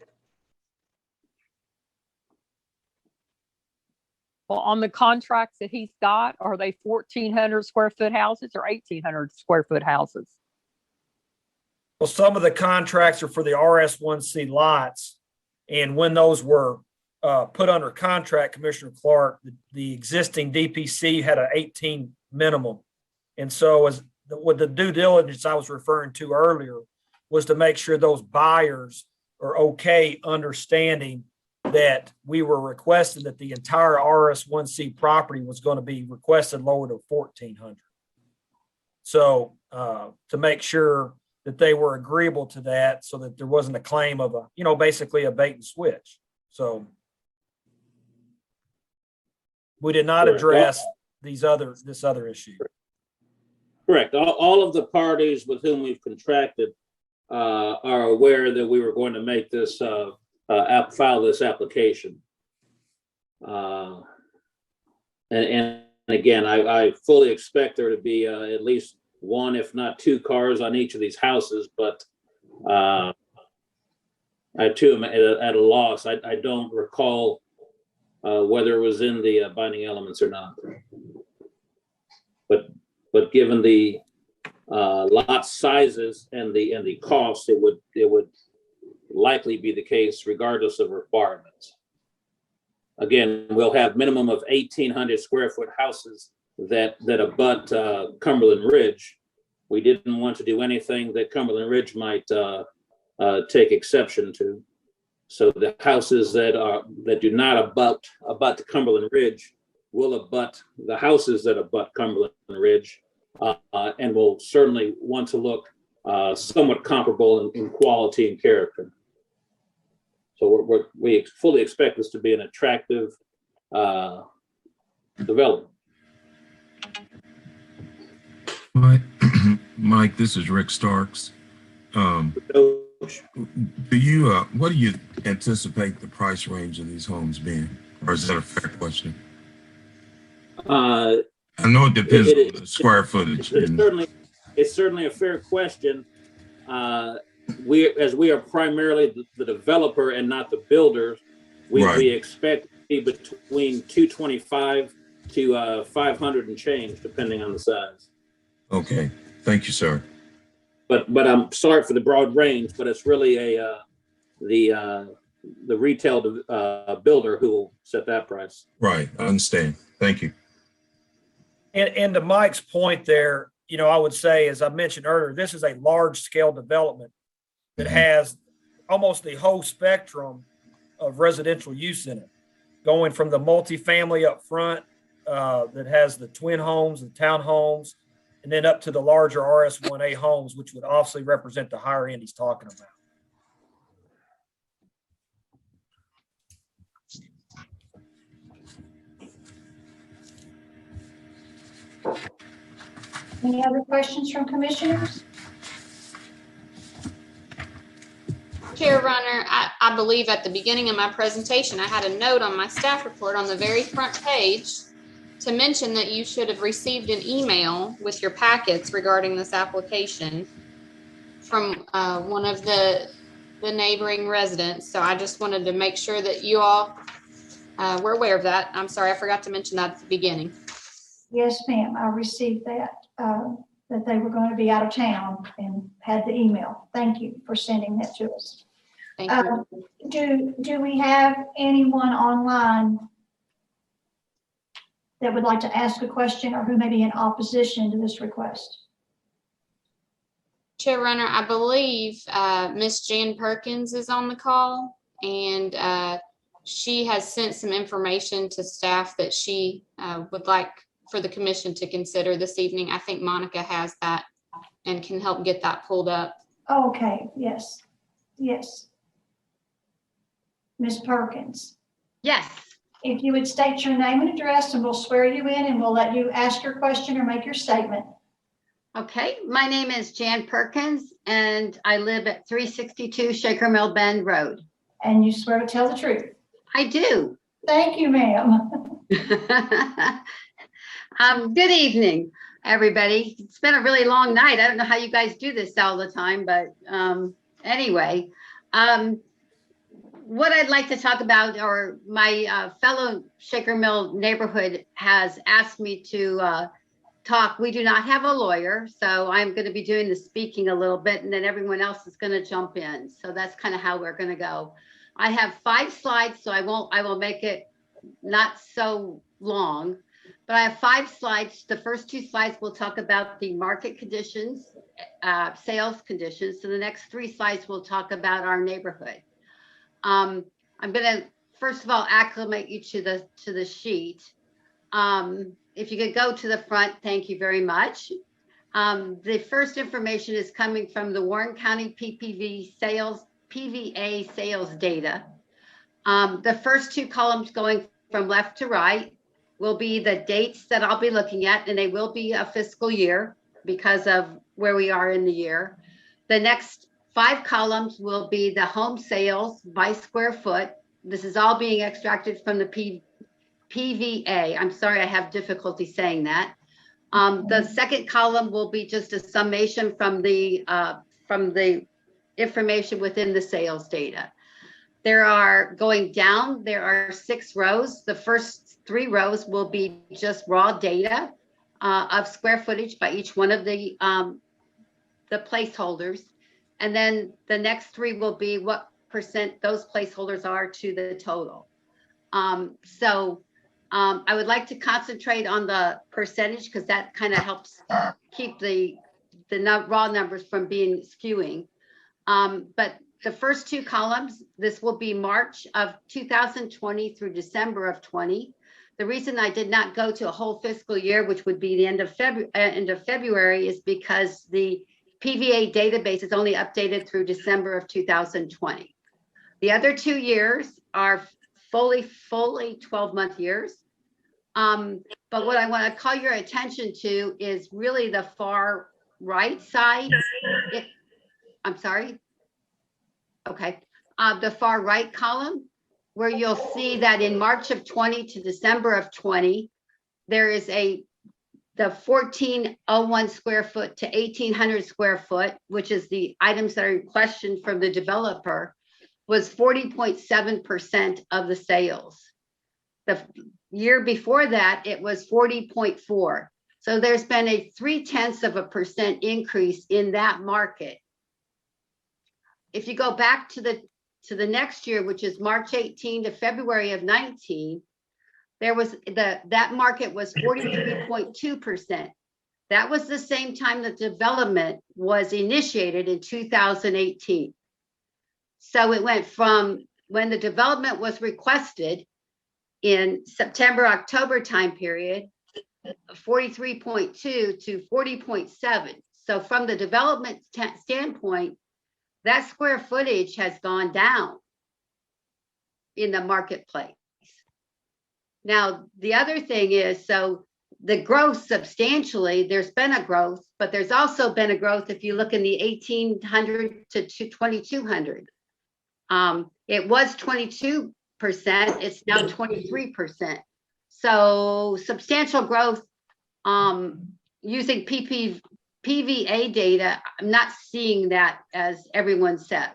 Well, on the contracts that he's got, are they 1,400 square foot houses or 1,800 square foot houses? Well, some of the contracts are for the RS1C lots. And when those were put under contract, Commissioner Clark, the existing DPC had an 18 minimum. And so with the due diligence I was referring to earlier was to make sure those buyers are okay understanding that we were requesting that the entire RS1C property was going to be requested lower to 1,400. So to make sure that they were agreeable to that so that there wasn't a claim of basically a bait and switch. So we did not address this other issue. Correct. All of the parties with whom we've contracted are aware that we were going to make this file this application. And again, I fully expect there to be at least 1, if not 2 cars on each of these houses, but I too am at a loss. I don't recall whether it was in the binding elements or not. But given the lot sizes and the cost, it would likely be the case regardless of requirements. Again, we'll have minimum of 1,800 square foot houses that abut Cumberland Ridge. We didn't want to do anything that Cumberland Ridge might take exception to. So the houses that do not abut the Cumberland Ridge will abut the houses that abut Cumberland Ridge, and will certainly want to look somewhat comparable in quality and character. So we fully expect this to be an attractive development. Mike, this is Rick Starks. What do you anticipate the price range of these homes being? Or is that a fair question? I know it depends on the square footage. It's certainly a fair question. As we are primarily the developer and not the builder, we expect to be between 225 to 500 and change, depending on the size. Okay, thank you, sir. But I'm sorry for the broad range, but it's really the retail builder who will set that price. Right, I understand. Thank you. And to Mike's point there, I would say, as I mentioned earlier, this is a large scale development that has almost the whole spectrum of residential use in it, going from the multifamily up front that has the twin homes, the townhomes, and then up to the larger RS1A homes, which would obviously represent the higher end he's talking about. Any other questions from commissioners? Chair Runner, I believe at the beginning of my presentation, I had a note on my staff report on the very front page to mention that you should have received an email with your packets regarding this application from one of the neighboring residents. So I just wanted to make sure that you all were aware of that. I'm sorry, I forgot to mention that at the beginning. Yes, ma'am, I received that, that they were going to be out of town and had the email. Thank you for sending that to us. Thank you. Do we have anyone online that would like to ask a question or who may be in opposition to this request? Chair Runner, I believe Miss Jan Perkins is on the call, and she has sent some information to staff that she would like for the commission to consider this evening. I think Monica has that and can help get that pulled up. Okay, yes, yes. Ms. Perkins. Yes. If you would state your name and address, and we'll swear you in and we'll let you ask your question or make your statement. Okay, my name is Jan Perkins and I live at 362 Shaker Mill Bend Road. And you swear to tell the truth? I do. Thank you, ma'am. Good evening, everybody. It's been a really long night. I don't know how you guys do this all the time, but anyway, what I'd like to talk about, or my fellow Shaker Mill neighborhood has asked me to talk. We do not have a lawyer, so I'm going to be doing the speaking a little bit, and then everyone else is going to jump in. So that's kind of how we're going to go. I have 5 slides, so I will make it not so long, but I have 5 slides. The first 2 slides will talk about the market conditions, sales conditions. So the next 3 slides will talk about our neighborhood. I'm going to first of all acclimate you to the sheet. If you could go to the front, thank you very much. The first information is coming from the Warren County PVA sales data. The first 2 columns going from left to right will be the dates that I'll be looking at, and they will be a fiscal year because of where we are in the year. The next 5 columns will be the home sales by square foot. This is all being extracted from the PVA. I'm sorry, I have difficulty saying that. The second column will be just a summation from the information within the sales data. Going down, there are 6 rows. The first 3 rows will be just raw data of square footage by each one of the placeholders. And then the next 3 will be what % those placeholders are to the total. I would like to concentrate on the percentage because that kind of helps keep the raw numbers from being skewing. But the first 2 columns, this will be March of 2020 through December of 20. The reason I did not go to a whole fiscal year, which would be the end of February, is because the PVA database is only updated through December of 2020. The other 2 years are fully 12-month years. But what I want to call your attention to is really the far right side. I'm sorry. Okay. The far right column, where you'll see that in March of 20 to December of 20, there is the 1401 square foot to 1800 square foot, which is the items that are in question from the developer, was 40.7% of the sales. The year before that, it was 40.4. So there's been a 0.3% increase in that market. If you go back to the next year, which is March 18 to February of 19, there was that market was 43.2%. That was the same time the development was initiated in 2018. So it went from when the development was requested in September, October time period, 43.2 to 40.7. So from the development standpoint, that square footage has gone down in the marketplace. Now, the other thing is, so the growth substantially, there's been a growth, but there's also been a growth if you look in the 1800 to 2200. It was 22%, it's now 23%. So substantial growth using PVA data. I'm not seeing that as everyone says.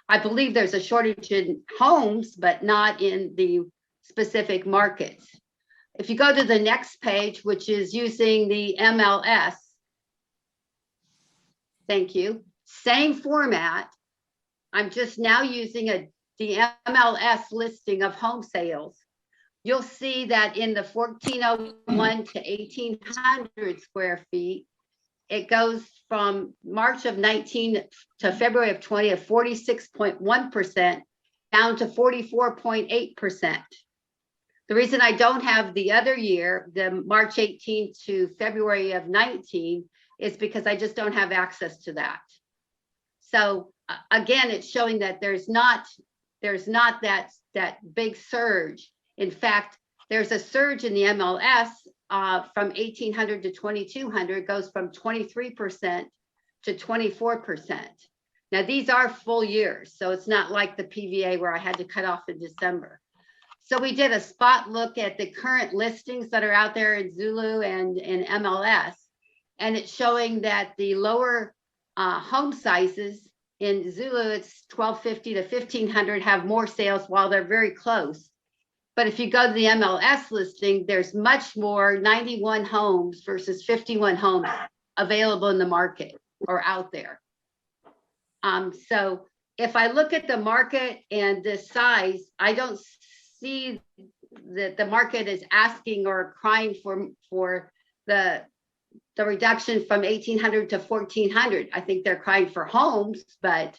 I believe there's a shortage in homes, but not in the specific markets. If you go to the next page, which is using the MLS, thank you, same format. I'm just now using the MLS listing of home sales. You'll see that in the 1401 to 1800 square feet, it goes from March of 19 to February of 20 of 46.1% down to 44.8%. The reason I don't have the other year, the March 18 to February of 19, is because I just don't have access to that. So again, it's showing that there's not that big surge. In fact, there's a surge in the MLS from 1800 to 2200, goes from 23% to 24%. Now these are full years, so it's not like the PVA where I had to cut off in December. So we did a spot look at the current listings that are out there in Zulu and in MLS, and it's showing that the lower home sizes in Zulu, it's 1250 to 1500, have more sales while they're very close. But if you go to the MLS listing, there's much more, 91 homes versus 51 homes available in the market or out there. So if I look at the market and the size, I don't see that the market is asking or crying for the reduction from 1800 to 1400. I think they're crying for homes, but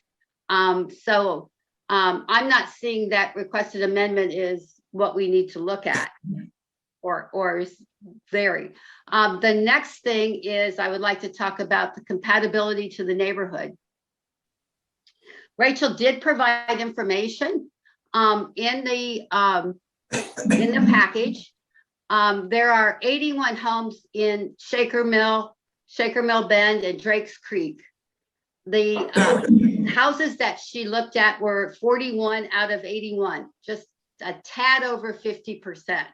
I'm not seeing that requested amendment is what we need to look at or is vary. The next thing is I would like to talk about the compatibility to the neighborhood. Rachel did provide information in the package. There are 81 homes in Shaker Mill Bend, and Drake's Creek. The houses that she looked at were 41 out of 81, just a tad over 50%.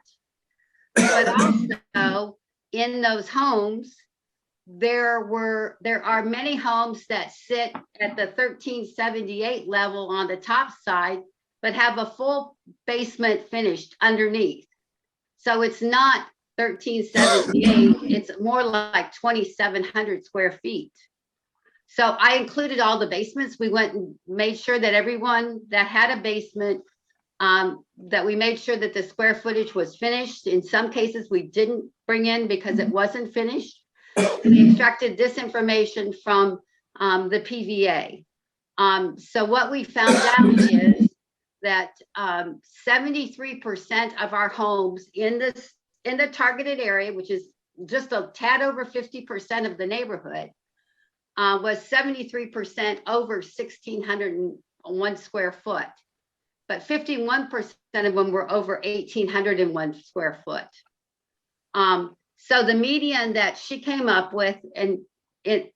But also in those homes, there are many homes that sit at the 1378 level on the top side, but have a full basement finished underneath. So it's not 1378, it's more like 2,700 square feet. So I included all the basements. We went and made sure that everyone that had a basement, that we made sure that the square footage was finished. In some cases, we didn't bring in because it wasn't finished. We extracted this information from the PVA. So what we found out is that 73% of our homes in the targeted area, which is just a tad over 50% of the neighborhood, was 73% over 1,601 square foot. But 51% of them were over 1,801 square foot. So the median that she came up with, and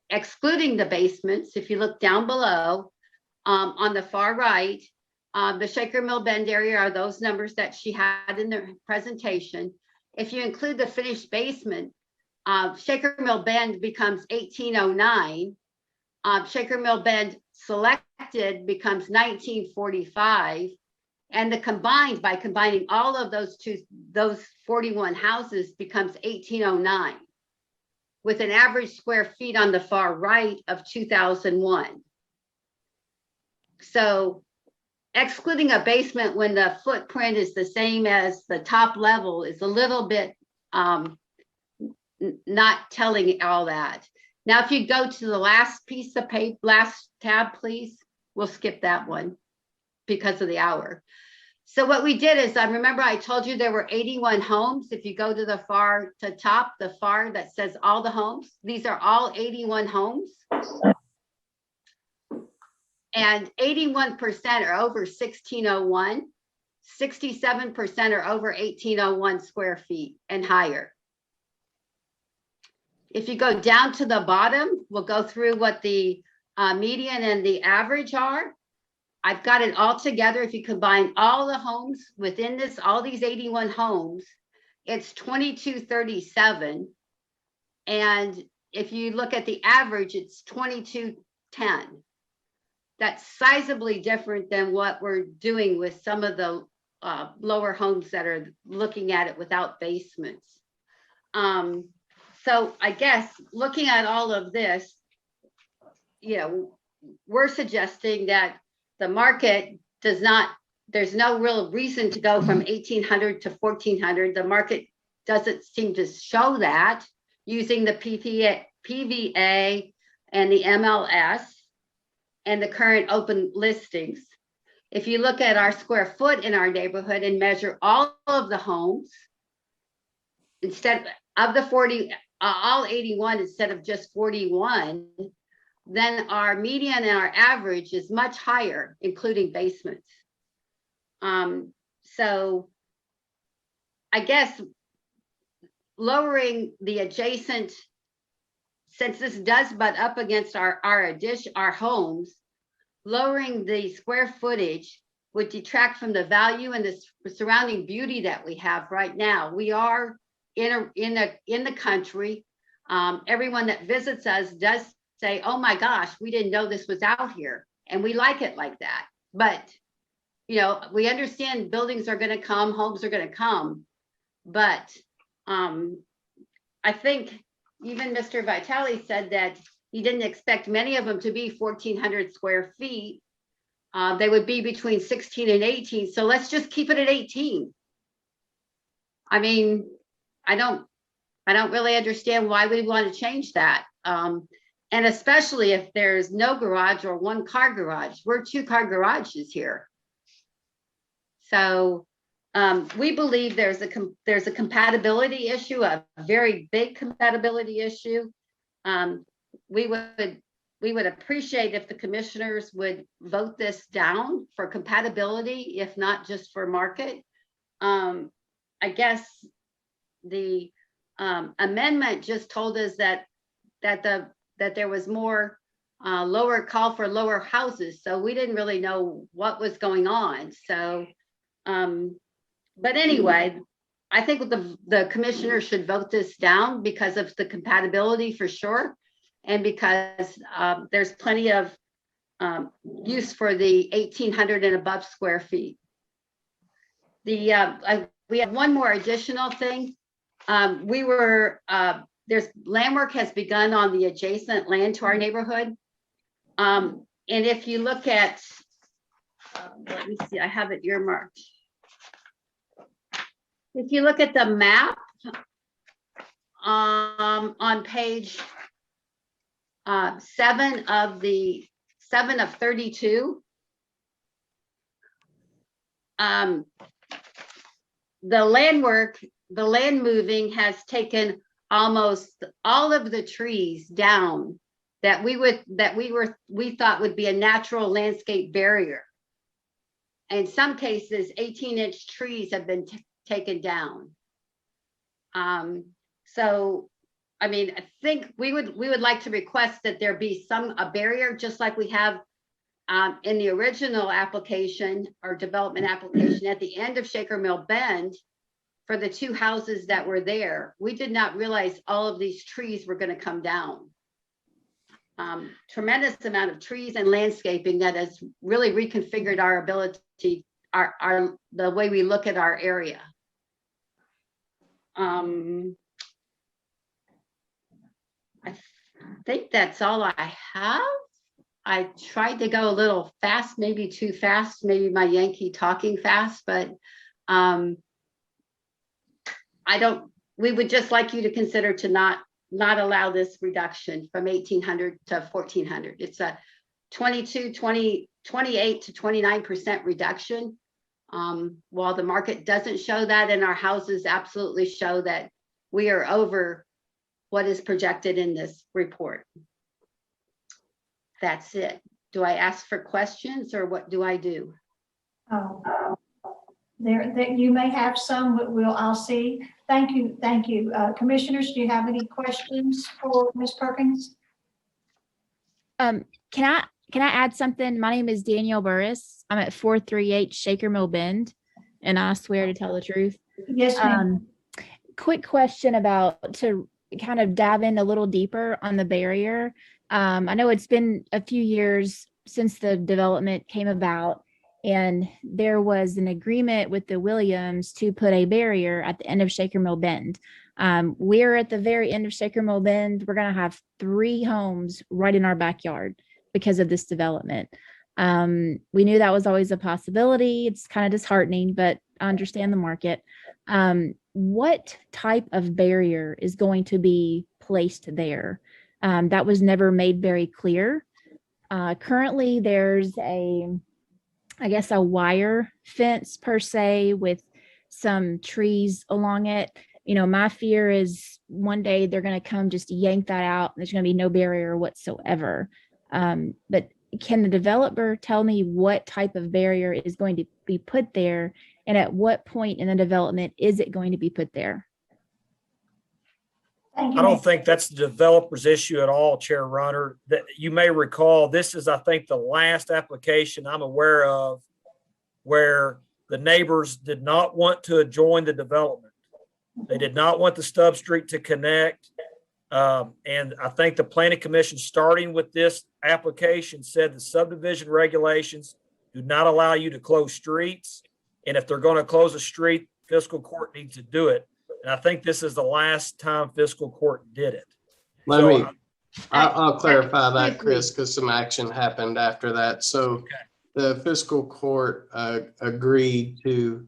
excluding the basements, if you look down below on the far right, the Shaker Mill Bend area are those numbers that she had in the presentation. If you include the finished basement, Shaker Mill Bend becomes 1809. Shaker Mill Bend Selected becomes 1945. And by combining all of those 41 houses becomes 1809, with an average square feet on the far right of 2001. So excluding a basement when the footprint is the same as the top level is a little bit not telling all that. Now, if you go to the last piece of paper, last tab, please, we'll skip that one because of the hour. So what we did is, I remember I told you there were 81 homes. If you go to the far to top, the far that says all the homes, these are all 81 homes. And 81% are over 1601. 67% are over 1801 square feet and higher. If you go down to the bottom, we'll go through what the median and the average are. I've got it all together. If you combine all the homes within this, all these 81 homes, it's 2237. And if you look at the average, it's 2210. That's sizably different than what we're doing with some of the lower homes that are looking at it without basements. So I guess looking at all of this, you know, we're suggesting that the market does not, there's no real reason to go from 1800 to 1400. The market doesn't seem to show that using the PVA and the MLS and the current open listings. If you look at our square foot in our neighborhood and measure all of the homes, instead of the 40, all 81 instead of just 41, then our median and our average is much higher, including basements. So I guess lowering the adjacent, since this does butt up against our homes, lowering the square footage would detract from the value and the surrounding beauty that we have right now. We are in the country. Everyone that visits us does say, oh my gosh, we didn't know this was out here. And we like it like that. But, you know, we understand buildings are going to come, homes are going to come. But I think even Mr. Vitale said that he didn't expect many of them to be 1,400 square feet. They would be between 16 and 18. So let's just keep it at 18. I mean, I don't really understand why we want to change that. And especially if there's no garage or one car garage. We're 2-car garages here. So we believe there's a compatibility issue, a very big compatibility issue. We would appreciate if the commissioners would vote this down for compatibility, if not just for market. I guess the amendment just told us that there was more lower call for lower houses, so we didn't really know what was going on. So, but anyway, I think the commissioner should vote this down because of the compatibility for sure, and because there's plenty of use for the 1,800 and above square feet. We have one more additional thing. There's land work has begun on the adjacent land to our neighborhood. And if you look at, let me see, I have it earmarked. If you look at the map on page 7 of 32, the land moving has taken almost all of the trees down that we thought would be a natural landscape barrier. In some cases, 18-inch trees have been taken down. So, I mean, I think we would like to request that there be a barrier, just like we have in the original application or development application at the end of Shaker Mill Bend. For the 2 houses that were there, we did not realize all of these trees were going to come down. Tremendous amount of trees and landscaping that has really reconfigured our ability, the way we look at our area. I think that's all I have. I tried to go a little fast, maybe too fast, maybe my Yankee talking fast, but we would just like you to consider to not allow this reduction from 1,800 to 1,400. It's a 28 to 29% reduction. While the market doesn't show that, and our houses absolutely show that we are over what is projected in this report. That's it. Do I ask for questions or what do I do? There, that you may have some, but I'll see. Thank you. Commissioners, do you have any questions for Ms. Perkins? Can I add something? My name is Danielle Burris. I'm at 438 Shaker Mill Bend, and I swear to tell the truth. Yes, ma'am. Quick question to kind of dive in a little deeper on the barrier. I know it's been a few years since the development came about, and there was an agreement with the Williams to put a barrier at the end of Shaker Mill Bend. We're at the very end of Shaker Mill Bend. We're going to have 3 homes right in our backyard because of this development. We knew that was always a possibility. It's kind of disheartening, but I understand the market. What type of barrier is going to be placed there? That was never made very clear. Currently, there's a wire fence per se with some trees along it. You know, my fear is one day they're going to come just yank that out. There's going to be no barrier whatsoever. But can the developer tell me what type of barrier is going to be put there, and at what point in the development is it going to be put there? Thank you. I don't think that's the developer's issue at all, Chair Runner. That you may recall, this is, I think, the last application I'm aware of where the neighbors did not want to adjoin the development. They did not want the stub street to connect. And I think the Planning Commission, starting with this application, said the subdivision regulations do not allow you to close streets. And if they're going to close a street, fiscal court needs to do it. And I think this is the last time fiscal court did it. I'll clarify that, Chris, because some action happened after that. So the fiscal court agreed to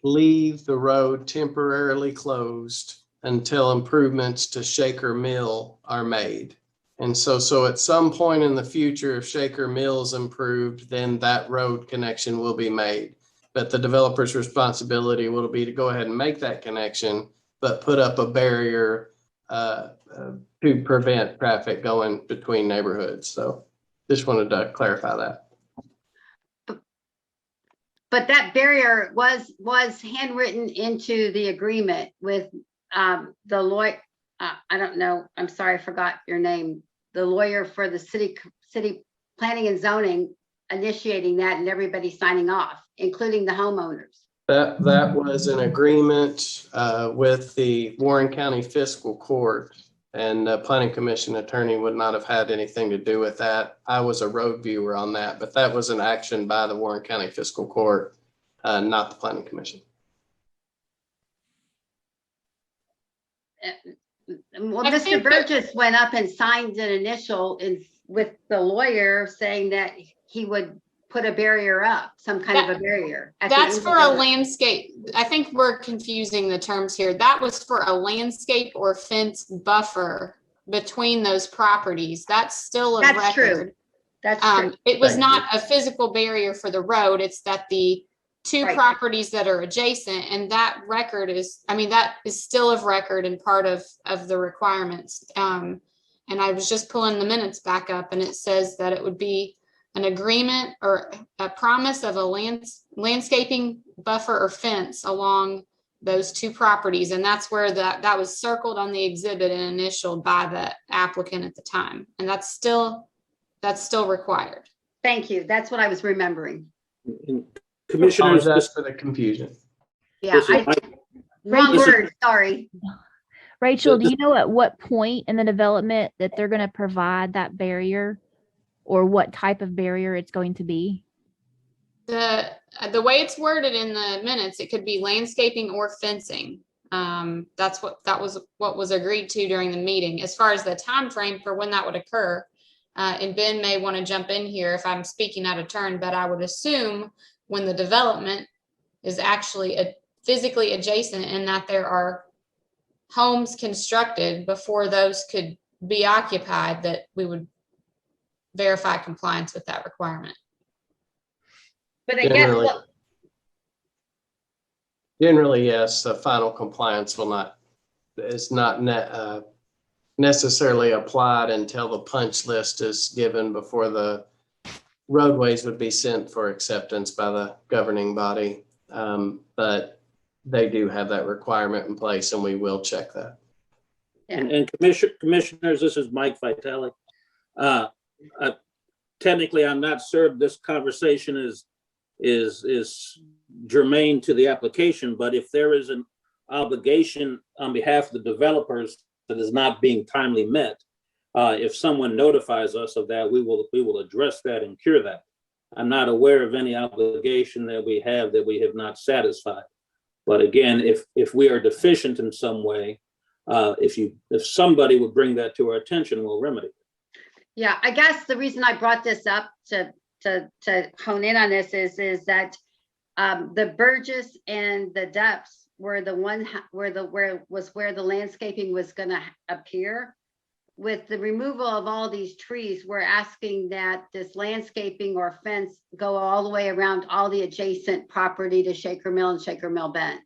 leave the road temporarily closed until improvements to Shaker Mill are made. And so at some point in the future, if Shaker Mill is improved, then that road connection will be made. But the developer's responsibility will be to go ahead and make that connection, but put up a barrier to prevent traffic going between neighborhoods. So just wanted to clarify that. But that barrier was handwritten into the agreement with the lawyer. I don't know. I'm sorry, I forgot your name. The lawyer for the city planning and zoning initiating that, and everybody signing off, including the homeowners. That was an agreement with the Warren County Fiscal Court, and the Planning Commission attorney would not have had anything to do with that. I was a road viewer on that, but that was an action by the Warren County Fiscal Court, not the Planning Commission. Well, Mr. Burgess went up and signed an initial with the lawyer saying that he would put a barrier up, some kind of a barrier. That's for a landscape. I think we're confusing the terms here. That was for a landscape or fence buffer between those properties. That's still a record. That's true. That's true. It was not a physical barrier for the road. It's that the two properties that are adjacent, and that record is, I mean, that is still of record and part of the requirements. And I was just pulling the minutes back up, and it says that it would be an agreement or a promise of a landscaping buffer or fence along those two properties. And that's where that was circled on the exhibit and initialed by the applicant at the time. And that's still required. Thank you. That's what I was remembering. Commissioners, that's for the confusion. Yeah, wrong word, sorry. Rachel, do you know at what point in the development that they're going to provide that barrier, or what type of barrier it's going to be? The way it's worded in the minutes, it could be landscaping or fencing. That was what was agreed to during the meeting. As far as the time frame for when that would occur, and Ben may want to jump in here if I'm speaking out of turn, but I would assume when the development is actually physically adjacent and that there are homes constructed before those could be occupied, that we would verify compliance with that requirement. But again, Generally, yes, the final compliance is not necessarily applied until the punch list is given before the roadways would be sent for acceptance by the governing body. But they do have that requirement in place, and we will check that. And commissioners, this is Mike Vitale. Technically, I'm not sure this conversation is germane to the application, but if there is an obligation on behalf of the developers that is not being timely met, if someone notifies us of that, we will address that and cure that. I'm not aware of any obligation that we have not satisfied. But again, if we are deficient in some way, if somebody would bring that to our attention, we'll remedy it. Yeah, I guess the reason I brought this up to hone in on this is that the Burgess and the depths were the one where the landscaping was going to appear. With the removal of all these trees, we're asking that this landscaping or fence go all the way around all the adjacent property to Shaker Mill and Shaker Mill Bend.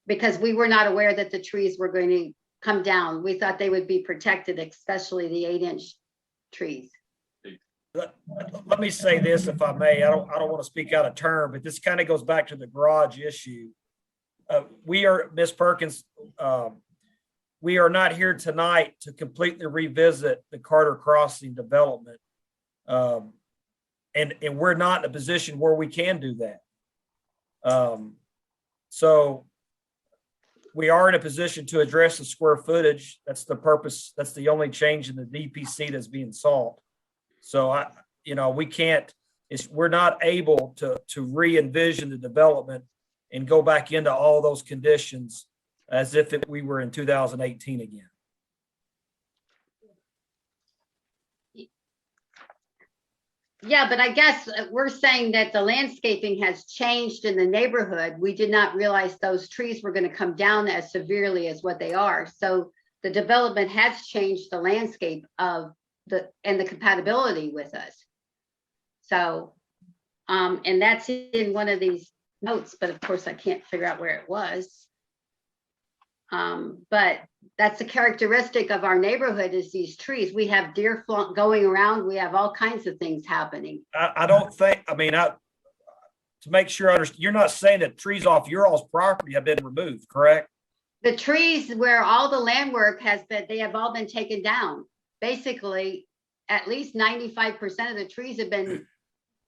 Because we were not aware that the trees were going to come down. We thought they would be protected, especially the 8-inch trees. Let me say this, if I may. I don't want to speak out of turn, but this kind of goes back to the garage issue. We are, Ms. Perkins, we are not here tonight to completely revisit the Carter Crossing development. And we're not in a position where we can do that. So we are in a position to address the square footage. That's the purpose. That's the only change in the DPC that's being sought. So we can't, we're not able to re-envision the development and go back into all those conditions as if we were in 2018 again. Yeah, but I guess we're saying that the landscaping has changed in the neighborhood. We did not realize those trees were going to come down as severely as what they are. So the development has changed the landscape and the compatibility with us. So, and that's in one of these notes, but of course I can't figure out where it was. But that's a characteristic of our neighborhood is these trees. We have deer going around. We have all kinds of things happening. I don't think, to make sure I understand, you're not saying that trees off your all's property have been removed, correct? The trees where all the land work has been, they have all been taken down. Basically, at least 95% of the trees have been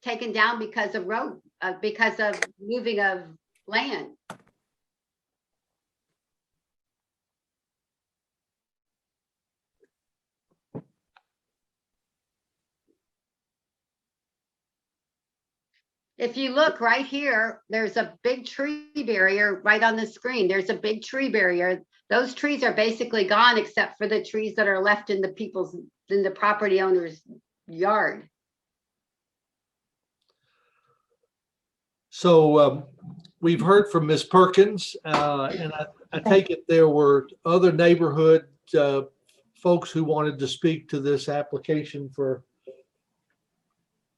taken down because of because of moving of land. If you look right here, there's a big tree barrier right on the screen. There's a big tree barrier. Those trees are basically gone except for the trees that are left in the property owner's yard. So we've heard from Ms. Perkins, and I take it there were other neighborhood folks who wanted to speak to this application for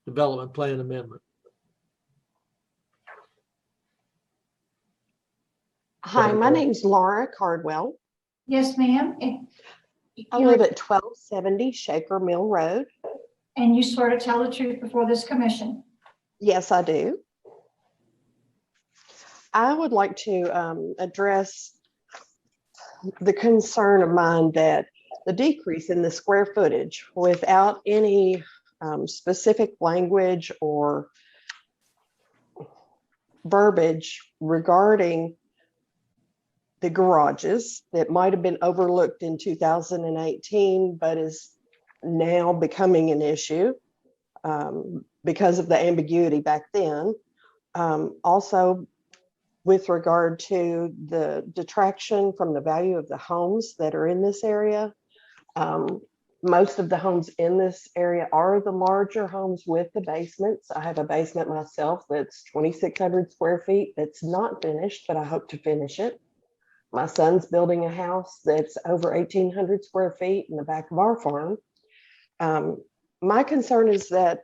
development plan amendment. Hi, my name's Laura Cardwell. Yes, ma'am. I live at 1270 Shaker Mill Road. And you swear to tell the truth before this commission? Yes, I do. I would like to address the concern of mine that the decrease in the square footage without any specific language or verbiage regarding the garages that might have been overlooked in 2018, but is now becoming an issue because of the ambiguity back then. Also, with regard to the detraction from the value of the homes that are in this area, most of the homes in this area are the larger homes with the basements. I have a basement myself that's 2,600 square feet that's not finished, but I hope to finish it. My son's building a house that's over 1,800 square feet in the back of our farm. My concern is that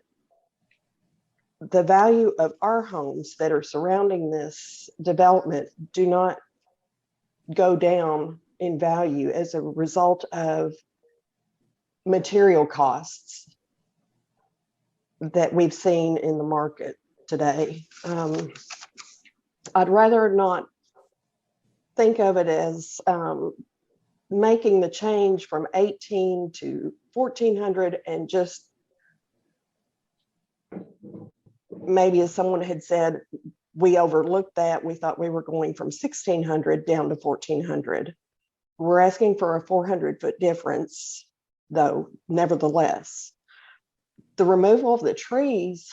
the value of our homes that are surrounding this development do not go down in value as a result of material costs that we've seen in the market today. I'd rather not think of it as making the change from 18 to 1400 and just maybe, as someone had said, we overlooked that. We thought we were going from 1600 down to 1400. We're asking for a 400-foot difference, though, nevertheless. The removal of the trees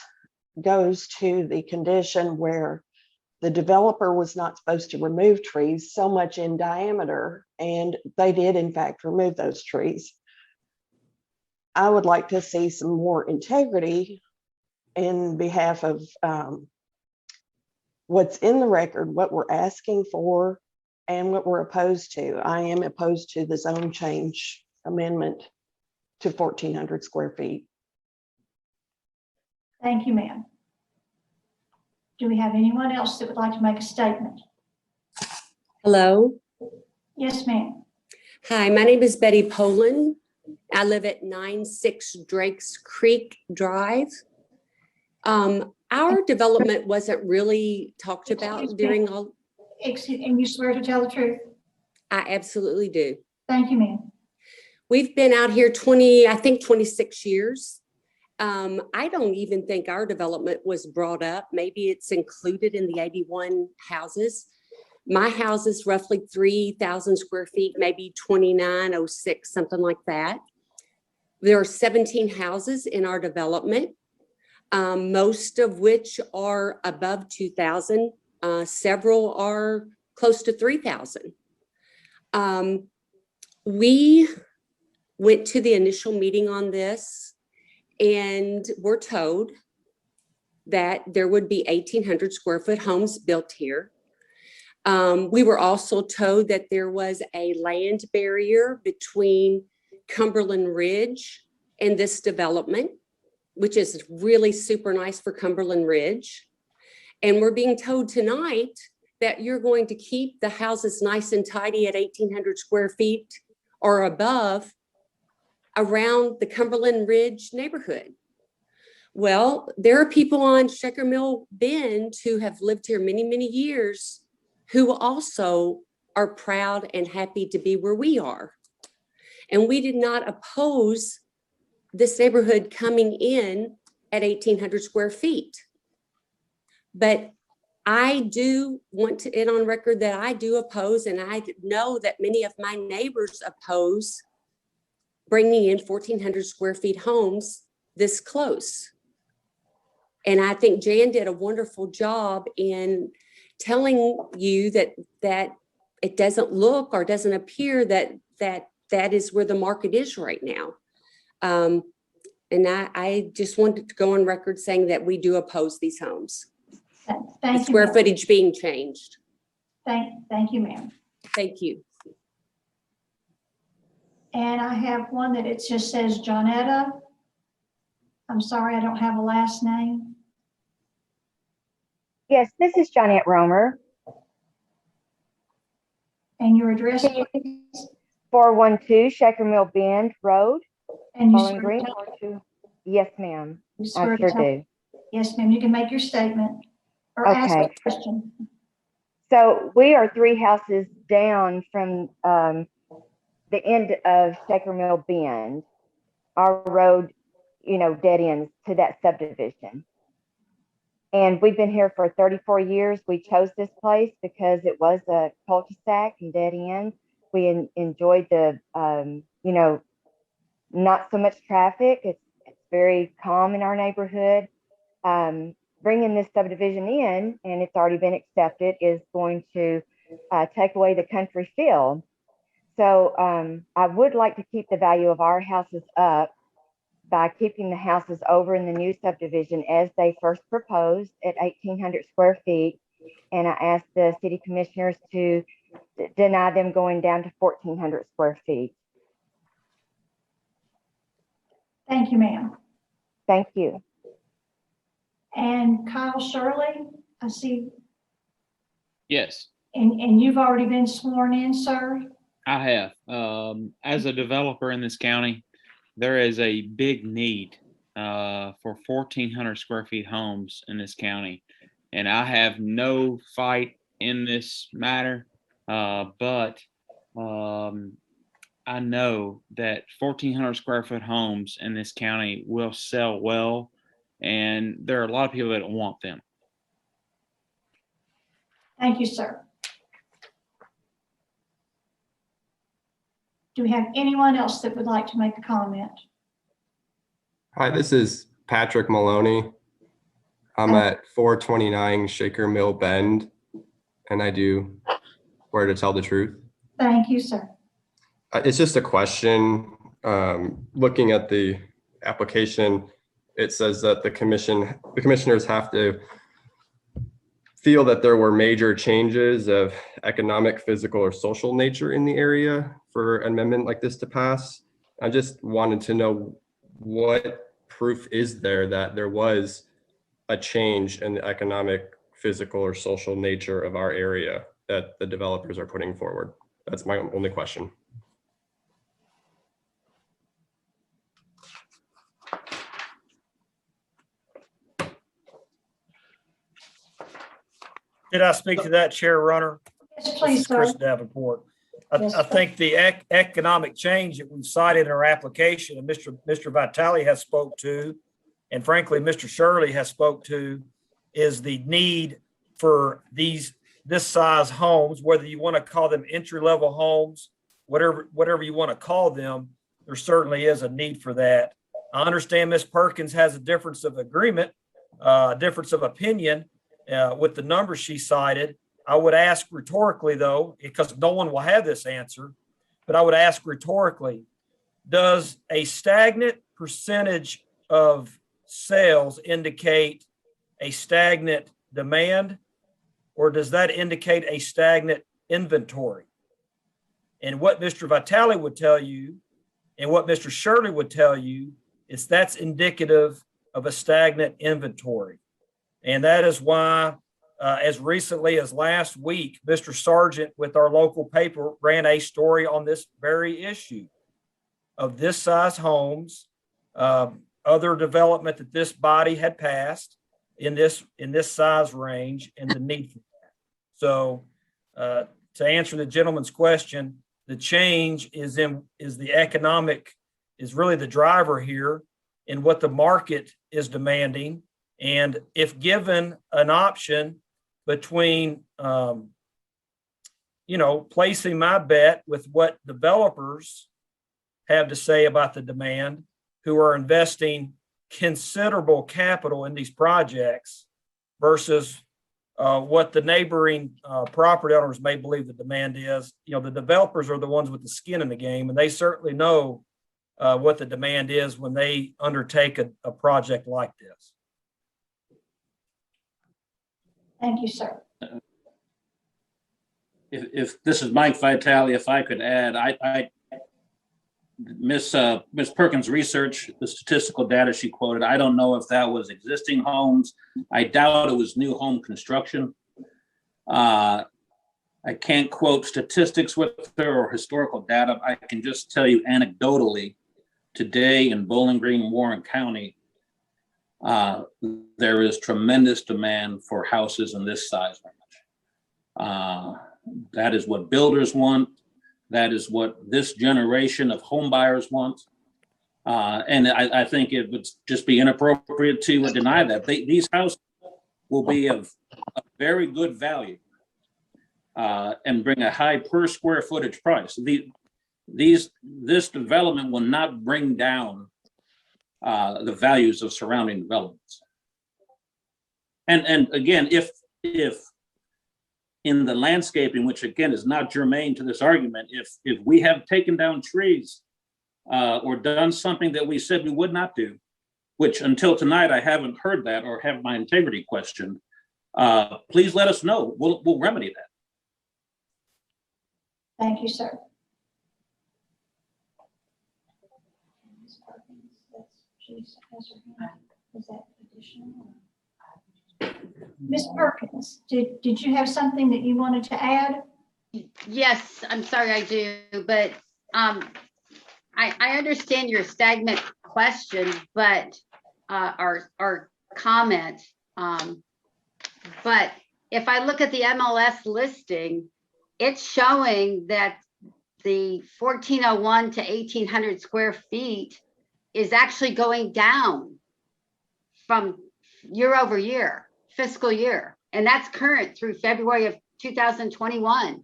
goes to the condition where the developer was not supposed to remove trees so much in diameter, and they did, in fact, remove those trees. I would like to see some more integrity in behalf of what's in the record, what we're asking for, and what we're opposed to. I am opposed to the zone change amendment to 1,400 square feet. Thank you, ma'am. Do we have anyone else that would like to make a statement? Hello. Yes, ma'am. Hi, my name is Betty Poland. I live at 96 Drakes Creek Drive. Our development wasn't really talked about during all. And you swear to tell the truth? I absolutely do. Thank you, ma'am. We've been out here 26 years. I don't even think our development was brought up. Maybe it's included in the 81 houses. My house is roughly 3,000 square feet, maybe 2,906, something like that. There are 17 houses in our development, most of which are above 2,000. Several are close to 3,000. We went to the initial meeting on this and were told that there would be 1,800 square foot homes built here. We were also told that there was a land barrier between Cumberland Ridge and this development, which is really super nice for Cumberland Ridge. And we're being told tonight that you're going to keep the houses nice and tidy at 1,800 square feet or above around the Cumberland Ridge neighborhood. Well, there are people on Shaker Mill Bend who have lived here many, many years who also are proud and happy to be where we are. And we did not oppose this neighborhood coming in at 1,800 square feet. But I do want to get on record that I do oppose, and I know that many of my neighbors oppose bringing in 1,400 square feet homes this close. And I think Jan did a wonderful job in telling you that it doesn't look or doesn't appear that is where the market is right now. And I just wanted to go on record saying that we do oppose these homes. Thank you. Square footage being changed. Thank you, ma'am. Thank you. And I have one that it just says Johnetta. I'm sorry, I don't have a last name. Yes, this is Johnette Romer. And your address? 412 Shaker Mill Bend Road. And you Bowling swear Green, to tell- 42. Yes, ma'am. You I swear to sure tell- do. Yes, ma'am. You can make your statement or ask Okay. a question. So we are 3 houses down from the end of Shaker Mill Bend. Our road, dead ends to that subdivision. And we've been here for 34 years. We chose this place because it was a cul-de-sac and dead end. We enjoyed the, not so much traffic. It's very calm in our neighborhood. Bringing this subdivision in, and it's already been accepted, is going to take away the country feel. So I would like to keep the value of our houses up by keeping the houses over in the new subdivision as they first proposed at 1,800 square feet. And I asked the city commissioners to deny them going down to 1,400 square feet. Thank you, ma'am. Thank you. And Kyle Shirley, I see, Yes, and you've already been sworn in, sir? I have. As a developer in this county, there is a big need for 1,400 square feet homes in this county. And I have no fight in this matter, but I know that 1,400 square foot homes in this county will sell well, and there are a lot of people that want them. Thank you, sir. Do we have anyone else that would like to make a comment? Hi, this is Patrick Maloney. I'm at 429 Shaker Mill Bend, and I do Swear to Tell the Truth. Thank you, sir. It's just a question. Looking at the application, it says that the commissioners have to feel that there were major changes of economic, physical, or social nature in the area for an amendment like this to pass. I just wanted to know what proof is there that there was a change in the economic, physical, or social nature of our area that the developers are putting forward. That's my only question. Did I speak to that, Chair Runner? Yes, please, This is Chris sir. Davenport. Yes, I think the economic change that we've cited in our application, and Mr. Vitale has spoke to, and frankly, Mr. Shirley has spoke to, is the need for this size homes, whether you want to call them entry-level homes, whatever you want to call them, there certainly is a need for that. I understand Ms. Perkins has a difference of agreement, difference of opinion with the numbers she cited. I would ask rhetorically, though, because no one will have this answer, but I would ask rhetorically, does a stagnant percentage of sales indicate a stagnant demand, or does that indicate a stagnant inventory? And what Mr. Vitale would tell you, and what Mr. Shirley would tell you, is that's indicative of a stagnant inventory. And that is why, as recently as last week, Mr. Sargent with our local paper ran a story on this very issue of this size homes, other development that this body had passed in this size range, and the need for that. So to answer the gentleman's question, the change is the economic, is really the driver here in what the market is demanding. And if given an option between, placing my bet with what developers have to say about the demand, who are investing considerable capital in these projects, versus what the neighboring property owners may believe the demand is. The developers are the ones with the skin in the game, and they certainly know what the demand is when they undertake a project like this. Thank you, sir. If this is Mike Vitale, if I could add, Miss Perkins' research, the statistical data she quoted, I don't know if that was existing homes. I doubt it was new home construction. I can't quote statistics with her or historical data. I can just tell you anecdotally, today in Bowling Green, Warren County, there is tremendous demand for houses in this size range. That is what builders want. That is what this generation of home buyers want. And I think it would just be inappropriate to deny that. These houses will be of a very good value and bring a high per square footage price. This development will not bring down the values of surrounding developments. And again, if in the landscaping, which again is not germane to this argument, if we have taken down trees or done something that we said we would not do, which until tonight I haven't heard that or have my integrity questioned, please let us know. We'll remedy that. Thank you, sir. Is that additional? Ms. Perkins, did you have something that you wanted to add? Yes, I'm sorry I do, but I understand your stagnant question, but or comment. But if I look at the MLS listing, it's showing that the 1401 to 1800 square feet is actually going down from year over year, fiscal year. And that's current through February of 2021.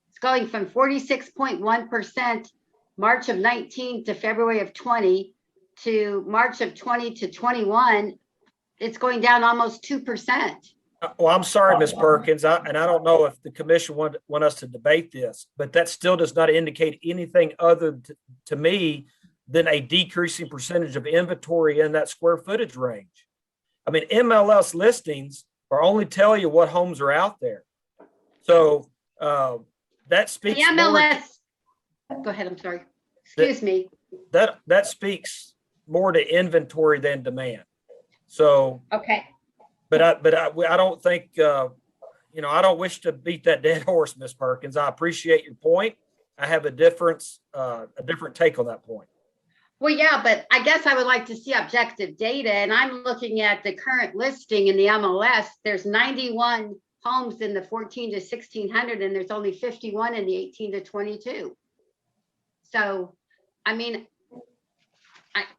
It's going from 46.1% March of 19 to February of 20 to March of 20 to 21. It's going down almost 2%. Well, I'm sorry, Ms. Perkins, and I don't know if the commission want us to debate this, but that still does not indicate anything other to me than a decreasing percentage of inventory in that square footage range. I mean, MLS listings are only tell you what homes are out there. So that speaks. The MLS. Go ahead. I'm sorry. Excuse me. That speaks more to inventory than demand. So okay. But I don't think I don't wish to beat that dead horse, Ms. Perkins. I appreciate your point. I have a different take on that point. Well, yeah, but I guess I would like to see objective data, and I'm looking at the current listing in the MLS. There's 91 homes in the 14 to 1600, and there's only 51 in the 18 to 22. So, I mean,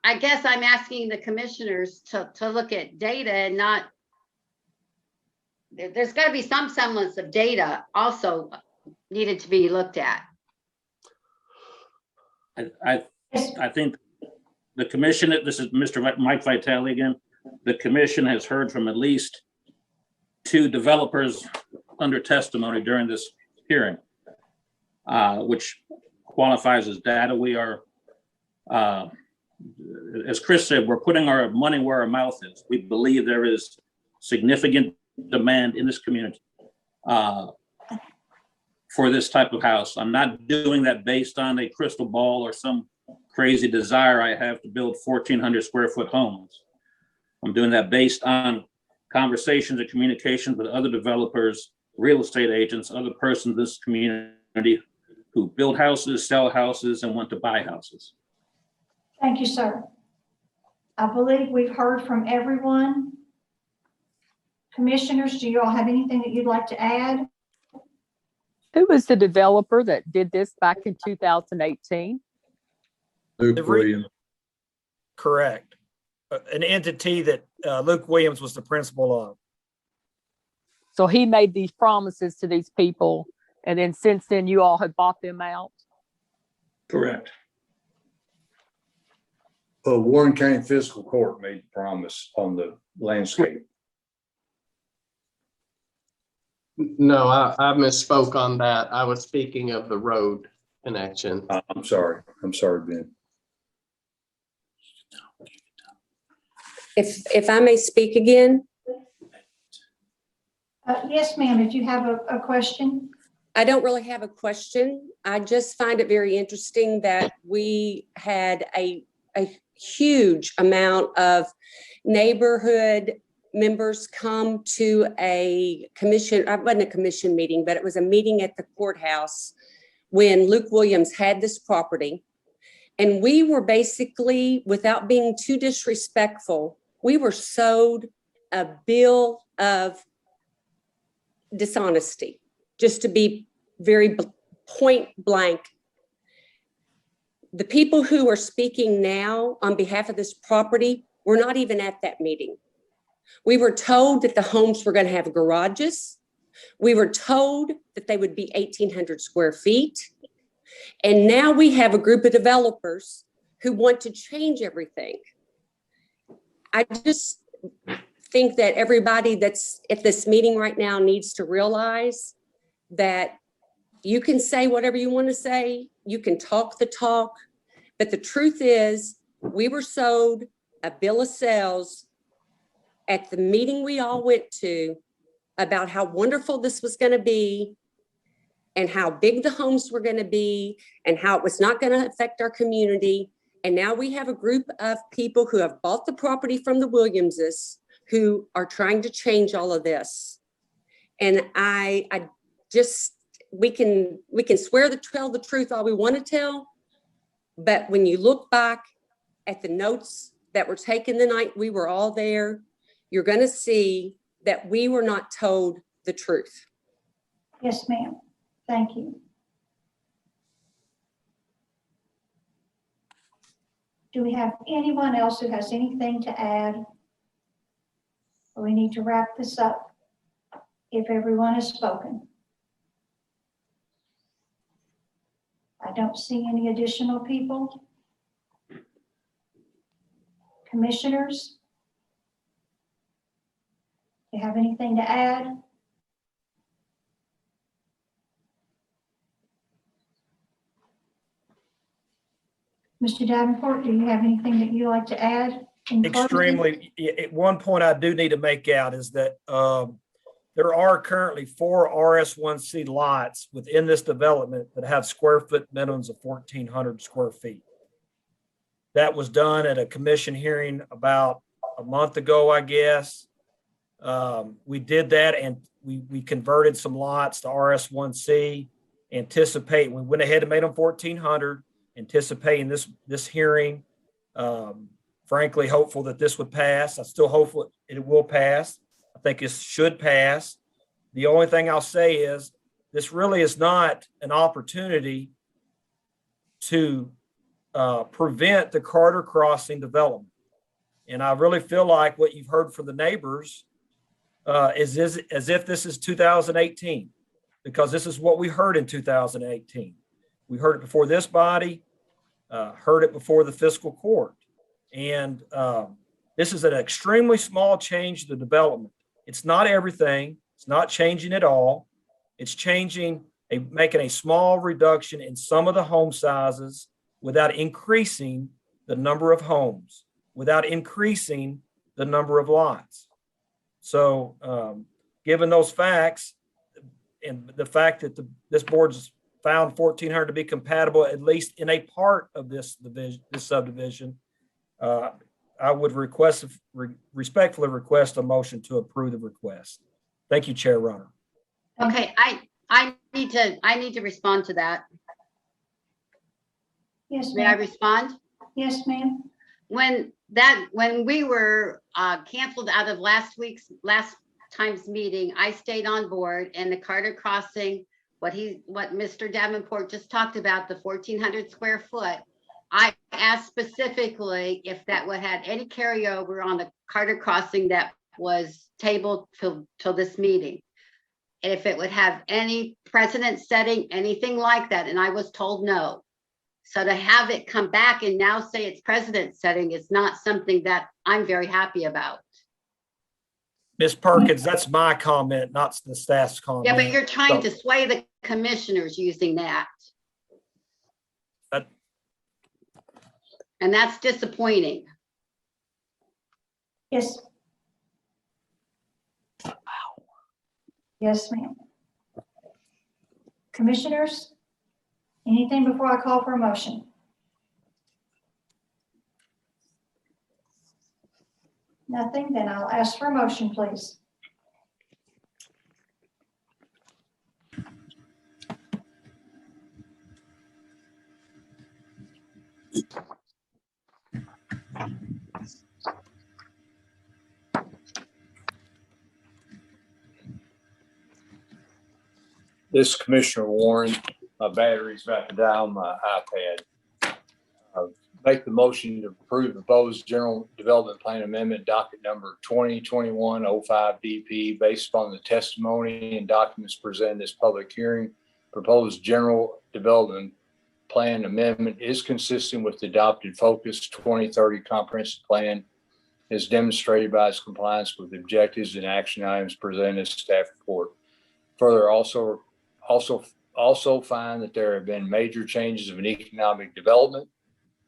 I guess I'm asking the commissioners to look at data and not. There's got to be some semblance of data also needed to be looked at. I think the commission, this is Mr. Mike Vitale again, the commission has heard from at least 2 developers under testimony during this hearing, which qualifies as data. We are, as Chris said, we're putting our money where our mouth is. We believe there is significant demand in this community for this type of house. I'm not doing that based on a crystal ball or some crazy desire I have to build 1,400 square foot homes. I'm doing that based on conversations and communications with other developers, real estate agents, other persons in this community who build houses, sell houses, and want to buy houses. Thank you, sir. I believe we've heard from everyone. Commissioners, do you all have anything that you'd like to add? Who was the developer that did this back in 2018? Luke Williams. Correct. An entity that Luke Williams was the principal of. So he made these promises to these people, and then since then you all have bought them out? Correct. Warren County Fiscal Court made the promise on the landscape. No, I misspoke on that. I was speaking of the road connection. I'm sorry, Ben. If I may speak again. Yes, ma'am. Did you have a question? I don't really have a question. I just find it very interesting that we had a huge amount of neighborhood members come to a commission. It wasn't a commission meeting, but it was a meeting at the courthouse when Luke Williams had this property. And we were basically, without being too disrespectful, we were sold a bill of dishonesty, just to be very point blank. The people who are speaking now on behalf of this property were not even at that meeting. We were told that the homes were going to have garages. We were told that they would be 1,800 square feet. And now we have a group of developers who want to change everything. I just think that everybody that's at this meeting right now needs to realize that you can say whatever you want to say, you can talk the talk, but the truth is we were sold a bill of sales at the meeting we all went to about how wonderful this was going to be and how big the homes were going to be and how it was not going to affect our community. And now we have a group of people who have bought the property from the Williamses who are trying to change all of this. And I just, we can swear to tell the truth all we want to tell, but when you look back at the notes that were taken the night we were all there, you're going to see that we were not told the truth. Yes, ma'am. Thank you. Do we have anyone else who has anything to add? Or we need to wrap this up if everyone has spoken. I don't see any additional people. Commissioners, do you have anything to add? Mr. Davenport, do you have anything that you'd like to add? Extremely. One point I do need to make out is that there are currently 4 RS1C lots within this development that have square foot minimums of 1,400 square feet. That was done at a commission hearing about a month ago, I guess. We did that and we converted some lots to RS1C. We went ahead and made them 1,400, anticipating this hearing. Frankly, hopeful that this would pass. I'm still hopeful it will pass. I think it should pass. The only thing I'll say is this really is not an opportunity to prevent the Carter Crossing development. And I really feel like what you've heard from the neighbors is as if this is 2018, because this is what we heard in 2018. We heard it before this body, heard it before the fiscal court. And this is an extremely small change to the development. It's not everything. It's not changing at all. It's making a small reduction in some of the home sizes without increasing the number of homes, without increasing the number of lots. So given those facts and the fact that this board's found 1,400 to be compatible, at least in a part of this subdivision, I would respectfully request a motion to approve the request. Thank you, Chair Runner. Okay, I need to respond to that. Yes, ma'am. May I respond? Yes, ma'am. When we were canceled out of last time's meeting, I stayed on board, and the Carter Crossing, what Mr. Davenport just talked about, the 1,400 square foot, I asked specifically if that would have any carryover on the Carter Crossing that was tabled till this meeting, and if it would have any precedent setting, anything like that, and I was told no. So to have it come back and now say it's precedent setting is not something that I'm very happy about. Ms. Perkins, that's my comment, not the staff's comment. Yeah, but you're trying to sway the commissioners using that. And that's disappointing. Yes. Yes, ma'am. Commissioners, anything before I call for a motion? Nothing, then I'll ask for a motion, please. This is Commissioner Warren. My battery's about to die on my iPad. Make the motion to approve the proposed general development plan amendment docket number 2021-05 DP based upon the testimony and documents presented in this public hearing. Proposed general development plan amendment is consistent with the adopted Focus 2030 comprehensive plan, as demonstrated by its compliance with the objectives and action items presented in staff report. Further, also find that there have been major changes of an economic development,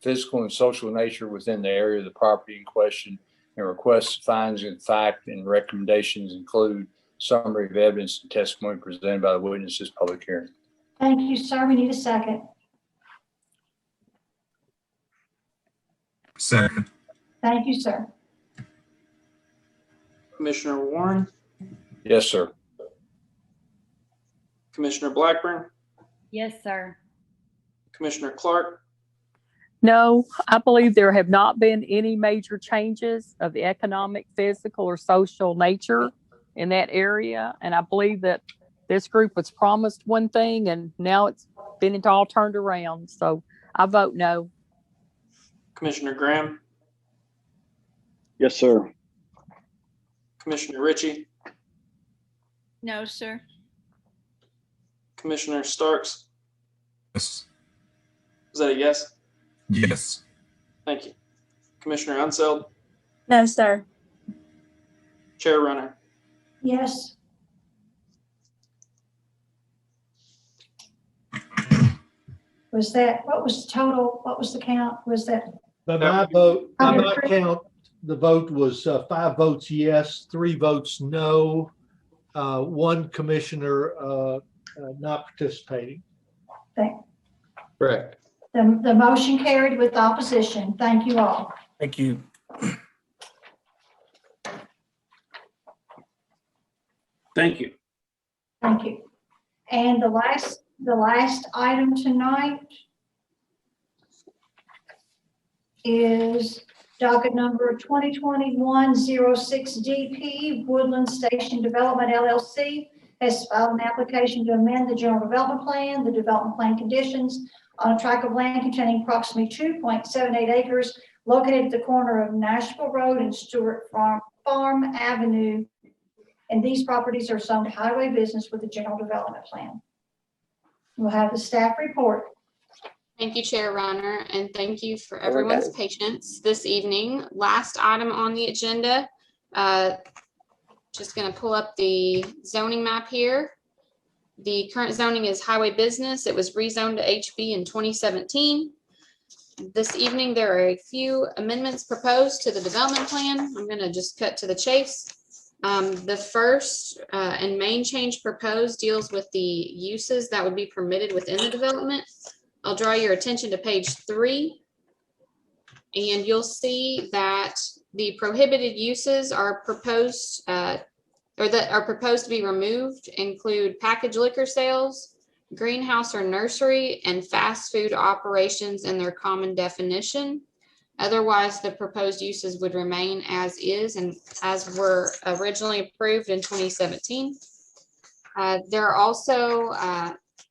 physical and social nature within the area of the property in question, and requests findings in fact and recommendations include summary of evidence and testimony presented by the witnesses public hearing. Thank you, sir. We need a second. Second. Thank you, sir. Commissioner Warren, Yes, sir. Commissioner Blackburn, Yes, sir. Commissioner Clark, No, I believe there have not been any major changes of the economic, physical, or social nature in that area. And I believe that this group was promised one thing and now it's been all turned around. So I vote no. Commissioner Graham, Yes, sir. Commissioner Ritchie, No, sir. Commissioner Starks. Yes. Is that a yes? Yes. Thank you. Commissioner Unseld, No, sir. Chair Runner. Yes. Was that, what was the total? What was the count? Was that? By my vote, by my count, the vote was 5 votes yes, 3 votes no, 1 commissioner not participating. Correct. The motion carried with opposition. Thank you all. Thank you. Thank you. Thank you. And the last item tonight is docket number 2021-06 DP, Woodland Station Development LLC has filed an application to amend the general development plan, the development plan conditions on a tract of land containing approximately 2.78 acres located at the corner of Nashville Road and Stuart Farm Avenue. And these properties are zoned highway business with a general development plan. We'll have the staff report. Thank you, Chair Runner, and thank you for everyone's patience this evening. Last item on the agenda, just going to pull up the zoning map here. The current zoning is highway business. It was rezoned to HB in 2017. This evening, there are a few amendments proposed to the development plan. I'm going to just cut to the chase. The first and main change proposed deals with the uses that would be permitted within the development. I'll draw your attention to page 3, and you'll see that the prohibited uses are proposed to be removed include packaged liquor sales, greenhouse or nursery, and fast food operations in their common definition. Otherwise, the proposed uses would remain as is and as were originally approved in 2017. There are also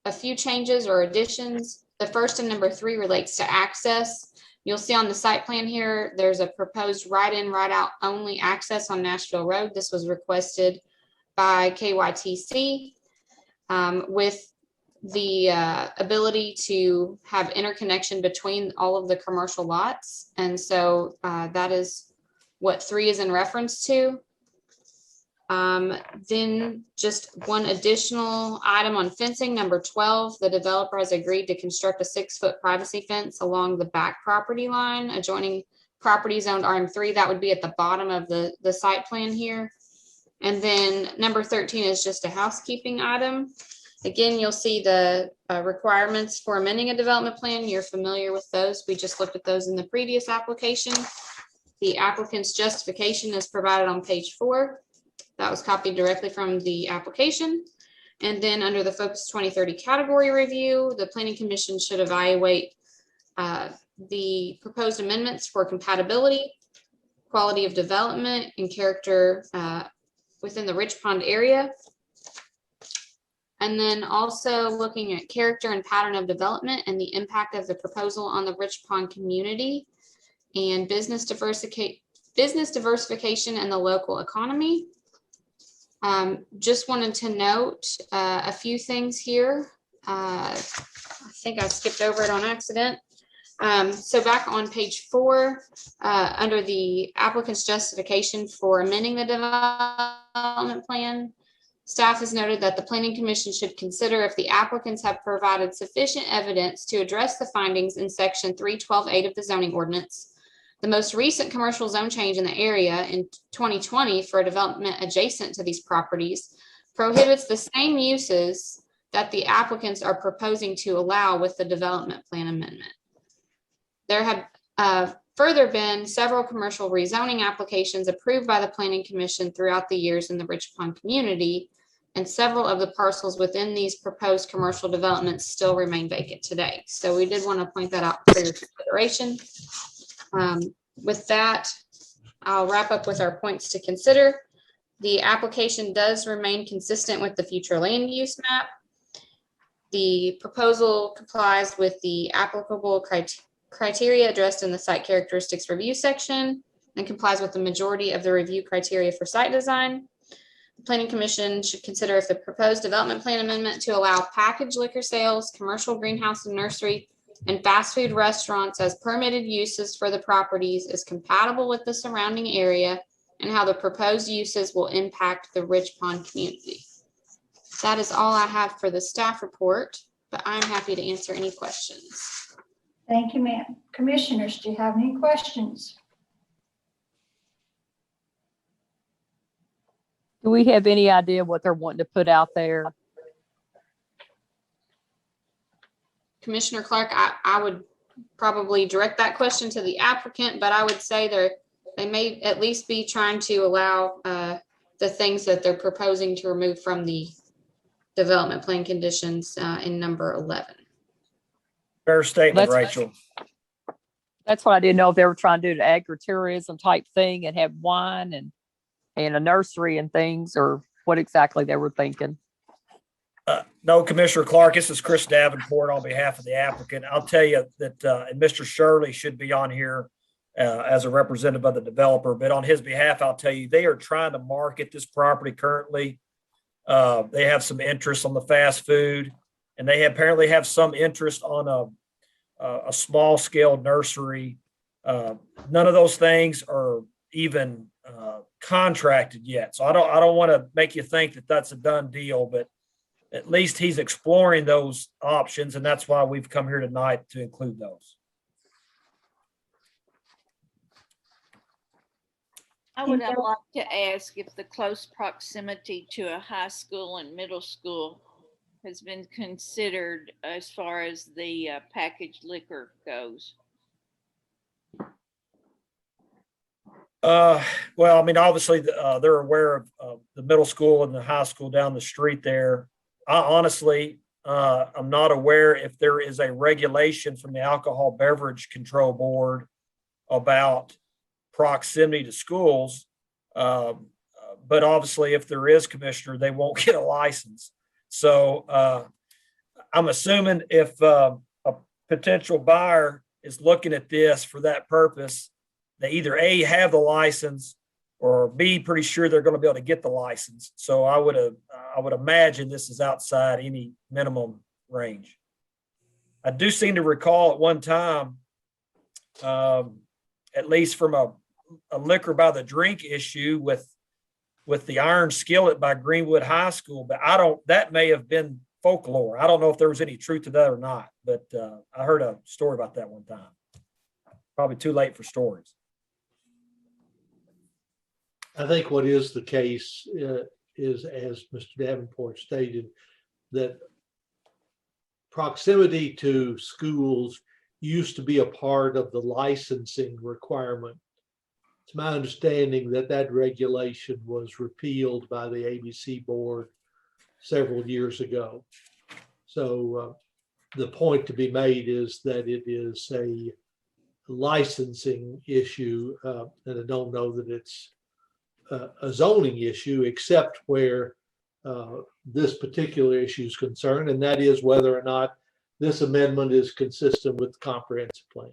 a few changes or additions. The first and number 3 relates to access. You'll see on the site plan here, there's a proposed right-in, right-out only access on Nashville Road. This was requested by KYTC with the ability to have interconnection between all of the commercial lots. And so that is what 3 is in reference to. Then just one additional item on fencing, number 12, the developer has agreed to construct a 6-foot privacy fence along the back property line adjoining property zoned RM3. That would be at the bottom of the site plan here. And then number 13 is just a housekeeping item. Again, you'll see the requirements for amending a development plan. You're familiar with those. We just looked at those in the previous application. The applicant's justification is provided on page 4. That was copied directly from the application. And then under the Focus 2030 category review, the Planning Commission should evaluate the proposed amendments for compatibility, quality of development, and character within the Rich Pond area. And then also looking at character and pattern of development and the impact of the proposal on the Rich Pond community and business diversification and the local economy. Just wanted to note a few things here. I think I skipped over it on accident. So back on page 4, under the applicant's justification for amending the development plan, staff has noted that the Planning Commission should consider if the applicants have provided sufficient evidence to address the findings in section 312.8 of the zoning ordinance. The most recent commercial zone change in the area in 2020 for a development adjacent to these properties prohibits the same uses that the applicants are proposing to allow with the development plan amendment. There have further been several commercial rezoning applications approved by the Planning Commission throughout the years in the Rich Pond community, and several of the parcels within these proposed commercial developments still remain vacant today. So we did want to point that out for your consideration. With that, I'll wrap up with our points to consider. The application does remain consistent with the future land use map. The proposal complies with the applicable criteria addressed in the site characteristics review section and complies with the majority of the review criteria for site design. The Planning Commission should consider if the proposed development plan amendment to allow packaged liquor sales, commercial greenhouse and nursery, and fast food restaurants as permitted uses for the properties is compatible with the surrounding area and how the proposed uses will impact the Rich Pond community. That is all I have for the staff report, but I'm happy to answer any questions. Thank you, ma'am. Commissioners, do you have any questions? Do we have any idea what they're wanting to put out there? Commissioner Clark, I would probably direct that question to the applicant, but I would say they may at least be trying to allow the things that they're proposing to remove from the development plan conditions in number 11. Fair statement, Rachel. That's what I didn't know if they were trying to do the agritourism type thing and have wine and a nursery and things, or what exactly they were thinking. No, Commissioner Clark, this is Chris Davenport on behalf of the applicant. I'll tell you that, and Mr. Shirley should be on here as a representative of the developer, but on his behalf, I'll tell you, they are trying to market this property currently. They have some interest on the fast food, and they apparently have some interest on a small scale nursery. None of those things are even contracted yet. So I don't want to make you think that that's a done deal, but at least he's exploring those options, and that's why we've come here tonight to include those. I would like to ask if the close proximity to a high school and middle school has been considered as far as the packaged liquor goes. Well, I mean, obviously they're aware of the middle school and the high school down the street there. I honestly, I'm not aware if there is a regulation from the Alcohol Beverage Control Board about proximity to schools. But obviously if there is, Commissioner, they won't get a license. So I'm assuming if a potential buyer is looking at this for that purpose, they either A, have the license, or B, pretty sure they're going to be able to get the license. So I would imagine this is outside any minimum range. I do seem to recall at one time, at least from a liquor by the drink issue with the iron skillet by Greenwood High School, but that may have been folklore. I don't know if there was any truth to that or not, but I heard a story about that one time. Probably too late for stories. I think what is the case is, as Mr. Davenport stated, that proximity to schools used to be a part of the licensing requirement. It's my understanding that that regulation was repealed by the ABC board several years ago. So the point to be made is that it is a licensing issue, and I don't know that it's a zoning issue, except where this particular issue is concerned, and that is whether or not this amendment is consistent with the comprehensive plan.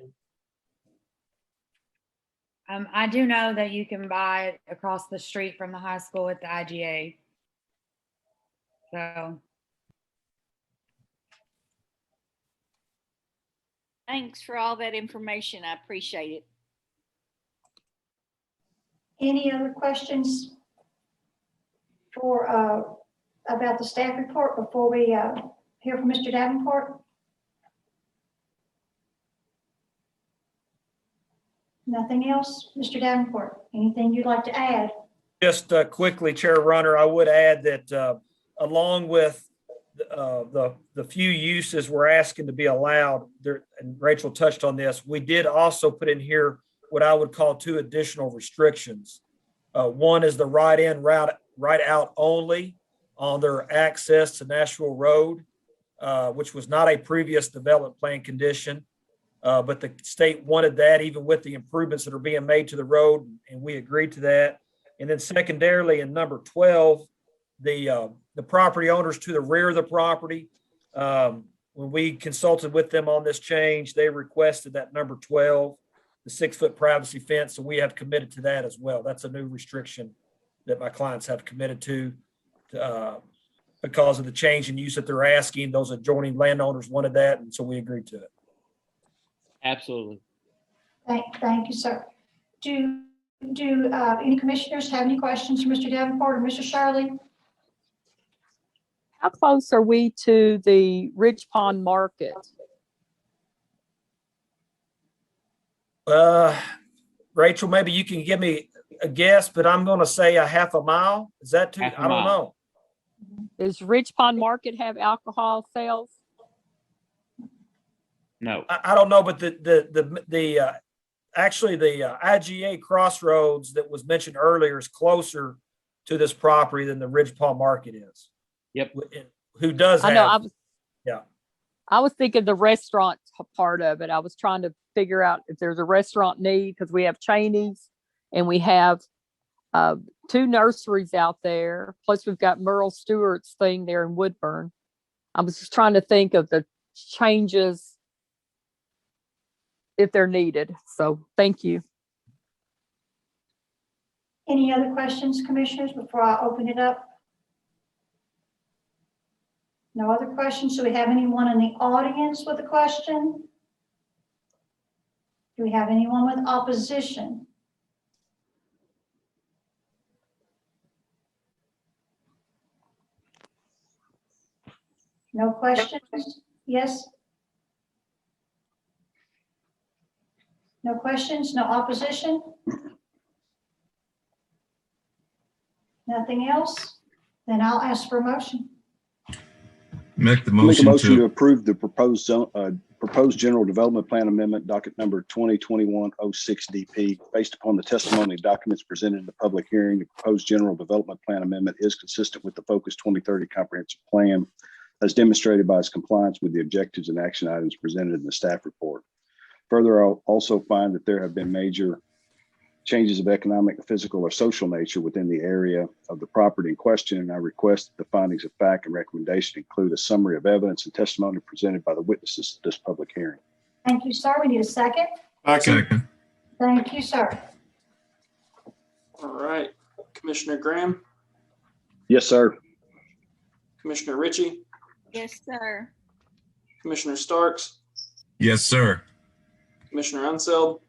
I do know that you can buy it across the street from the high school at the IGA. So. Thanks for all that information. I appreciate it. Any other questions for about the staff report before we hear from Mr. Davenport? Nothing else, Mr. Davenport? Anything you'd like to add? Just quickly, Chair Runner, I would add that along with the few uses we're asking to be allowed there, and Rachel touched on this, we did also put in here what I would call two additional restrictions. One is the right out only on their access to Nashville Road, which was not a previous development plan condition. But the state wanted that even with the improvements that are being made to the road, and we agreed to that. And then secondarily, in number 12, the property owners to the rear of the property, when we consulted with them on this change, they requested that number 12, the 6-foot privacy fence. So we have committed to that as well. That's a new restriction that my clients have committed to because of the change in use that they're asking. Those adjoining landowners wanted that, and so we agreed to it. Absolutely. Thank you, sir. Do any commissioners have any questions for Mr. Davenport or Mr. Shirley? How close are we to the Ridge Pond Market? Rachel, maybe you can give me a guess, but I'm going to say a half a mile. Is that too? I don't know. Does Ridge Pond Market have alcohol sales? No. I don't know, but actually the IGA Crossroads that was mentioned earlier is closer to this property than the Ridge Pond Market is. Yep. Who does have? I know. Yeah. I was thinking the restaurant part of it. I was trying to figure out if there's a restaurant need because we have Cheney's and we have 2 nurseries out there. Plus we've got Merle Stewart's thing there in Woodburn. I was just trying to think of the changes if they're needed. So thank you. Any other questions, commissioners, before I open it up? No other questions? Do we have anyone in the audience with a question? Do we have anyone with opposition? No questions? Yes? No questions? No opposition? Nothing else? Then I'll ask for a motion. Make the Make a motion motion to to, approve the proposed general development plan amendment, docket number 2021-06 DP. Based upon the testimony and documents presented in the public hearing, the proposed general development plan amendment is consistent with the Focus 2030 comprehensive plan as demonstrated by its compliance with the objectives and action items presented in the staff report. Further, I'll also find that there have been major changes of economic, physical, or social nature within the area of the property in question, and I request that the findings of fact and recommendation include a summary of evidence and testimony presented by the witnesses at this public hearing. Thank you, sir. We need a second. second. Thank you, sir. All right. Commissioner Graham, Yes, sir. Commissioner Ritchie, Yes, sir. Commissioner Starks, Yes, sir. Commissioner Unseld,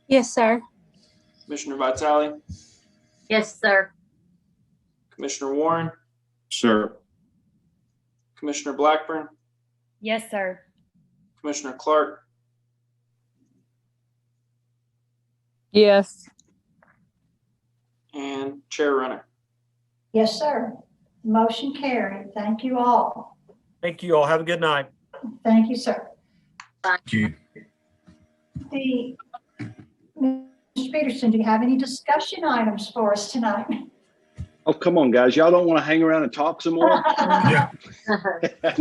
Yes, sir. Commissioner Vitale, Yes, sir. Commissioner Warren, Sir. Commissioner Blackburn, Yes, sir. Commissioner Clark, Yes. and Chair Runner. Yes, sir. Motion carried. Thank you all. Thank you all. Have a good night. Thank you, sir. Thank you. Mr. Peterson, do you have any discussion items for us tonight? Oh, come on, guys. Y'all don't want to hang around and talk some more? Yeah.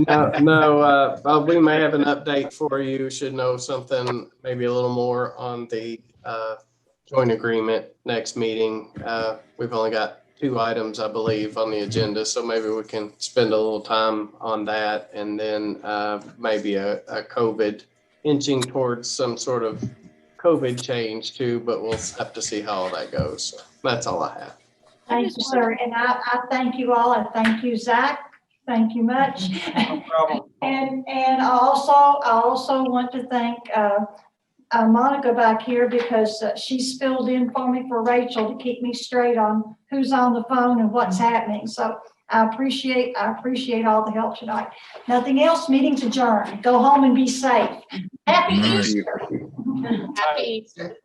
No, we may have an update for you. Should know something, maybe a little more on the joint agreement next meeting. We've only got 2 items, I believe, on the agenda, so maybe we can spend a little time on that, and then maybe a COVID, inching towards some sort of COVID change too, but we'll have to see how all that goes. So that's all I have. Thank you, sir. And I thank you all. I thank you, Zach. Thank you much. No problem. And I also want to thank Monica back here because she's filled in for me for Rachel to keep me straight on who's on the phone and what's happening. So I appreciate all the help tonight. Nothing else. Meeting's adjourned. Go home and be safe. Happy Nice. Easter. Happy Easter.